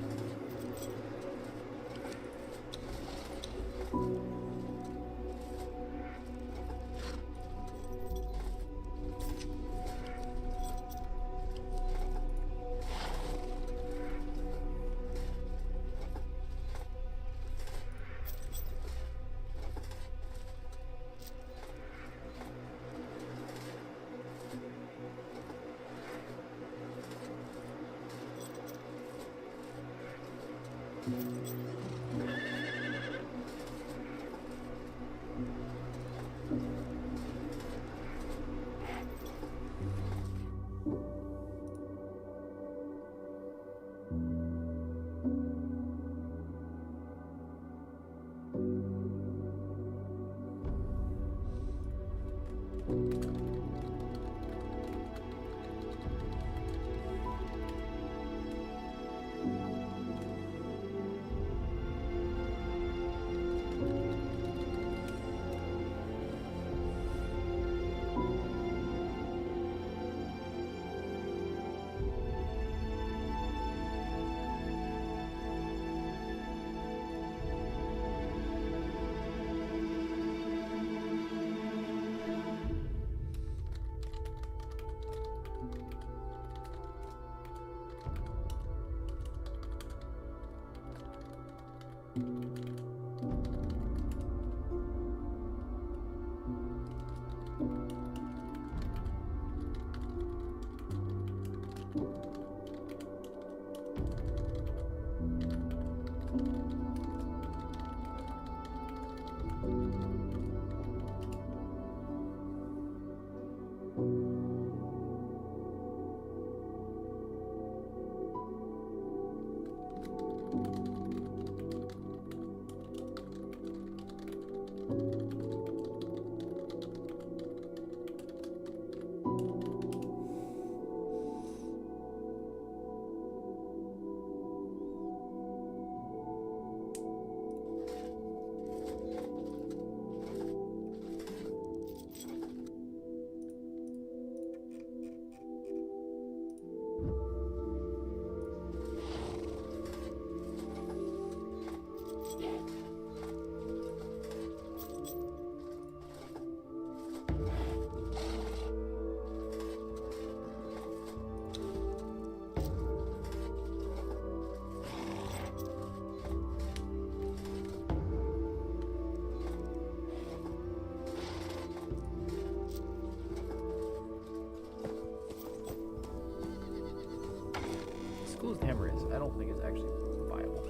cool as the hammer is, I don't think it's actually viable.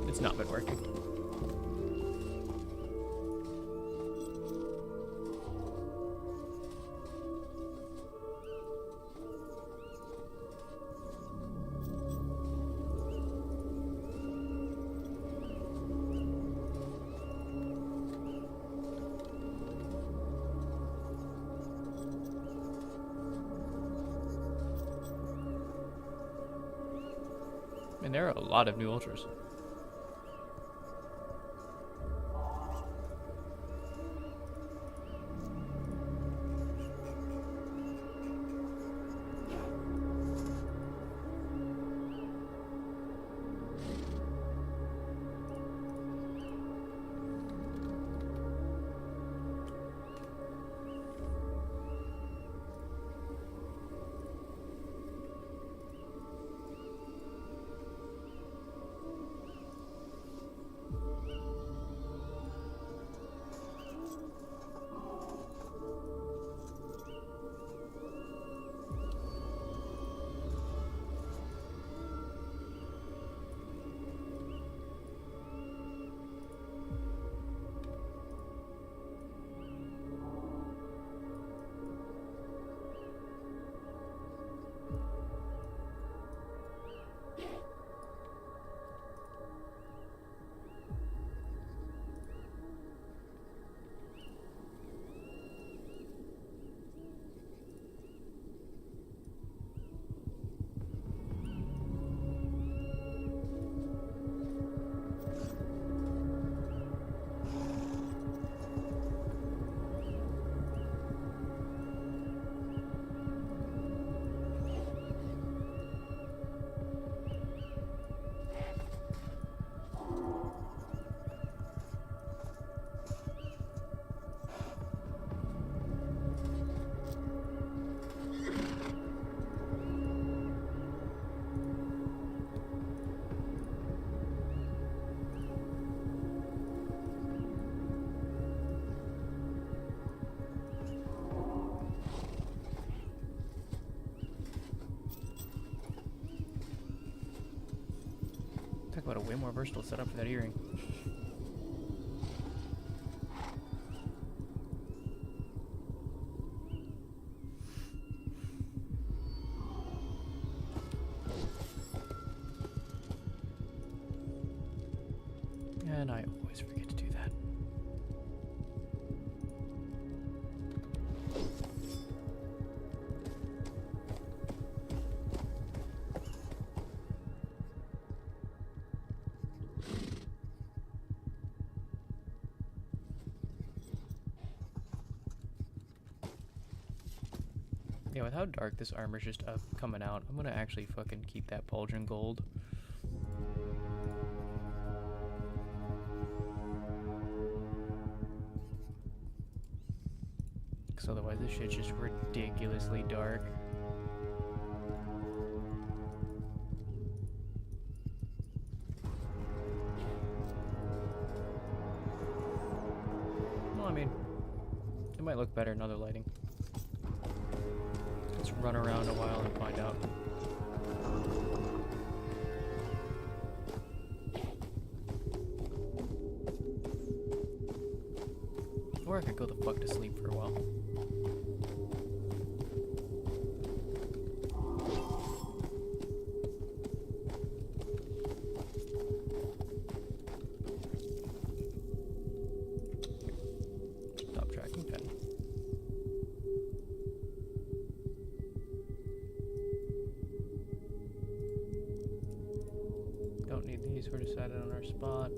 It's not been working. And there are a lot of new ultras. Talk about a way more versatile setup for that earring. And I always forget to do that. Yeah, with how dark this armor's just up coming out, I'm gonna actually fucking keep that pauldron gold. Because otherwise this shit's just ridiculously dark. Well, I mean, it might look better in other lighting. Let's run around a while and find out. Or I could go the fuck to sleep for a while. Stop tracking pen. Don't need these, we're decided on our spot.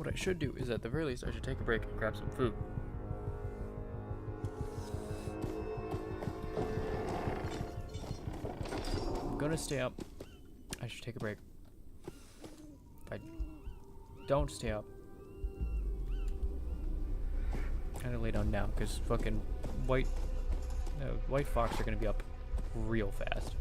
What I should do is, at the very least, I should take a break and grab some food. I'm gonna stay up. I should take a break. If I don't stay up, I'm gonna lay down now, because fucking white fox are gonna be up real fast.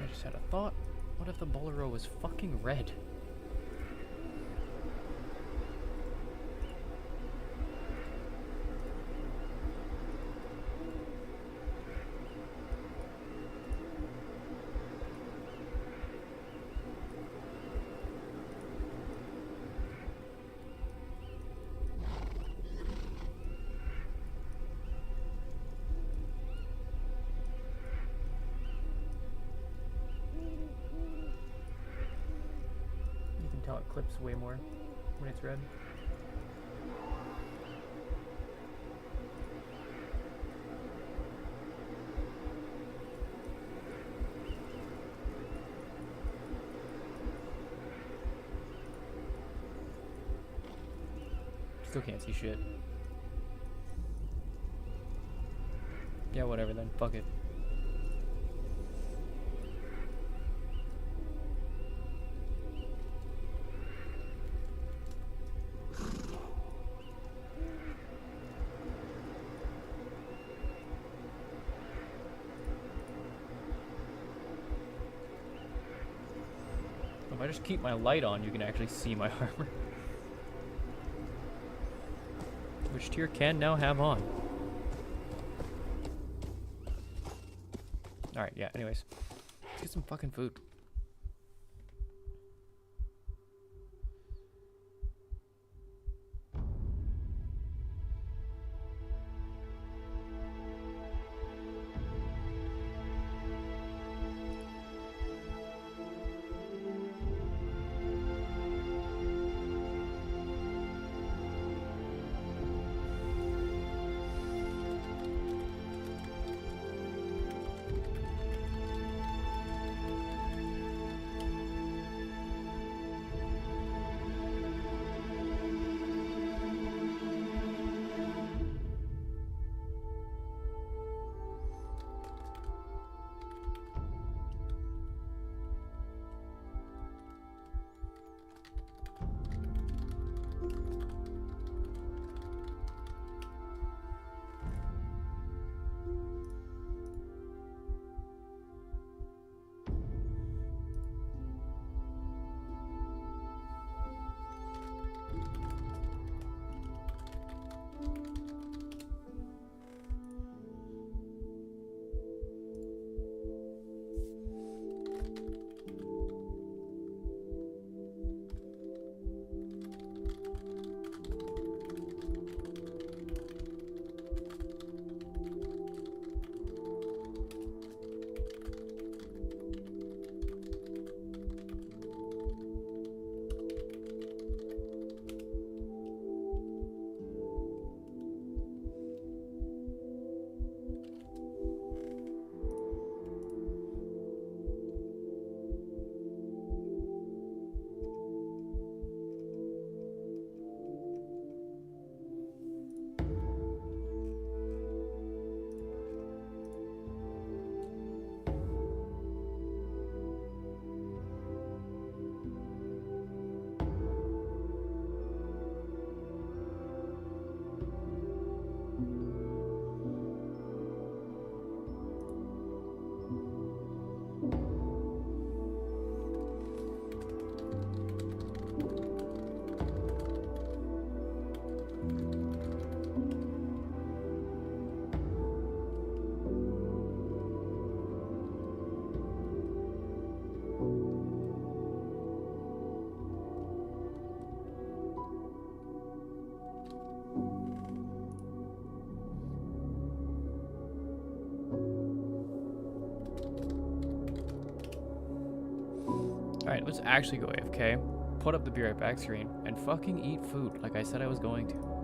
I just had a thought. What if the Bolero was fucking red? You can tell it clips way more when it's red. Still can't see shit. Yeah, whatever then. Fuck it. If I just keep my light on, you can actually see my armor. Which Tyr can now have on. Alright, yeah, anyways. Let's get some fucking food. Alright, let's actually go AFK, put up the be right back screen, and fucking eat food like I said I was going to.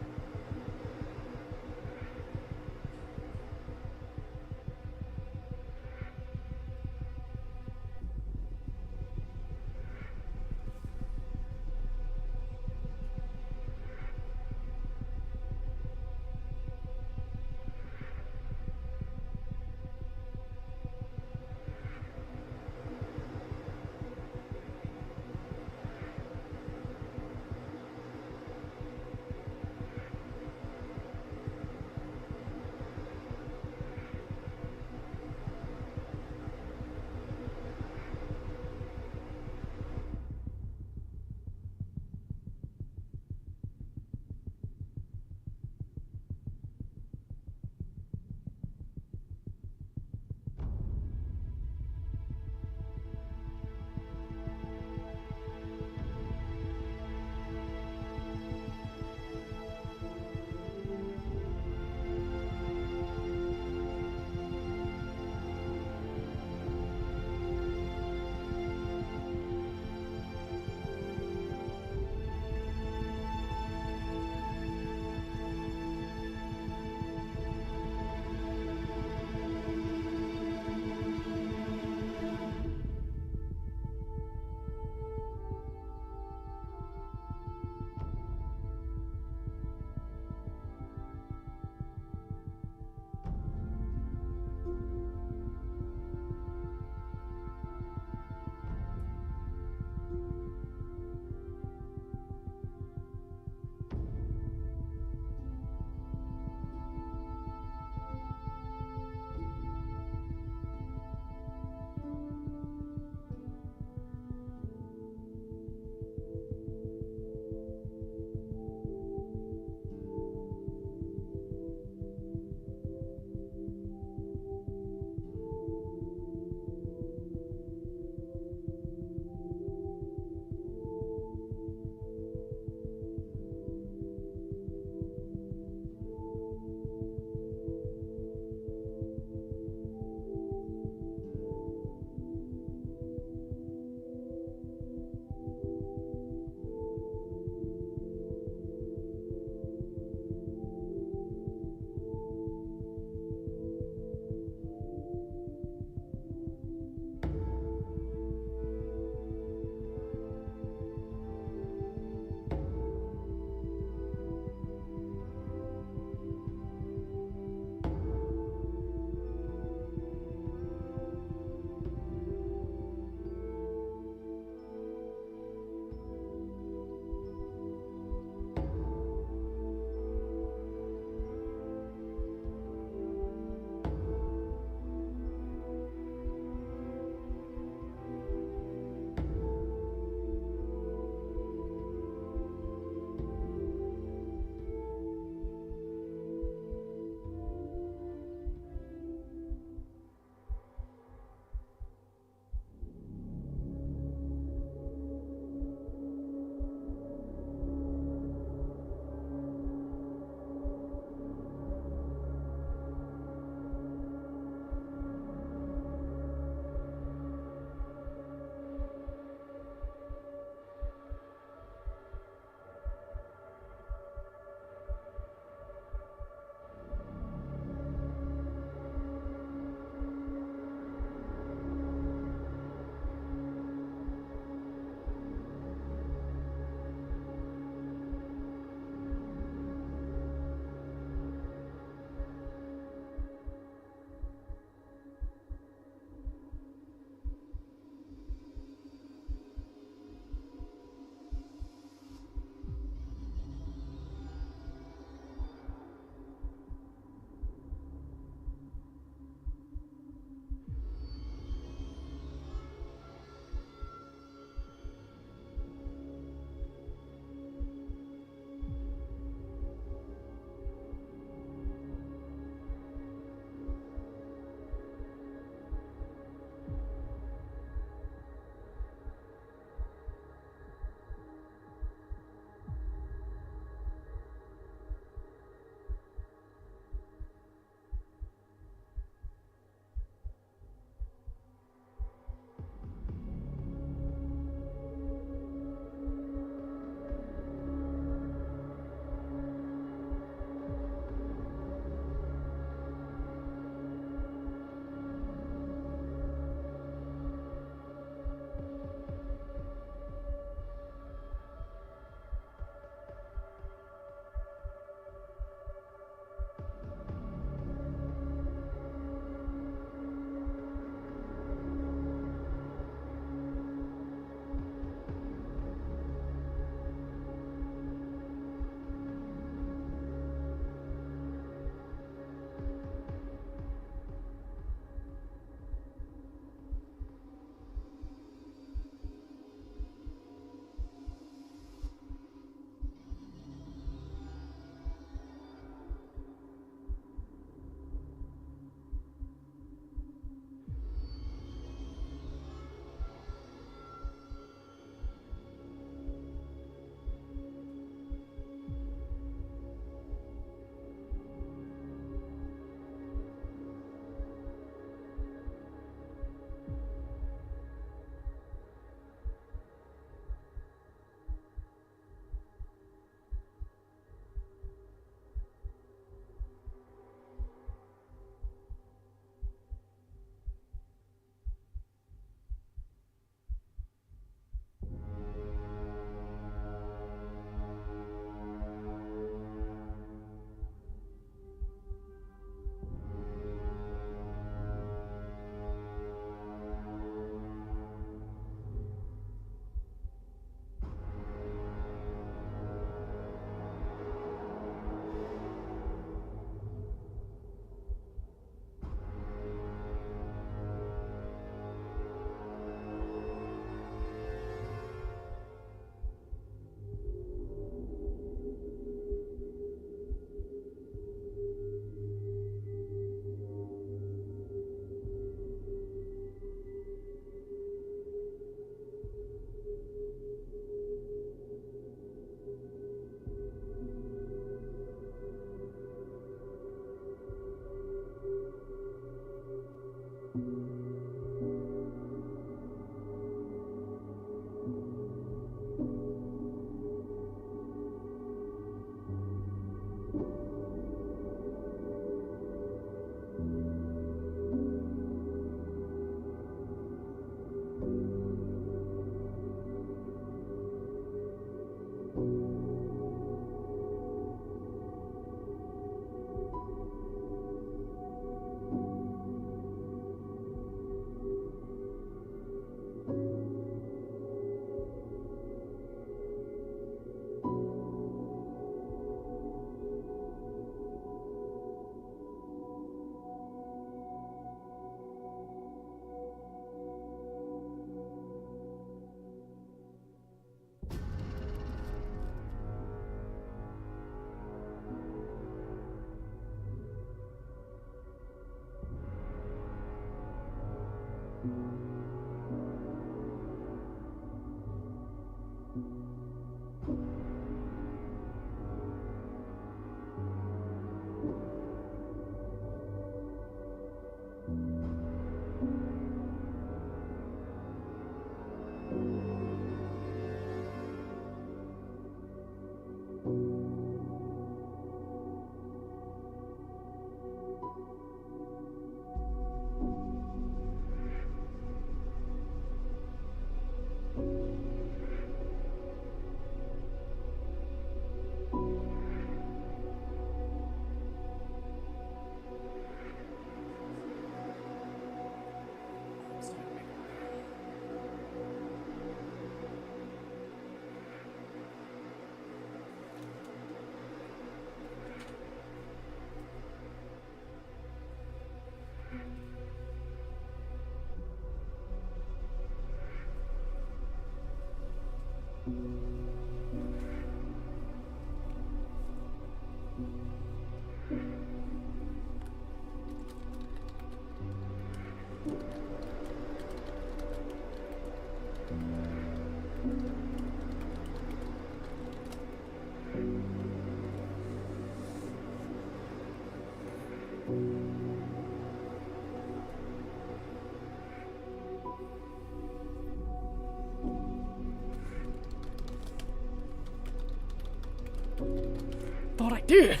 Thought I did.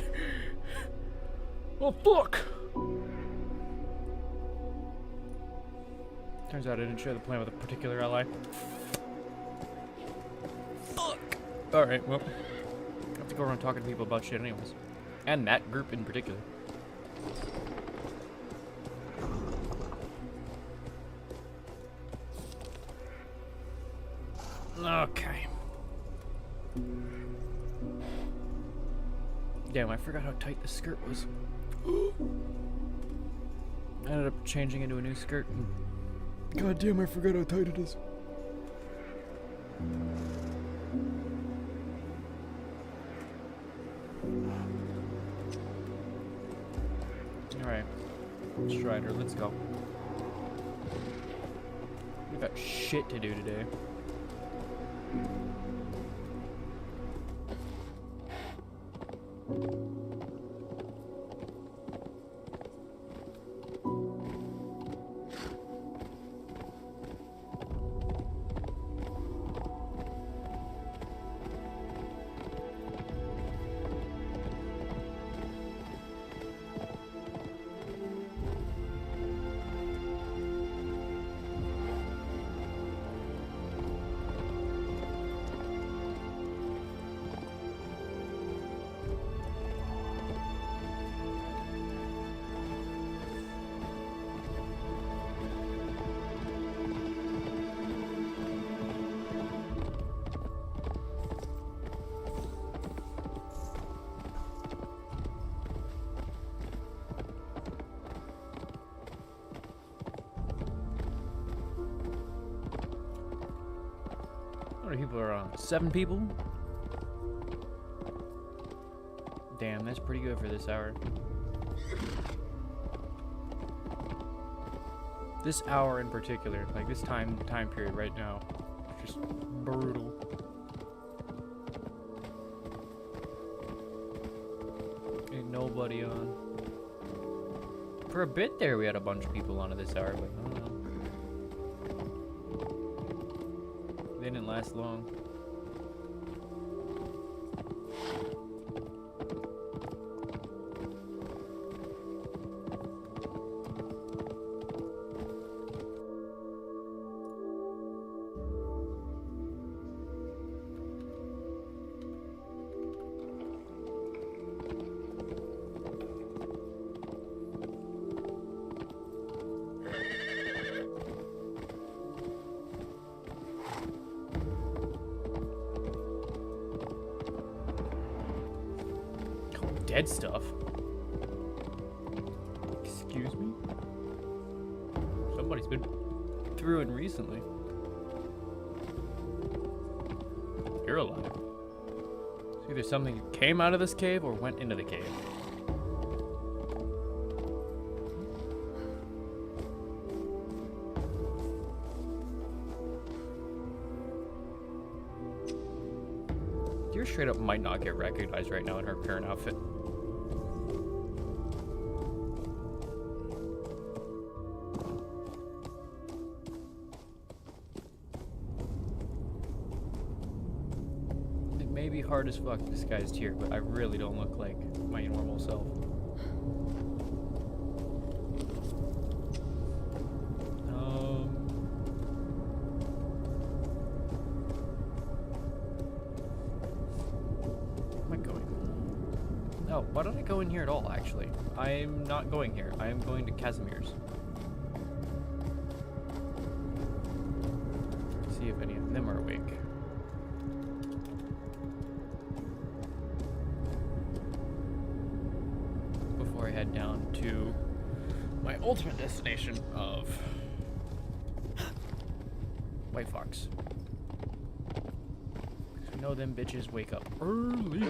Oh fuck. Turns out I didn't share the plan with a particular ally. Fuck. Alright, well. I have to go around talking to people about shit anyways. And that group in particular. Okay. Damn, I forgot how tight the skirt was. I ended up changing into a new skirt and god damn, I forgot how tight it is. Alright. Strider, let's go. We've got shit to do today. How many people are on? 7 people? Damn, that's pretty good for this hour. This hour in particular, like this time period right now, is just brutal. Ain't nobody on. For a bit there, we had a bunch of people on at this hour, but I don't know. They didn't last long. Dead stuff. Excuse me? Somebody's been through it recently. You're alive. It's either something came out of this cave or went into the cave. Deer straight up might not get recognized right now in her current outfit. Hard as fuck disguised here, but I really don't look like my normal self. Am I going? No, why don't I go in here at all, actually? I'm not going here. I am going to Casimir's. See if any of them are awake. Before I head down to my ultimate destination of White Fox. know them bitches wake up early.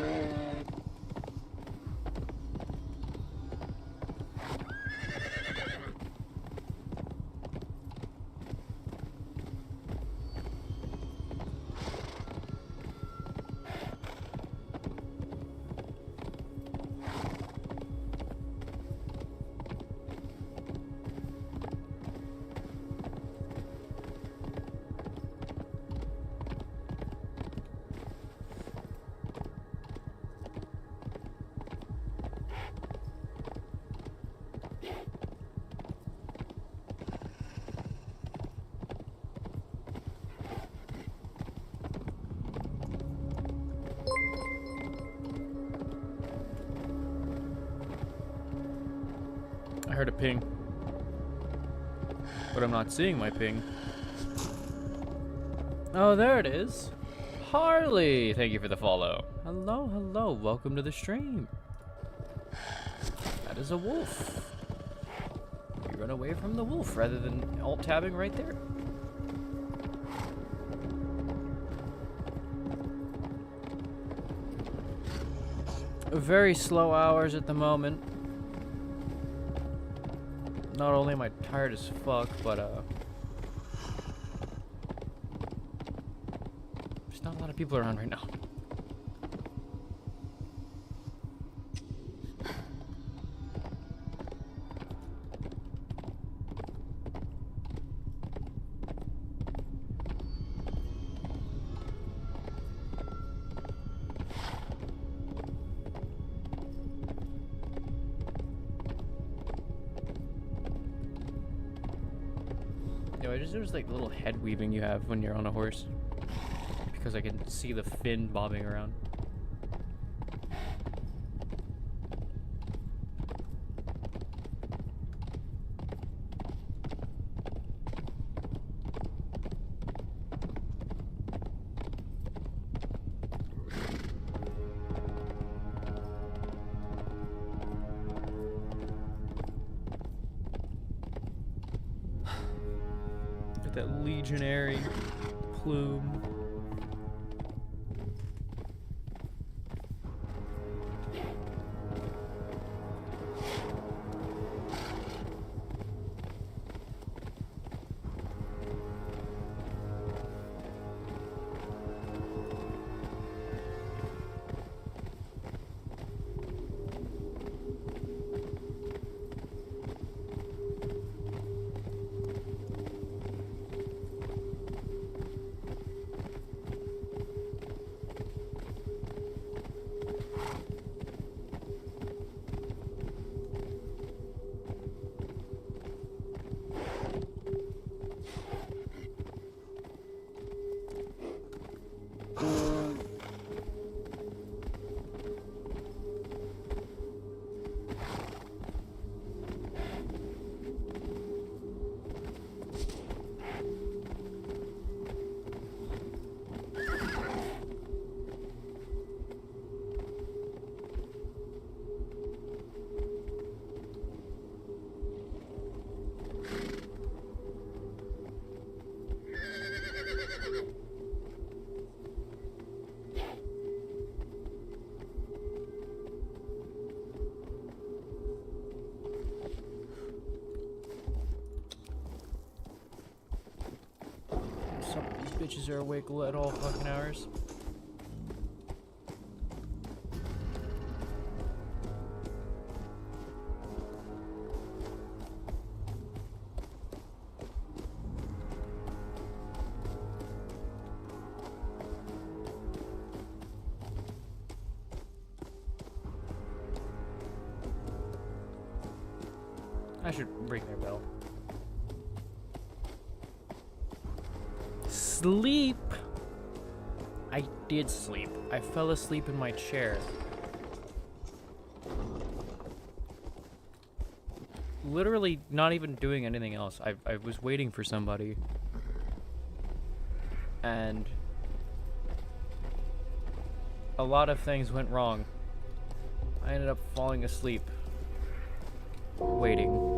I heard a ping. But I'm not seeing my ping. Oh, there it is. Harley! Thank you for the follow. Hello, hello. Welcome to the stream. That is a wolf. You run away from the wolf rather than alt-tabbing right there. Very slow hours at the moment. Not only am I tired as fuck, but there's not a lot of people around right now. I just noticed like the little head weaving you have when you're on a horse, because I can see the fin bobbing around. That legionary plume. Some of these bitches are awake at all fucking hours. I should ring their bell. Sleep! I did sleep. I fell asleep in my chair. Literally not even doing anything else. I was waiting for somebody. And a lot of things went wrong. I ended up falling asleep. Waiting.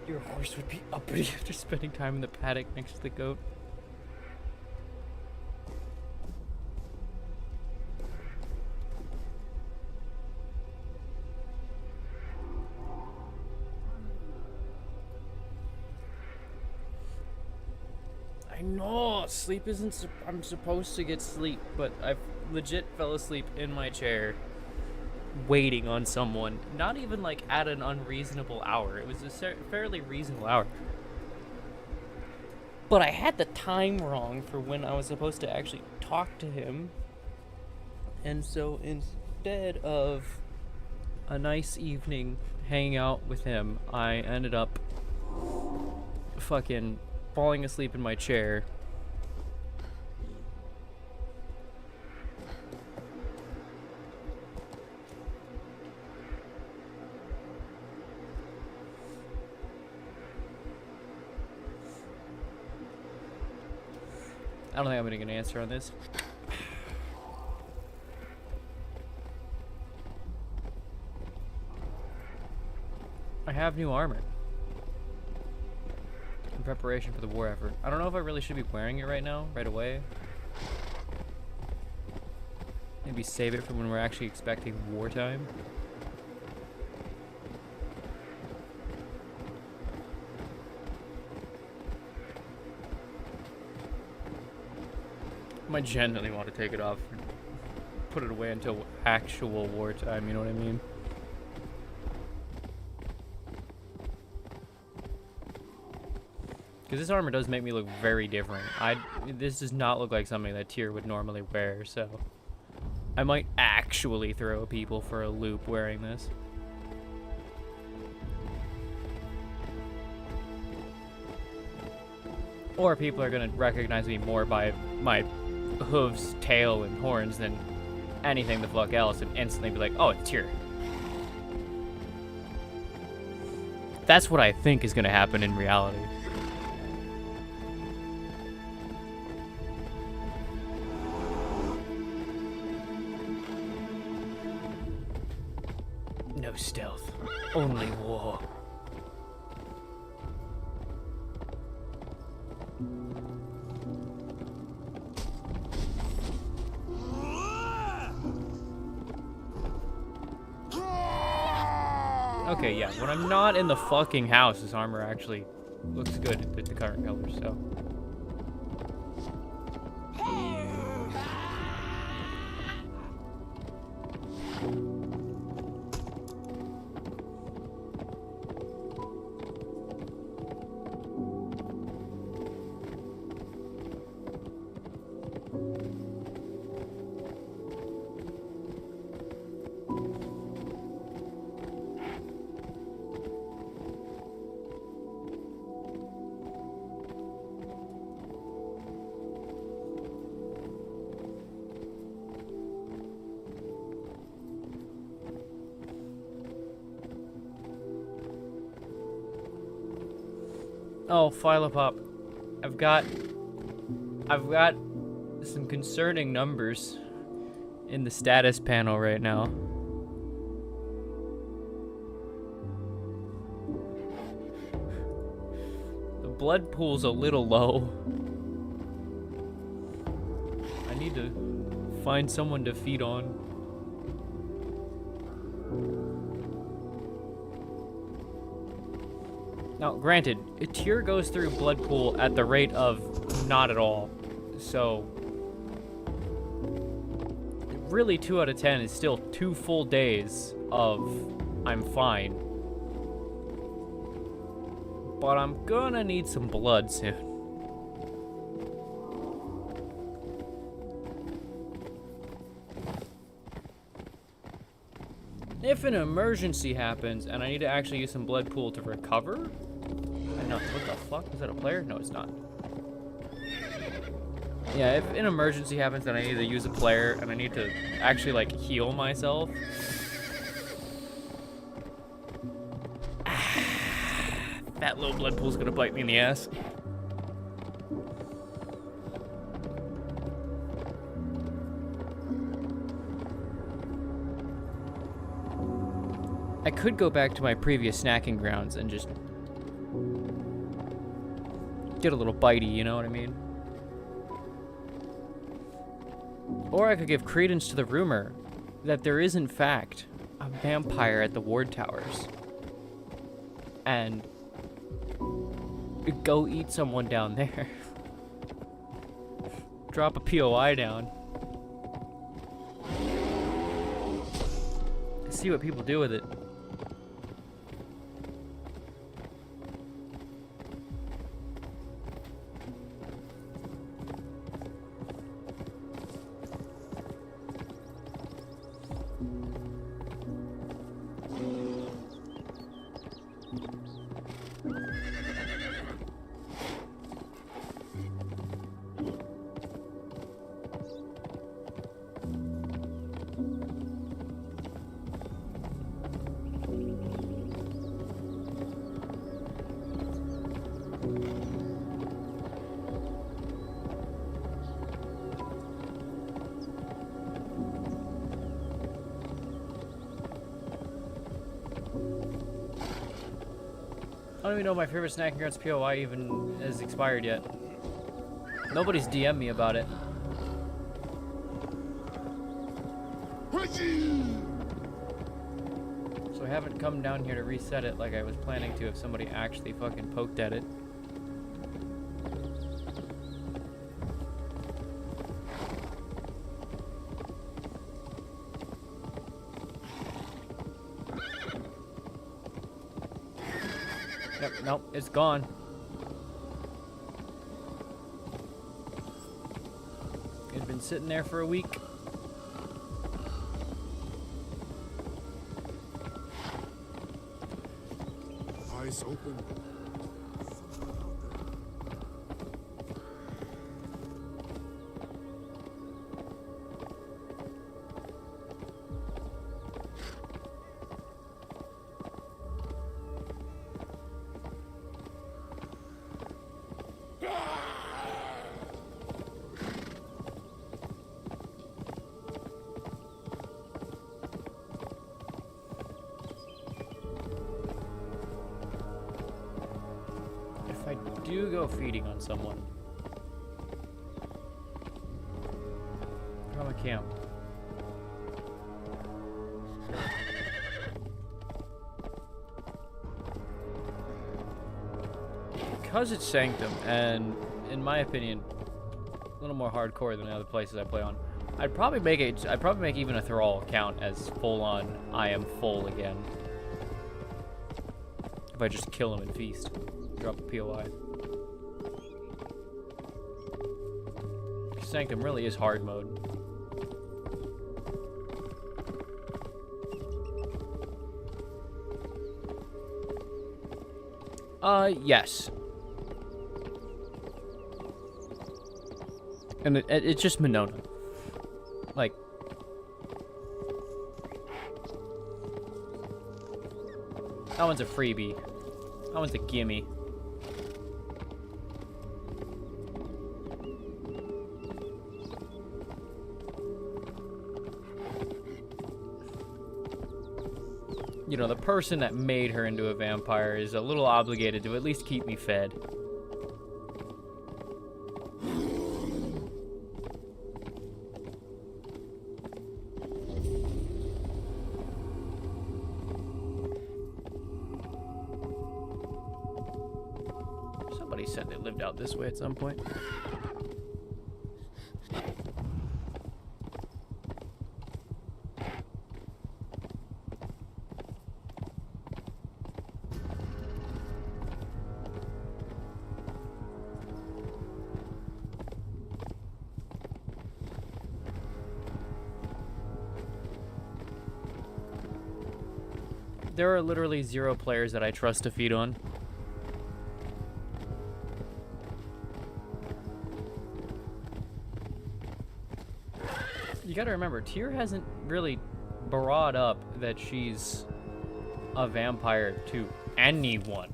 Your horse would be uppity after spending time in the paddock next to the goat. I know, sleep isn't. I'm supposed to get sleep, but I've legit fell asleep in my chair waiting on someone. Not even like at an unreasonable hour. It was a fairly reasonable hour. But I had the time wrong for when I was supposed to actually talk to him. And so instead of a nice evening hanging out with him, I ended up fucking falling asleep in my chair. I don't think I'm getting an answer on this. I have new armor. In preparation for the war effort. I don't know if I really should be wearing it right now, right away. Maybe save it for when we're actually expecting wartime. I might genuinely want to take it off and put it away until actual wartime, you know what I mean? Because this armor does make me look very different. This does not look like something that Tyr would normally wear, so I might actually throw people for a loop wearing this. Or people are gonna recognize me more by my hooves, tail, and horns than anything the fuck else, and instantly be like, oh, it's Tyr. That's what I think is gonna happen in reality. No stealth, only war. Okay, yeah, when I'm not in the fucking house, this armor actually looks good with the current colors, so. Oh, Philopop. I've got some concerning numbers in the status panel right now. The blood pool's a little low. I need to find someone to feed on. Now, granted, Tyr goes through blood pool at the rate of not at all, so really 2 out of 10 is still 2 full days of I'm fine. But I'm gonna need some blood soon. If an emergency happens and I need to actually use some blood pool to recover, no, what the fuck? Is that a player? No, it's not. Yeah, if an emergency happens and I need to use a player and I need to actually, like, heal myself. That low blood pool's gonna bite me in the ass. I could go back to my previous snacking grounds and just get a little bitey, you know what I mean? Or I could give credence to the rumor that there is, in fact, a vampire at the ward towers. And go eat someone down there. Drop a POI down. See what people do with it. I don't even know if my favorite snack and grunts POI even has expired yet. Nobody's DM'd me about it. So I haven't come down here to reset it like I was planning to if somebody actually fucking poked at it. Yep, nope, it's gone. It's been sitting there for a week. Eyes open. Do go feeding on someone from a camp. Because it's Sanctum, and in my opinion, a little more hardcore than the other places I play on, I'd probably make even a Thrall count as full on I am full again. If I just kill him and feast. Drop a POI. Sanctum really is hard mode. Yes. And it's just Monona. Like, that one's a freebie. That one's a gimme. You know, the person that made her into a vampire is a little obligated to at least keep me fed. Somebody said they lived out this way at some point. There are literally 0 players that I trust to feed on. You gotta remember, Tyr hasn't really brought up that she's a vampire to anyone.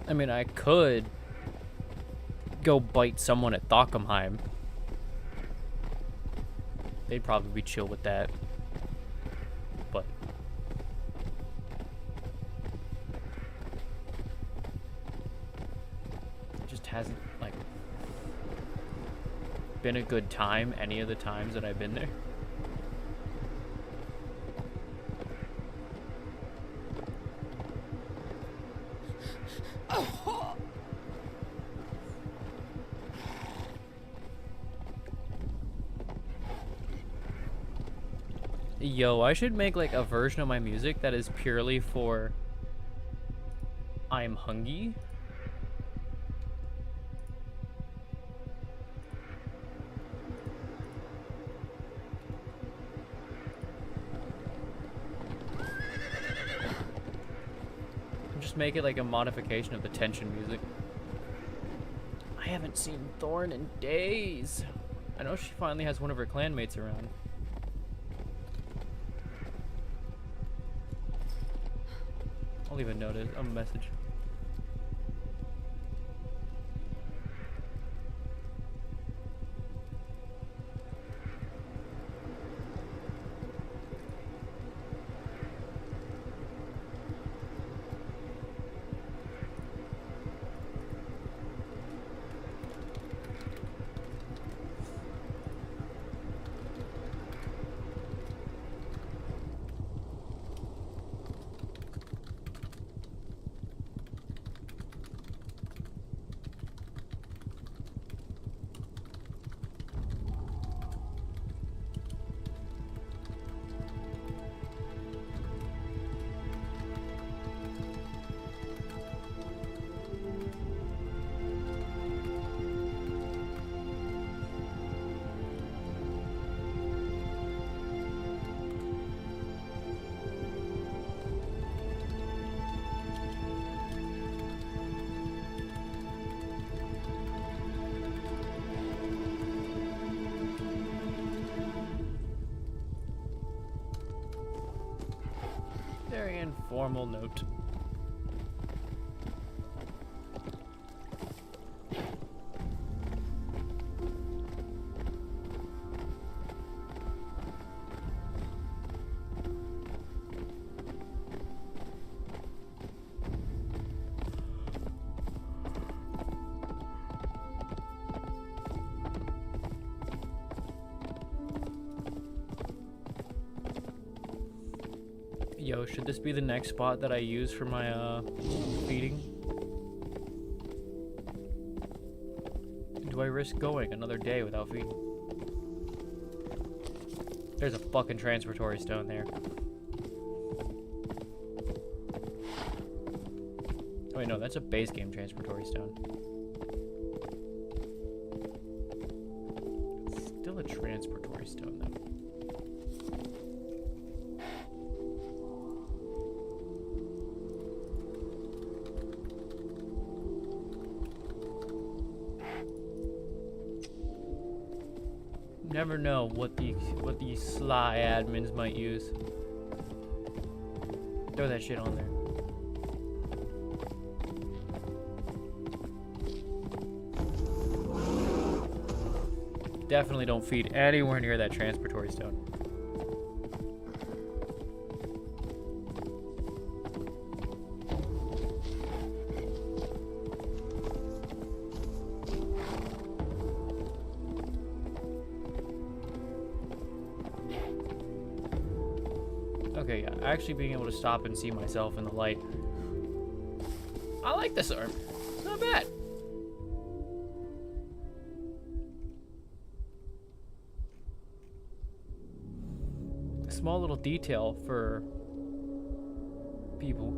I mean, I could go bite someone at Thockenheim. They'd probably be chill with that. But it just hasn't, like, been a good time any of the times that I've been there. Yo, I should make like a version of my music that is purely for I'm hungry. Just make it like a modification of the tension music. I haven't seen Thorn in days. I know she finally has one of her clanmates around. I'll leave a notice, a message. Very informal note. Yo, should this be the next spot that I use for my feeding? Do I risk going another day without feeding? There's a fucking transfertory stone there. Oh wait, no, that's a base game transfertory stone. It's still a transportory stone though. Never know what these sly admins might use. Throw that shit on there. Definitely don't feed anywhere near that transportory stone. Okay, yeah, actually being able to stop and see myself in the light. I like this arm. It's not bad. A small little detail for people.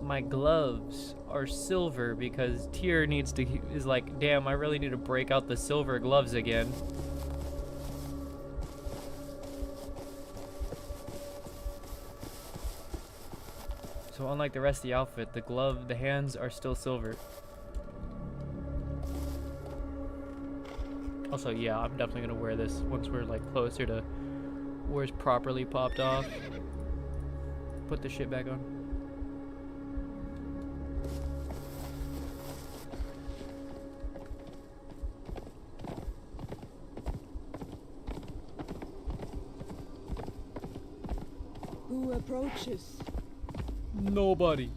My gloves are silver because Tyr is like, damn, I really need to break out the silver gloves again. So unlike the rest of the outfit, the hands are still silver. Also, yeah, I'm definitely gonna wear this once we're like closer to where it's properly popped off. Put the shit back on. approaches. Nobody.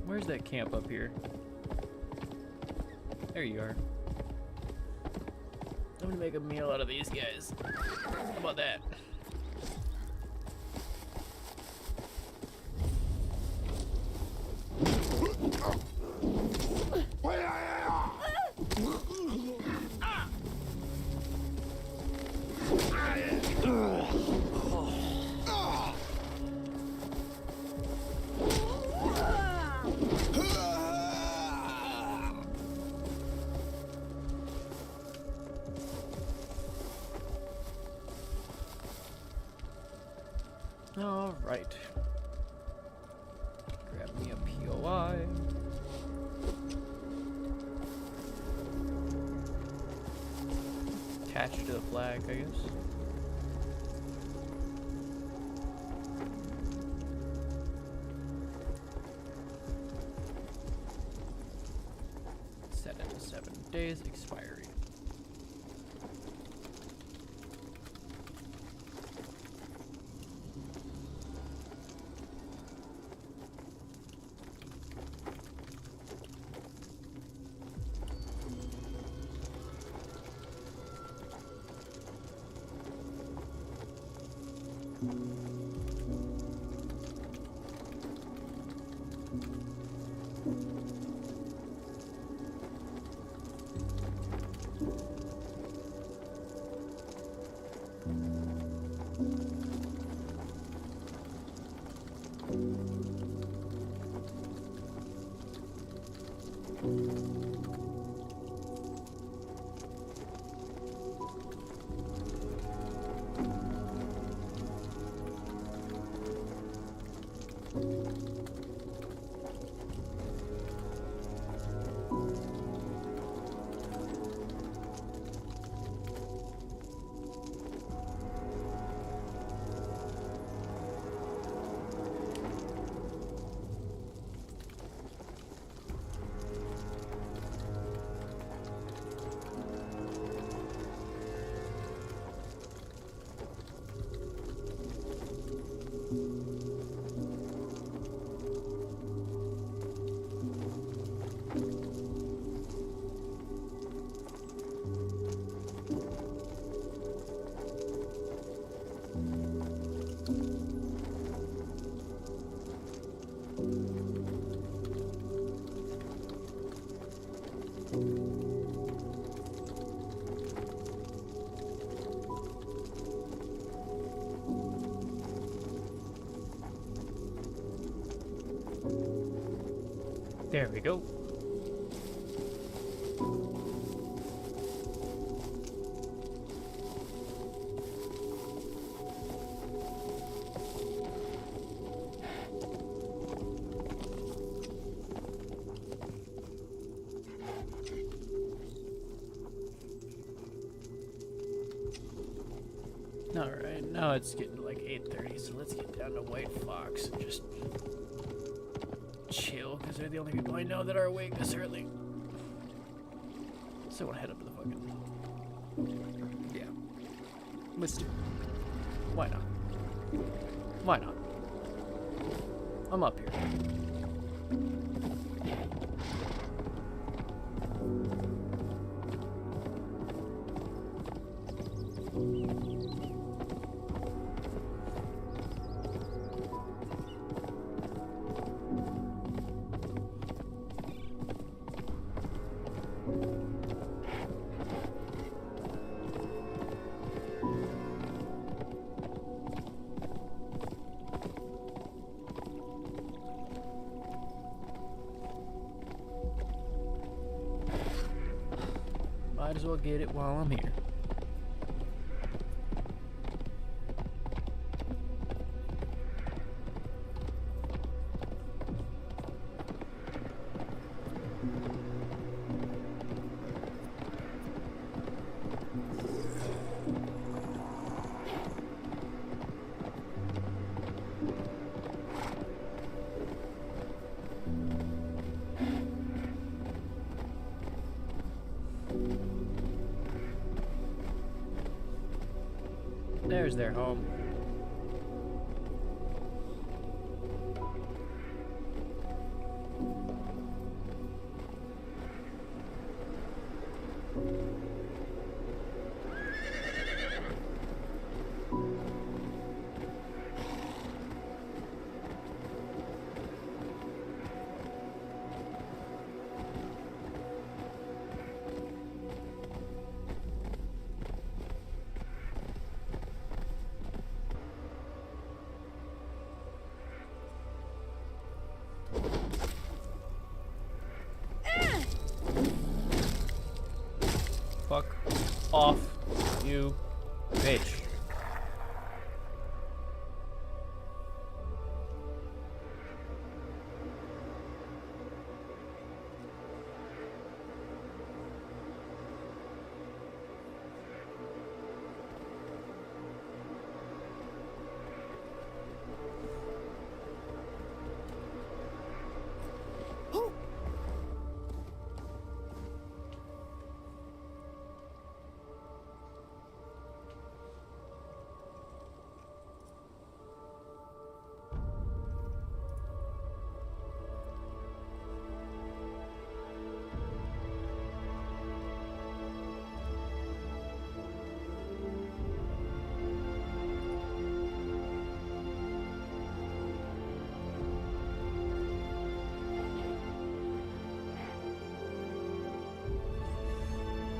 Where's that camp up here? There you are. I'm gonna make a meal out of these guys. How about that? All right. Grab me a POI. Attach it to the flag, I guess. Set it to 7 days expiry. There we go. Alright, now it's getting to like 8:30, so let's get down to White Fox and just chill, because they're the only people I know that are awake this early. So I want to head up to the fucking... Yeah. Let's do it. Why not? Why not? I'm up here. Might as well get it while I'm here. There's their home. Fuck off, you bitch.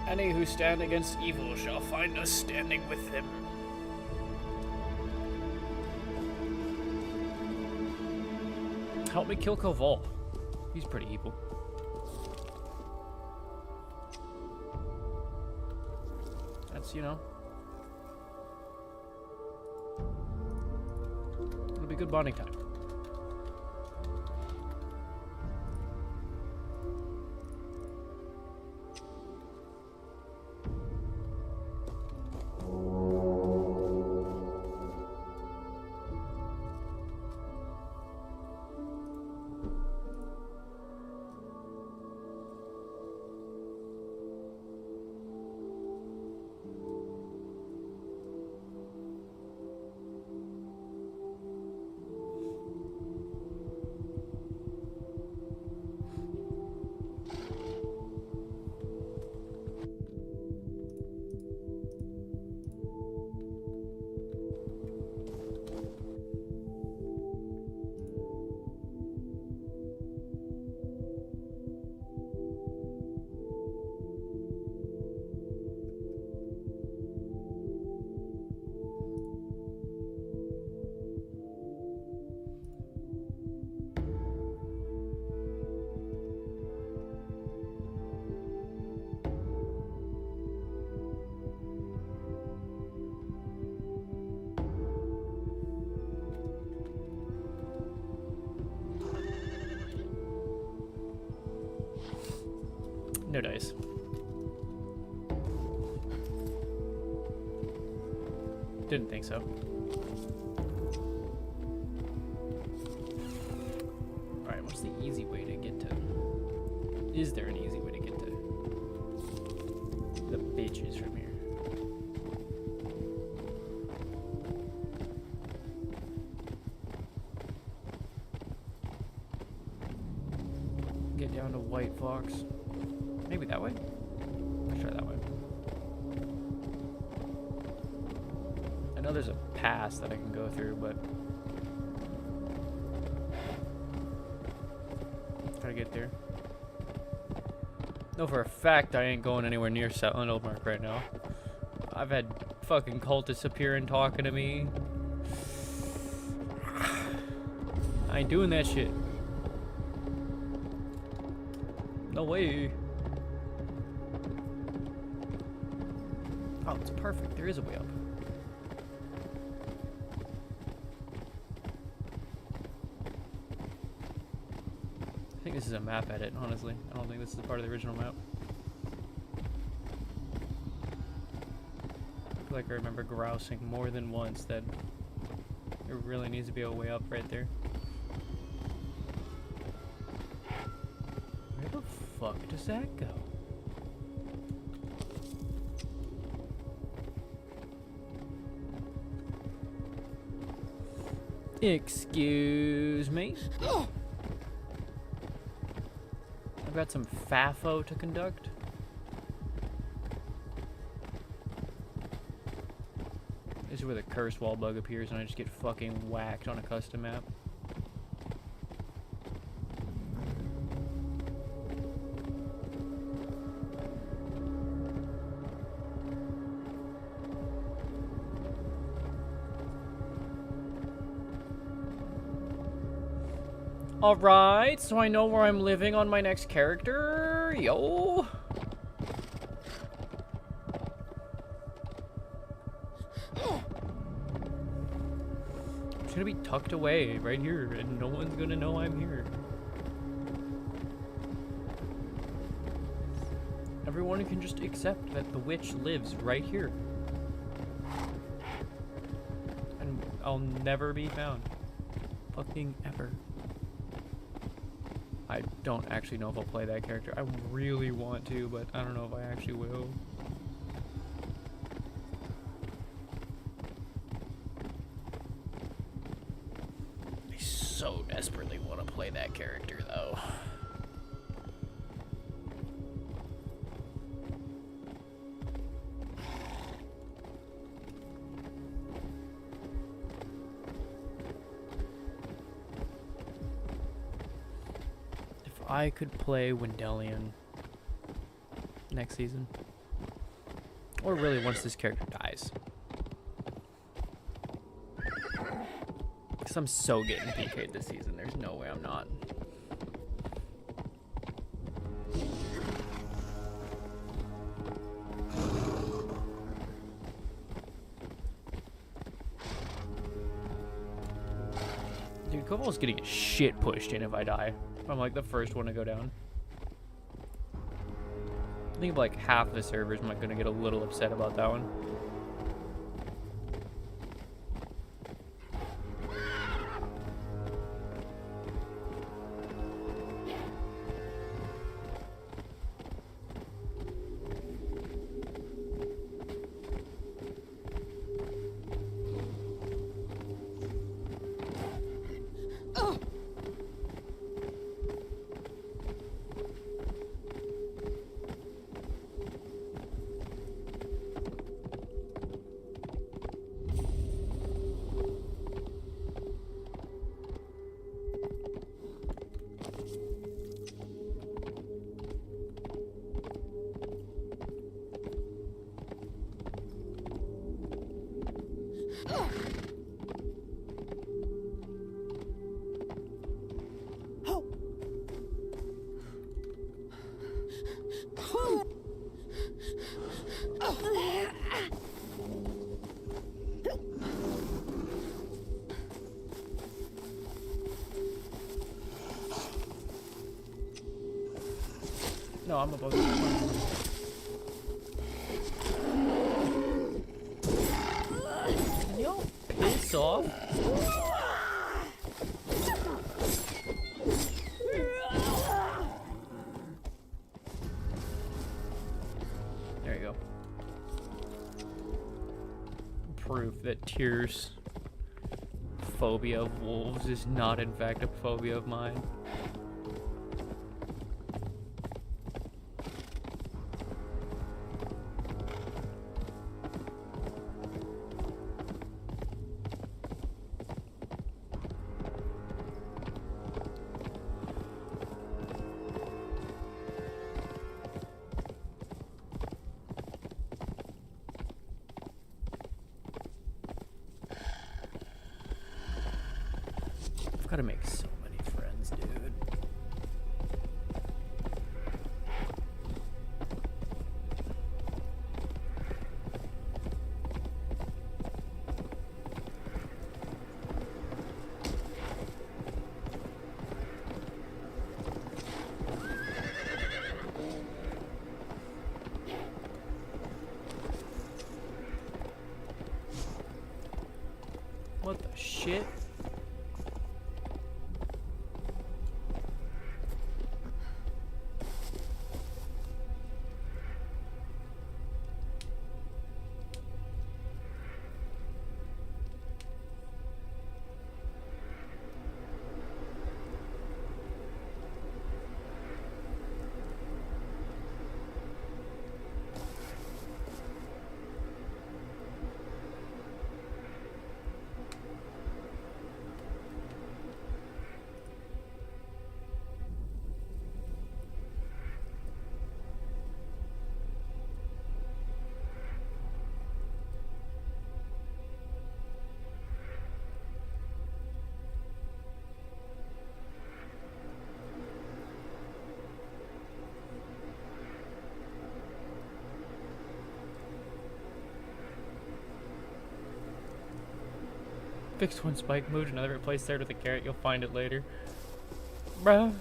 Any who stand against evil shall find us standing with them. Help me kill Koval. He's pretty evil. That's, you know. It'll be good bonding time. No dice. Didn't think so. Alright, what's the easy way to get to... Is there an easy way to get to the bitches from here? Get down to White Fox. Maybe that way? Let's try that way. I know there's a pass that I can go through, but... Try to get there. No, for a fact I ain't going anywhere near Settlement Oldmark right now. I've had fucking cultists appear and talking to me. I ain't doing that shit. No way. Oh, it's perfect. There is a way up. I think this is a map edit, honestly. I don't think this is a part of the original map. I feel like I remember grousing more than once that there really needs to be a way up right there. Where the fuck does that go? Excuse me? I've got some FAFO to conduct. This is where the curse wall bug appears and I just get fucking whacked on a custom map. Alright, so I know where I'm living on my next character. Yo. It's gonna be tucked away right here, and no one's gonna know I'm here. Everyone can just accept that the witch lives right here. And I'll never be found. Fucking ever. I don't actually know if I'll play that character. I really want to, but I don't know if I actually will. I so desperately want to play that character, though. I could play Wendelian next season. Or really once this character dies. Because I'm so getting PK'd this season, there's no way I'm not. Dude, Koval's getting his shit pushed in if I die. I'm like the first one to go down. I think like half the servers am gonna get a little upset about that one. No, I'm above it. Can you piss off? There you go. Proof that Tyr's phobia of wolves is not in fact a phobia of mine. Gotta make so many friends, dude. What the shit? Fix one spike, move to another, replace third with a carrot, you'll find it later. Bruh.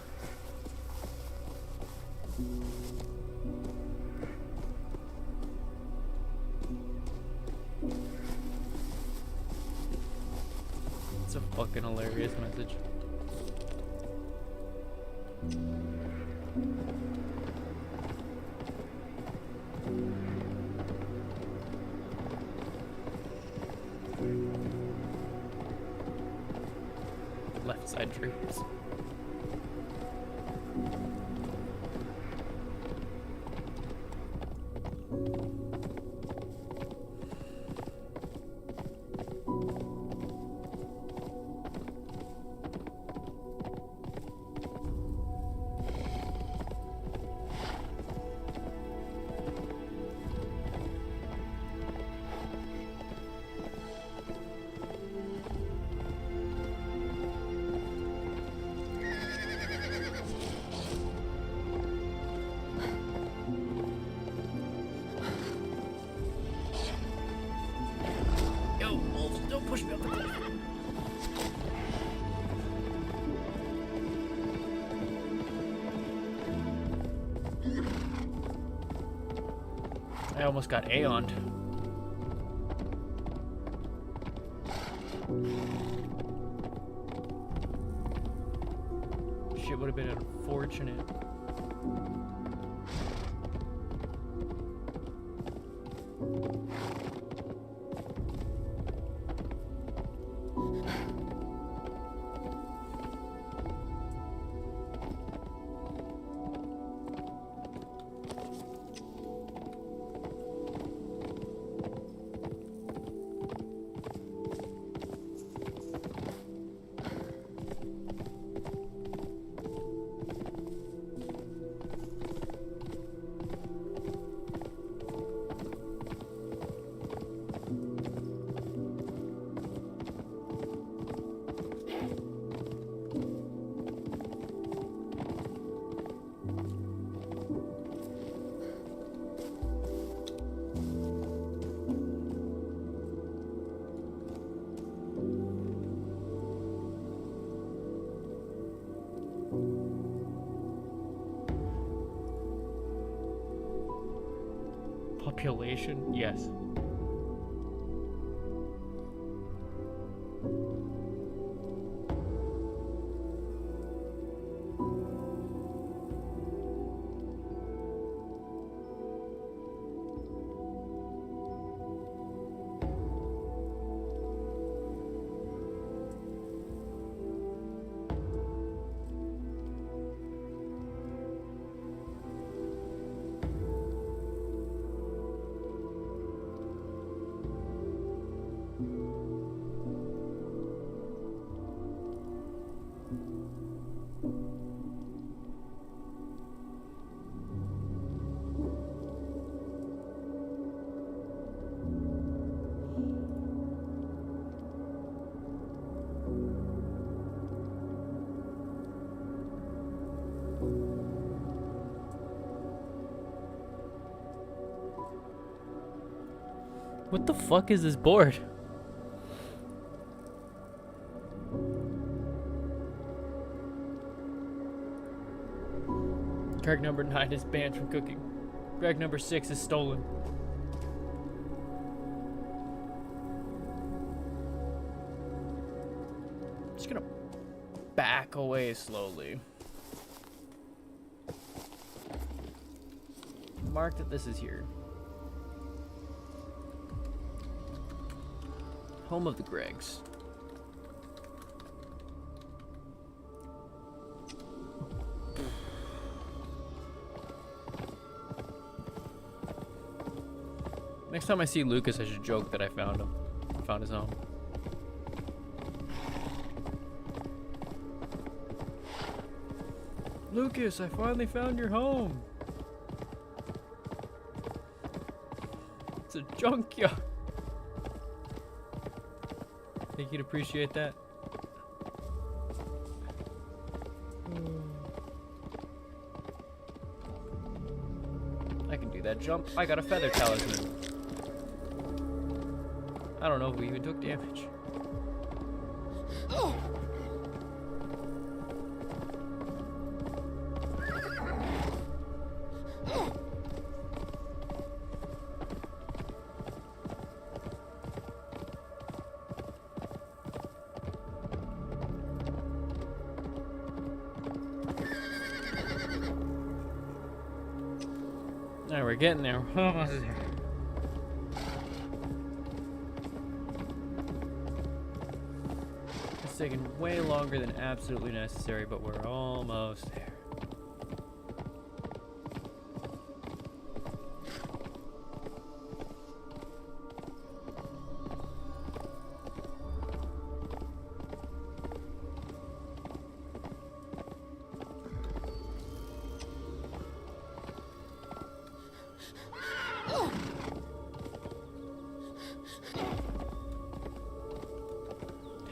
It's a fucking hilarious message. Left side troops. Yo, wolves, don't push me up the cliff. I almost got Aeon'd. Shit would have been unfortunate. Population? Yes. What the fuck is this board? Greg number 9 is banned from cooking. Greg number 6 is stolen. Just gonna back away slowly. Mark that this is here. Home of the Gregs. Next time I see Lucas, I should joke that I found him. I found his home. Lucas, I finally found your home. It's a junkyard. Think you'd appreciate that? I can do that jump. I got a feather talisman. I don't know if we even took damage. Alright, we're getting there. We're almost there. It's taking way longer than absolutely necessary, but we're almost there.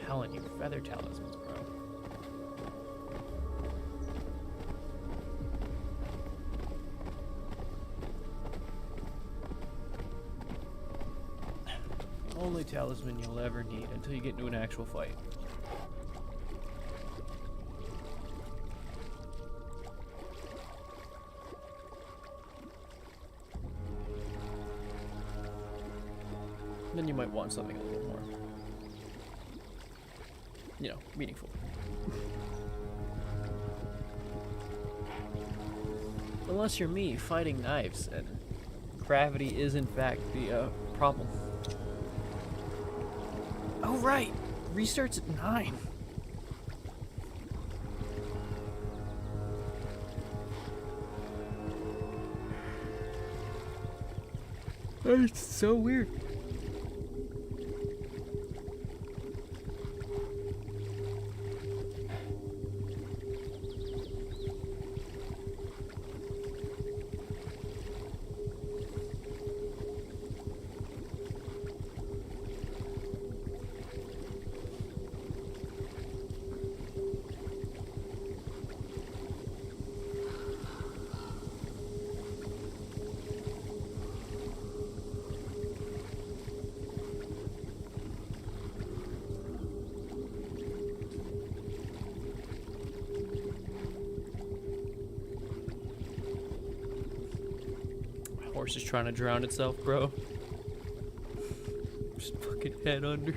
Telling you, feather talismans, bro. Only talisman you'll ever need until you get into an actual fight. Then you might want something a little more, you know, meaningful. Unless you're me fighting knives and gravity is in fact the problem. Oh right, restarts at 9. It's so weird. Horse is trying to drown itself, bro. Just fucking head under.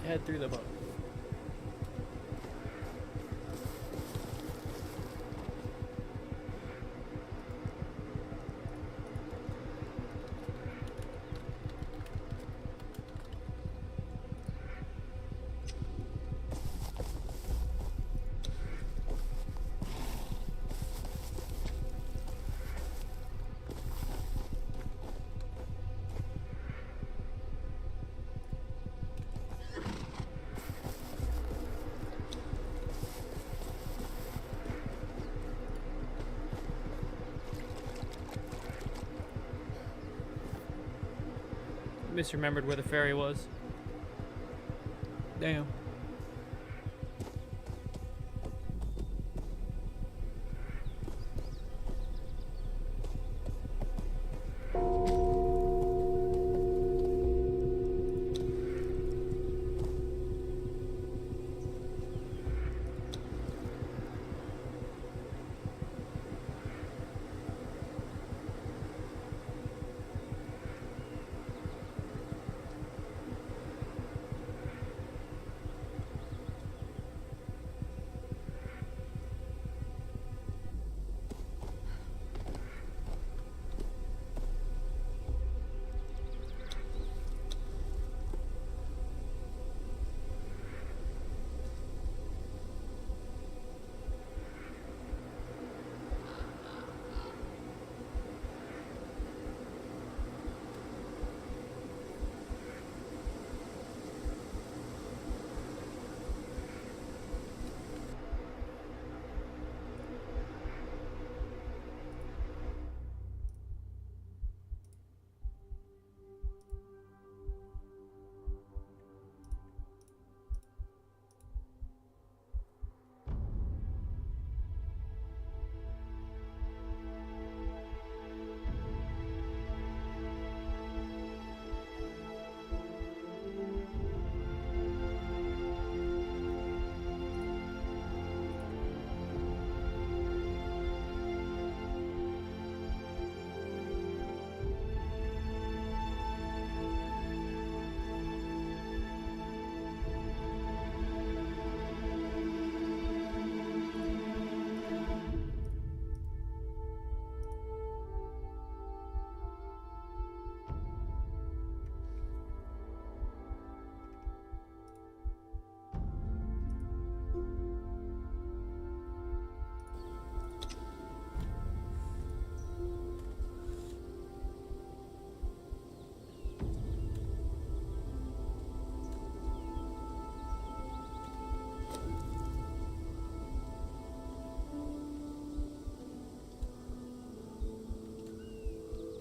Head through the boat. Misremembered where the ferry was. Damn.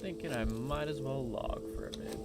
thinking I might as well log for a bit.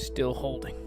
Still holding.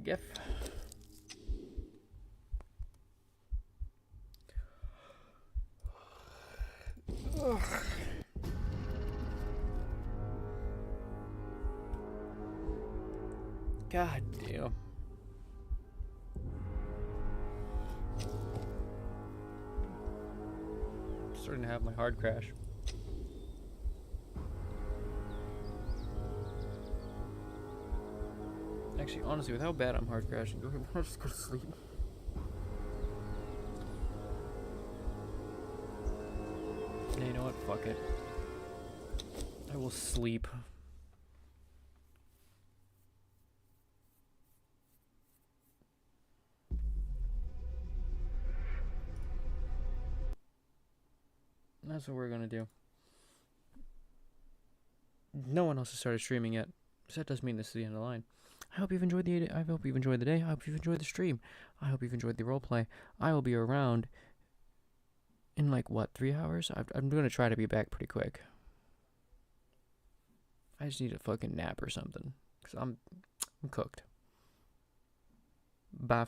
GIF. Ugh. God damn. I'm starting to have my hard crash. Actually, honestly, with how bad I'm hard crashing, I'll just go to sleep. Yeah, you know what? Fuck it. I will sleep. That's what we're gonna do. No one else has started streaming yet, so that does mean this is the end of the line. I hope you've enjoyed the day. I hope you've enjoyed the stream. I hope you've enjoyed the roleplay. I will be around in like what, 3 hours? I'm gonna try to be back pretty quick. I just need a fucking nap or something, cause I'm cooked. Bye.